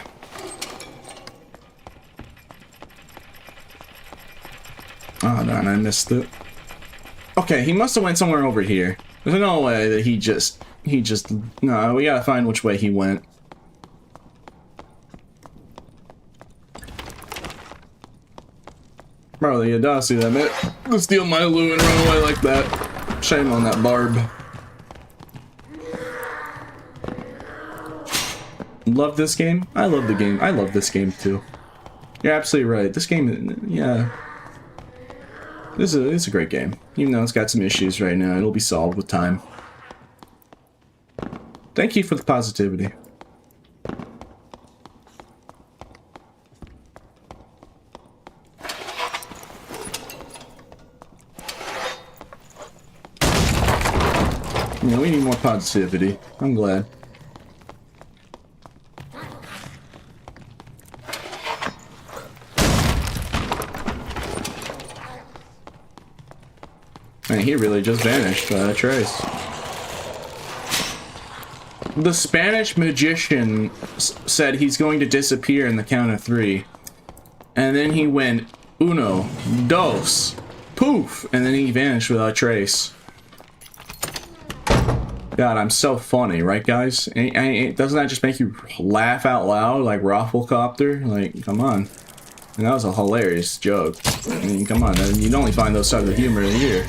Oh, darn, I missed it. Okay, he must have went somewhere over here. There's no way that he just, no, we gotta find which way he went. Bro, the audacity of that man to steal my loot and run away like that. Shame on that barb. Love this game? I love the game. I love this game too. You're absolutely right. This game, yeah. It's a great game. Even though it's got some issues right now, it'll be solved with time. Thank you for the positivity. Yeah, we need more positivity. I'm glad. Man, he really just vanished without a trace. The Spanish magician said he's going to disappear in the count of 3. And then he went, uno, dos, poof, and then he vanished without a trace. God, I'm so funny, right guys? Doesn't that just make you laugh out loud like Rafflecopter? Like, come on. And that was a hilarious joke. I mean, come on, you'd only find those types of humor in here.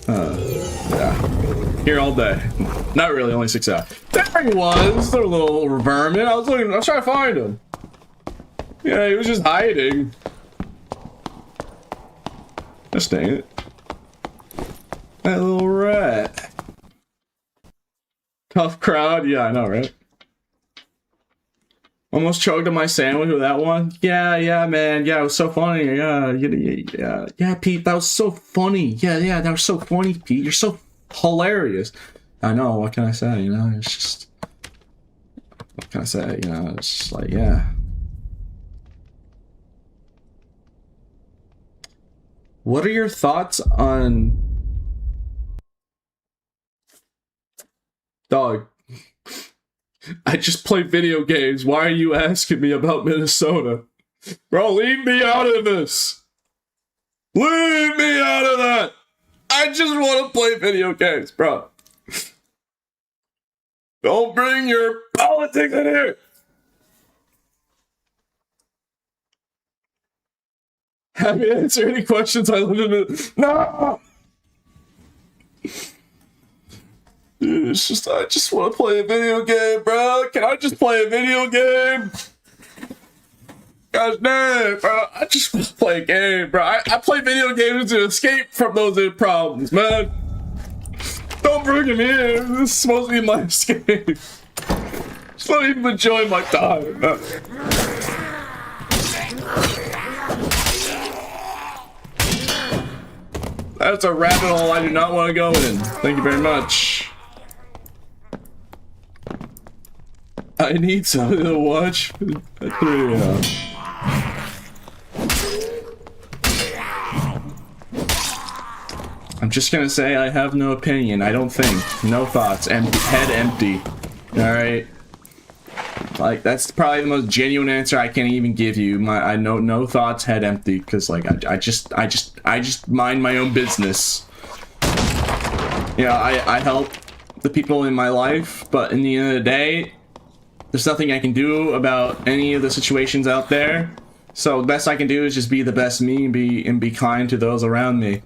Yeah. Here all day. Not really, only 6 hours. There he was! The little vermin. I was trying to find him. Yeah, he was just hiding. Just dang it. That little rat. Tough crowd? Yeah, I know, right? Almost choked on my sandwich with that one. Yeah, man. Yeah, it was so funny. Yeah, Pete, that was so funny. Yeah, that was so funny, Pete. You're so hilarious. I know, what can I say, you know? It's just... What can I say, you know? It's just like, yeah. What are your thoughts on... Dog. I just play video games. Why are you asking me about Minnesota? Bro, leave me out of this. Leave me out of that. I just want to play video games, bro. Don't bring your politics in here. Have me answer any questions. I live in it. No! Dude, it's just, I just want to play a video game, bro. Can I just play a video game? Gosh dang, bro. I just want to play a game, bro. I play video games to escape from those problems, man. Don't bring him here. This is supposed to be my escape. Just not even enjoy my time, man. That's a rabbit hole I do not want to go in. Thank you very much. I need something to watch at 3 a.m. I'm just gonna say I have no opinion. I don't think. No thoughts. Empty. Head empty. Alright? Like, that's probably the most genuine answer I can even give you. I know no thoughts, head empty, because like I just mind my own business. Yeah, I help the people in my life, but in the end of the day, there's nothing I can do about any of the situations out there. So the best I can do is just be the best me and be kind to those around me.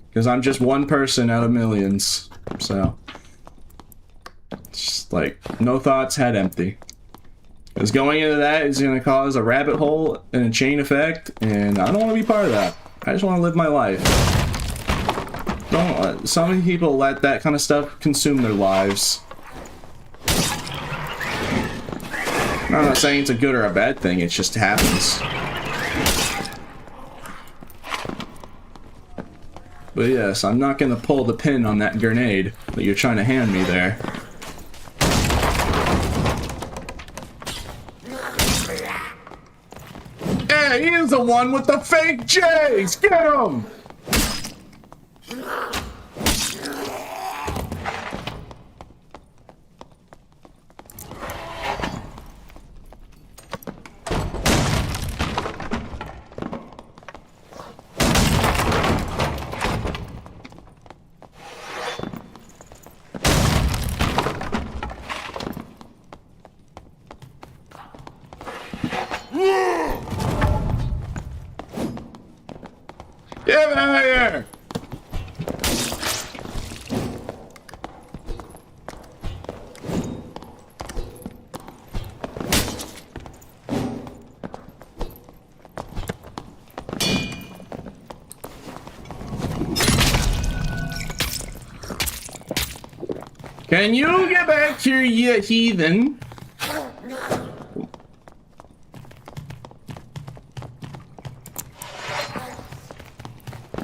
Because I'm just one person out of millions. So just like, no thoughts, head empty. Because going into that is going to cause a rabbit hole and a chain effect, and I don't want to be part of that. I just want to live my life. Don't. So many people let that kind of stuff consume their lives. I'm not saying it's a good or a bad thing, it just happens. But yes, I'm not going to pull the pin on that grenade that you're trying to hand me there. Hey, he's the one with the fake J's! Get him! Get out of here! Can you get back here, you heathen?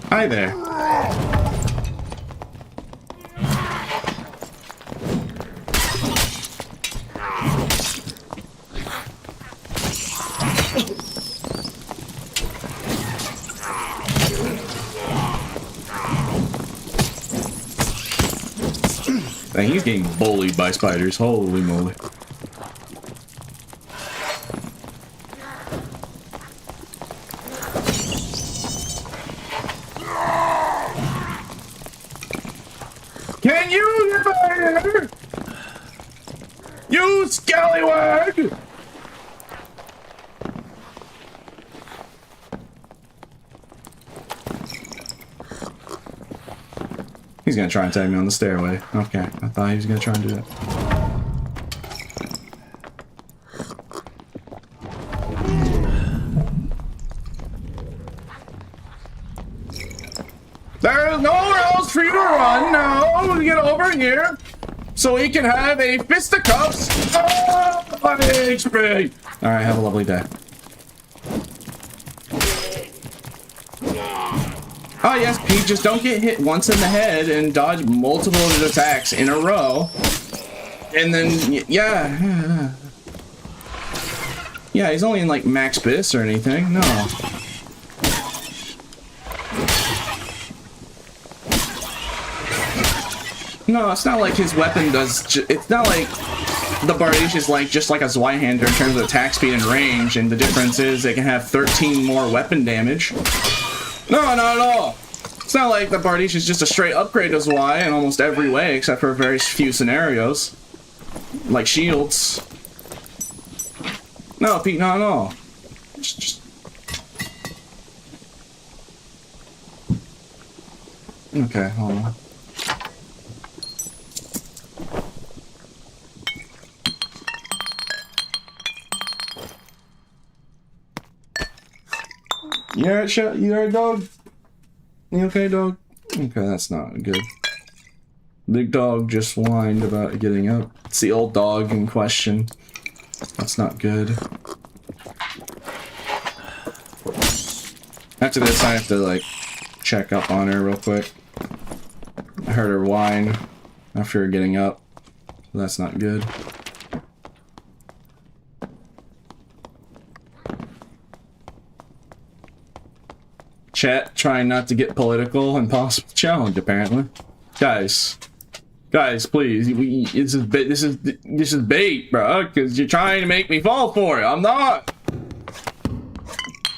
Hi there. Dang, he's getting bullied by spiders. Holy moly. Can you get back here? You scallywag! He's gonna try and tag me on the stairway. Okay, I thought he was gonna try and do that. There's nowhere else for you to run. No, get over here so we can have a fisticuffs. Oh, my HP. All right, have a lovely day. Oh yes, Pete, just don't get hit once in the head and dodge multiple attacks in a row. And then, yeah. Yeah, he's only in like max bis or anything. No. No, it's not like his weapon does. It's not like the Bardiche is like just like a Zweihander in terms of attack speed and range, and the difference is they can have 13 more weapon damage. No, not at all. It's not like the Bardiche is just a straight upgrade to Zwei in almost every way, except for very few scenarios. Like shields. No, Pete, not at all. Just Okay, hold on. You alright, shut? You alright, dog? You okay, dog? Okay, that's not good. Big dog just whined about getting up. It's the old dog in question. That's not good. After this, I have to, like, check up on her real quick. I heard her whine after her getting up. So that's not good. Chat trying not to get political. Impossible challenge, apparently. Guys, please. This is bait, bro. Because you're trying to make me fall for it. I'm not.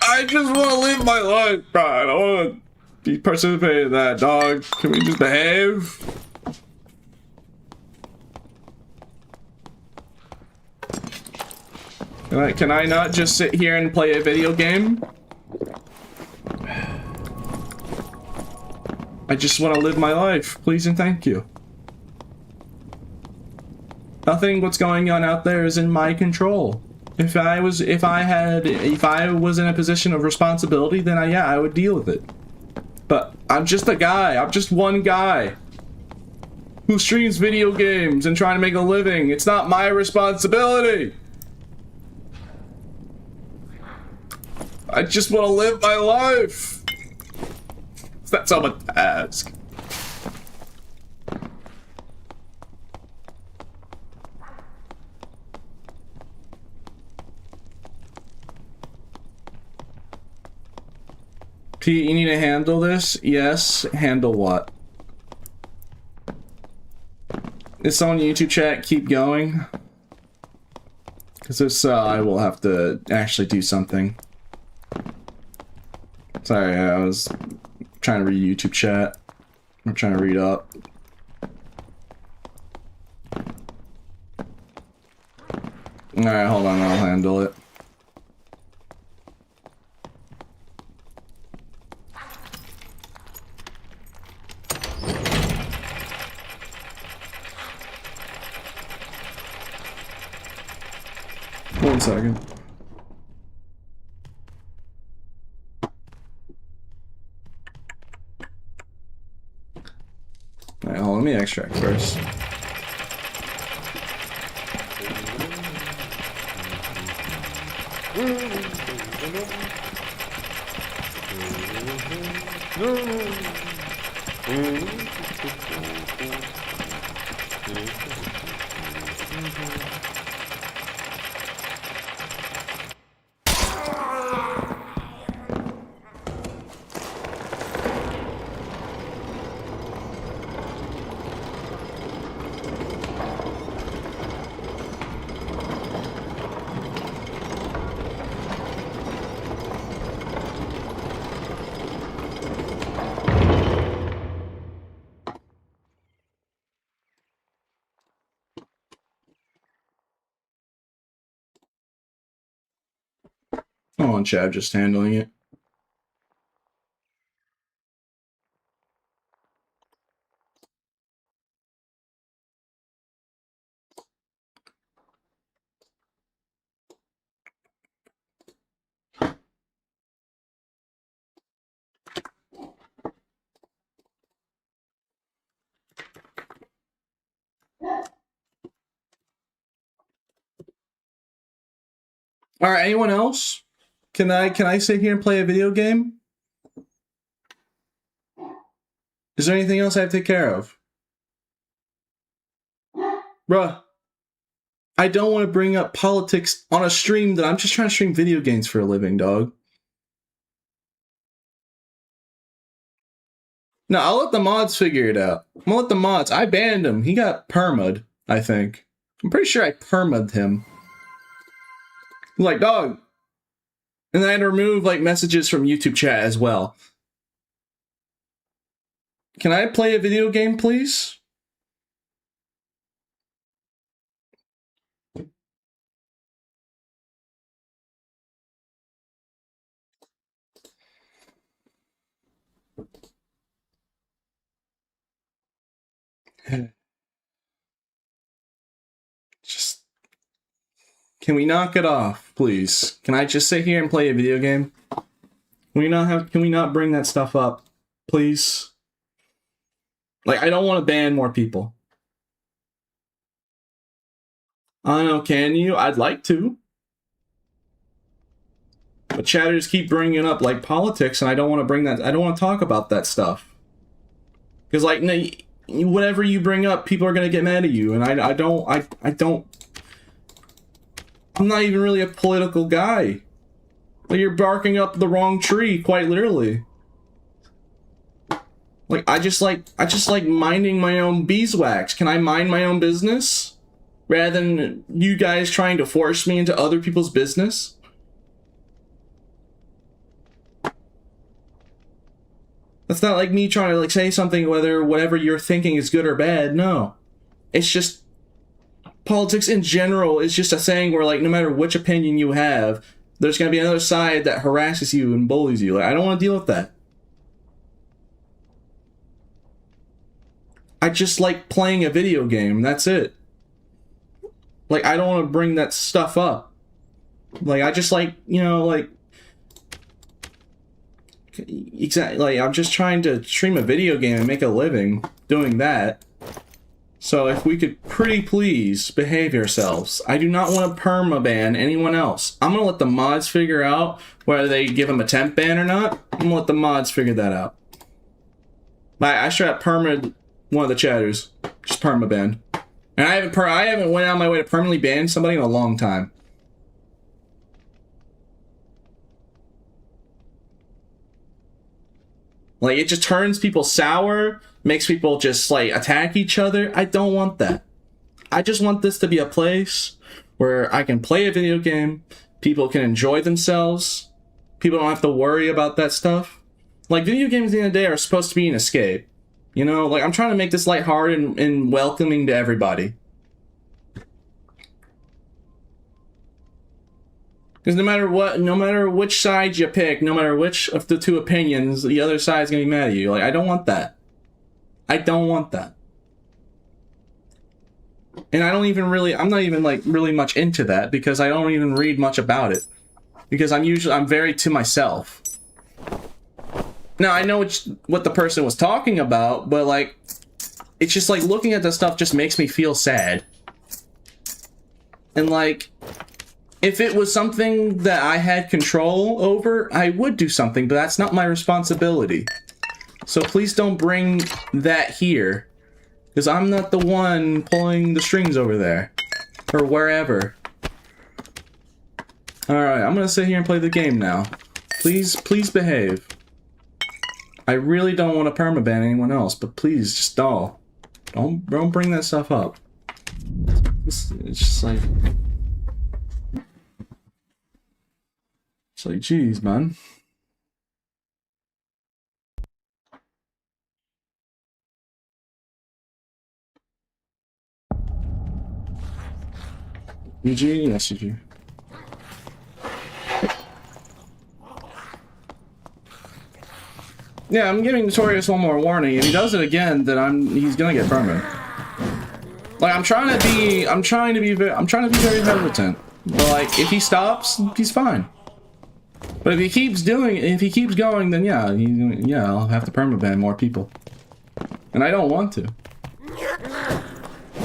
I just want to live my life, bro. I don't want to be participating in that, dog. Can we just behave? Can I not just sit here and play a video game? I just want to live my life, please and thank you. Nothing what's going on out there is in my control. If I was in a position of responsibility, then I would deal with it. But I'm just a guy. I'm just one guy who streams video games and trying to make a living. It's not my responsibility. I just want to live my life. That's all I ask. Pete, you need to handle this? Yes. Handle what? Is someone in YouTube chat keep going? Because if so, I will have to actually do something. Sorry, I was trying to read YouTube chat. I'm trying to read up. Alright, hold on, I'll handle it. One second. Alright, hold on, let me extract first. Hold on, Chad, just handling it. All right, anyone else? Can I sit here and play a video game? Is there anything else I have to take care of? Bruh, I don't want to bring up politics on a stream that I'm just trying to stream video games for a living, dog. No, I'll let the mods figure it out. I'm gonna let the mods. I banned him. He got perma'd, I think. I'm pretty sure I perma'd him. Like, dog. And then I had to remove, like, messages from YouTube chat as well. Can I play a video game, please? Just, can we knock it off, please? Can I just sit here and play a video game? Can we not bring that stuff up, please? Like, I don't want to ban more people. I don't know, can you? I'd like to. But chatters keep bringing up, like, politics, and I don't want to bring that, I don't want to talk about that stuff. Because, like, no, whatever you bring up, people are going to get mad at you, and I don't, I'm not even really a political guy. Like, you're barking up the wrong tree, quite literally. Like, I just like minding my own beeswax. Can I mind my own business? Rather than you guys trying to force me into other people's business? That's not like me trying to like say something whether whatever you're thinking is good or bad. No. It's just politics in general is just a saying where like no matter which opinion you have, there's going to be another side that harasses you and bullies you. Like, I don't want to deal with that. I just like playing a video game. That's it. Like, I don't want to bring that stuff up. Like, I just like, you know, like... Exactly, like, I'm just trying to stream a video game and make a living doing that. So if we could pretty please behave yourselves. I do not want to permaban anyone else. I'm gonna let the mods figure out whether they give them a temp ban or not. I'm gonna let the mods figure that out. I straight up permed one of the chatters. Just permaban. And I haven't went out of my way to permanently ban somebody in a long time. Like, it just turns people sour, makes people just, like, attack each other. I don't want that. I just want this to be a place where I can play a video game, people can enjoy themselves, people don't have to worry about that stuff. Like, video games at the end of the day are supposed to be an escape. You know, like, I'm trying to make this lighthearted and welcoming to everybody. Because no matter what, no matter which side you pick, no matter which of the two opinions, the other side's gonna be mad at you. Like, I don't want that. I don't want that. And I don't even really, I'm not even, like, really much into that, because I don't even read much about it. Because I'm very to myself. Now, I know what the person was talking about, but, like, it's just, like, looking at this stuff just makes me feel sad. And, like, if it was something that I had control over, I would do something, but that's not my responsibility. So please don't bring that here, because I'm not the one pulling the strings over there, or wherever. Alright, I'm gonna sit here and play the game now. Please behave. I really don't want to permaban anyone else, but please, just don't bring that stuff up. It's just like... It's like, geez, man. UG? Yes, UG. Yeah, I'm giving Notorious one more warning. If he does it again, then he's gonna get permanent. Like, I'm trying to be very hesitant. But like, if he stops, he's fine. But if he keeps going, then yeah, I'll have to permaban more people. And I don't want to.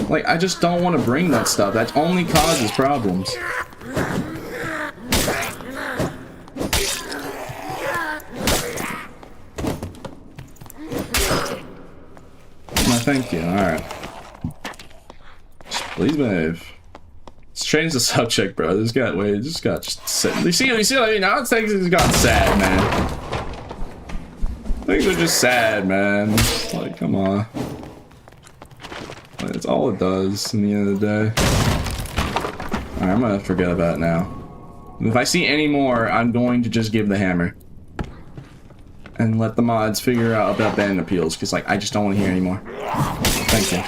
Like, I just don't want to bring that stuff. That only causes problems. No, thank you. Alright. Please behave. Let's change the subject, bro. This guy, just sad. You see what I mean? Now things just got sad, man. Things are just sad, man. Just like, come on. That's all it does in the end of the day. Alright, I'm gonna forget about it now. If I see any more, I'm going to just give the hammer. And let the mods figure out about ban appeals, because like, I just don't want to hear anymore. Thank you.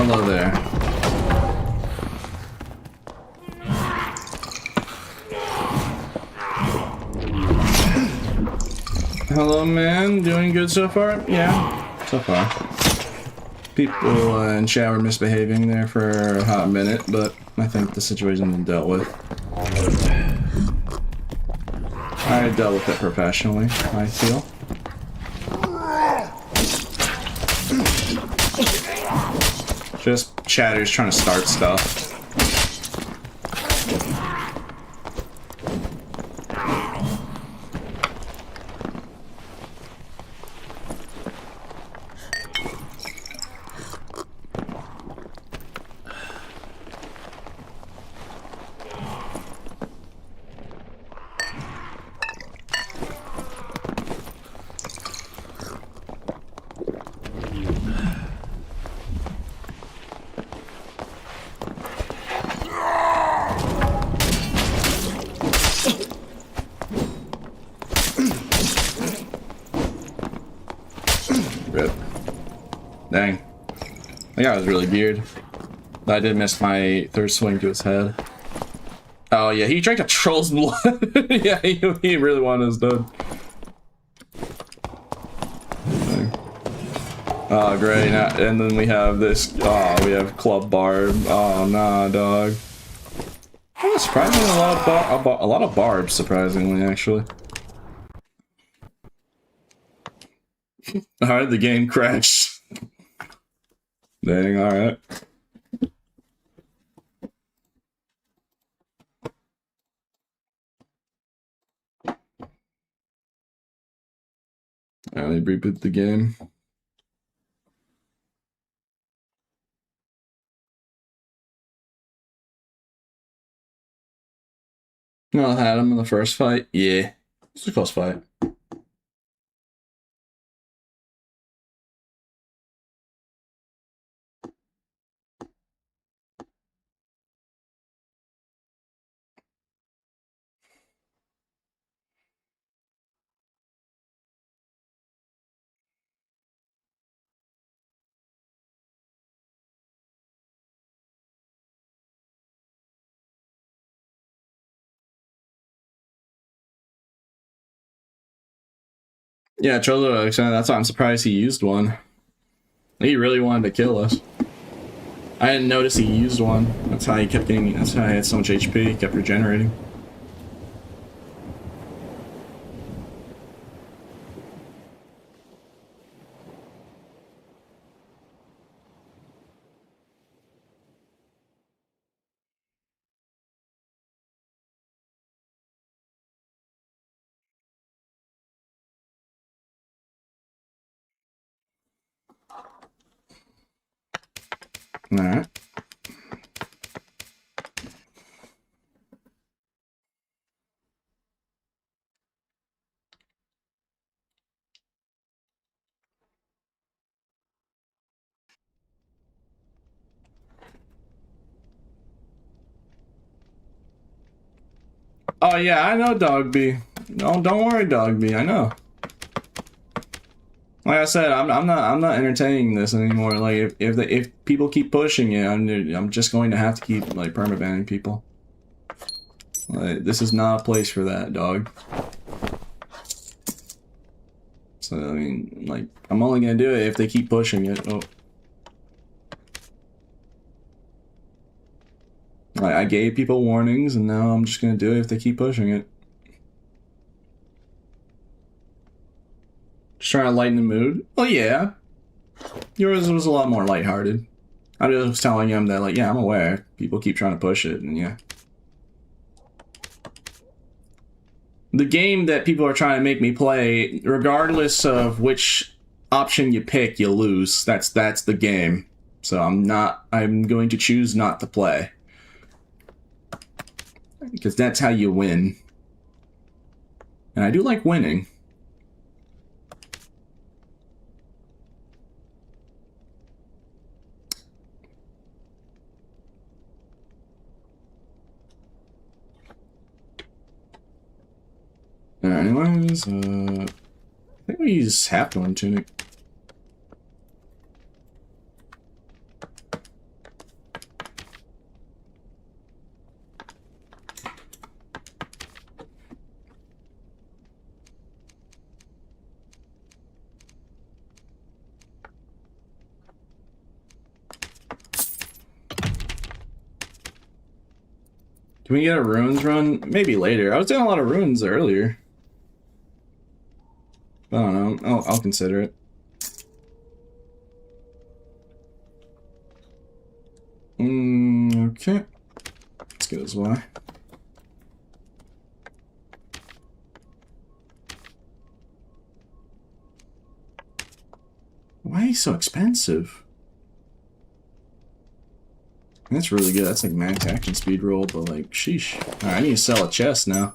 Hello there. Hello, man. Doing good so far? Yeah, so far. People in chat were misbehaving there for a hot minute, but I think the situation's been dealt with. I dealt with it professionally, I feel. Just chatters trying to start stuff. Rip. Dang. That guy was really geared. I did miss my third swing to his head. Oh yeah, he drank a troll's blood. Yeah, he really wanted us dead. Oh great, and then we have this, we have Club Barb. Oh nah, dog. Oh, surprisingly a lot of barbs, surprisingly, actually. Alright, the game crashed. Dang, alright. Alright, reboot the game. No, I had him in the first fight. Yeah. It's a close fight. Yeah, Chozo Alexander, that's why I'm surprised he used one. He really wanted to kill us. I didn't notice he used one. That's how he kept getting, that's how he had so much HP, he kept regenerating. Alright. Oh yeah, I know Dogby. No, don't worry, Dogby. I know. Like I said, I'm not entertaining this anymore. Like if people keep pushing it, I'm just going to have to keep like permabanning people. Like this is not a place for that, dog. So I mean, like I'm only gonna do it if they keep pushing it. Oh. Like I gave people warnings, and now I'm just gonna do it if they keep pushing it. Just trying to lighten the mood. Well, yeah. Yours was a lot more lighthearted. I was telling him that, like, yeah, I'm aware. People keep trying to push it, and yeah. The game that people are trying to make me play, regardless of which option you pick, you lose. That's the game. So I'm going to choose not to play. Because that's how you win. And I do like winning. Anyways, I think we use half one tunic. Can we get a ruins run? Maybe later. I was doing a lot of ruins earlier. I don't know. I'll consider it. Okay. Let's get his Y. Why are you so expensive? That's really good. That's like max action speed roll, but like, sheesh. Alright, I need to sell a chest now.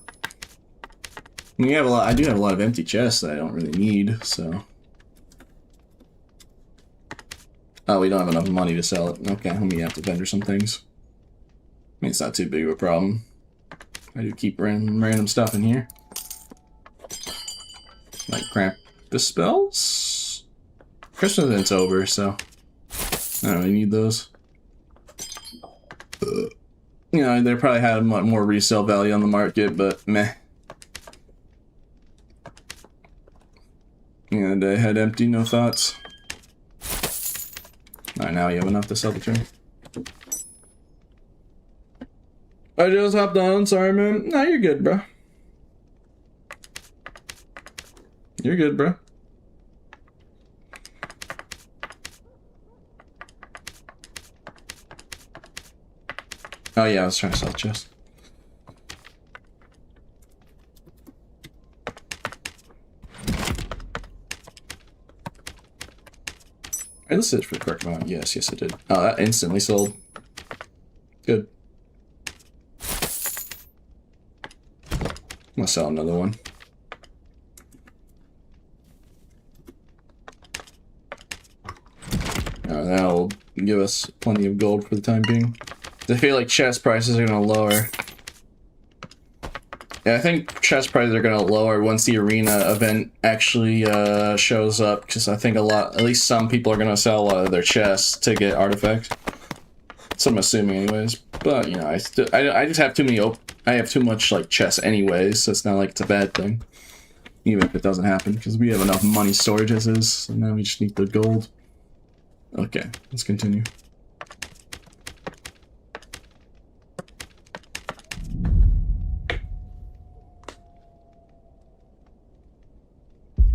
I mean, I do have a lot of empty chests that I don't really need, so. Oh, we don't have enough money to sell it. Okay, let me have to vendor some things. I mean, it's not too big of a problem. I do keep random stuff in here. Like cramp the spells? Christmas event's over, so I don't really need those. You know, they probably had more resale value on the market, but meh. Yeah, they had empty, no thoughts. Alright, now you have enough to sell the train. I just hopped on, sorry man. Nah, you're good, bro. You're good, bro. Oh yeah, I was trying to sell the chest. I listed it for the correct amount. Yes, yes, it did. Oh, that instantly sold. Good. I'm gonna sell another one. That'll give us plenty of gold for the time being. I feel like chest prices are gonna lower. Yeah, I think chest prices are gonna lower once the arena event actually shows up, because I think at least some people are gonna sell a lot of their chests to get artifacts. So I'm assuming, anyways. But you know, I just have too many. I have too much like chests, anyways. So it's not like it's a bad thing, even if it doesn't happen, because we have enough money storage as is. So now we just need the gold. Okay, let's continue.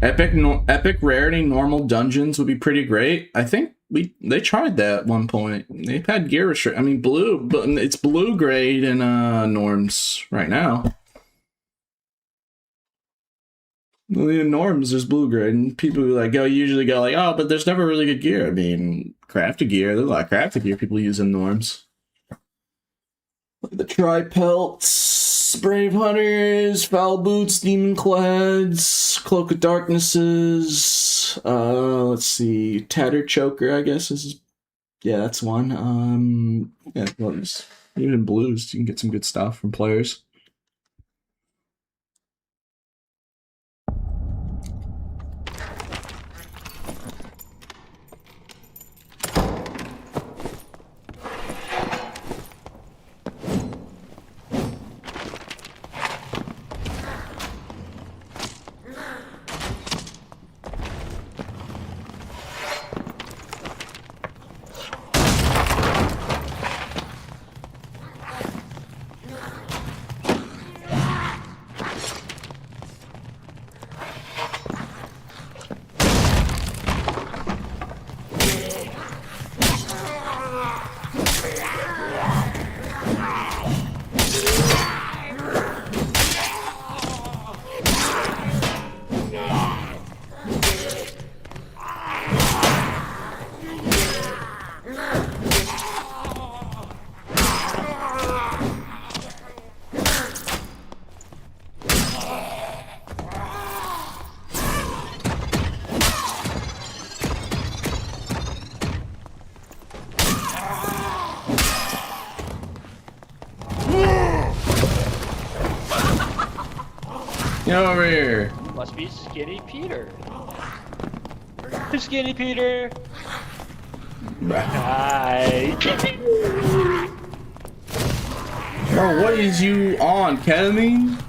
Epic rarity normal dungeons would be pretty great. I think they tried that at one point. They've had gear restrict. I mean, but it's blue grade in norms right now. Well, in norms there's blue grade, and people usually go like, oh, but there's never really good gear. I mean, crafted gear. There's a lot of crafted gear people use in norms. Like the tri-pelts, Brave Hunters, Foul Boots, Demon Clads, Cloak of Darknesses, let's see, Tattered Choker, I guess is, yeah, that's one. Yeah, well, even in blues, you can get some good stuff from players. Get over here. Must be Skinny Peter. Skinny Peter. Hi. Bro, what is you on, ketamine?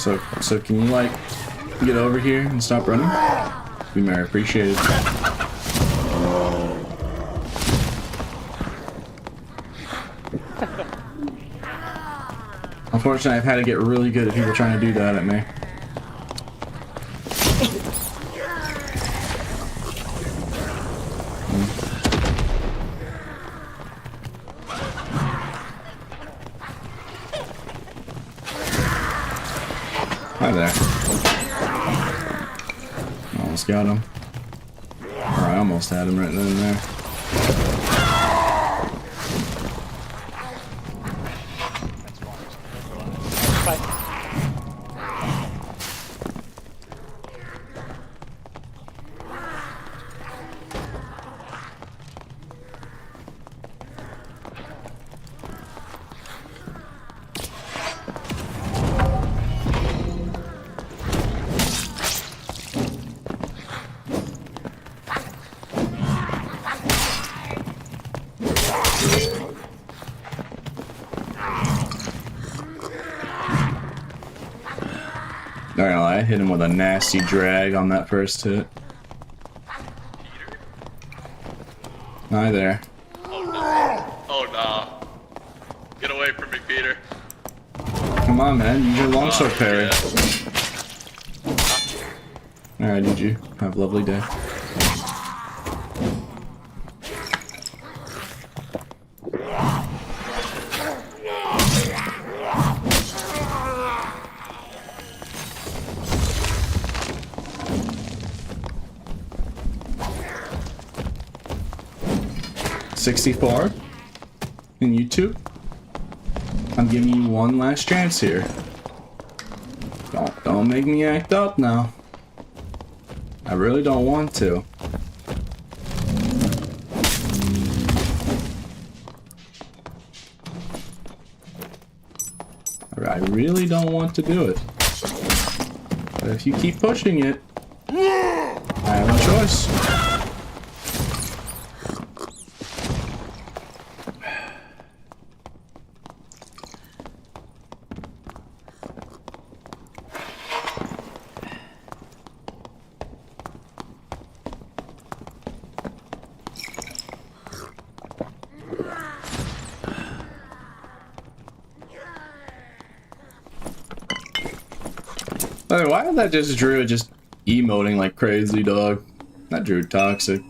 So can you like get over here and stop running? Be very appreciated. Unfortunately, I've had to get really good at people trying to do that at me. Hi there. Almost got him. Or I almost had him right then and there. Not gonna lie, I hit him with a nasty drag on that first hit. Hi there. Oh no. Get away from me, Peter. Come on, man. Use your longsword parry. Yeah. Alright, GG. Have a lovely day. $64 in YouTube. I'm giving you one last chance here. Don't make me act up now. I really don't want to. I really don't want to do it. But if you keep pushing it, I have a choice. By the way, why is that just Druid just emoting like crazy, dog? That Druid toxic.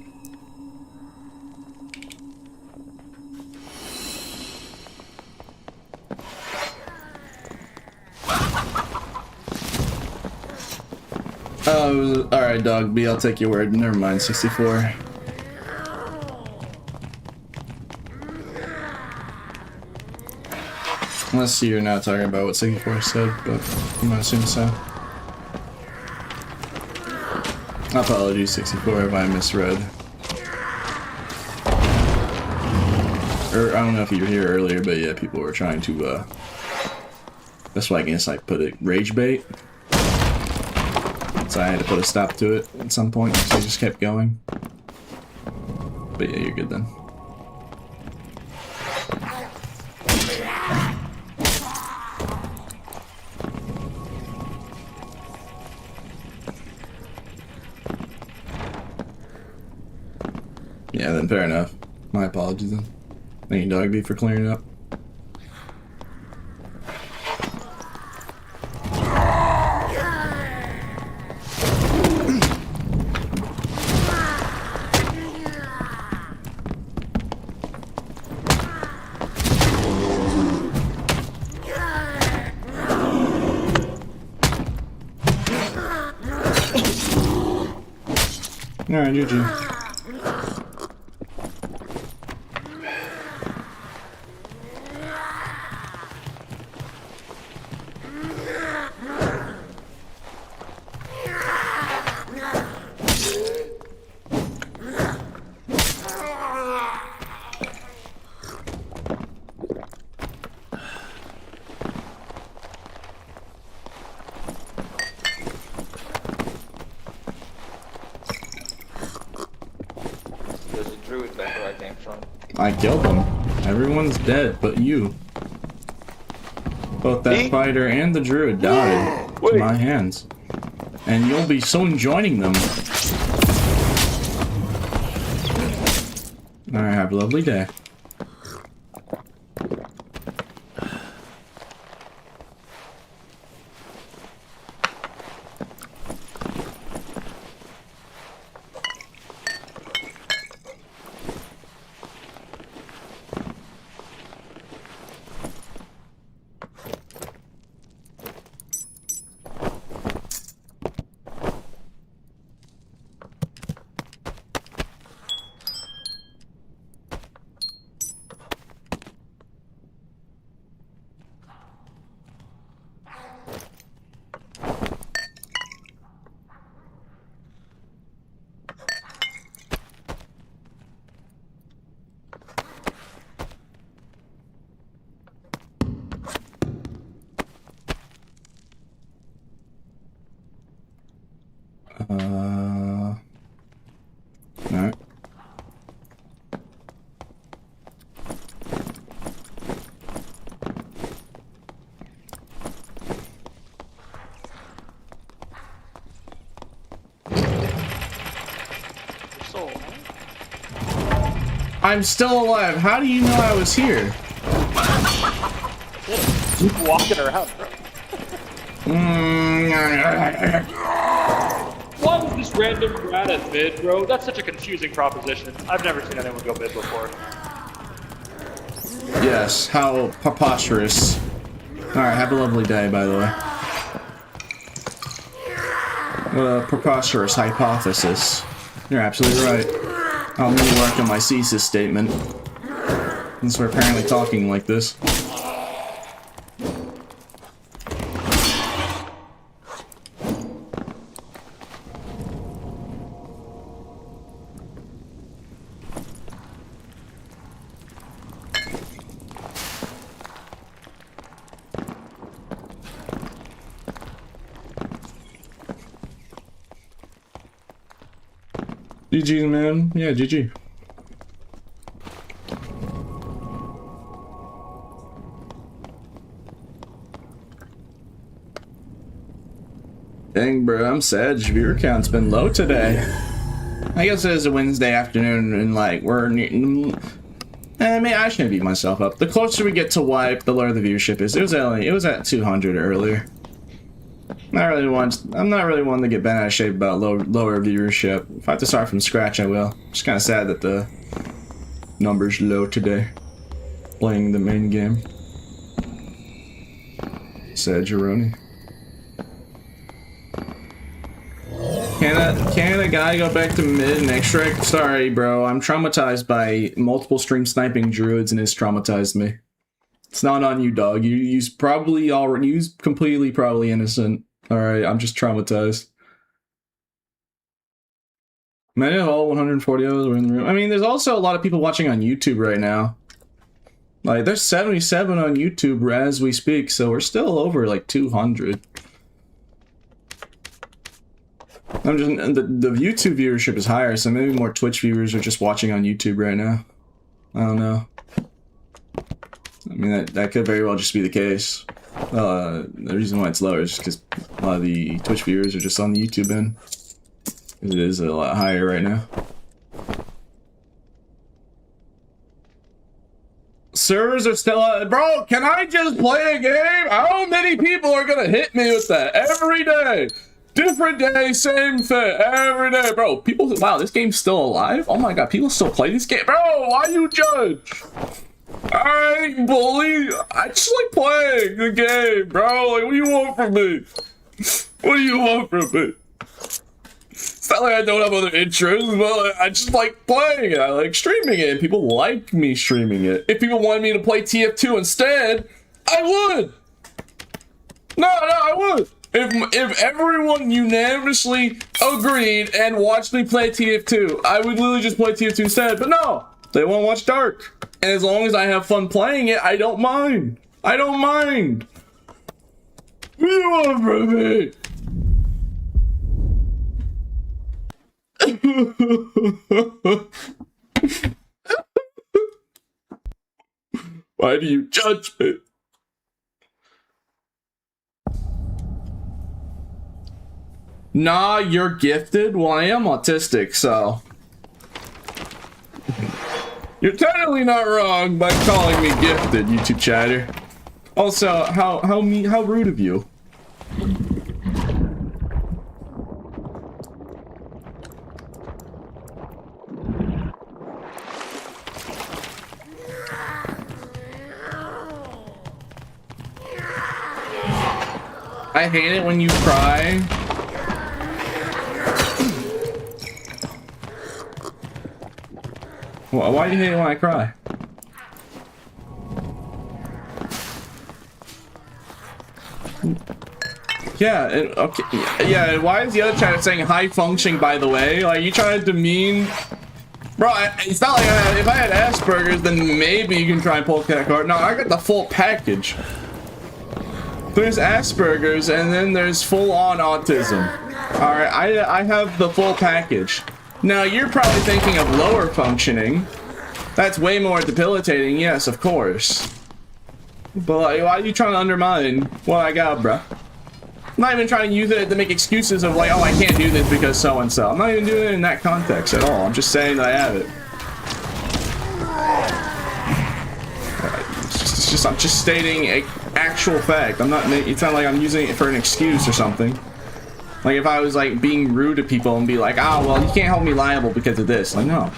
Oh, alright, dog B, I'll take your word. Never mind, 64. Unless you're not talking about what 64 said, but I'm gonna assume so. Apologies, 64, if I misread. Or, I don't know if you were here earlier, but yeah, people were trying to, that's why I guess I put it rage bait. So I had to put a stop to it at some point, so I just kept going. But yeah, you're good then. Yeah, then fair enough. My apologies then. Thank you, Dog B, for clearing it up. Alright, GG. There's a druid back where I came from. I killed them. Everyone's dead but you. Both that Me? fighter and the druid died. to my hands. And you'll be soon joining them. Alright, have a lovely day. Alright. I'm still alive. How do you know I was here? Keep walking around, bro. Why was this random rat at mid, bro? That's such a confusing proposition. I've never seen anyone go mid before. Yes, how preposterous. Alright, have a lovely day, by the way. What a preposterous hypothesis. You're absolutely right. I'll need to work on my thesis statement. Since we're apparently talking like this. GG, man. Yeah, GG. Dang, bro, I'm sad. Viewer count's been low today. I guess it is a Wednesday afternoon, and like we're. I mean, I shouldn't beat myself up. The closer we get to wipe, the lower the viewership is. It was at 200 earlier. I'm not really one to get bent out of shape about lower viewership. If I have to start from scratch, I will. It's kind of sad that the numbers low today. Playing the main game. Sad Jeroni. Can a guy go back to mid next strike? Sorry, bro. I'm traumatized by multiple stream sniping druids, and it's traumatized me. It's not on you, dog. You's probably completely probably innocent. Alright, I'm just traumatized. Many of all 140 of us were in the room. I mean, there's also a lot of people watching on YouTube right now. Like, there's 77 on YouTube as we speak, so we're still over like 200. I'm just the YouTube viewership is higher, so maybe more Twitch viewers are just watching on YouTube right now. I don't know. I mean, that could very well just be the case. The reason why it's lower is just because a lot of the Twitch viewers are just on the YouTube end. It is a lot higher right now. Servers are still bro, can I just play a game? How many people are gonna hit me with that every day? Different day, same thing, every day, bro. People, wow, this game's still alive? Oh my god, people still play this game? Bro, why you judge? I bully. I just like playing the game, bro. Like, what do you want from me? What do you want from me? It's not like I don't have other interests, but like, I just like playing it. I like streaming it, and people like me streaming it. If people wanted me to play TF2 instead, I would. No, I would. If everyone unanimously agreed and watched me play TF2, I would literally just play TF2 instead. But no, they want to watch Dark. And as long as I have fun playing it, I don't mind. I don't mind. What do you want from me? Why do you judge me? Nah, you're gifted? Well, I am autistic, so... You're technically not wrong by calling me gifted, YouTube chatter. Also, how rude of you. I hate it when you cry. Why do you hate it when I cry? Yeah, okay. Yeah, why is the other chat saying high functioning, by the way? Like, you trying to demean... Bro, it's not like if I had Asperger's, then maybe you can try and pull that card. No, I got the full package. There's Asperger's, and then there's full-on autism. Alright, I have the full package. Now, you're probably thinking of lower functioning. That's way more debilitating, yes, of course. But like, why are you trying to undermine what I got, bruh? I'm not even trying to use it to make excuses of like, oh, I can't do this because so-and-so. I'm not even doing it in that context at all. I'm just saying that I have it. I'm just stating an actual fact. I'm not making, it's not like I'm using it for an excuse or something. Like if I was like being rude to people and be like, oh, well, you can't hold me liable because of this. Like, no.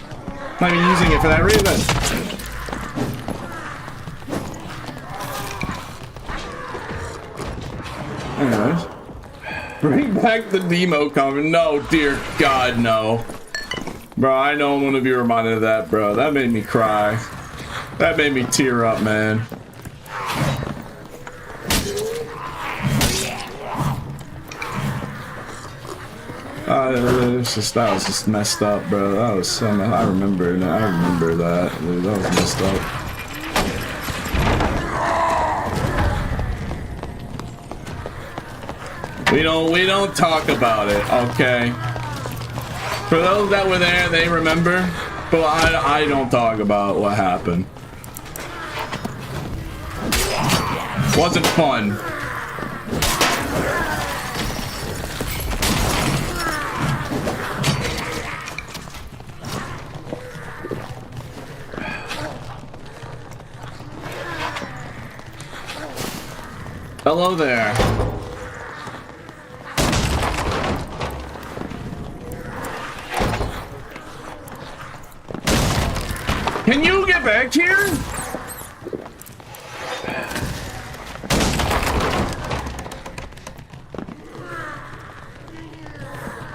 I'm not even using it for that reason. Anyways. Bring back the Nemo comment. No, dear God, no. Bro, I know one of you reminded of that, bro. That made me cry. That made me tear up, man. That was just messed up, bro. That was so. I remember that. Dude, that was messed up. We don't talk about it, okay? For those that were there, they remember, but I don't talk about what happened. Wasn't fun. Hello there. Can you get back here?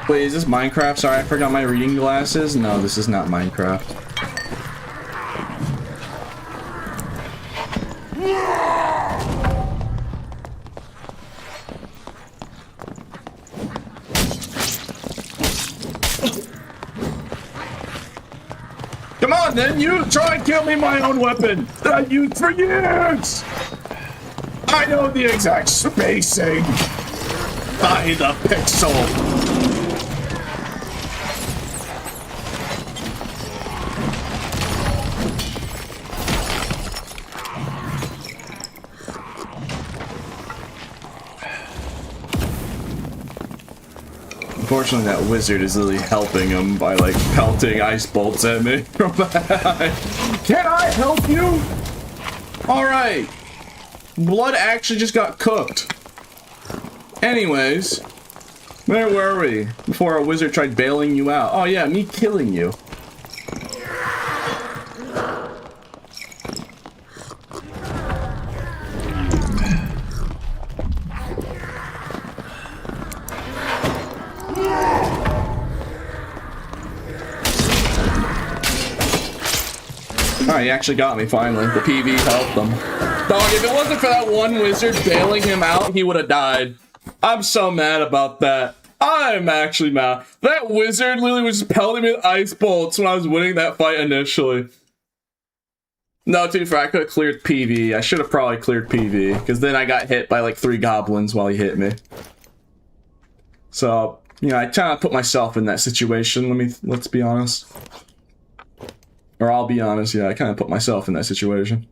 Wait, is this Minecraft? Sorry, I forgot my reading glasses. No, this is not Minecraft. Come on, then you try and kill me my own weapon that I used for years. I know the exact spacing by the pixel. Unfortunately, that wizard is really helping him by, like, pelting ice bolts at me from behind. Can I help you? Alright. Blood actually just got cooked. Anyways, where were we before our wizard tried bailing you out? Oh yeah, me killing you. Alright, he actually got me finally. The PV helped him. Dog, if it wasn't for that one wizard bailing him out, he would have died. I'm so mad about that. I'm actually mad. That wizard literally was just pelting me with ice bolts when I was winning that fight initially. No, to be fair, I could have cleared PV. I should have probably cleared PV, because then I got hit by like 3 goblins while he hit me. So, you know, I kind of put myself in that situation. Let's be honest. Or I'll be honest, yeah, I kind of put myself in that situation.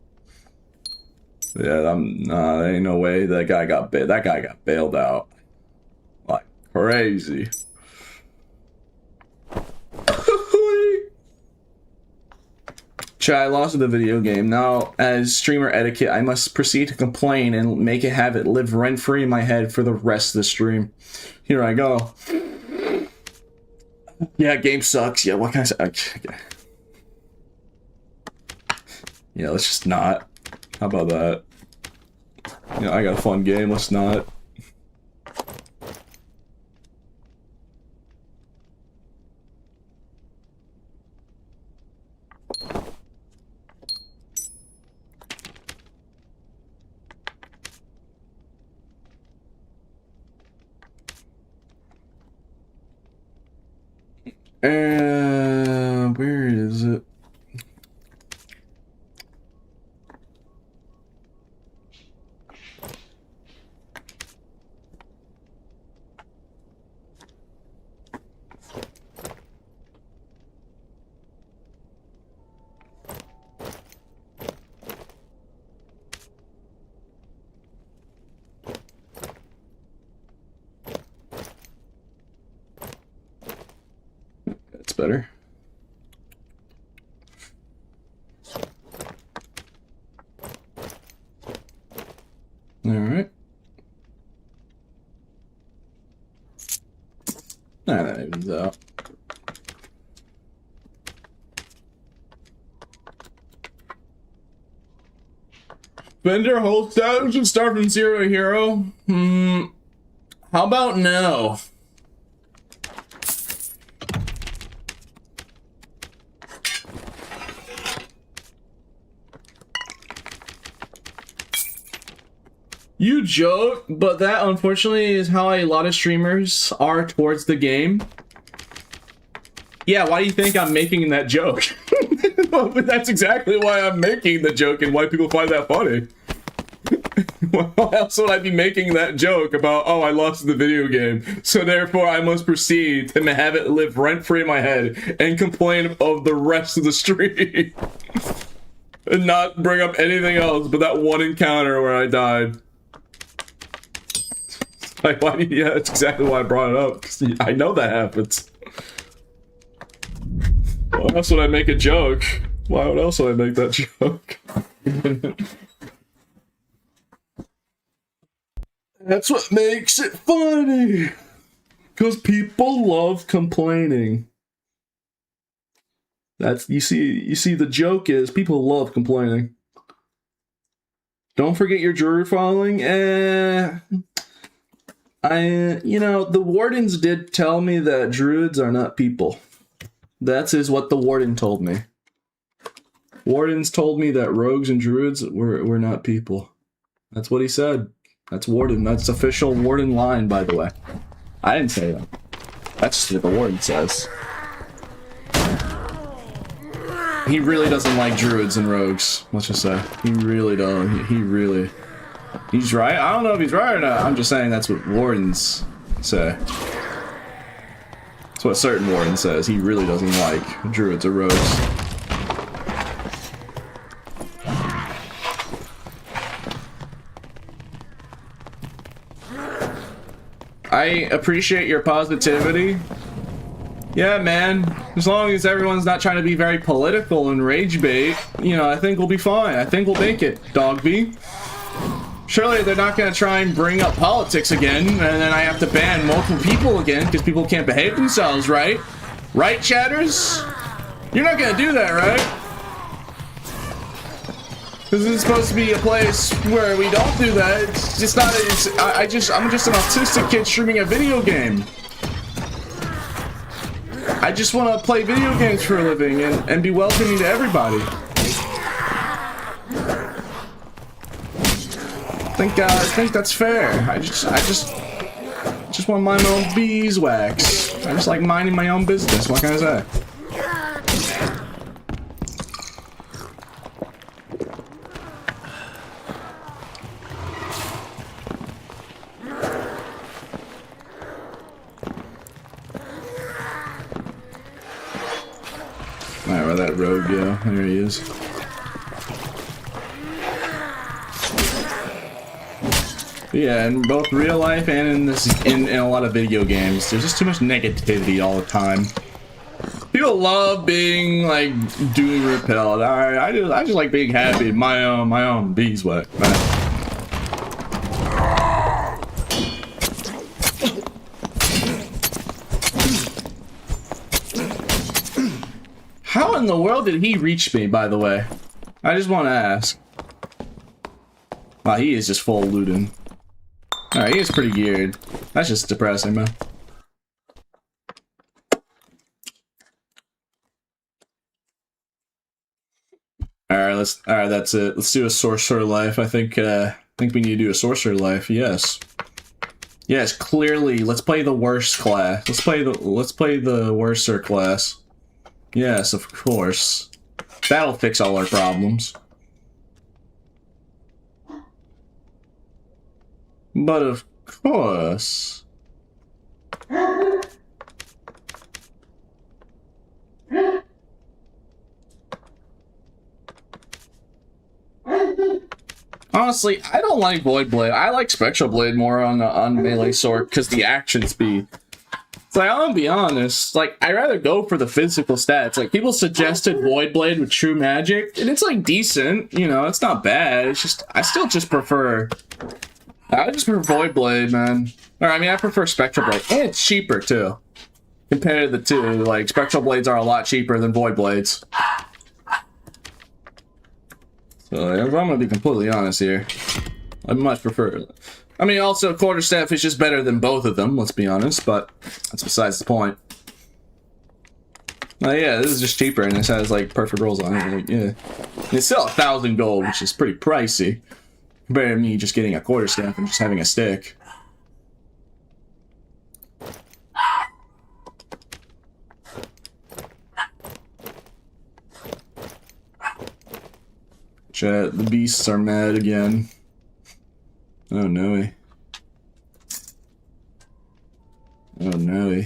Yeah, there ain't no way that guy got bailed out. Like, crazy. Chat, I lost the video game. Now, as streamer etiquette, I must proceed to complain and make it have it live rent-free in my head for the rest of the stream. Here I go. Yeah, game sucks. Yeah, what can I say? Okay. Yeah, let's just not. How about that? Yeah, I got a fun game. Let's not. Where is it? That's better. All right. Nah, that evens out. Bender whole stat should start from 0 hero. How about no? You joke, but that unfortunately is how a lot of streamers are towards the game. Yeah, why do you think I'm making that joke? But that's exactly why I'm making the joke and why people find that funny. Why else would I be making that joke about, oh, I lost the video game, so therefore I must proceed to have it live rent-free in my head and complain of the rest of the stream. And not bring up anything else but that one encounter where I died. Like, why? Yeah, that's exactly why I brought it up. 'Cause I know that happens. Why else would I make a joke? Why else would I make that joke? That's what makes it funny. Because people love complaining. That's you see the joke is people love complaining. Don't forget your jury following. You know, the wardens did tell me that druids are not people. That is what the warden told me. Wardens told me that rogues and druids were not people. That's what he said. That's warden. That's official warden line, by the way. I didn't say that. That's what the warden says. He really doesn't like druids and rogues, let's just say. He really don't. He's right. I don't know if he's right or not. I'm just saying that's what wardens say. That's what certain warden says. He really doesn't like druids or rogues. I appreciate your positivity. Yeah, man. As long as everyone's not trying to be very political and rage bait, you know, I think we'll be fine. I think we'll make it, Dogby. Surely they're not going to try and bring up politics again, and then I have to ban multiple people again because people can't behave themselves, right? Right, chatters? You're not going to do that, right? This is supposed to be a place where we don't do that. It's just not. I'm just an autistic kid streaming a video game. I just want to play video games for a living and be welcoming to everybody. I think that's fair. I just want to mind my own beeswax. I just like minding my own business. What can I say? Alright, where'd that rogue go? There he is. Yeah, in both real life and in a lot of video games, there's just too much negativity all the time. People love being like doom repelled. I just like being happy. My own beeswax. How in the world did he reach me, by the way? I just want to ask. Wow, he is just full looting. Alright, he is pretty geared. That's just depressing, man. Alright, that's it. Let's do a sorcerer life. I think we need to do a sorcerer life, yes. Yes, clearly, let's play the worst class. Let's play the worser class. Yes, of course. That'll fix all our problems. But of course. Honestly, I don't like Void Blade. I like Spectral Blade more on melee sword because the action speed. It's like, I'm gonna be honest, like, I'd rather go for the physical stats. Like, people suggested Void Blade with True Magic, and it's, like, decent, you know, it's not bad. It's just, I just prefer Void Blade, man. Or, I mean, I prefer Spectral Blade, and it's cheaper, too. Compared to the two, like, Spectral Blades are a lot cheaper than Void Blades. So, if I'm gonna be completely honest here, I much prefer... I mean, also, Quarterstaff is just better than both of them, let's be honest, but that's besides the point. Oh yeah, this is just cheaper, and this has, like, perfect rolls on it, like, yeah. And it's still 1,000 gold, which is pretty pricey, compared to me just getting a Quarterstaff and just having a stick. Chat, the beasts are mad again. Oh no. Oh no.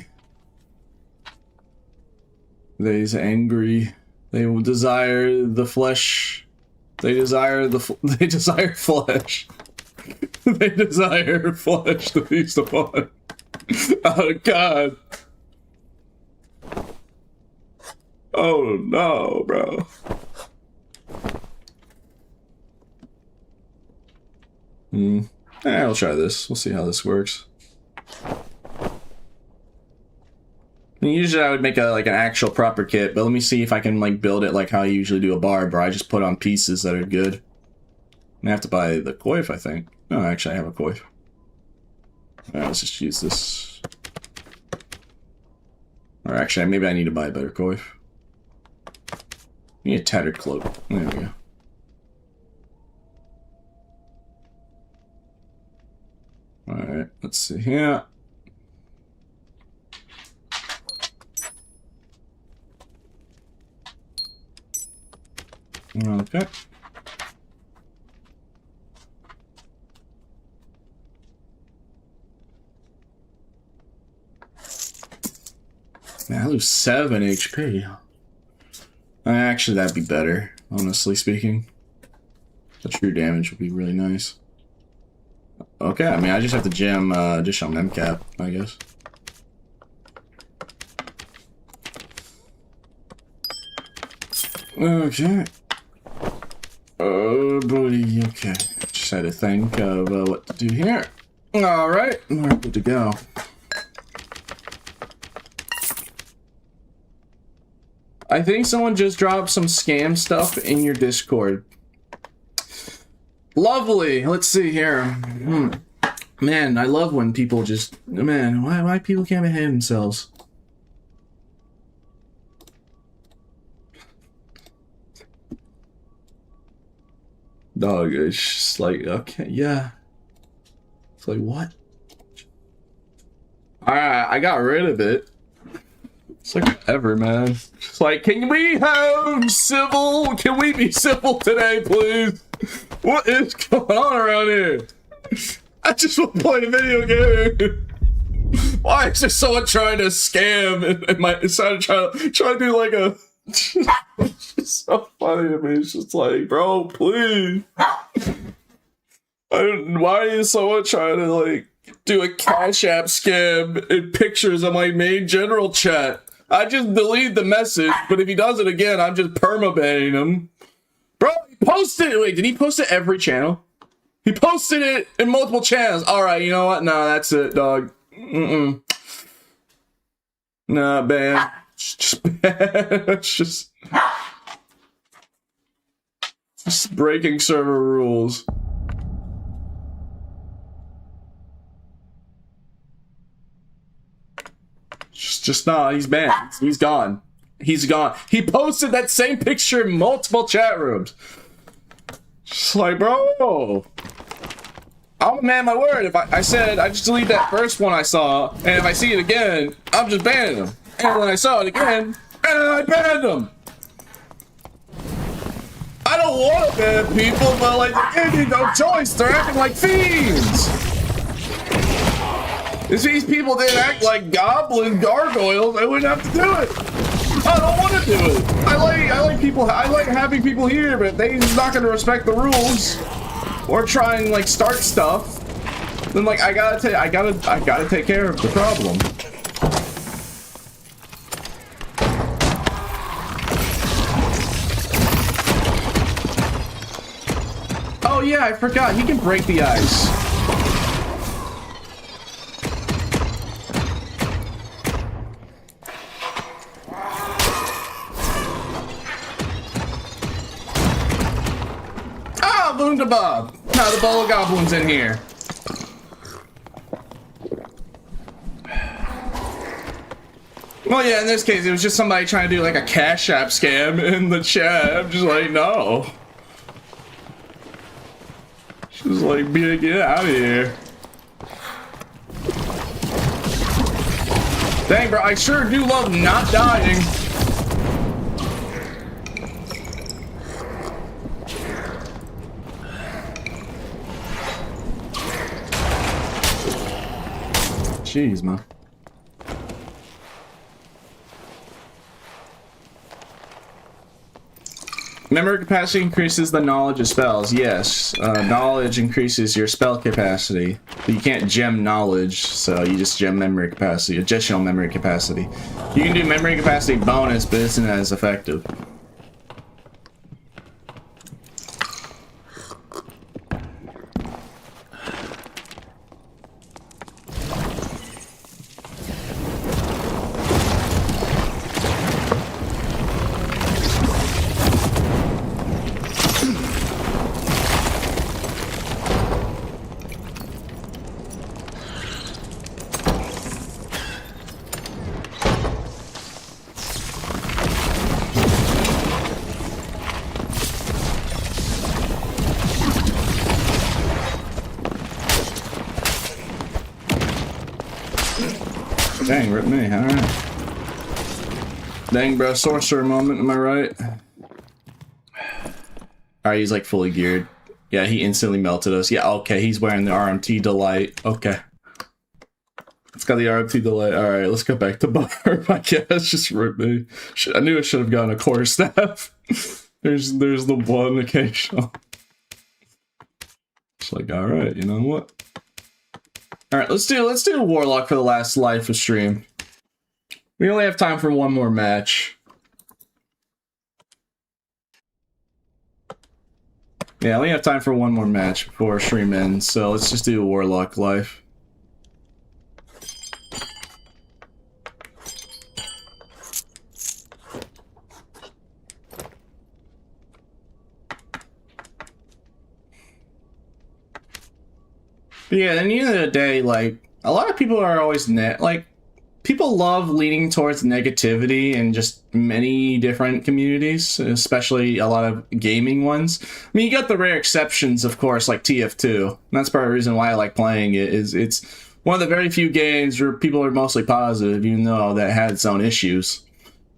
They's angry. They will desire the flesh. They desire they desire flesh. They desire flesh to feast upon. Oh god. Oh no, bro. I'll try this. We'll see how this works. I mean, usually I would make like an actual proper kit, but let me see if I can like build it like how I usually do a barb, where I just put on pieces that are good. I have to buy the coif, I think. No, actually I have a coif. Alright, let's just use this. Or actually, maybe I need to buy a better coif. I need a tattered cloak. There we go. Alright, let's see here. Okay. Man, I lose 7 HP. Actually, that'd be better, honestly speaking. The true damage would be really nice. Okay, I mean, I just have to gem additional memcap, I guess. Okay. Oh, buddy, okay. Just had to think of what to do here. Alright, we're good to go. I think someone just dropped some scam stuff in your Discord. Lovely. Let's see here. Man, I love when people just... Man, why people can't behave themselves? Dog, it's just like, okay, yeah. It's like, what? Alright, I got rid of it. It's like whatever, man. It's like, can we have civil? Can we be civil today, please? What is going on around here? I just want to play a video game. Why is there someone trying to scam and my son trying to do like a... It's just so funny to me. It's just like, bro, please. Why is someone trying to like do a Cash App scam in pictures of my main general chat? I just delete the message, but if he does it again, I'm just permabanning him. Bro, he posted it. Wait, did he post it every channel? He posted it in multiple channels. All right, you know what? Nah, that's it, dog. Nah, ban. Just ban. It's just breaking server rules. Just nah, he's banned. He's gone. He's gone. He posted that same picture in multiple chat rooms. Just like, bro. I'm a man my word. If I said I just delete that first one I saw, and if I see it again, I'm just banning him. And then I saw it again, and then I banned him. I don't want to ban people, but like they give me no choice. They're acting like fiends. If these people didn't act like goblin gargoyles, I wouldn't have to do it. I don't want to do it. I like people. I like having people here, but they're not going to respect the rules or try and like start stuff. Then like I gotta take care of the problem. Oh yeah, I forgot. He can break the ice. Boondabab! Now the Bolo Goblin's in here. Well, yeah, in this case, it was just somebody trying to do like a Cash App scam in the chat. I'm just like, no. Just like, get out of here. Dang, bro, I sure do love not dying. Jeez, man. Memory capacity increases the knowledge of spells. Yes, knowledge increases your spell capacity. But you can't gem knowledge, so you just gem memory capacity, additional memory capacity. You can do memory capacity bonus, but it isn't as effective. Dang, rip me, alright. Dang, bro, sorcerer moment, am I right? Alright, he's like fully geared. Yeah, he instantly melted us. Yeah, okay, he's wearing the RMT Delight. Okay. It's got the RMT Delight. Alright, let's go back to Barb, I guess. Just rip me. I knew I should have gotten a quarterstaff. there's the one occasional. It's like, alright, you know what? Alright, let's do a Warlock for the last life of stream. We only have time for one more match. Yeah, I only have time for one more match before stream ends, so let's just do a Warlock life. But yeah, at the end of the day, like, a lot of people are always people love leaning towards negativity in just many different communities, especially a lot of gaming ones. I mean, you got the rare exceptions, of course, like TF2. And that's part of the reason why I like playing it, is it's one of the very few games where people are mostly positive, even though that had its own issues.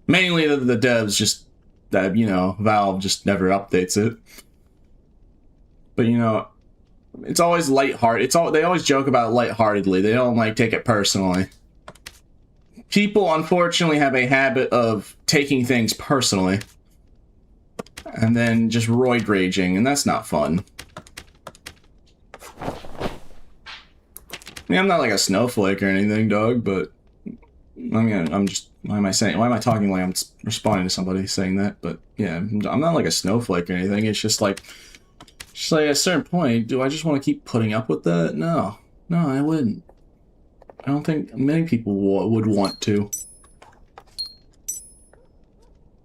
Mainly the devs just, that, you know, Valve just never updates it. But, you know, it's always lighthearted. They always joke about it lightheartedly. They don't like take it personally. People unfortunately have a habit of taking things personally and then just roid raging, and that's not fun. mean, I'm not like a snowflake or anything, dog, but I mean, I'm just, why am I talking like I'm responding to somebody saying that? But yeah, I'm not like a snowflake or anything. It's just like at a certain point, do I just want to keep putting up with that? No, I wouldn't. I don't think many people would want to.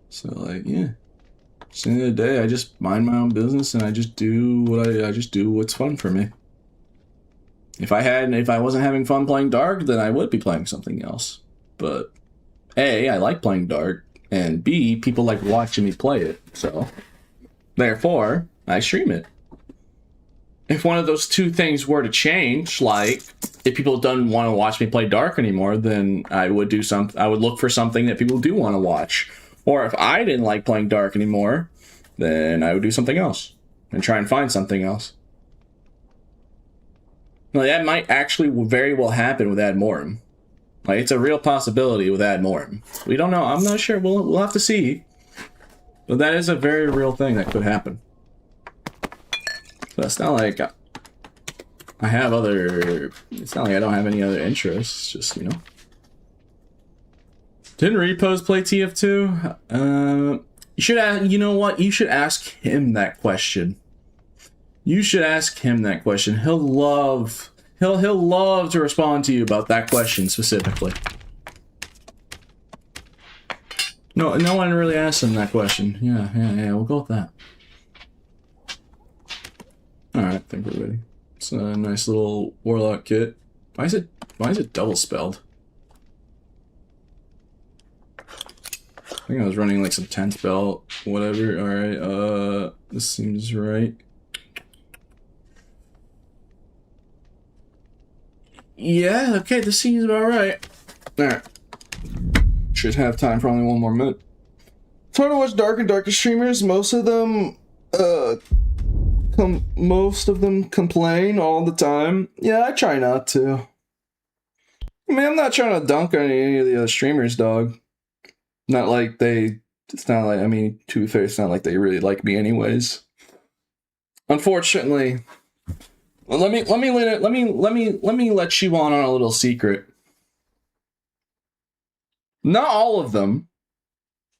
So like, yeah. At the end of the day, I just mind my own business and I just do what I just do what's fun for me. If I wasn't having fun playing Dark, then I would be playing something else. But A, I like playing Dark, and B, people like watching me play it. So therefore, I stream it. If one of those two things were to change, like if people don't want to watch me play Dark anymore, then I would look for something that people do want to watch. Or if I didn't like playing Dark anymore, then I would do something else and try and find something else. Like, that might actually very well happen with Ad Mortem. Like, it's a real possibility with Ad Mortem. We don't know. I'm not sure. We'll have to see. But that is a very real thing that could happen. So it's not like I have other... It's not like I don't have any other interests. Just, you know. Didn't Repose play TF2? You should you know what? You should ask him that question. You should ask him that question. He'll love to respond to you about that question specifically. No one really asked him that question. Yeah, we'll go with that. Alright, I think we're ready. It's a nice little Warlock kit. Why is it double spelled? I think I was running like some 10 spell, whatever. Alright, this seems right. Yeah, okay, this seems about right. Alright. Should have time for only one more minute. It's hard to watch Dark and Darker streamers. Most of them complain all the time. Yeah, I try not to. I mean, I'm not trying to dunk on any of the other streamers, dog. Not like it's not like, I mean, to be fair, it's not like they really like me anyways. Unfortunately, well, let me let you on a little secret. Not all of them,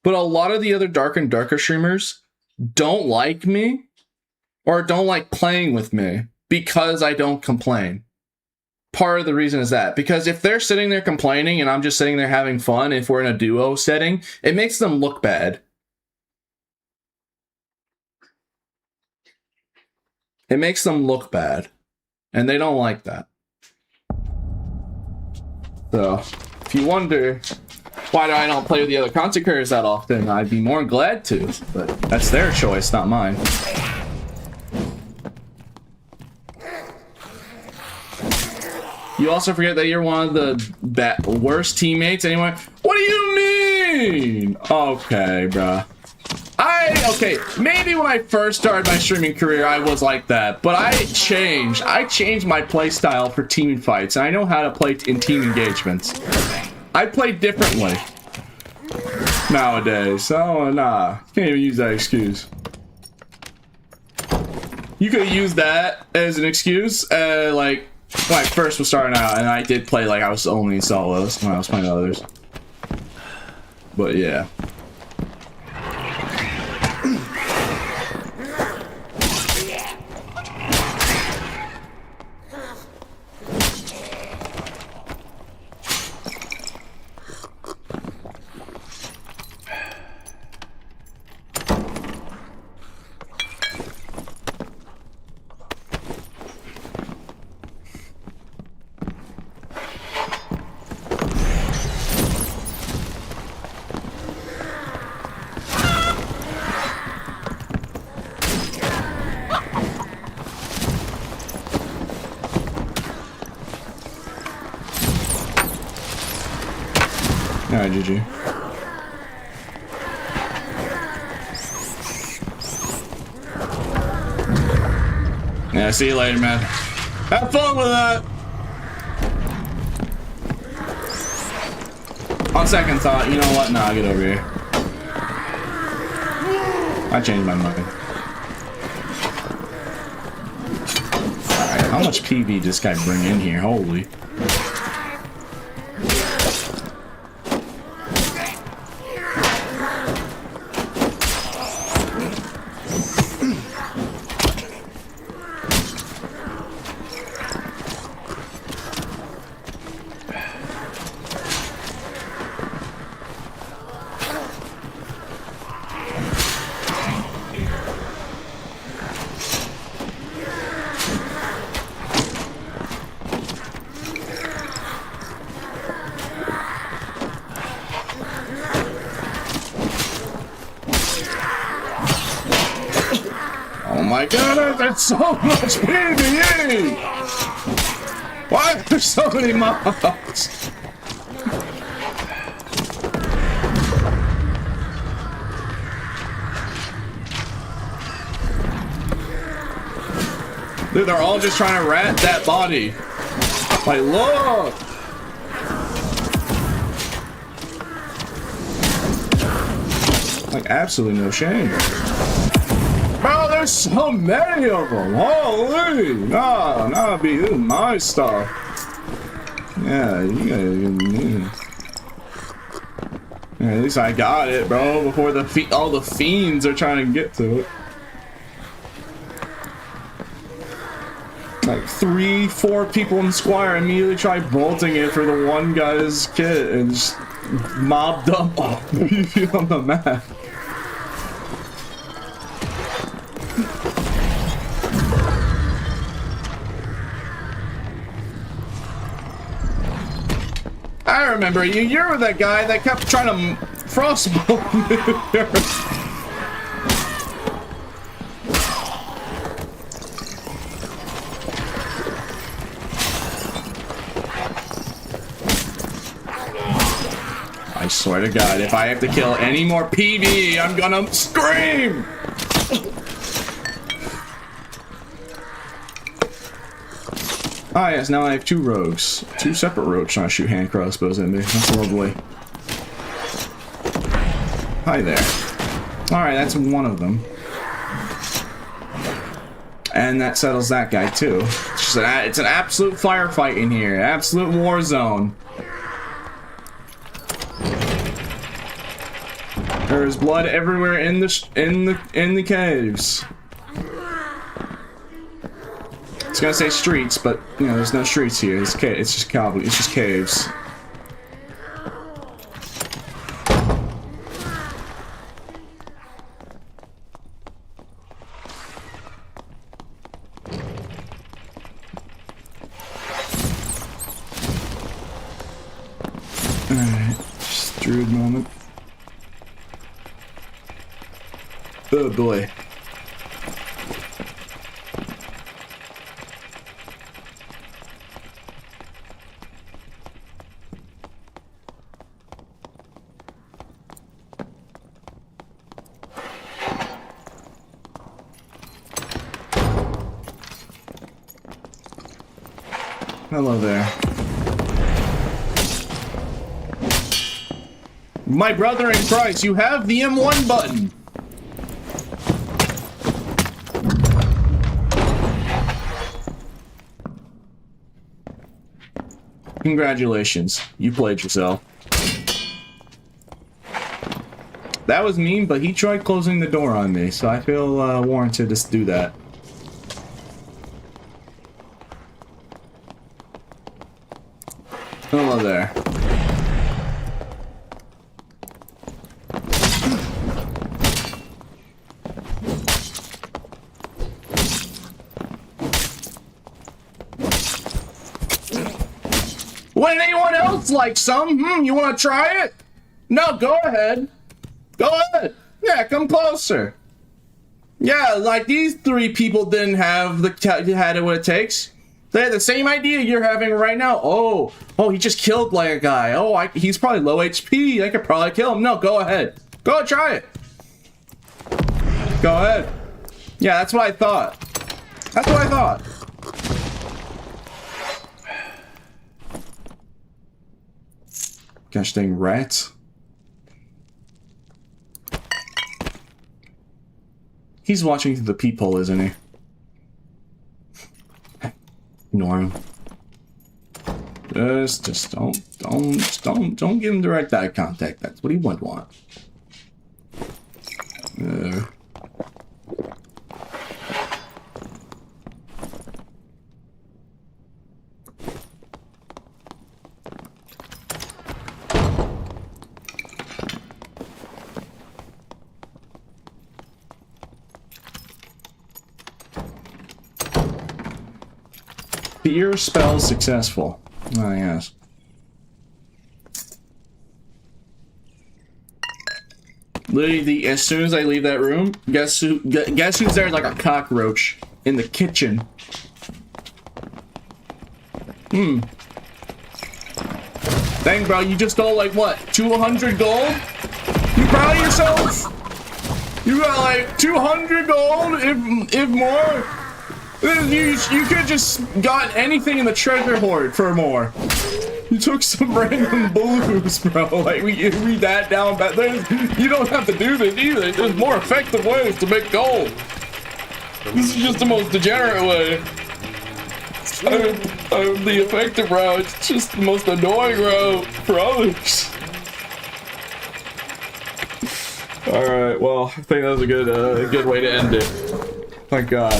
but a lot of the other Dark and Darker streamers don't like me or don't like playing with me because I don't complain. Part of the reason is that because if they're sitting there complaining and I'm just sitting there having fun, if we're in a duo setting, it makes them look bad. It makes them look bad. And they don't like that. So, if you wonder why I don't play with the other content creators that often, I'd be more glad to. But that's their choice, not mine. You also forget that you're one of the worst teammates anyway. What do you mean? Okay, bruh. Okay, maybe when I first started my streaming career, I was like that, but I changed my playstyle for team fights, and I know how to play in team engagements. I play differently nowadays, so nah, can't even use that excuse. You could use that as an excuse, like, when I first was starting out, and I did play like I was only in solos when I was playing others. But yeah. Alright, GG. Yeah, see you later, man. Have fun with that! On second thought, you know what? Nah, get over here. I changed my mind. Alright, How much PV did this guy bring in here? Holy. Oh my god, that's so much PvE! Why are there so many mobs? Dude, they're all just trying to rat that body. Like, look! Like, absolutely no shame. Bro, there's so many of them. Holy! Nah, be doing my stuff. Yeah, you gotta. Yeah, at least I got it, bro. Before all the fiends are trying to get to it. Like 3-4 people in Squire immediately try bolting it for the one guy's kit and just mobbed up all on the map. I remember you. You're that guy that kept trying to frostbolt me. I swear to God, if I have to kill any more PvE, I'm gonna scream! Ah, yes, now I have 2 rogues. 2 separate rogues trying to shoot hand crossbows at me. That's lovely. Hi there. Alright, that's one of them. And that settles that guy, too. It's an absolute firefight in here. Absolute war zone. There's blood everywhere in the caves. It's gonna say streets, but you know, there's no streets here. It's just caves. Alright, just druid moment. Oh boy. Hello there. My brother in Christ, you have the M1 button! Congratulations, you played yourself. That was mean, but he tried closing the door on me, so I feel warranted to do that. Hello there. Would anyone else like some? You want to try it? No, go ahead. Go ahead. Yeah, come closer. Yeah, like these 3 people didn't have had what it takes. They had the same idea you're having right now. Oh, he just killed like a guy. Oh, he's probably low HP. I could probably kill him. No, go ahead. Go try it. Go ahead. Yeah, that's what I thought. That's what I thought. Gosh dang rats. He's watching through the peephole, isn't he? Ignore him. Just don't give him direct eye contact. That's what he would want. Fear spell successful. Oh, yes. Literally, as soon as I leave that room, guess who's there like a cockroach in the kitchen? Dang, bro, you just stole like what? 200 gold? You proud of yourself? You got like 200 gold, if more. You could just got anything in the treasure hoard for more. You took some random blues, bro. Like, we read that down, but you don't have to do this either. There's more effective ways to make gold. This is just the most degenerate way. The effective route, it's just the most annoying route for others. Alright, well, I think that was a good way to end it. Thank God.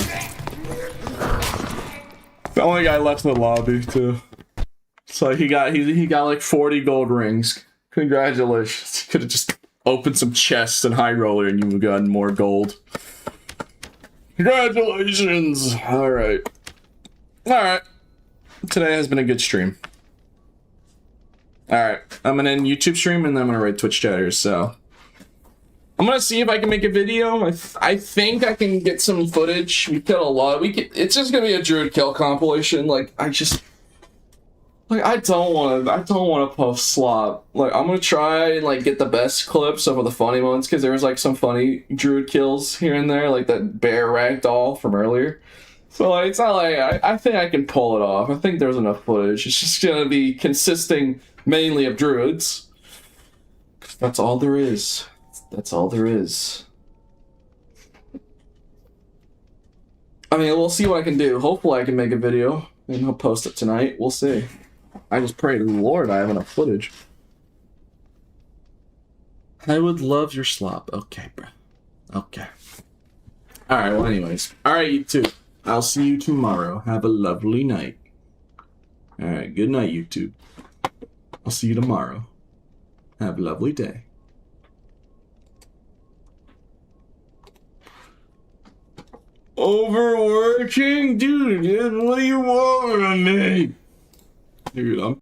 The only guy left in the lobby too. So he got like 40 gold rings. Congratulations. He could have just opened some chests in High Roller and you would have gotten more gold. Congratulations. Alright. Alright. Today has been a good stream. Alright. I'm gonna end YouTube stream and then I'm gonna write Twitch chatters, so I'm gonna see if I can make a video. I think I can get some footage. We killed a lot. It's just gonna be a druid kill compilation. Like I don't want to post slop. Like I'm gonna try and like get the best clips of the funny ones because there was like some funny druid kills here and there, like that bear ragdoll from earlier. So like, it's not like I think I can pull it off. I think there's enough footage. It's just gonna be consisting mainly of druids. That's all there is. That's all there is. I mean, we'll see what I can do. Hopefully I can make a video and I'll post it tonight. We'll see. I just pray to the Lord I have enough footage. I would love your slop. Okay, bro. Okay. Alright, well anyways. Alright, you two. I'll see you tomorrow. Have a lovely night. Alright, good night, YouTube. I'll see you tomorrow. Have a lovely day. Overworking? Dude, what do you want from me? Dude, I'm